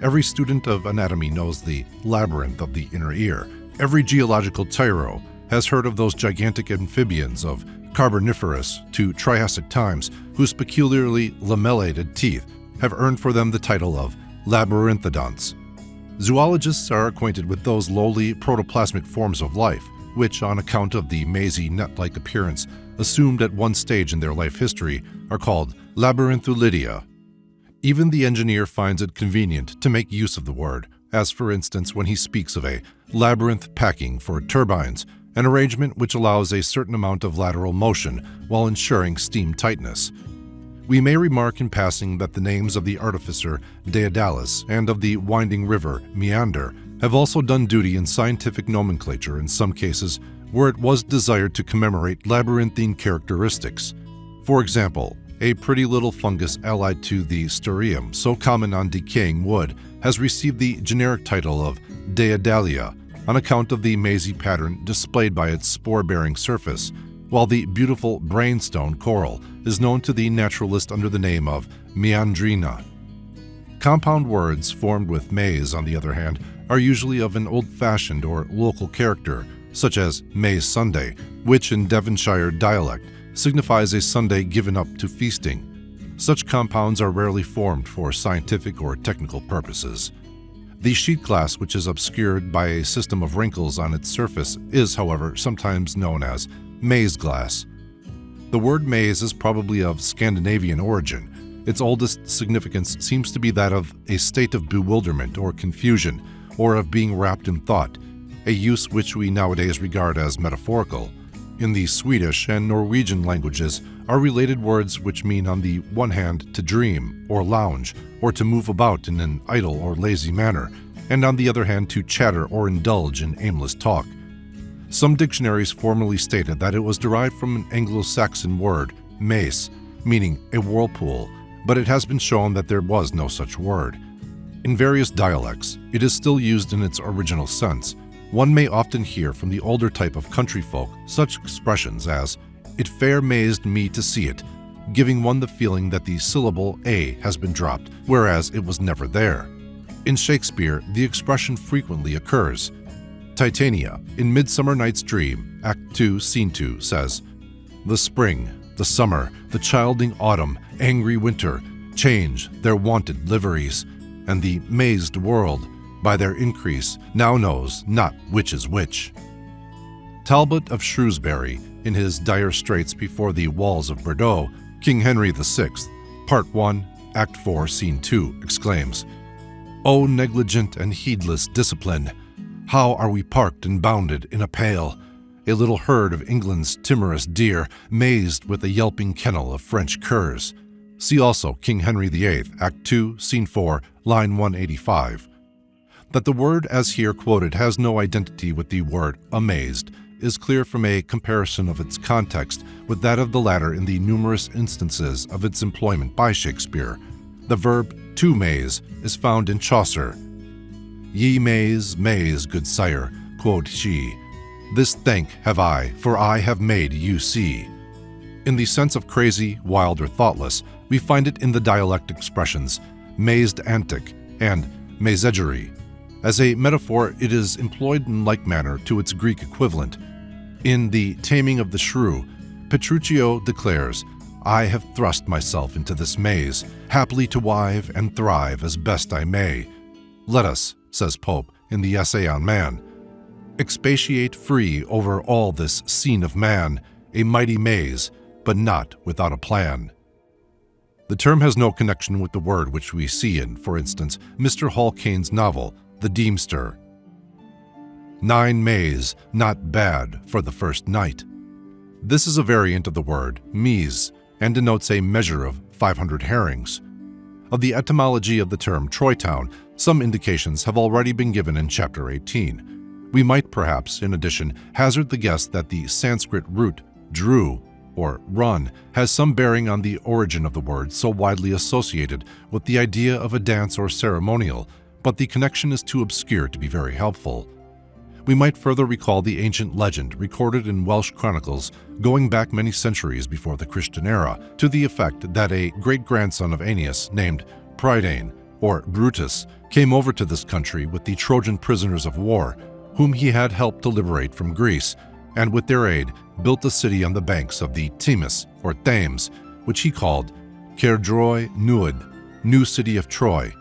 Every student of anatomy knows the labyrinth of the inner ear. Every geological tyro has heard of those gigantic amphibians of Carboniferous to Triassic times whose peculiarly lamellated teeth have earned for them the title of labyrinthodonts. Zoologists are acquainted with those lowly protoplasmic forms of life, which, on account of the mazy net-like appearance assumed at one stage in their life history, are called labyrinthulidia. Even the engineer finds it convenient to make use of the word, as for instance when he speaks of a labyrinth packing for turbines, an arrangement which allows a certain amount of lateral motion while ensuring steam tightness. We may remark in passing that the names of the artificer Daedalus and of the winding river Meander have also done duty in scientific nomenclature in some cases where it was desired to commemorate labyrinthine characteristics. For example, a pretty little fungus allied to the sturium, so common on decaying wood, has received the generic title of Daedalia on account of the mazy pattern displayed by its spore-bearing surface, while the beautiful brainstone coral is known to the naturalist under the name of meandrina. Compound words formed with maze, on the other hand, are usually of an old-fashioned or local character, such as Maze Sunday, which in Devonshire dialect signifies a Sunday given up to feasting. Such compounds are rarely formed for scientific or technical purposes. The sheet glass, which is obscured by a system of wrinkles on its surface, is, however, sometimes known as maze glass. The word maze is probably of Scandinavian origin. Its oldest significance seems to be that of a state of bewilderment or confusion, or of being wrapped in thought, a use which we nowadays regard as metaphorical. In the Swedish and Norwegian languages are related words which mean on the one hand to dream or lounge or to move about in an idle or lazy manner, and on the other hand to chatter or indulge in aimless talk. Some dictionaries formerly stated that it was derived from an Anglo-Saxon word, mace, meaning a whirlpool, but it has been shown that there was no such word. In various dialects, it is still used in its original sense. One may often hear from the older type of country folk such expressions as, "It fair mazed me to see it," giving one the feeling that the syllable "a" has been dropped, whereas it was never there. In Shakespeare, the expression frequently occurs. Titania, in Midsummer Night's Dream, Act 2, Scene 2, says, "The spring, the summer, the childing autumn, angry winter, change their wonted liveries, and the mazed world, by their increase, now knows not which is which." Talbot of Shrewsbury, in his Dire Straits Before the Walls of Bordeaux, King Henry VI, Part 1, Act 4, Scene 2, exclaims, "O negligent and heedless discipline! How are we parked and bounded in a pale, a little herd of England's timorous deer, mazed with a yelping kennel of French curs." See also King Henry VIII, Act 2, Scene 4, line 185. That the word as here quoted has no identity with the word amazed is clear from a comparison of its context with that of the latter in the numerous instances of its employment by Shakespeare. The verb to maze is found in Chaucer. "Ye maze, maze, good sire," quoth she. "This thank have I, for I have made you see." In the sense of crazy, wild, or thoughtless, we find it in the dialect expressions mazed antic and mazegery. As a metaphor, it is employed in like manner to its Greek equivalent. In The Taming of the Shrew, Petruchio declares, "I have thrust myself into this maze, haply to wive and thrive as best I may." Let us, says Pope in the Essay on Man, "expatiate free over all this scene of man, a mighty maze, but not without a plan." The term has no connection with the word which we see in, for instance, Mr. Hall Caine's novel, The Deemster. "Nine maze, not bad for the first night." This is a variant of the word mise, and denotes a measure of 500 herrings. Of the etymology of the term Troy Town, some indications have already been given in Chapter 18. We might perhaps, in addition, hazard the guess that the Sanskrit root drew, or run, has some bearing on the origin of the word so widely associated with the idea of a dance or ceremonial, but the connection is too obscure to be very helpful. We might further recall the ancient legend recorded in Welsh chronicles going back many centuries before the Christian era, to the effect that a great-grandson of Aeneas named Prydain, or Brutus, came over to this country with the Trojan prisoners of war, whom he had helped to liberate from Greece, and with their aid built a city on the banks of the Thames, or Thames, which he called Cerdroi Nuad, New City of Troy.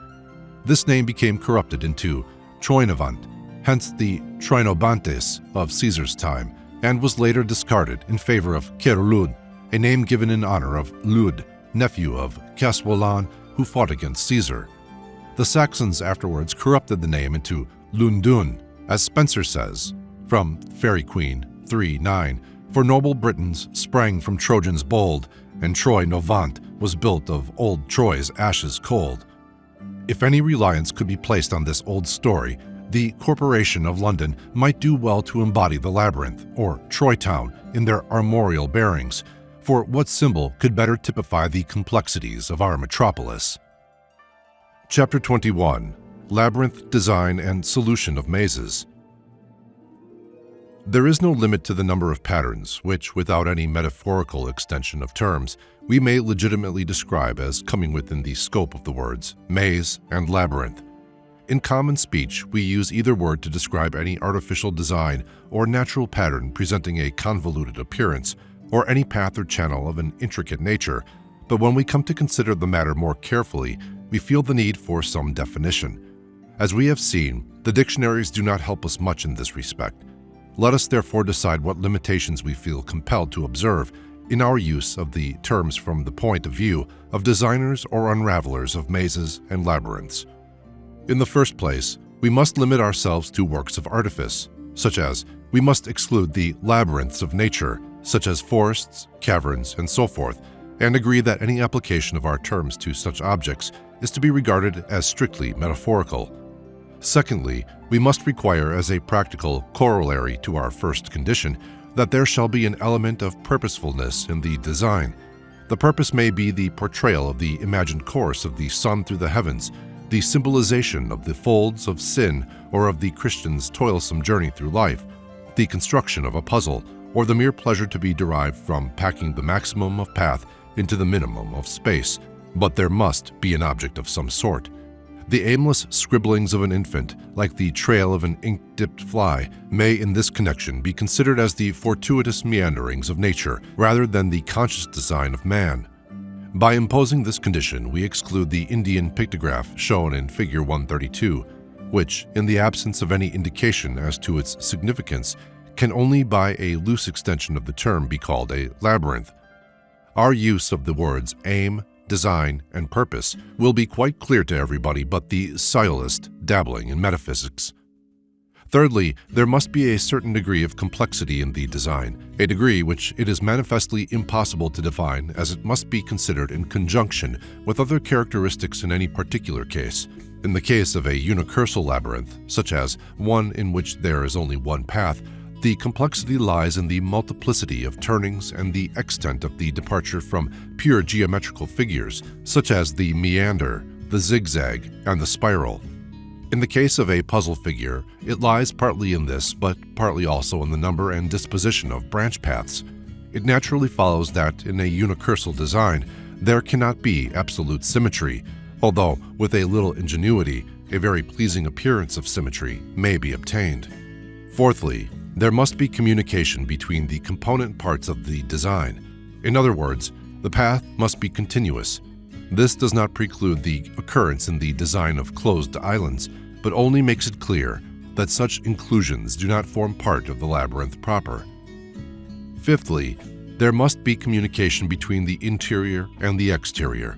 This name became corrupted into Troinovant, hence the Trinobantes of Caesar's time, and was later discarded in favor of Cerlud, a name given in honor of Lud, nephew of Caswalan, who fought against Caesar. The Saxons afterwards corrupted the name into Lundun, as Spencer says, from Faerie Queene 3:9, "For noble Britons sprang from Trojans bold, and Troy Novant was built of old Troy's ashes cold." If any reliance could be placed on this old story, the Corporation of London might do well to embody the labyrinth, or Troy Town, in their armorial bearings, for what symbol could better typify the complexities of our metropolis? Chapter 21. Labyrinth Design and Solution of Mazes. There is no limit to the number of patterns which, without any metaphorical extension of terms, we may legitimately describe as coming within the scope of the words maze and labyrinth. In common speech, we use either word to describe any artificial design or natural pattern presenting a convoluted appearance, or any path or channel of an intricate nature, but when we come to consider the matter more carefully, we feel the need for some definition. As we have seen, the dictionaries do not help us much in this respect. Let us therefore decide what limitations we feel compelled to observe in our use of the terms from the point of view of designers or unravelers of mazes and labyrinths. In the first place, we must limit ourselves to works of artifice, such as we must exclude the labyrinths of nature, such as forests, caverns, and so forth, and agree that any application of our terms to such objects is to be regarded as strictly metaphorical. Secondly, we must require as a practical corollary to our first condition that there shall be an element of purposefulness in the design. The purpose may be the portrayal of the imagined course of the sun through the heavens, the symbolization of the folds of sin or of the Christian's toilsome journey through life, the construction of a puzzle, or the mere pleasure to be derived from packing the maximum of path into the minimum of space, but there must be an object of some sort. The aimless scribblings of an infant, like the trail of an ink-dipped fly, may in this connection be considered as the fortuitous meanderings of nature rather than the conscious design of man. By imposing this condition, we exclude the Indian pictograph shown in Figure 132, which, in the absence of any indication as to its significance, can only by a loose extension of the term be called a labyrinth. Our use of the words aim, design, and purpose will be quite clear to everybody but the sciolist dabbling in metaphysics. Thirdly, there must be a certain degree of complexity in the design, a degree which it is manifestly impossible to define, as it must be considered in conjunction with other characteristics in any particular case. In the case of a unicursal labyrinth, such as one in which there is only one path, The complexity lies in the multiplicity of turnings and the extent of the departure from pure geometrical figures, such as the meander, the zigzag, and the spiral. In the case of a puzzle figure, it lies partly in this, but partly also in the number and disposition of branch paths. It naturally follows that in a unicursal design, there cannot be absolute symmetry, although with a little ingenuity, a very pleasing appearance of symmetry may be obtained. Fourthly, there must be communication between the component parts of the design. In other words, the path must be continuous. This does not preclude the occurrence in the design of closed islands, but only makes it clear that such inclusions do not form part of the labyrinth proper. Fifthly, there must be communication between the interior and the exterior.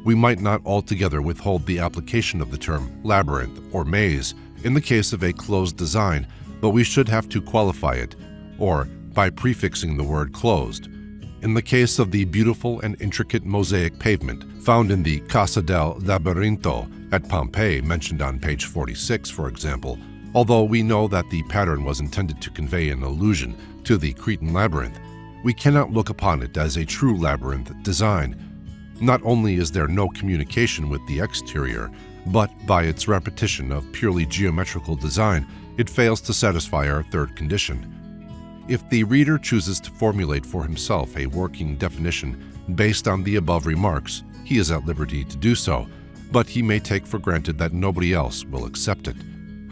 We might not altogether withhold the application of the term labyrinth or maze in the case of a closed design, but we should have to qualify it, or by prefixing the word closed. In the case of the beautiful and intricate mosaic pavement found in the Casa del Labirinto at Pompeii, mentioned on page 46, for example, although we know that the pattern was intended to convey an allusion to the Cretan labyrinth, we cannot look upon it as a true labyrinth design. Not only is there no communication with the exterior, but by its repetition of purely geometrical design, it fails to satisfy our third condition. If the reader chooses to formulate for himself a working definition based on the above remarks, he is at liberty to do so, but he may take for granted that nobody else will accept it.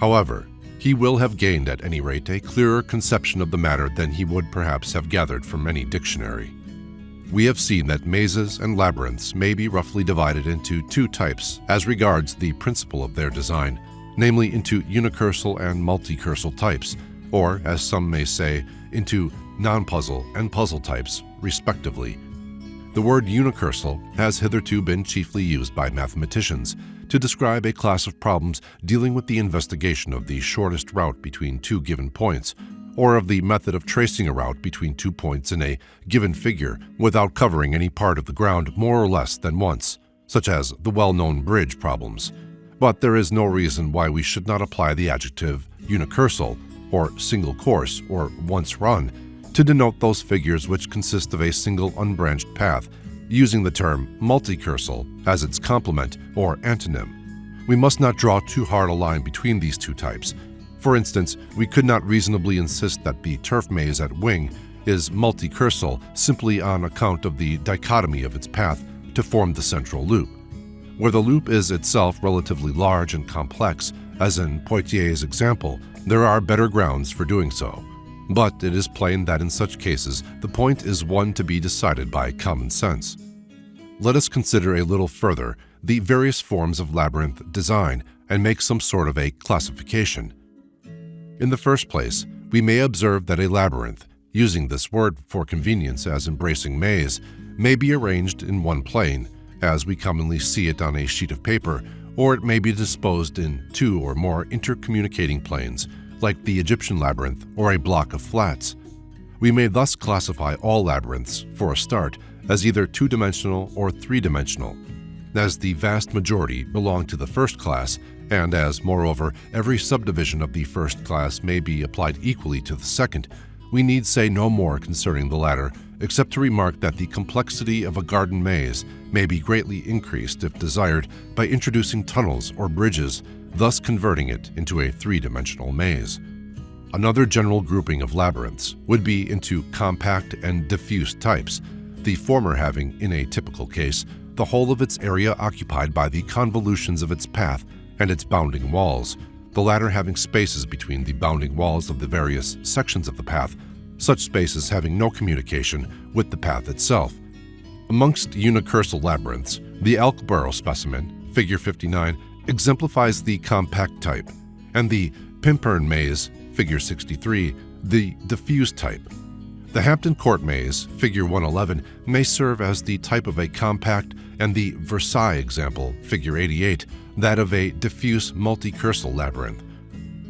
However, he will have gained at any rate a clearer conception of the matter than he would perhaps have gathered from any dictionary. We have seen that mazes and labyrinths may be roughly divided into two types as regards the principle of their design, namely into unicursal and multicursal types, or, as some may say, into non-puzzle and puzzle types, respectively. The word unicursal has hitherto been chiefly used by mathematicians to describe a class of problems dealing with the investigation of the shortest route between two given points, or of the method of tracing a route between 2 points in a given figure without covering any part of the ground more or less than once, such as the well-known bridge problems. But there is no reason why we should not apply the adjective unicursal, or single course, or once run, to denote those figures which consist of a single unbranched path, using the term multicursal as its complement or antonym. We must not draw too hard a line between these two types. For instance, we could not reasonably insist that the turf maze at Wing is multicursal simply on account of the dichotomy of its path to form the central loop. Where the loop is itself relatively large and complex, as in Poitier's example, there are better grounds for doing so. But it is plain that in such cases, the point is one to be decided by common sense. Let us consider a little further the various forms of labyrinth design and make some sort of a classification. In the first place, we may observe that a labyrinth, using this word for convenience as embracing maze, may be arranged in one plane, as we commonly see it on a sheet of paper, or it may be disposed in two or more intercommunicating planes, like the Egyptian labyrinth or a block of flats. We may thus classify all labyrinths, for a start, as either two-dimensional or three-dimensional. As the vast majority belong to the first class, and as, moreover, every subdivision of the first class may be applied equally to the second, we need say no more concerning the latter, except to remark that the complexity of a garden maze may be greatly increased if desired by introducing tunnels or bridges, thus converting it into a three-dimensional maze. Another general grouping of labyrinths would be into compact and diffuse types, the former having, in a typical case, the whole of its area occupied by the convolutions of its path and its bounding walls, the latter having spaces between the bounding walls of the various sections of the path, such spaces having no communication with the path itself. Amongst unicursal labyrinths, the Elkborough specimen, figure 59, exemplifies the compact type, and the Pimpern maze, figure 63, the diffuse type. The Hampton Court maze, figure 111, may serve as the type of a compact, and the Versailles example, figure 88, that of a diffuse multicursal labyrinth.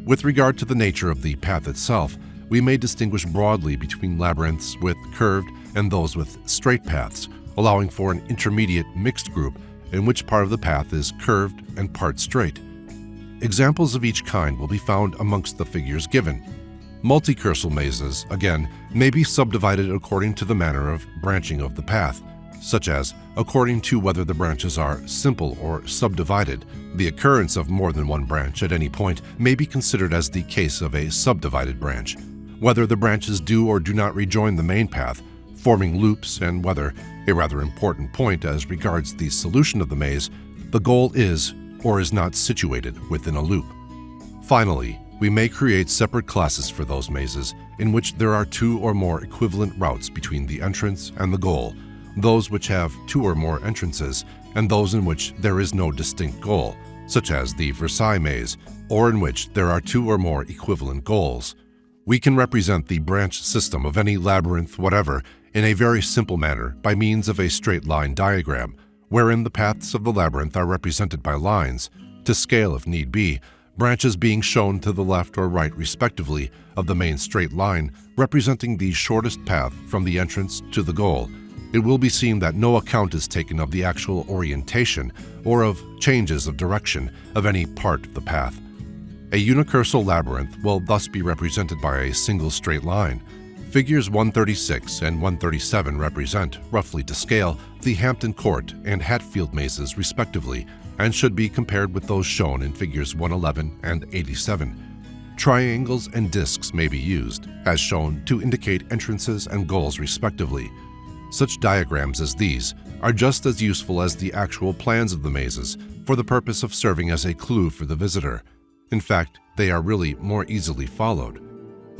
With regard to the nature of the path itself, we may distinguish broadly between labyrinths with curved and those with straight paths, allowing for an intermediate mixed group in which part of the path is curved and part straight. Examples of each kind will be found amongst the figures given. Multicursal mazes, again, may be subdivided according to the manner of branching of the path, such as according to whether the branches are simple or subdivided. The occurrence of more than one branch at any point may be considered as the case of a subdivided branch. Whether the branches do or do not rejoin the main path, forming loops, and whether, a rather important point as regards the solution of the maze, the goal is or is not situated within a loop. Finally, we may create separate classes for those mazes in which there are two or more equivalent routes between the entrance and the goal, those which have two or more entrances, and those in which there is no distinct goal, such as the Versailles maze, or in which there are two or more equivalent goals. We can represent the branch system of any labyrinth whatever in a very simple manner by means of a straight line diagram, wherein the paths of the labyrinth are represented by lines, to scale if need be, branches being shown to the left or right respectively of the main straight line representing the shortest path from the entrance to the goal. It will be seen that no account is taken of the actual orientation or of changes of direction of any part of the path. A unicursal labyrinth will thus be represented by a single straight line. Figures 136 and 137 represent, roughly to scale, the Hampton Court and Hatfield mazes respectively, and should be compared with those shown in figures 111 and 87. Triangles and discs may be used, as shown, to indicate entrances and goals respectively. Such diagrams as these are just as useful as the actual plans of the mazes for the purpose of serving as a clue for the visitor. In fact, they are really more easily followed.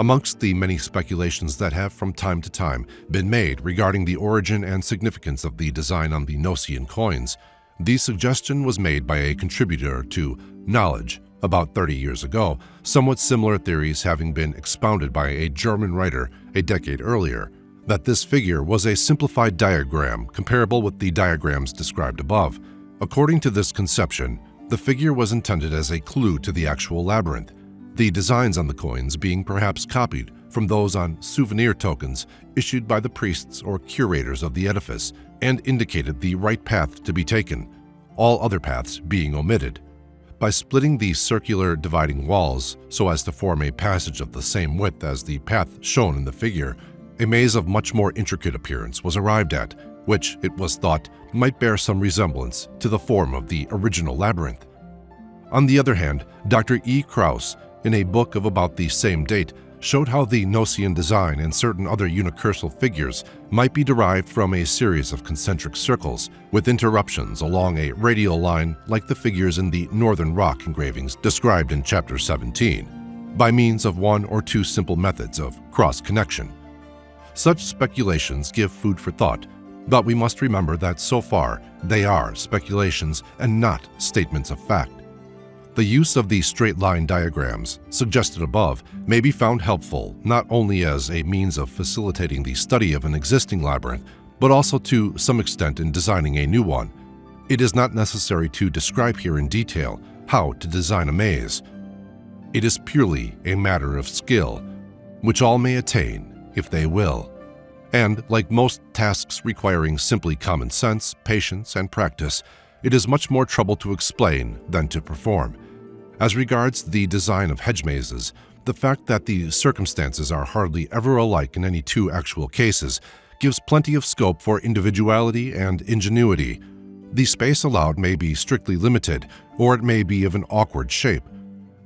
Amongst the many speculations that have from time to time been made regarding the origin and significance of the design on the Gnossian coins, the suggestion was made by a contributor to Knowledge about 30 years ago, somewhat similar theories having been expounded by a German writer a decade earlier, that this figure was a simplified diagram comparable with the diagrams described above. According to this conception, the figure was intended as a clue to the actual labyrinth, the designs on the coins being perhaps copied from those on souvenir tokens issued by the priests or curators of the edifice and indicated the right path to be taken, all other paths being omitted. By splitting the circular dividing walls so as to form a passage of the same width as the path shown in the figure, a maze of much more intricate appearance was arrived at, which, it was thought, might bear some resemblance to the form of the original labyrinth. On the other hand, Dr. E. Krauss, in a book of about the same date, showed how the Gnossian design and certain other unicursal figures might be derived from a series of concentric circles with interruptions along a radial line like the figures in the Northern Rock engravings described in Chapter 17, by means of one or two simple methods of cross-connection. Such speculations give food for thought, but we must remember that so far they are speculations and not statements of fact. The use of the straight-line diagrams suggested above may be found helpful not only as a means of facilitating the study of an existing labyrinth, but also to some extent in designing a new one. It is not necessary to describe here in detail how to design a maze. It is purely a matter of skill, which all may attain if they will. And, like most tasks requiring simply common sense, patience, and practice, it is much more trouble to explain than to perform. As regards the design of hedge mazes, the fact that the circumstances are hardly ever alike in any two actual cases gives plenty of scope for individuality and ingenuity. The space allowed may be strictly limited, or it may be of an awkward shape.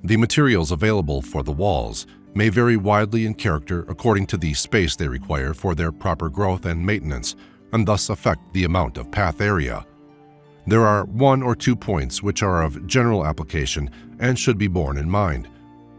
The materials available for the walls may vary widely in character according to the space they require for their proper growth and maintenance, and thus affect the amount of path area. There are one or two points which are of general application and should be borne in mind.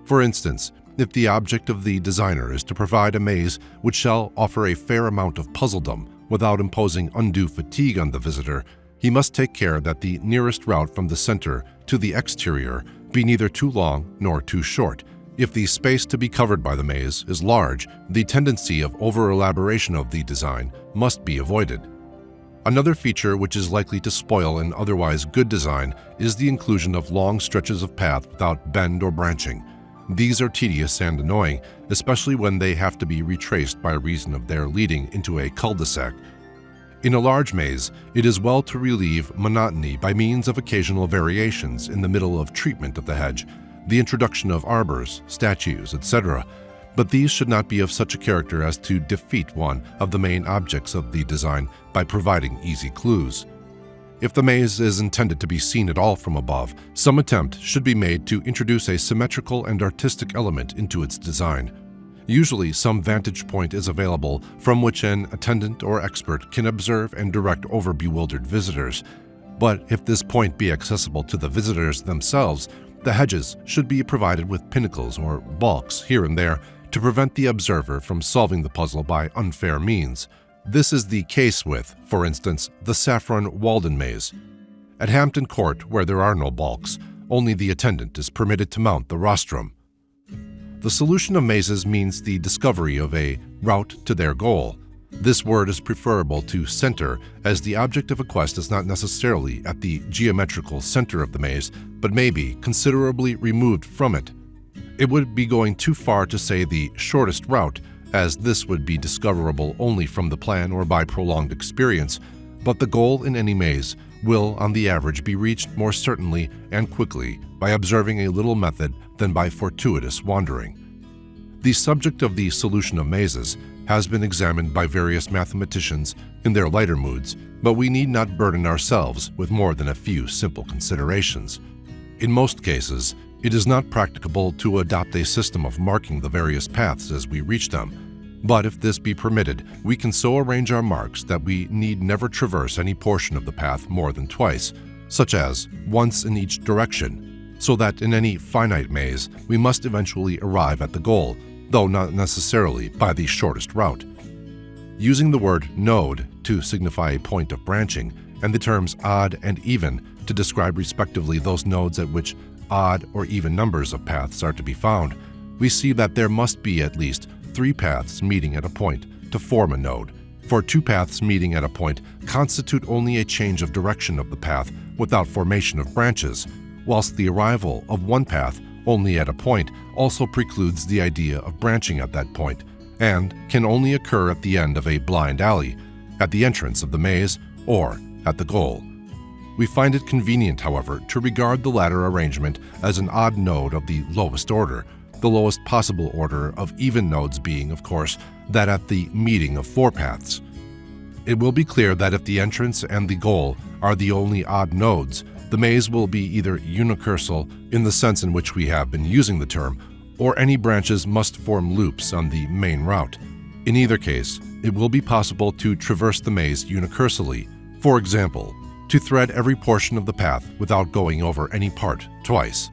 For instance, if the object of the designer is to provide a maze which shall offer a fair amount of puzzledom without imposing undue fatigue on the visitor, he must take care that the nearest route from the center to the exterior be neither too long nor too short. If the space to be covered by the maze is large, the tendency of over-elaboration of the design must be avoided. Another feature which is likely to spoil an otherwise good design is the inclusion of long stretches of path without bend or branching. These are tedious and annoying, especially when they have to be retraced by reason of their leading into a cul-de-sac. In a large maze, it is well to relieve monotony by means of occasional variations in the middle of treatment of the hedge, the introduction of arbors, statues, etc. but these should not be of such a character as to defeat one of the main objects of the design by providing easy clues. If the maze is intended to be seen at all from above, some attempt should be made to introduce a symmetrical and artistic element into its design. Usually, some vantage point is available from which an attendant or expert can observe and direct over bewildered visitors. But if this point be accessible to the visitors themselves, the hedges should be provided with pinnacles or balks here and there to prevent the observer from solving the puzzle by unfair means. This is the case with, for instance, the Saffron Walden maze. At Hampton Court, where there are no balks, only the attendant is permitted to mount the rostrum. The solution of mazes means the discovery of a route to their goal. This word is preferable to center, as the object of a quest is not necessarily at the geometrical center of the maze, but may be considerably removed from it. It would be going too far to say the shortest route, as this would be discoverable only from the plan or by prolonged experience, but the goal in any maze will, on the average, be reached more certainly and quickly by observing a little method than by fortuitous wandering. The subject of the solution of mazes has been examined by various mathematicians in their lighter moods, but we need not burden ourselves with more than a few simple considerations. In most cases, it is not practicable to adopt a system of marking the various paths as we reach them, but if this be permitted, we can so arrange our marks that we need never traverse any portion of the path more than twice, such as once in each direction, so that in any finite maze we must eventually arrive at the goal, though not necessarily by the shortest route. Using the word node to signify a point of branching, and the terms odd and even to describe respectively those nodes at which odd or even numbers of paths are to be found, we see that there must be at least 3 paths meeting at a point to form a node, for 2 paths meeting at a point constitute only a change of direction of the path without formation of branches, whilst the arrival of 1 path only at a point also precludes the idea of branching at that point, and can only occur at the end of a blind alley, at the entrance of the maze, or at the goal. We find it convenient, however, to regard the latter arrangement as an odd node of the lowest order, the lowest possible order of even nodes being, of course, that at the meeting of 4 paths. It will be clear that if the entrance and the goal are the only odd nodes, the maze will be either unicursal in the sense in which we have been using the term, or any branches must form loops on the main route. In either case, it will be possible to traverse the maze unicursally, for example, to thread every portion of the path without going over any part twice.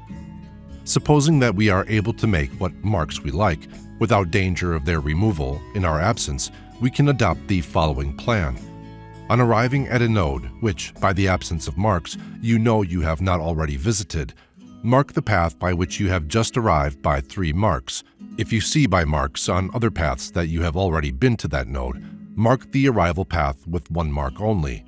Supposing that we are able to make what marks we like, without danger of their removal in our absence, we can adopt the following plan. On arriving at a node, which, by the absence of marks, you know you have not already visited, mark the path by which you have just arrived by 3 marks. If you see by marks on other paths that you have already been to that node, mark the arrival path with 1 mark only.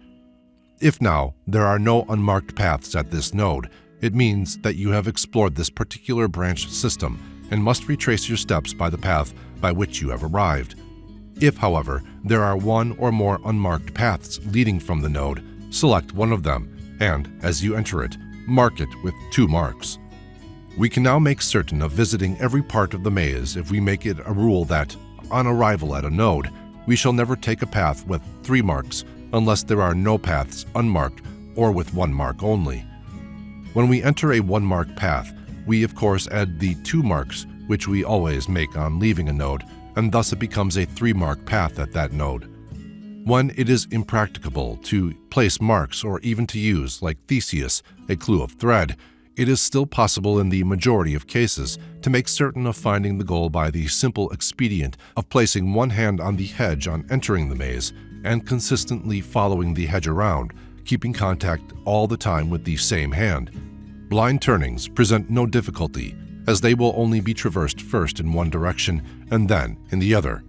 If now there are no unmarked paths at this node, it means that you have explored this particular branch system and must retrace your steps by the path by which you have arrived. If, however, there are 1 or more unmarked paths leading from the node, select one of them and, as you enter it, mark it with 2 marks. We can now make certain of visiting every part of the maze if we make it a rule that, on arrival at a node, we shall never take a path with 3 marks unless there are no paths unmarked or with 1 mark only. When we enter a 1-mark path, we of course add the 2 marks which we always make on leaving a node, and thus it becomes a 3-mark path at that node. When it is impracticable to place marks or even to use, like Theseus, a clue of thread, it is still possible in the majority of cases to make certain of finding the goal by the simple expedient of placing one hand on the hedge on entering the maze and consistently following the hedge around, keeping contact all the time with the same hand. Blind turnings present no difficulty, as they will only be traversed first in one direction and then in the other.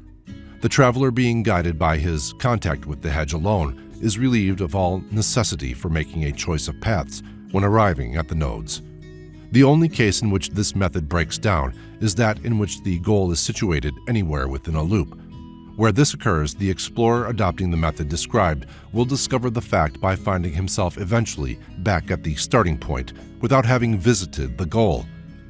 The traveler, being guided by his contact with the hedge alone, is relieved of all necessity for making a choice of paths when arriving at the nodes. The only case in which this method breaks down is that in which the goal is situated anywhere within a loop. Where this occurs, the explorer adopting the method described will discover the fact by finding himself eventually back at the starting point without having visited the goal.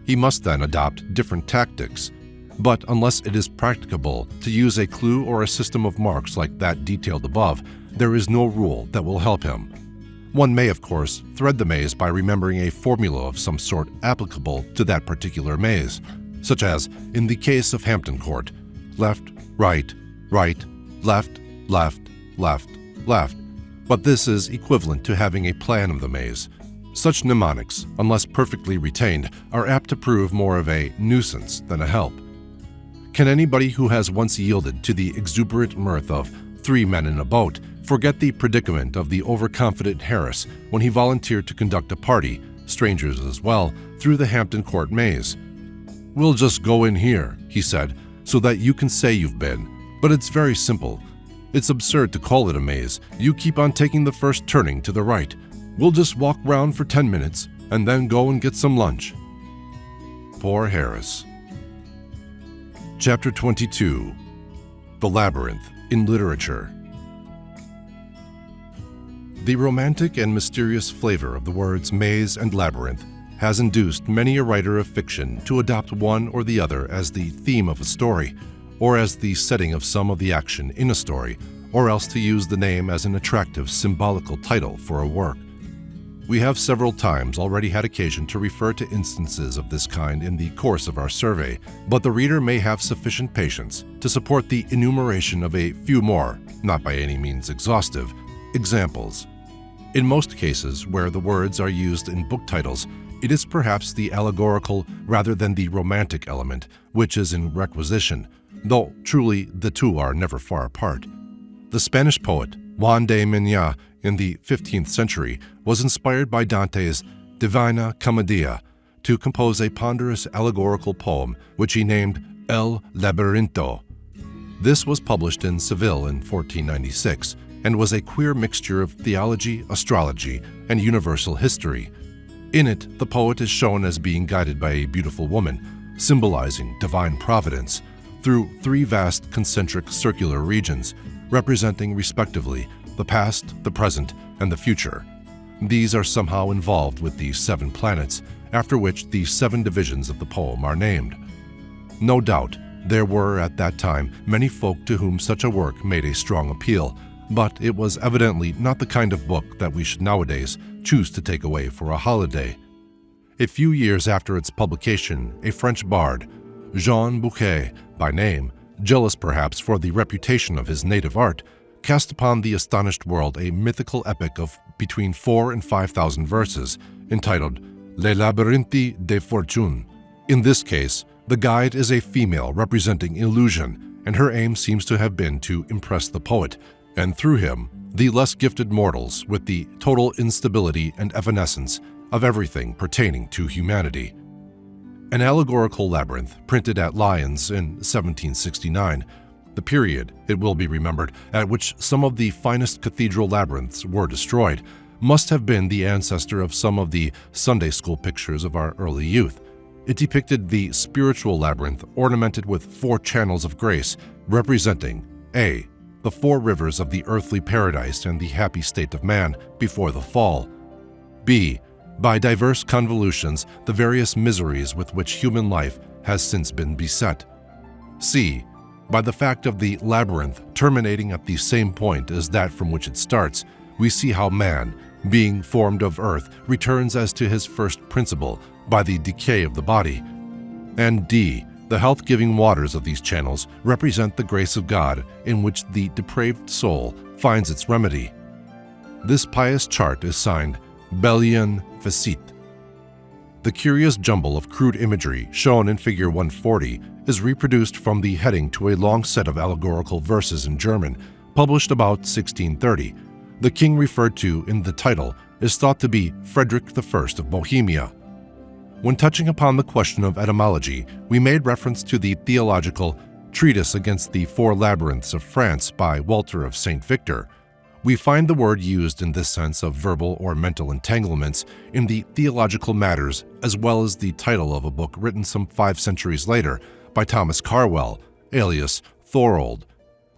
He must then adopt different tactics. but unless it is practicable to use a clue or a system of marks like that detailed above, there is no rule that will help him. One may, of course, thread the maze by remembering a formula of some sort applicable to that particular maze, such as in the case of Hampton Court: left, right, right, left, left, left, left. But this is equivalent to having a plan of the maze. Such mnemonics, unless perfectly retained, are apt to prove more of a nuisance than a help. Can anybody who has once yielded to the exuberant mirth of 3 men in a boat forget the predicament of the overconfident Harris when he volunteered to conduct a party, strangers as well, through the Hampton Court maze? "We'll just go in here," he said, "so that you can say you've been. But it's very simple. It's absurd to call it a maze. You keep on taking the first turning to the right. We'll just walk round for 10 minutes and then go and get some lunch." Poor Harris. Chapter 22. The Labyrinth in Literature. The romantic and mysterious flavor of the words maze and labyrinth has induced many a writer of fiction to adopt one or the other as the theme of a story, or as the setting of some of the action in a story, or else to use the name as an attractive symbolical title for a work. We have several times already had occasion to refer to instances of this kind in the course of our survey, but the reader may have sufficient patience to support the enumeration of a few more, not by any means exhaustive, examples. In most cases where the words are used in book titles, it is perhaps the allegorical rather than the romantic element which is in requisition, though truly the two are never far apart. The Spanish poet Juan de Migna in the 15th century was inspired by Dante's Divina Commedia to compose a ponderous allegorical poem which he named El Labirinto. This was published in Seville in 1496 and was a queer mixture of theology, astrology, and universal history. In it, the poet is shown as being guided by a beautiful woman, symbolizing divine providence, through 3 vast concentric circular regions, representing respectively the past, the present, and the future. These are somehow involved with the 7 planets, after which the 7 divisions of the poem are named. No doubt, there were at that time many folk to whom such a work made a strong appeal, but it was evidently not the kind of book that we should nowadays choose to take away for a holiday. A few years after its publication, a French bard, Jean Bouquet by name, jealous perhaps for the reputation of his native art, cast upon the astonished world a mythical epic of between 4,000 and 5,000 verses, entitled Les Labyrinths de Fortune. In this case, the guide is a female representing illusion, and her aim seems to have been to impress the poet, and through him, the less gifted mortals with the total instability and evanescence of everything pertaining to humanity. An allegorical labyrinth printed at Lyons in 1769, the period, it will be remembered, at which some of the finest cathedral labyrinths were destroyed, must have been the ancestor of some of the Sunday school pictures of our early youth. It depicted the spiritual labyrinth ornamented with 4 channels of grace, representing A. the 4 rivers of the earthly paradise and the happy state of man before the fall; B. by diverse convolutions, the various miseries with which human life has since been beset; C. by the fact of the labyrinth terminating at the same point as that from which it starts, we see how man, being formed of earth, returns as to his first principle by the decay of the body; and D. the health-giving waters of these channels represent the grace of God in which the depraved soul finds its remedy. This pious chart is signed Bellion Facit. The curious jumble of crude imagery shown in Figure 140 is reproduced from the heading to a long set of allegorical verses in German, published about 1630. The king referred to in the title is thought to be Frederick I of Bohemia. When touching upon the question of etymology, we made reference to the theological Treatise Against the 4 Labyrinths of France by Walter of St. Victor. We find the word used in this sense of verbal or mental entanglements in the Theological Matters, as well as the title of a book written some 5 centuries later by Thomas Carwell, alias Thorold.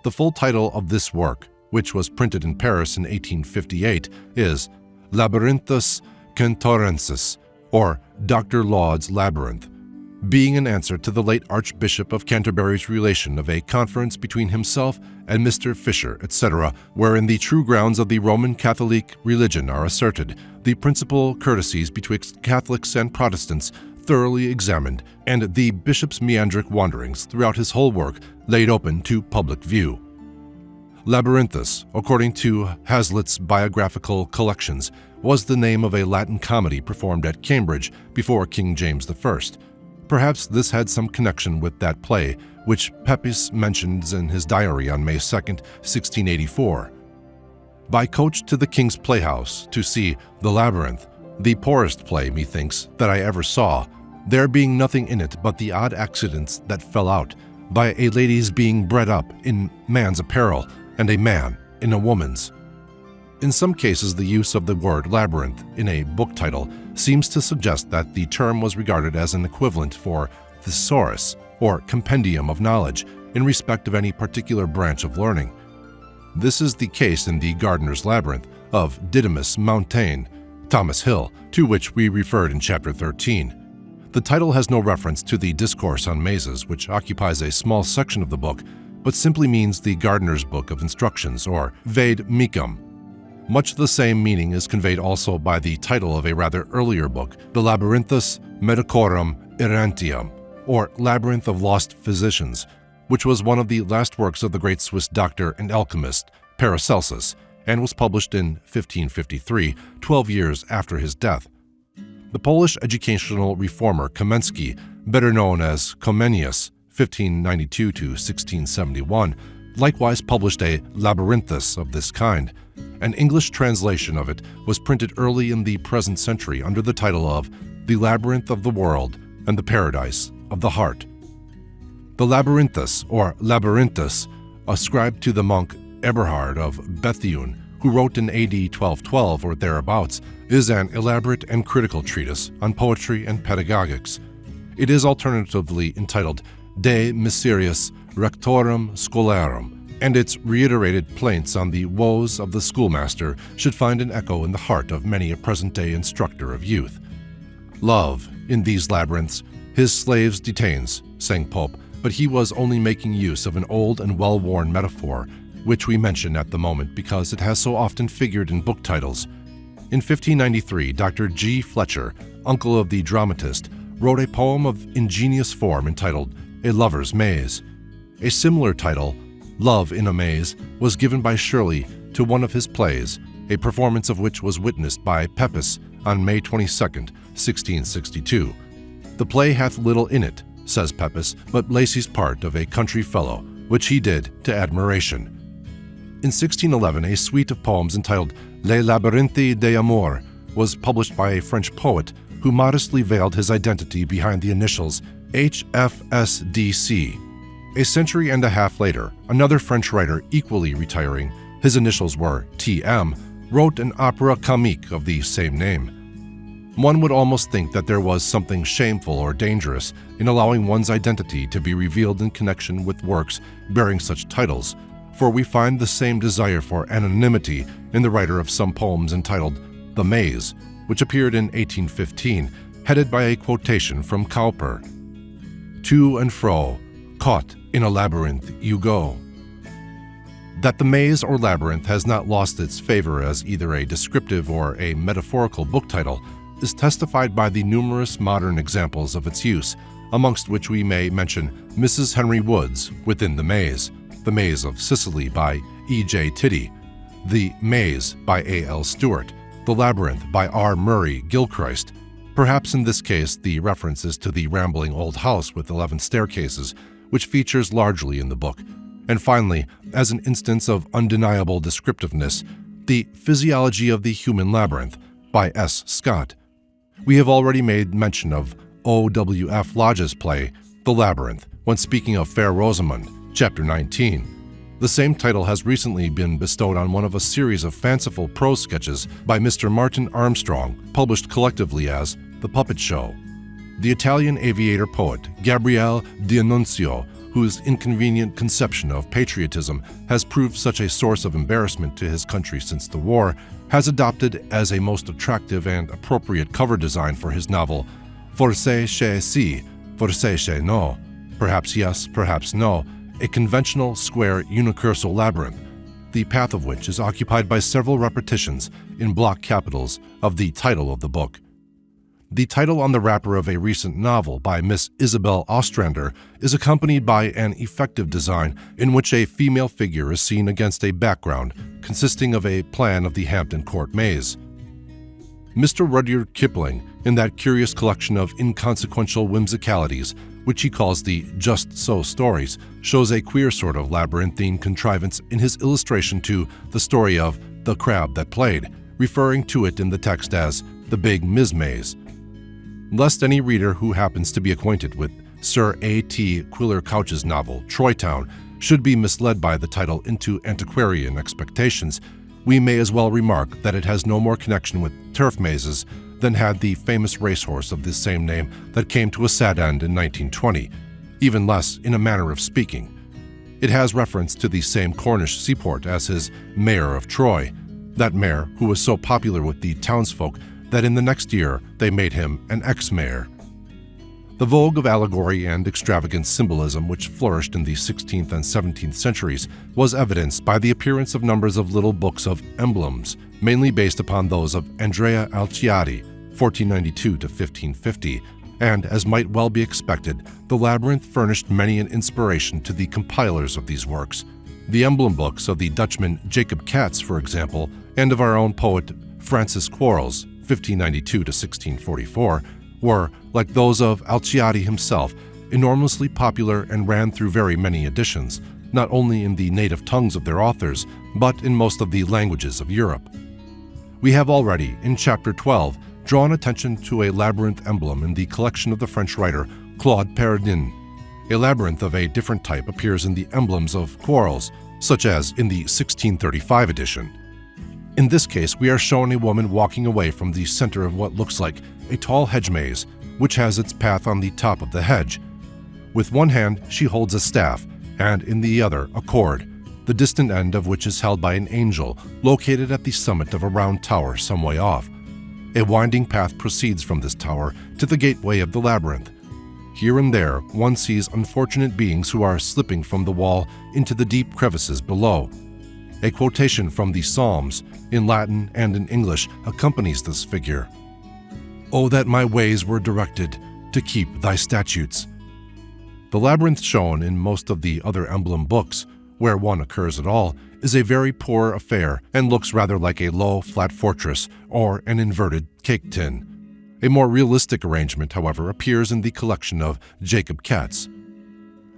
The full title of this work, which was printed in Paris in 1858, is Labyrinthus Cantorensis, or Dr. Laud's Labyrinth. being an answer to the late Archbishop of Canterbury's relation of a conference between himself and Mr. Fisher, etc., wherein the true grounds of the Roman Catholic religion are asserted, the principal courtesies betwixt Catholics and Protestants thoroughly examined, and the bishop's meandric wanderings throughout his whole work laid open to public view. Labyrinthus, according to Hazlitt's biographical collections, was the name of a Latin comedy performed at Cambridge before King James I. Perhaps this had some connection with that play, which Pepys mentions in his diary on May 2, 1684. By coach to the King's Playhouse to see The Labyrinth, the poorest play, methinks, that I ever saw, there being nothing in it but the odd accidents that fell out, by a lady's being bred up in man's apparel, and a man in a woman's. In some cases, the use of the word labyrinth in a book title seems to suggest that the term was regarded as an equivalent for thesaurus, or compendium of knowledge, in respect of any particular branch of learning. This is the case in the Gardener's Labyrinth of Didymus Montaigne, Thomas Hill, to which we referred in Chapter 13. The title has no reference to the Discourse on Mazes, which occupies a small section of the book, but simply means the Gardener's Book of Instructions, or Vade Mecum. Much the same meaning is conveyed also by the title of a rather earlier book, The Labyrinthus Medicorum Errantium, or Labyrinth of Lost Physicians, which was one of the last works of the great Swiss doctor and alchemist Paracelsus, and was published in 1553, 12 years after his death. The Polish educational reformer Kamensky, better known as Comenius, 1592 to 1671, likewise published a Labyrinthus of this kind. An English translation of it was printed early in the present century under the title of The Labyrinth of the World and the Paradise of the Heart. The Labyrinthus, or Labyrinthus, ascribed to the monk Eberhard of Bethune, who wrote in AD 1212 or thereabouts, is an elaborate and critical treatise on poetry and pedagogics. It is alternatively entitled De Miseriis Rectorum Scholarum, and its reiterated plaints on the woes of the schoolmaster should find an echo in the heart of many a present-day instructor of youth. Love, in these labyrinths, his slaves detains, sang Pope, but he was only making use of an old and well-worn metaphor, which we mention at the moment because it has so often figured in book titles. In 1593, Dr. G. Fletcher, uncle of the dramatist, wrote a poem of ingenious form entitled A Lover's Maze. A similar title, Love in a Maze, was given by Shirley to one of his plays, a performance of which was witnessed by Pepys on May 22, 1662. The play hath little in it, says Pepys, but Lacy's part of a country fellow, which he did to admiration. In 1611, a suite of poems entitled Les Labyrinthes d'Amour was published by a French poet who modestly veiled his identity behind the initials HFSDC. A century and a half later, another French writer equally retiring, his initials were TM, wrote an opera comique of the same name. One would almost think that there was something shameful or dangerous in allowing one's identity to be revealed in connection with works bearing such titles, for we find the same desire for anonymity in the writer of some poems entitled The Maze, which appeared in 1815, headed by a quotation from Cowper. To and fro, caught in a labyrinth you go. That the maze or labyrinth has not lost its favor as either a descriptive or a metaphorical book title is testified by the numerous modern examples of its use, amongst which we may mention Mrs. Henry Wood's Within the Maze, The Maze of Sicily by E.J. Tiddy, The Maze by A.L. Stewart, The Labyrinth by R. Murray Gilchrist. Perhaps in this case the reference is to the rambling old house with 11 staircases, which features largely in the book. And finally, as an instance of undeniable descriptiveness, The Physiology of the Human Labyrinth by S. Scott. We have already made mention of O.W.F. Lodge's play, The Labyrinth, when speaking of Fair Rosamond, Chapter 19. The same title has recently been bestowed on one of a series of fanciful prose sketches by Mr. Martin Armstrong, published collectively as The Puppet Show. The Italian aviator poet Gabriele D'Annunzio, whose inconvenient conception of patriotism has proved such a source of embarrassment to his country since the war, has adopted as a most attractive and appropriate cover design for his novel Forse che si, forse no, perhaps yes, perhaps no, a conventional square unicursal labyrinth, the path of which is occupied by several repetitions in block capitals of the title of the book. The title on the wrapper of a recent novel by Miss Isabel Ostrander is accompanied by an effective design in which a female figure is seen against a background consisting of a plan of the Hampton Court maze. Mr. Rudyard Kipling, in that curious collection of inconsequential whimsicalities, which he calls the Just So stories, shows a queer sort of labyrinthine contrivance in his illustration to the story of The Crab That Played, referring to it in the text as the Big Miz-Maze. Lest any reader who happens to be acquainted with Sir A.T. Quiller Couch's novel Troytown should be misled by the title into antiquarian expectations, we may as well remark that it has no more connection with turf mazes than had the famous racehorse of this same name that came to a sad end in 1920, even less in a manner of speaking. It has reference to the same Cornish seaport as his Mayor of Troy, that mayor who was so popular with the townsfolk that in the next year they made him an ex-mayor. The vogue of allegory and extravagant symbolism which flourished in the 16th and 17th centuries was evidenced by the appearance of numbers of little books of emblems, mainly based upon those of Andrea Alciati, 1492 to 1550, and, as might well be expected, the labyrinth furnished many an inspiration to the compilers of these works. The emblem books of the Dutchman Jacob Cats, for example, and of our own poet Francis Quarles, 1592 to 1644, were, like those of Alciati himself, enormously popular and ran through very many editions, not only in the native tongues of their authors, but in most of the languages of Europe. We have already, in Chapter 12, drawn attention to a labyrinth emblem in the collection of the French writer Claude Peradin. A labyrinth of a different type appears in the emblems of Quarles, such as in the 1635 edition. In this case, we are shown a woman walking away from the center of what looks like a tall hedge maze, which has its path on the top of the hedge. With one hand, she holds a staff, and in the other, a cord, the distant end of which is held by an angel located at the summit of a round tower some way off. A winding path proceeds from this tower to the gateway of the labyrinth. Here and there, one sees unfortunate beings who are slipping from the wall into the deep crevices below. A quotation from the Psalms, in Latin and in English, accompanies this figure. "Oh, that my ways were directed to keep thy statutes." The labyrinth shown in most of the other emblem books, where one occurs at all, is a very poor affair and looks rather like a low, flat fortress or an inverted cake tin. A more realistic arrangement, however, appears in the collection of Jacob Cats.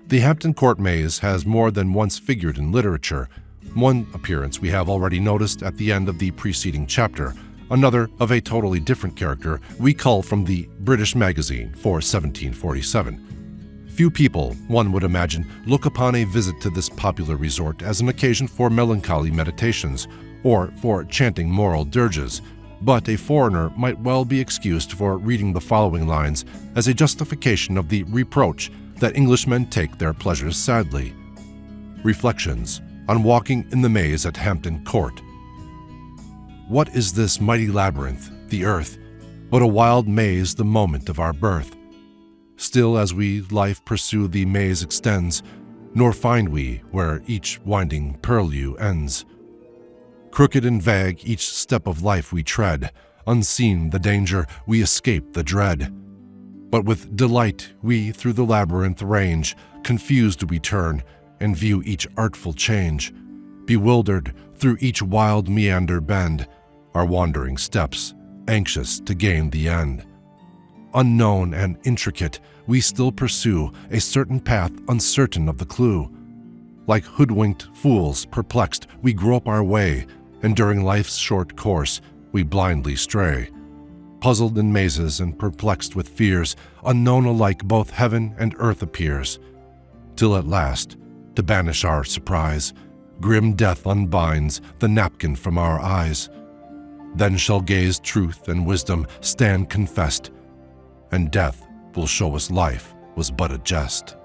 The Hampton Court maze has more than once figured in literature. One appearance we have already noticed at the end of the preceding chapter, another of a totally different character we cull from the British Magazine for 1747. Few people, one would imagine, look upon a visit to this popular resort as an occasion for melancholy meditations or for chanting moral dirges, but a foreigner might well be excused for reading the following lines as a justification of the reproach that Englishmen take their pleasures sadly. Reflections on walking in the maze at Hampton Court. What is this mighty labyrinth, the earth, but a wild maze the moment of our birth? Still as we life pursue the maze extends, nor find we where each winding purlieu ends. Crooked and vague each step of life we tread, unseen the danger, we escape the dread. But with delight we through the labyrinth range, confused we turn, and view each artful change. Bewildered through each wild meander bend, our wandering steps, anxious to gain the end. Unknown and intricate, we still pursue a certain path uncertain of the clue. Like hoodwinked fools perplexed, we grope our way, and during life's short course, we blindly stray. Puzzled in mazes and perplexed with fears, unknown alike both heaven and earth appears. Till at last, to banish our surprise, grim death unbinds the napkin from our eyes. Then shall gaze truth and wisdom stand confessed, and death will show us life was but a jest.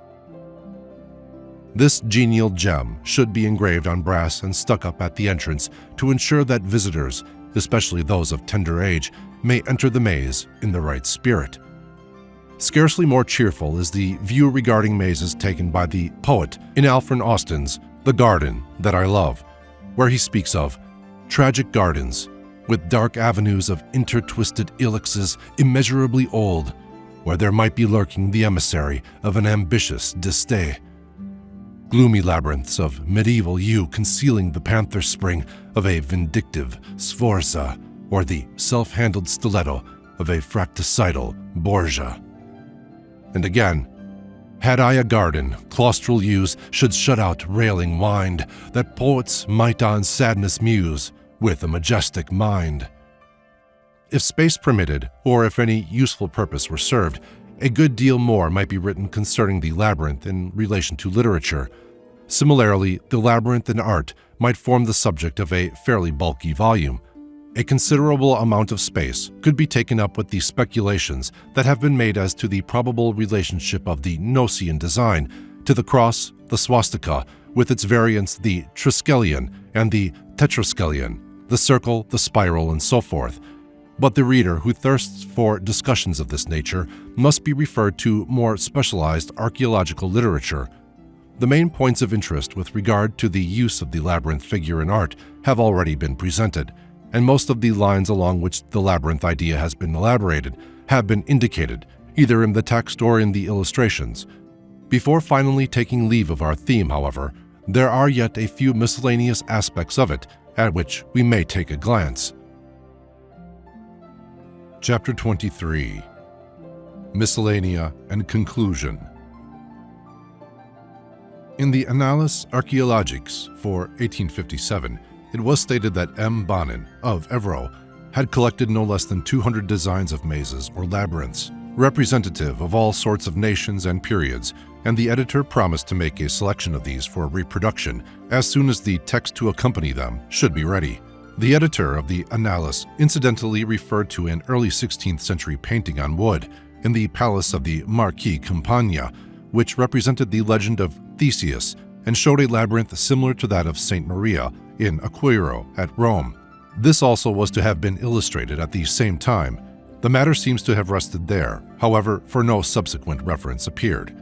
This genial gem should be engraved on brass and stuck up at the entrance to ensure that visitors, especially those of tender age, may enter the maze in the right spirit. Scarcely more cheerful is the view regarding mazes taken by the poet in Alfred Austin's The Garden That I Love, where he speaks of tragic gardens with dark avenues of intertwisted ilixes immeasurably old, where there might be lurking the emissary of an ambitious disdain. Gloomy labyrinths of medieval yew concealing the panther spring of a vindictive Sforza, or the self-handled stiletto of a fratricidal Borgia. And again, had I a garden, claustral yews should shut out railing wind, that poets might on sadness muse with a majestic mind. If space permitted, or if any useful purpose were served, a good deal more might be written concerning the labyrinth in relation to literature. Similarly, the labyrinth in art might form the subject of a fairly bulky volume. A considerable amount of space could be taken up with the speculations that have been made as to the probable relationship of the Gnossian design to the cross, the swastika, with its variants the triskelion and the tetraskelion, the circle, the spiral, and so forth. But the reader who thirsts for discussions of this nature must be referred to more specialized archaeological literature. The main points of interest with regard to the use of the labyrinth figure in art have already been presented, and most of the lines along which the labyrinth idea has been elaborated have been indicated, either in the text or in the illustrations. Before finally taking leave of our theme, however, there are yet a few miscellaneous aspects of it at which we may take a glance. Chapter 23. Miscellanea and Conclusion. In the Annales Archaeologiques for 1857, it was stated that M. Bonin of Évreux had collected no less than 200 designs of mazes or labyrinths, representative of all sorts of nations and periods, and the editor promised to make a selection of these for reproduction as soon as the text to accompany them should be ready. The editor of the Annales incidentally referred to an early 16th century painting on wood in the palace of the Marquis Campagna, which represented the legend of Theseus and showed a labyrinth similar to that of St. Maria in Aquiro at Rome. This also was to have been illustrated at the same time. The matter seems to have rested there, however, for no subsequent reference appeared.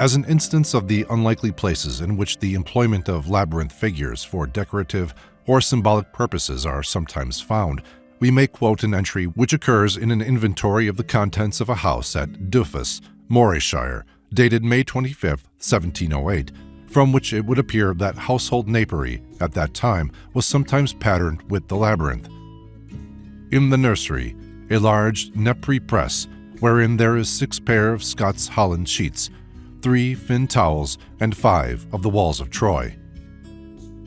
As an instance of the unlikely places in which the employment of labyrinth figures for decorative or symbolic purposes are sometimes found, we may quote an entry which occurs in an inventory of the contents of a house at Dufus, Morayshire, dated May 25, 1708, from which it would appear that household napery at that time was sometimes patterned with the labyrinth. In the nursery, a large napery press, wherein there is 6 pair of Scots Holland sheets, 3 Finn towels, and 5 of the walls of Troy.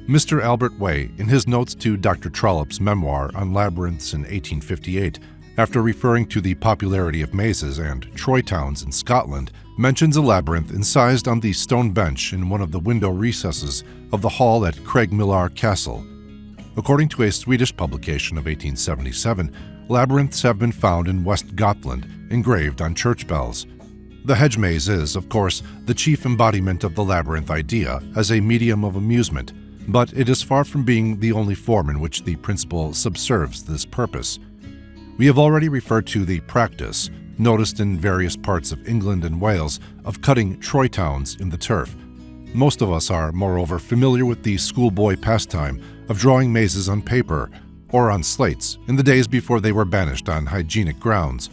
Mr. Albert Way, in his notes to Dr. Trollope's memoir on labyrinths in 1858, after referring to the popularity of mazes and Troy towns in Scotland, mentions a labyrinth incised on the stone bench in one of the window recesses of the hall at Craigmillar Castle. According to a Swedish publication of 1877, labyrinths have been found in West Gotland, engraved on church bells. The hedge-maze is, of course, the chief embodiment of the labyrinth idea as a medium of amusement, but it is far from being the only form in which the principle subserves this purpose. We have already referred to the practice, noticed in various parts of England and Wales, of cutting Troy towns in the turf. Most of us are, moreover, familiar with the schoolboy pastime of drawing mazes on paper or on slates in the days before they were banished on hygienic grounds.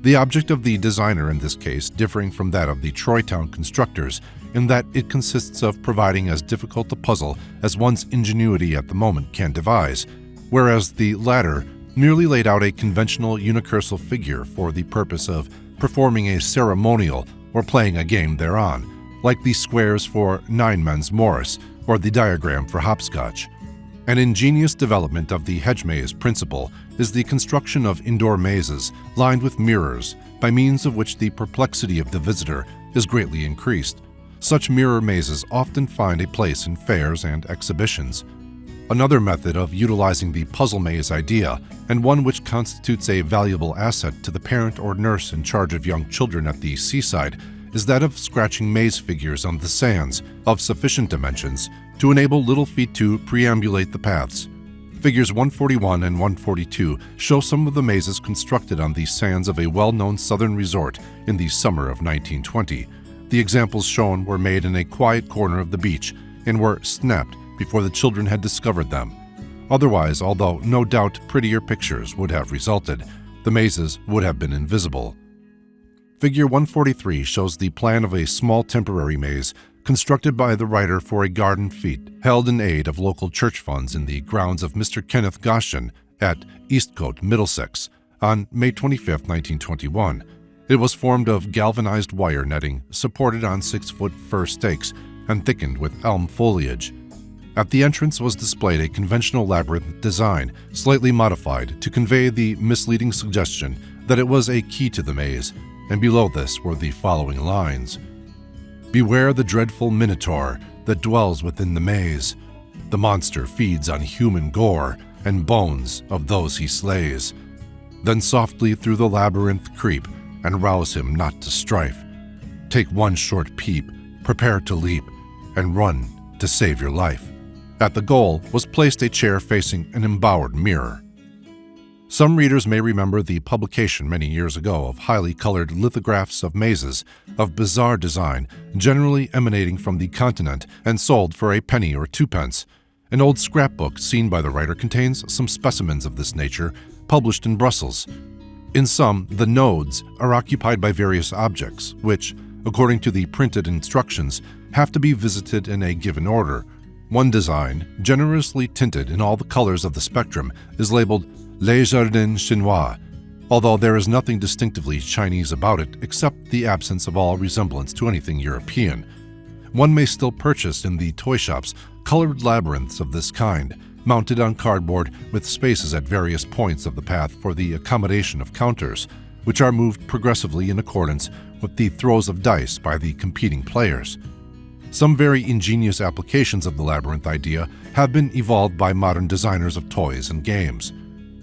The object of the designer in this case differing from that of the Troy town constructors in that it consists of providing as difficult a puzzle as one's ingenuity at the moment can devise, whereas the latter merely laid out a conventional unicursal figure for the purpose of performing a ceremonial or playing a game thereon, like the squares for Nine Men's Morris or the diagram for hopscotch. An ingenious development of the hedge-maze principle is the construction of indoor mazes lined with mirrors, by means of which the perplexity of the visitor is greatly increased. Such mirror mazes often find a place in fairs and exhibitions. Another method of utilizing the puzzle maze idea, and one which constitutes a valuable asset to the parent or nurse in charge of young children at the seaside, is that of scratching maze figures on the sands of sufficient dimensions to enable little feet to perambulate the paths. Figures 141 and 142 show some of the mazes constructed on the sands of a well-known southern resort in the summer of 1920. The examples shown were made in a quiet corner of the beach and were snapped before the children had discovered them. Otherwise, although no doubt prettier pictures would have resulted, the mazes would have been invisible. Figure 143 shows the plan of a small temporary maze constructed by the writer for a garden fete held in aid of local church funds in the grounds of Mr. Kenneth Goshen at Eastcote, Middlesex, on May 25, 1921. It was formed of galvanized wire netting supported on 6-foot fir stakes and thickened with elm foliage. At the entrance was displayed a conventional labyrinth design, slightly modified to convey the misleading suggestion that it was a key to the maze, and below this were the following lines. "Beware the dreadful minotaur that dwells within the maze. The monster feeds on human gore and bones of those he slays. Then softly through the labyrinth creep and rouse him not to strife. Take one short peep, prepare to leap, and run to save your life." At the goal was placed a chair facing an embowered mirror. Some readers may remember the publication many years ago of highly colored lithographs of mazes of bizarre design, generally emanating from the continent and sold for a penny or 2 pence. An old scrapbook seen by the writer contains some specimens of this nature, published in Brussels. In some, the nodes are occupied by various objects, which, according to the printed instructions, have to be visited in a given order. One design, generously tinted in all the colors of the spectrum, is labeled Les Jardins Chinois, although there is nothing distinctively Chinese about it except the absence of all resemblance to anything European. One may still purchase in the toy shops colored labyrinths of this kind, mounted on cardboard with spaces at various points of the path for the accommodation of counters, which are moved progressively in accordance with the throws of dice by the competing players. Some very ingenious applications of the labyrinth idea have been evolved by modern designers of toys and games.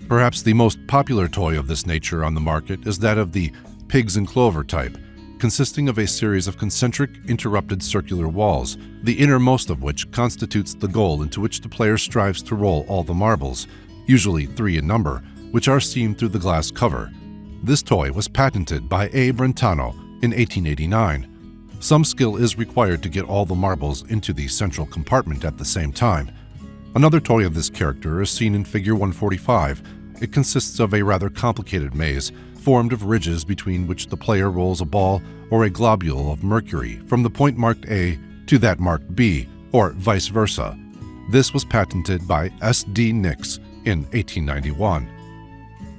Perhaps the most popular toy of this nature on the market is that of the pigs in clover type, consisting of a series of concentric, interrupted circular walls, the innermost of which constitutes the goal into which the player strives to roll all the marbles, usually 3 in number, which are seen through the glass cover. This toy was patented by A. Brentano in 1889. Some skill is required to get all the marbles into the central compartment at the same time. Another toy of this character is seen in Figure 145. It consists of a rather complicated maze formed of ridges between which the player rolls a ball or a globule of mercury from the point marked A to that marked B, or vice versa. This was patented by S. D. Nix in 1891.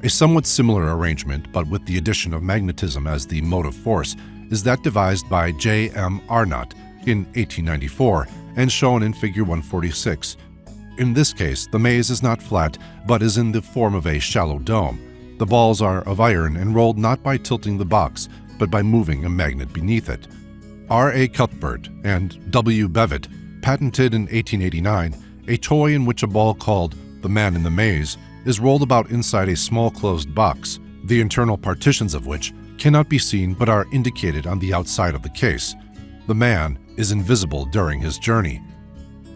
A somewhat similar arrangement, but with the addition of magnetism as the motive force, is that devised by J. M. Arnott in 1894 and shown in Figure 146. In this case, the maze is not flat, but is in the form of a shallow dome. The balls are of iron and rolled not by tilting the box, but by moving a magnet beneath it. R. A. Cuthbert and W. Bevitt patented in 1889 a toy in which a ball called the Man in the Maze is rolled about inside a small closed box, the internal partitions of which cannot be seen but are indicated on the outside of the case. The man is invisible during his journey.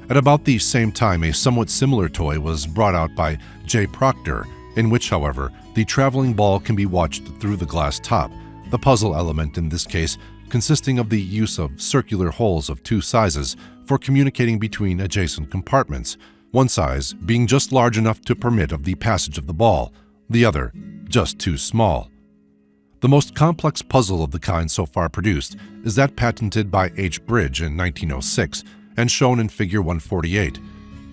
At about the same time, a somewhat similar toy was brought out by J. Proctor, in which, however, the traveling ball can be watched through the glass top, the puzzle element in this case consisting of the use of circular holes of 2 sizes for communicating between adjacent compartments, one size being just large enough to permit of the passage of the ball, the other just too small. The most complex puzzle of the kind so far produced is that patented by H. Bridge in 1906 and shown in Figure 148.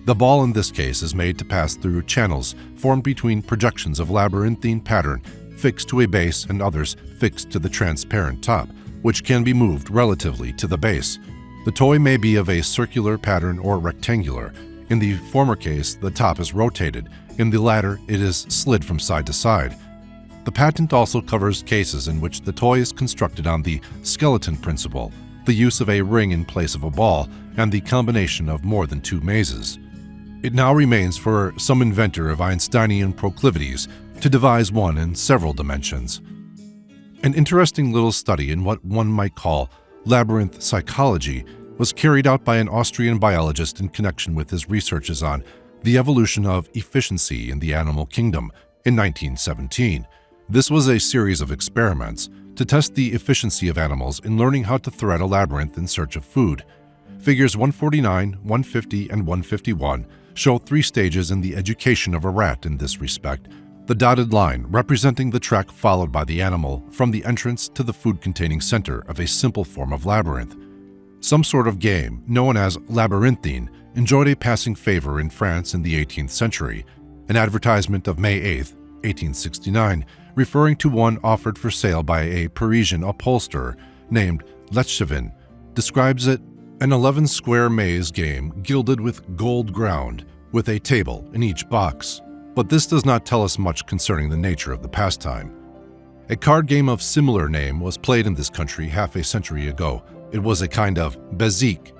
The ball in this case is made to pass through channels formed between projections of labyrinthine pattern fixed to a base and others fixed to the transparent top, which can be moved relatively to the base. The toy may be of a circular pattern or rectangular. In the former case, the top is rotated. In the latter, it is slid from side to side. The patent also covers cases in which the toy is constructed on the skeleton principle, the use of a ring in place of a ball, and the combination of more than 2 mazes. It now remains for some inventor of Einsteinian proclivities to devise one in several dimensions. An interesting little study in what one might call labyrinth psychology was carried out by an Austrian biologist in connection with his researches on The Evolution of Efficiency in the Animal Kingdom in 1917. This was a series of experiments to test the efficiency of animals in learning how to thread a labyrinth in search of food. Figures 149, 150, and 151 show 3 stages in the education of a rat in this respect, the dotted line representing the track followed by the animal from the entrance to the food-containing center of a simple form of labyrinth. Some sort of game, known as labyrinthine, enjoyed a passing favor in France in the 18th century. An advertisement of May 8, 1869, referring to one offered for sale by a Parisian upholsterer named Lechevin, describes it an 11-square maze game gilded with gold ground, with a table in each box. But this does not tell us much concerning the nature of the pastime. A card game of similar name was played in this country half a century ago. It was a kind of bezique.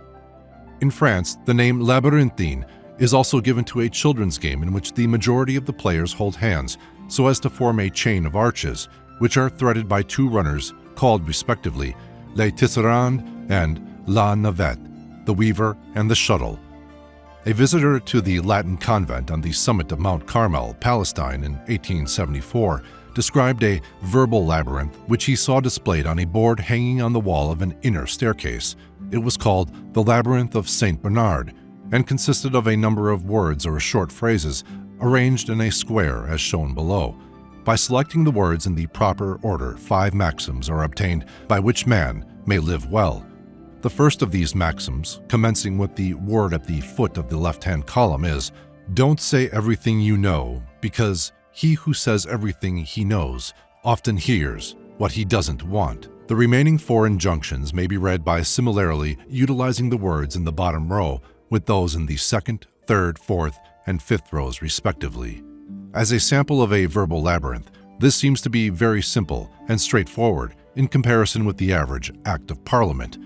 In France, the name labyrinthine is also given to a children's game in which the majority of the players hold hands so as to form a chain of arches, which are threaded by 2 runners called respectively les tisserands and la navette, the weaver and the shuttle. A visitor to the Latin convent on the summit of Mount Carmel, Palestine in 1874 described a verbal labyrinth which he saw displayed on a board hanging on the wall of an inner staircase. It was called the Labyrinth of St. Bernard and consisted of a number of words or short phrases arranged in a square as shown below. By selecting the words in the proper order, 5 maxims are obtained by which man may live well. The first of these maxims, commencing with the word at the foot of the left-hand column, is, "Don't say everything you know, because he who says everything he knows often hears what he doesn't want." The remaining 4 injunctions may be read by similarly utilizing the words in the bottom row with those in the 2nd, 3rd, 4th, and 5th rows respectively. As a sample of a verbal labyrinth, this seems to be very simple and straightforward in comparison with the average Act of Parliament.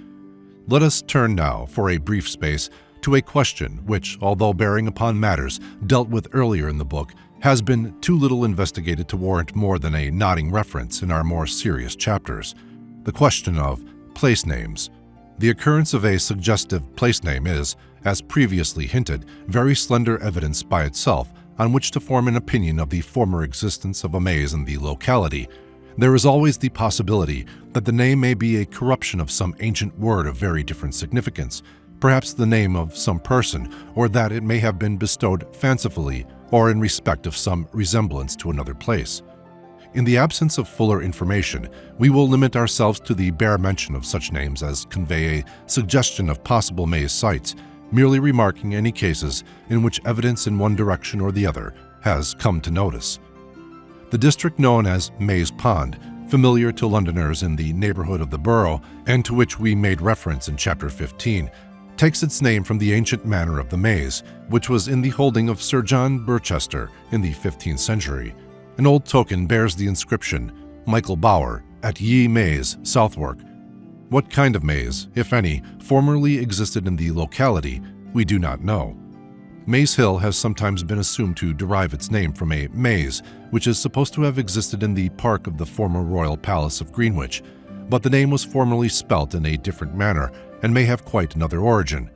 Let us turn now, for a brief space, to a question which, although bearing upon matters dealt with earlier in the book, has been too little investigated to warrant more than a nodding reference in our more serious chapters: the question of place names. The occurrence of a suggestive place name is, as previously hinted, very slender evidence by itself on which to form an opinion of the former existence of a maze in the locality. There is always the possibility that the name may be a corruption of some ancient word of very different significance, perhaps the name of some person, or that it may have been bestowed fancifully or in respect of some resemblance to another place. In the absence of fuller information, we will limit ourselves to the bare mention of such names as convey a suggestion of possible maze sites, merely remarking any cases in which evidence in one direction or the other has come to notice. The district known as Maze Pond, familiar to Londoners in the neighborhood of the borough, and to which we made reference in Chapter 15, takes its name from the ancient manor of the maze, which was in the holding of Sir John Burchester in the 15th century. An old token bears the inscription, "Michael Bower, at Ye Maze, Southwark." What kind of maze, if any, formerly existed in the locality, we do not know. Maze Hill has sometimes been assumed to derive its name from a maze, which is supposed to have existed in the park of the former royal palace of Greenwich, but the name was formerly spelt in a different manner and may have quite another origin.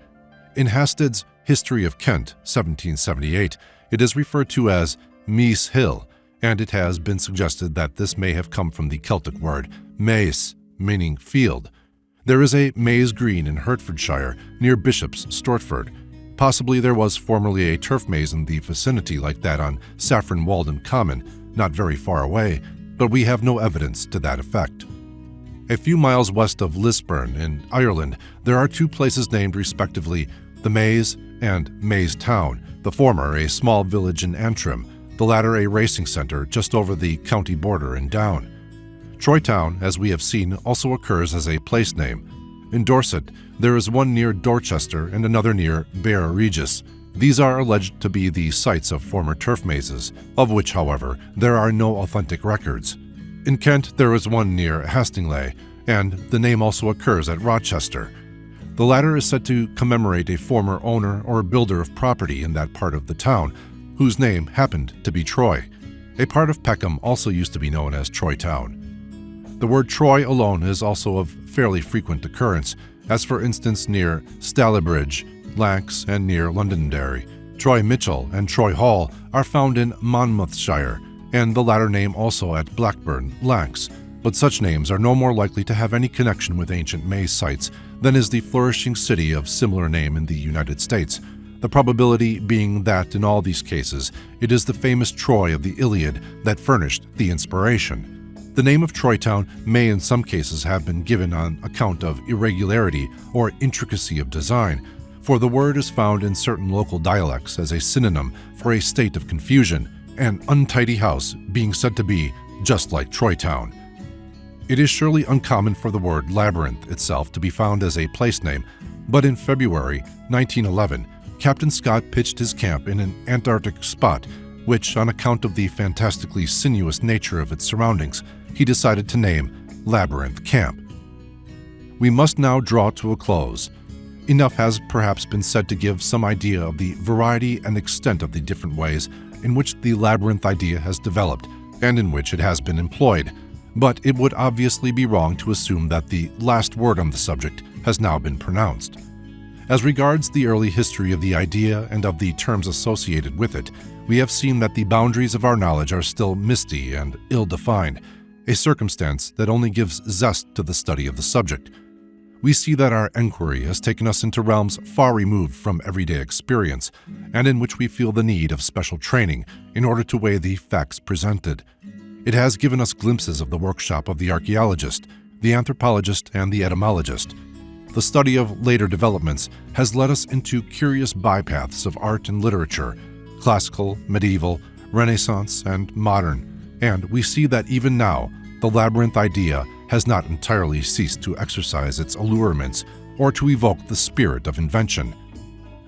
In Hasted's History of Kent, 1778, it is referred to as Mees Hill, and it has been suggested that this may have come from the Celtic word maes, meaning field. There is a Maze Green in Hertfordshire, near Bishop's Stortford. Possibly there was formerly a turf maze in the vicinity like that on Saffron Walden Common, not very far away, but we have no evidence to that effect. A few miles west of Lisburn in Ireland, there are 2 places named respectively the Maze and Maze Town, the former a small village in Antrim, the latter a racing centre just over the county border in Down. Troy Town, as we have seen, also occurs as a place name. In Dorset, there is one near Dorchester and another near Bear Regis. These are alleged to be the sites of former turf mazes, of which, however, there are no authentic records. In Kent, there is one near Hastingley, and the name also occurs at Rochester. The latter is said to commemorate a former owner or builder of property in that part of the town, whose name happened to be Troy. A part of Peckham also used to be known as Troy Town. The word Troy alone is also of fairly frequent occurrence, as for instance near Stalybridge, Lancs, and near Londonderry. Troy Mitchell and Troy Hall are found in Monmouthshire, and the latter name also at Blackburn, Lancs, but such names are no more likely to have any connection with ancient maze sites than is the flourishing city of similar name in the United States, the probability being that in all these cases it is the famous Troy of the Iliad that furnished the inspiration. The name of Troytown may in some cases have been given on account of irregularity or intricacy of design, for the word is found in certain local dialects as a synonym for a state of confusion, an untidy house being said to be just like Troytown. It is surely uncommon for the word labyrinth itself to be found as a place name, but in February 1911, Captain Scott pitched his camp in an Antarctic spot, which, on account of the fantastically sinuous nature of its surroundings, he decided to name Labyrinth Camp. We must now draw to a close. Enough has perhaps been said to give some idea of the variety and extent of the different ways in which the labyrinth idea has developed and in which it has been employed, but it would obviously be wrong to assume that the last word on the subject has now been pronounced. As regards the early history of the idea and of the terms associated with it, we have seen that the boundaries of our knowledge are still misty and ill-defined, a circumstance that only gives zest to the study of the subject. We see that our enquiry has taken us into realms far removed from everyday experience, and in which we feel the need of special training in order to weigh the facts presented. It has given us glimpses of the workshop of the archaeologist, the anthropologist, and the etymologist. The study of later developments has led us into curious bypaths of art and literature, classical, medieval, Renaissance, and modern, and we see that even now, the labyrinth idea has not entirely ceased to exercise its allurements or to evoke the spirit of invention.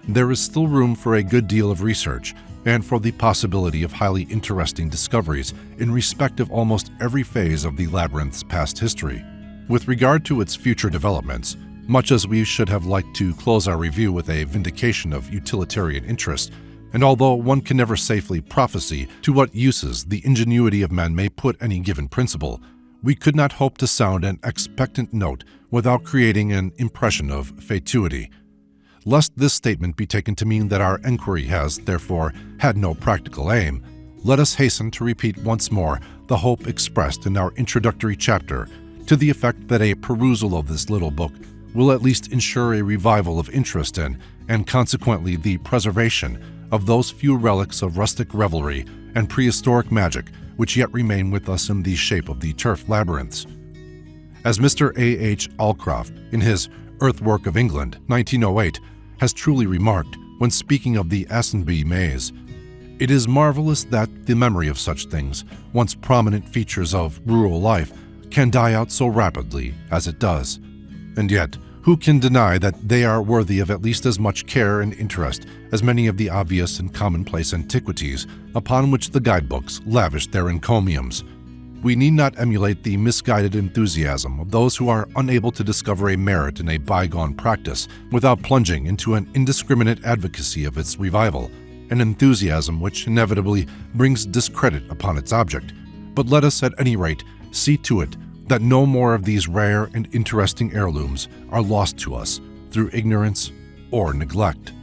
There is still room for a good deal of research and for the possibility of highly interesting discoveries in respect of almost every phase of the labyrinth's past history. With regard to its future developments, much as we should have liked to close our review with a vindication of utilitarian interest, and although one can never safely prophesy to what uses the ingenuity of men may put any given principle, we could not hope to sound an expectant note without creating an impression of fatuity. Lest this statement be taken to mean that our enquiry has, therefore, had no practical aim, let us hasten to repeat once more the hope expressed in our introductory chapter, to the effect that a perusal of this little book will at least ensure a revival of interest in, and consequently the preservation of those few relics of rustic revelry and prehistoric magic which yet remain with us in the shape of the turf labyrinths. As Mr. A.H. Alcroft, in his Earthwork of England, 1908, has truly remarked when speaking of the Assenby maze, it is marvelous that the memory of such things, once prominent features of rural life, can die out so rapidly as it does. And yet, who can deny that they are worthy of at least as much care and interest as many of the obvious and commonplace antiquities upon which the guidebooks lavish their encomiums? We need not emulate the misguided enthusiasm of those who are unable to discover a merit in a bygone practice without plunging into an indiscriminate advocacy of its revival, an enthusiasm which inevitably brings discredit upon its object. But let us at any rate see to it that no more of these rare and interesting heirlooms are lost to us through ignorance or neglect.